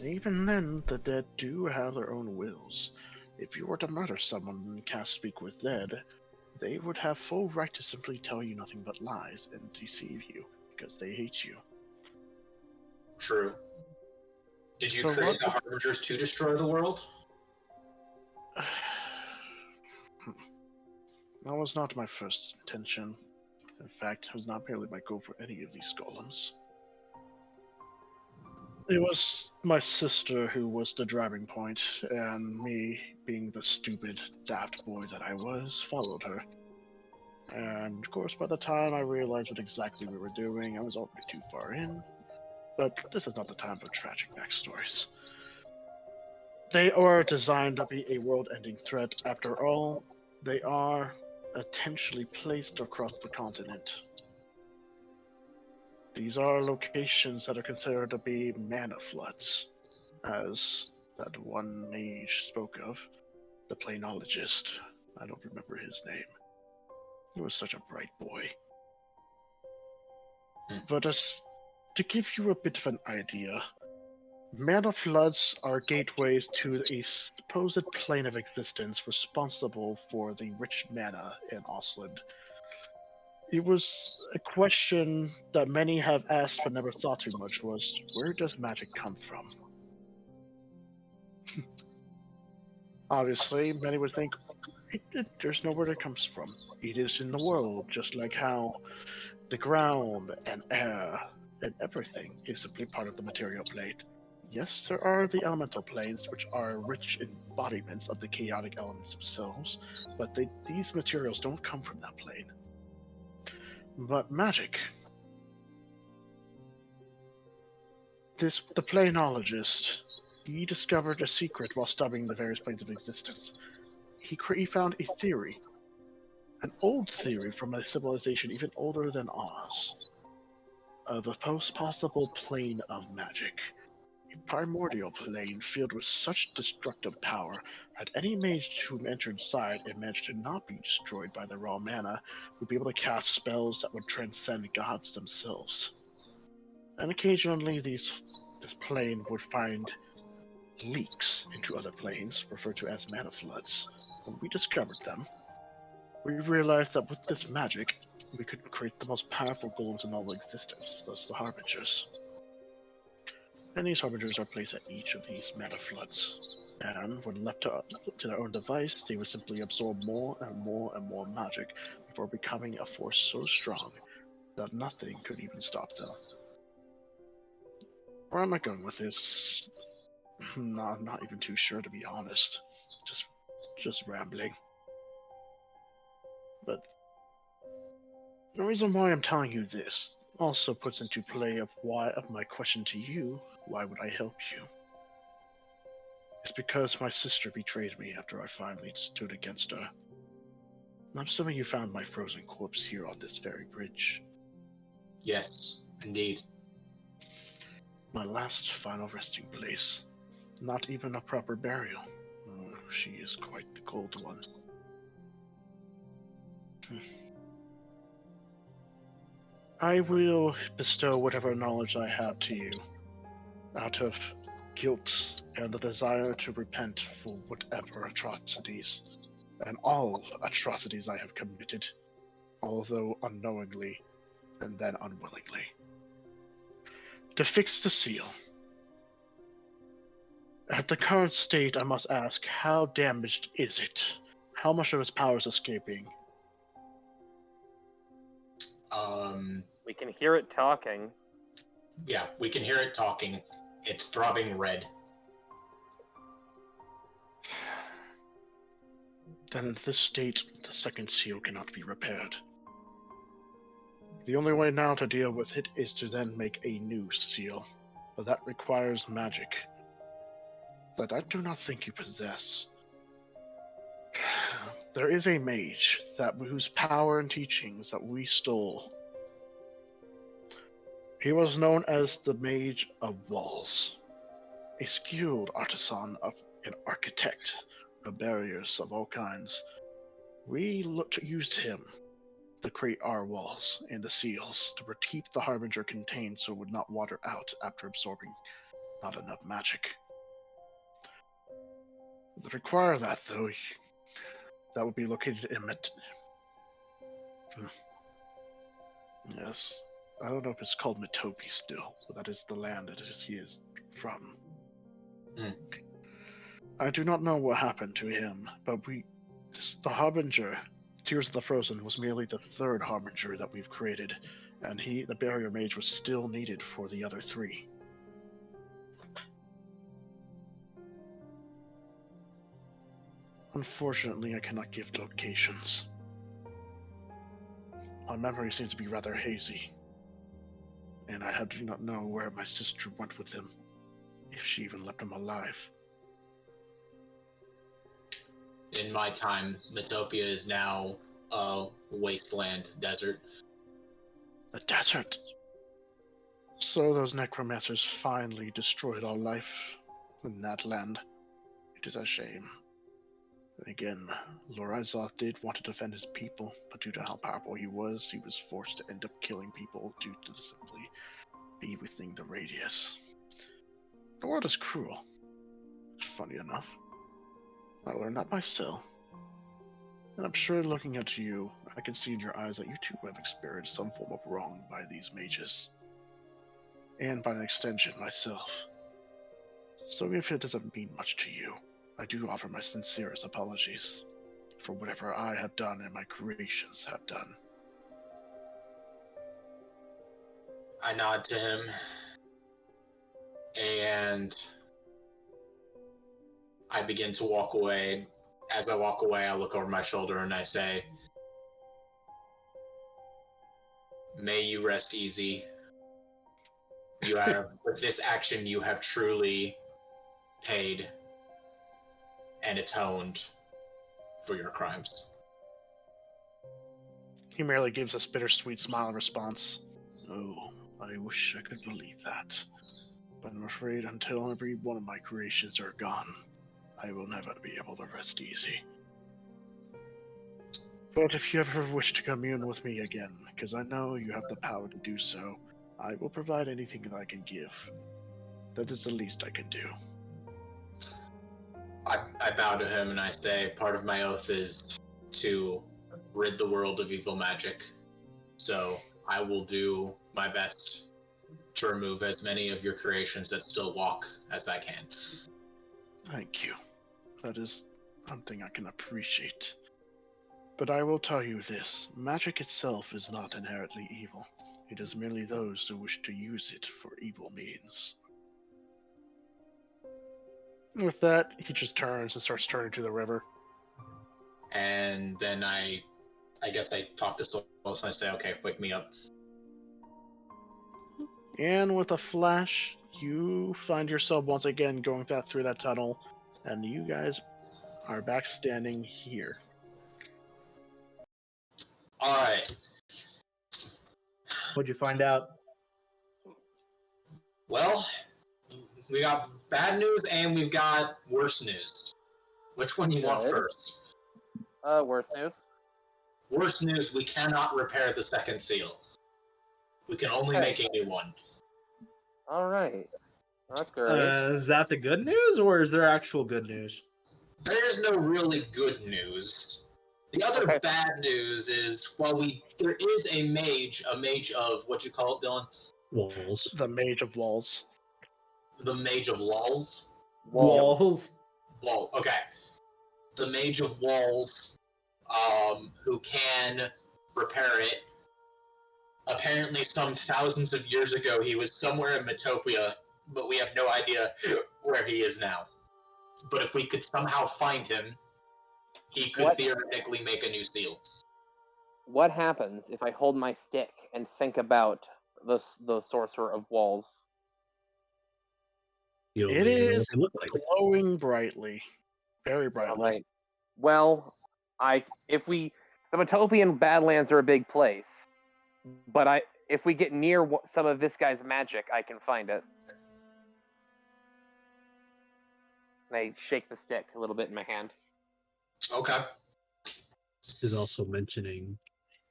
Even then, the dead do have their own wills. If you were to murder someone and can't speak with dead, they would have full right to simply tell you nothing but lies and deceive you, because they hate you. true. Did you So create what the Harbingers to destroy the world? That was not my first intention. In fact, it was not merely my goal for any of these golems. It was my sister who was the driving point, and me, being the stupid, daft boy that I was, followed her. And of course, by the time I realized what exactly we were doing, I was already too far in. But this is not the time for tragic backstories. They are designed to be a world-ending threat. After all, they are intentionally placed across the continent. These are locations that are considered to be mana floods, as that one mage spoke of, the planologist. I don't remember his name. He was such a bright boy. But to give you a bit of an idea, mana floods are gateways to a supposed plane of existence responsible for the rich mana in Auseland. It was a question that many have asked but never thought too much was, where does magic come from? Obviously, many would think, there's nowhere it comes from. It is in the world, just like how the ground and air and everything is simply part of the material plane. Yes, there are the elemental planes, which are rich embodiments of the chaotic elements themselves, but these materials don't come from that plane. But magic. The planologist, he discovered a secret while studying the various planes of existence. He found a theory, an old theory from a civilization even older than ours, of a possible plane of magic. A primordial plane filled with such destructive power that any mage who entered inside and managed to not be destroyed by the raw mana would be able to cast spells that would transcend gods themselves. And occasionally this plane would find leaks into other planes, referred to as mana floods. When we discovered them, we realized that with this magic, we could create the most powerful golems in all existence, thus the Harbingers. And these Harbingers are placed at each of these mana floods. And when left to their own device, they would simply absorb more and more and more magic before becoming a force so strong that nothing could even stop them. Where am I going with this? No, I'm not even too sure, to be honest. Just rambling. But the reason why I'm telling you this also puts into play of my question to you, why would I help you? It's because my sister betrayed me after I finally stood against her. I'm assuming you found my frozen corpse here on this very bridge. Yes, indeed. My last final resting place. Not even a proper burial. Oh, she is quite the cold one. I will bestow whatever knowledge I have to you, out of guilt and the desire to repent for whatever atrocities, and all atrocities I have committed, although unknowingly and then unwillingly. To fix the seal. At the current state, I must ask, how damaged is it? How much of its power is escaping? We can hear it talking. Yeah, we can hear it talking. It's throbbing red. Then at this state, the second seal cannot be repaired. The only way now to deal with it is to then make a new seal, but that requires magic that I do not think you possess. There is a mage whose power and teachings that we stole. He was known as the Mage of Walls, a skilled artisan an architect of barriers of all kinds. We used him to create our walls and the seals to keep the Harbinger contained so it would not water out after absorbing not enough magic. To require that, though, that would be located in Yes. I don't know if it's called Metopi still, but that is the land that he is from. I do not know what happened to him, but the Harbinger, Tears of the Frozen, was merely the third Harbinger that we've created, and the Barrier Mage was still needed for the other three. Unfortunately, I cannot give locations. My memory seems to be rather hazy, and I do not know where my sister went with him, if she even left him alive. In my time, Metopia is now a wasteland desert. The desert! So those necromancers finally destroyed all life in that land. It is a shame. And again, Lorazoth did want to defend his people, but due to how powerful he was forced to end up killing people due to simply be within the radius. The world is cruel. Funny enough. I learned that myself. And I'm sure looking at you, I can see in your eyes that you too have experienced some form of wrong by these mages. And by an extension, myself. So if it doesn't mean much to you, I do offer my sincerest apologies for whatever I have done and my creations have done. I nod to him, and I begin to walk away. As I walk away, I look over my shoulder and I say, "May you rest easy. You have, with this action, you have truly paid and atoned for your crimes." He merely gives a bittersweet smile in response. Oh, I wish I could believe that. But I'm afraid until every one of my creations are gone, I will never be able to rest easy. But if you ever wish to commune with me again, because I know you have the power to do so, I will provide anything that I can give. That is the least I can do. I bow to him and I say, part of my oath is to rid the world of evil magic. So I will do my best to remove as many of your creations that still walk as I can. Thank you. That is something I can appreciate. But I will tell you this, magic itself is not inherently evil. It is merely those who wish to use it for evil means. With that, he just turns and starts turning to the river. And then I guess I talk to Solos and I say, okay, wake me up. And with a flash, you find yourself once again going through that tunnel, and you guys are back standing here. Alright. What'd you find out? Well, we got bad news and we've got worse news. Which one you want Good. first? Worse news. Worst news, we cannot repair the second seal. We can only Okay. make a new one. All right. That's great. Is that the good news, or is there actual good news? There's no really good news. The other Okay. bad news is, well, there is a mage of, what you call it, Dylan? Walls. The Mage of Walls. The Mage of Lulls? Walls. Wall, okay. The Mage of Walls, who can repair it. Apparently, some thousands of years ago, he was somewhere in Metopia, but we have no idea where he is now. But if we could somehow find him, he could theoretically make a new seal. What happens if I hold my stick and think about the Sorcerer of Walls? You It don't even know is what they look like. glowing brightly. Very brightly. All right. Well, the Metopian Badlands are a big place, but if we get near some of this guy's magic, I can find it. And I shake the stick a little bit in my hand. Okay. Is also mentioning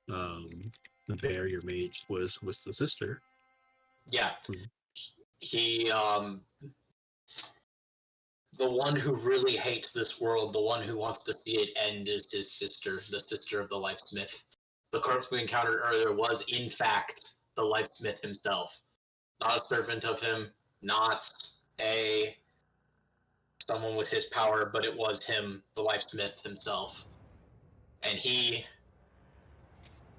the barrier mage was the sister. Yeah. He, the one who really hates this world, the one who wants to see it end, is his sister, the sister of the Lifesmith. The corpse we encountered earlier was, in fact, the Lifesmith himself. Not a servant of him, not someone with his power, but it was him, the Lifesmith himself. And he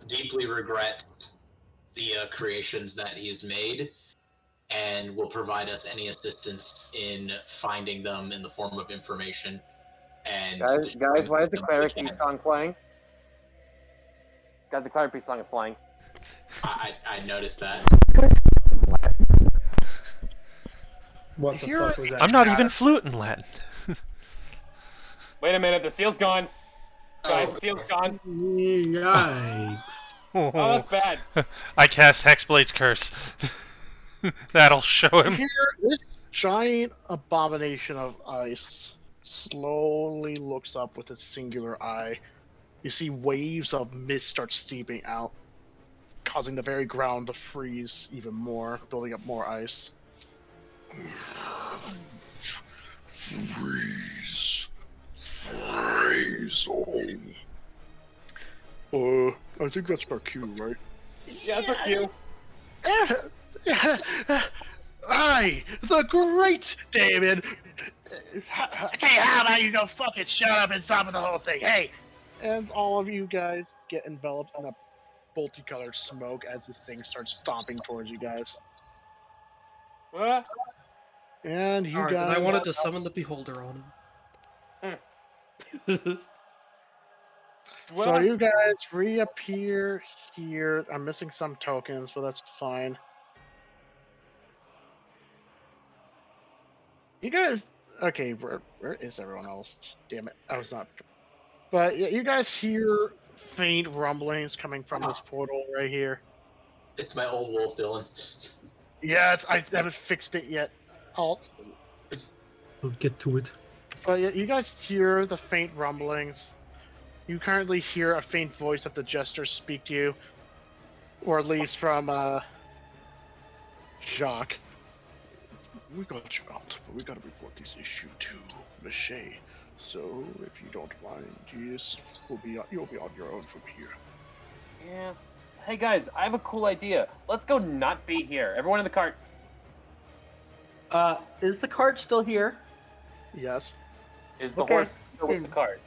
deeply regrets the creations that he's made, and will provide us any assistance in finding them in the form of information and Guys, why is the them Cleric we can. Peace song playing? Guys, the Cleric Peace song is playing. I noticed that. What the Here- fuck was that? I'm not even fluent in Latin. Wait a minute, the seal's gone. Guys, Oh, the seal's gone. Yikes. Oh, that's bad. I cast Hexblade's Curse. That'll show him. Here, this giant abomination of ice slowly looks up with its singular eye. You see waves of mist start steeping out, causing the very ground to freeze even more, building up more ice. Freeze. Freeze. I think that's our cue, right? Yeah, that's you. I, the great David. Okay, how about you go fucking shut up and stop the whole thing? Hey! And all of you guys get enveloped in a multicolored smoke as this thing starts stomping towards you guys. What? And you Alright, guys. I wanted to summon the Beholder on him. So you guys reappear here. I'm missing some tokens, but that's fine. You guys, okay, where is everyone else? Damn it, I was not. But yeah, you guys hear faint rumblings coming from this portal right here. it's my old wolf, Dylan. Yeah, I haven't fixed it yet. I'll get to it. But yeah, you guys hear the faint rumblings. You currently hear a faint voice of the jester speak to you, or at least from Jacques. We got you out, but we gotta report this issue to Mache. So if you don't mind, you'll be on your own from here. Yeah. Hey guys, I have a cool idea. Let's go not be here. Everyone in the cart. Is the cart still here? Yes. Is the Okay. horse still with the cart?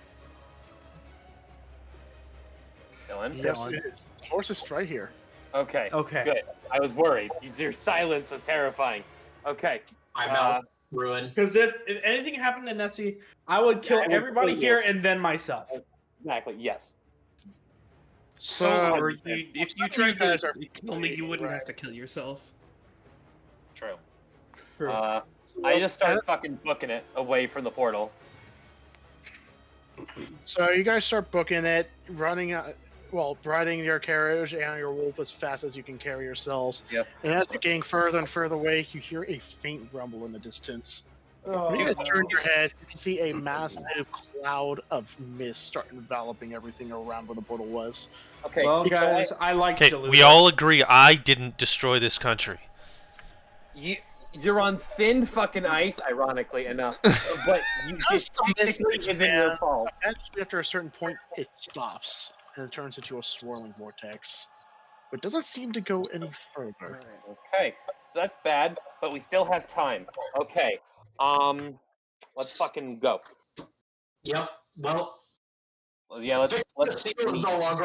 Dylan? Yes, it is. The horse is right here. Okay. Okay. Good. I was worried. Your silence was terrifying. Okay. I'm out. Ruin. Because if anything happened to Nessie, I would kill I would everybody kill you. here and then myself. Exactly. Yes. So or if you tried guys to are kill me, you wouldn't right. have to kill yourself. True. True. I just started fucking booking it away from the portal. So you guys start booking it, riding your carriage and your wolf as fast as you can carry yourselves. Yep. And as you're getting further and further away, you hear a faint rumble in the distance. When you guys Oh, turn your head, you can see a massive cloud of mist start enveloping everything around where the portal was. Okay. well, guys, I like Okay, Jaluda. we all agree I didn't destroy this country. You're on thin fucking ice, ironically enough, but Just some it mist, isn't your man. fault. Eventually, after a certain point, it stops and it turns into a swirling vortex. But it doesn't seem to go any further. Okay, so that's bad, but we still have time. Okay, let's fucking go. Yep. Well, Yeah, let's the seal is no longer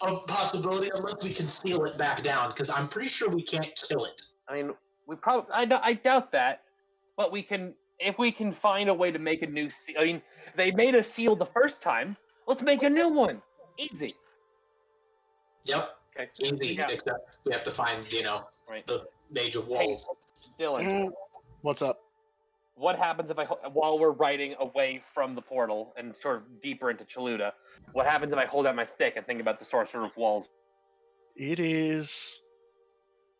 a possibility unless we can seal it back down, because I'm pretty sure we can't kill it. I mean, we probably. I doubt that, but we can. If we can find a way to make a new seal. I mean, they made a seal the first time. Let's make a new one. Easy. Yep. Okay. Easy, Yeah. except we have to find, Right. the Mage of Hey, Walls. Dylan, What's up? what happens if while we're riding away from the portal and sort of deeper into Chaluda, what happens if I hold out my stick and think about the Sorcerer of Walls? It is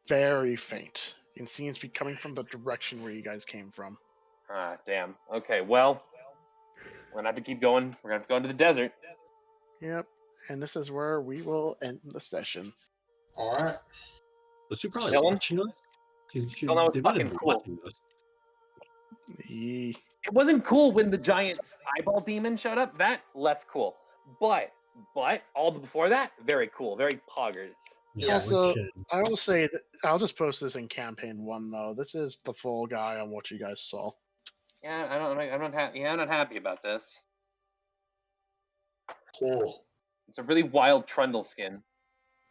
very faint. It seems to be coming from the direction where you guys came from. Ah, damn. Okay, well, we're gonna have to keep going. We're gonna have to go into the desert. Yep. And this is where we will end the session. Alright. But you're probably Dylan? watching us. Dylan, that was They fucking better be cool. watching us. Ye- It wasn't cool when the giant eyeball demon showed up. That less cool. But all the before that, very cool. Very poggers. Yeah, Also, shit. I will say that I'll just post this in campaign 1 though. This is the full guy on what you guys saw. Yeah, I'm not happy. Yeah, I'm not happy about this. Cool. It's a really wild Trundle skin.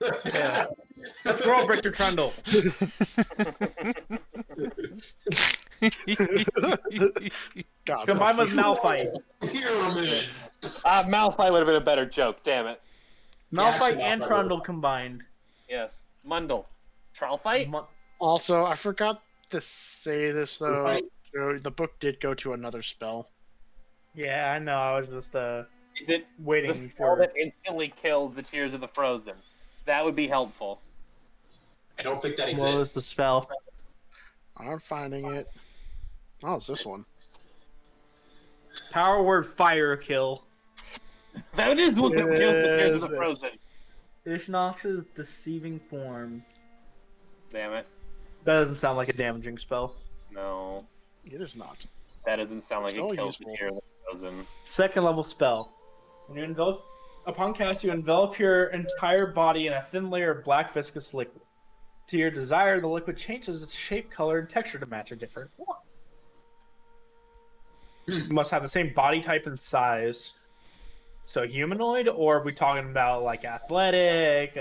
Let's roll Victor Trundle. God, Combined fuck with you. Malphite. Here a minute. Malphite would have been a better joke. Damn it. Malphite actually, and Malphite Trundle combined. Yes. Mundle. Trowlfight? Mu- Also, I forgot to say this though. Right. The book did go to another spell. Yeah, I know. I was just Is it the waiting spell for. that instantly kills the Tears of the Frozen? That would be helpful. I don't think that What was the exists. spell? I'm finding it. Oh, it's this one. Power word fire kill. That is what kills the Tears of the Is it? Frozen. Ishnox's deceiving form. Damn it. That doesn't sound like a damaging spell. No. It is not. That doesn't sound like Still it kills useful. the Tears of the Frozen. Second level spell. When you envelop, upon cast, you envelop your entire body in a thin layer of black viscous liquid. To your desire, the liquid changes its shape, color, and texture to match a different form. You must have the same body type and size. So humanoid, or are we talking about like athletic?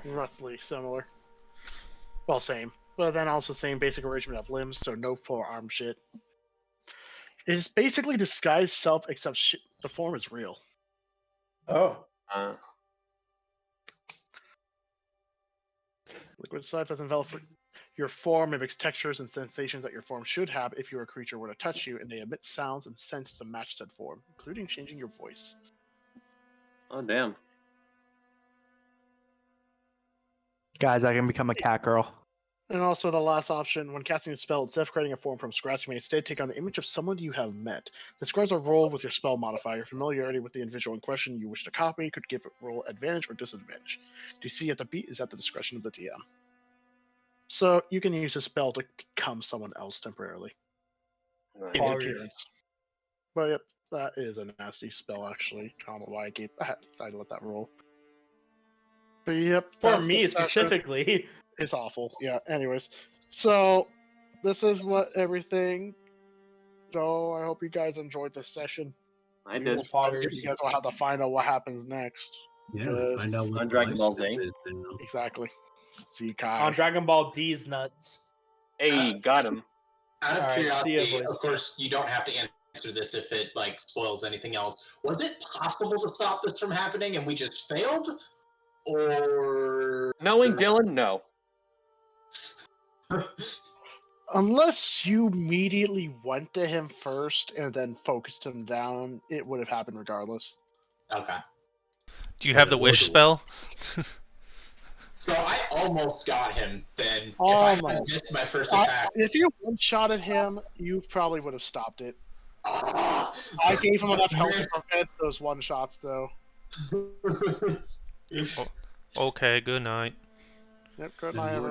Roughly similar. Well, same. But then also same basic arrangement of limbs, so no forearm shit. It's basically disguised self, except the form is real. Oh. Liquid self does envelop your form, mimics textures and sensations that your form should have if your creature were to touch you, and they emit sounds and scents to match said form, including changing your voice. Oh, damn. Guys, I can become a cat girl. And also the last option, when casting a spell, instead of creating a form from scratch, you may instead take on the image of someone you have met. Describes a roll with your spell modifier. Familiarity with the individual in question you wish to copy could give it roll advantage or disadvantage. DC at the beat is at the discretion of the DM. So you can use a spell to become someone else temporarily. In Nice. appearance. But yep, that is a nasty spell actually. I don't know why I let that roll. But yep. For that's me the session. specifically. It's awful. Yeah, anyways. So this is what everything. So I hope you guys enjoyed this session. I We did. will probably, you guys will have to find out what happens next. Yeah, we find out what On the Dragon Ball lifespan Z. is now. Exactly. See Kai. On Dragon Ball D's nuts. Hey, got him. Out of Alright, see ya, curiosity, boys. of course, you don't have to answer this if it like spoils anything else. Was it possible to stop this from happening and we just failed? Or Knowing Dylan, no. Unless you immediately went to him first and then focused him down, it would have happened regardless. Okay. Do you have the wish spell? So I almost got him then. If I Almost. had missed my first attack. If you one-shotted him, you probably would have stopped it. Ah, I gave him enough health to prevent those one-shots, though. Okay, good night. Yep, good night, everyone.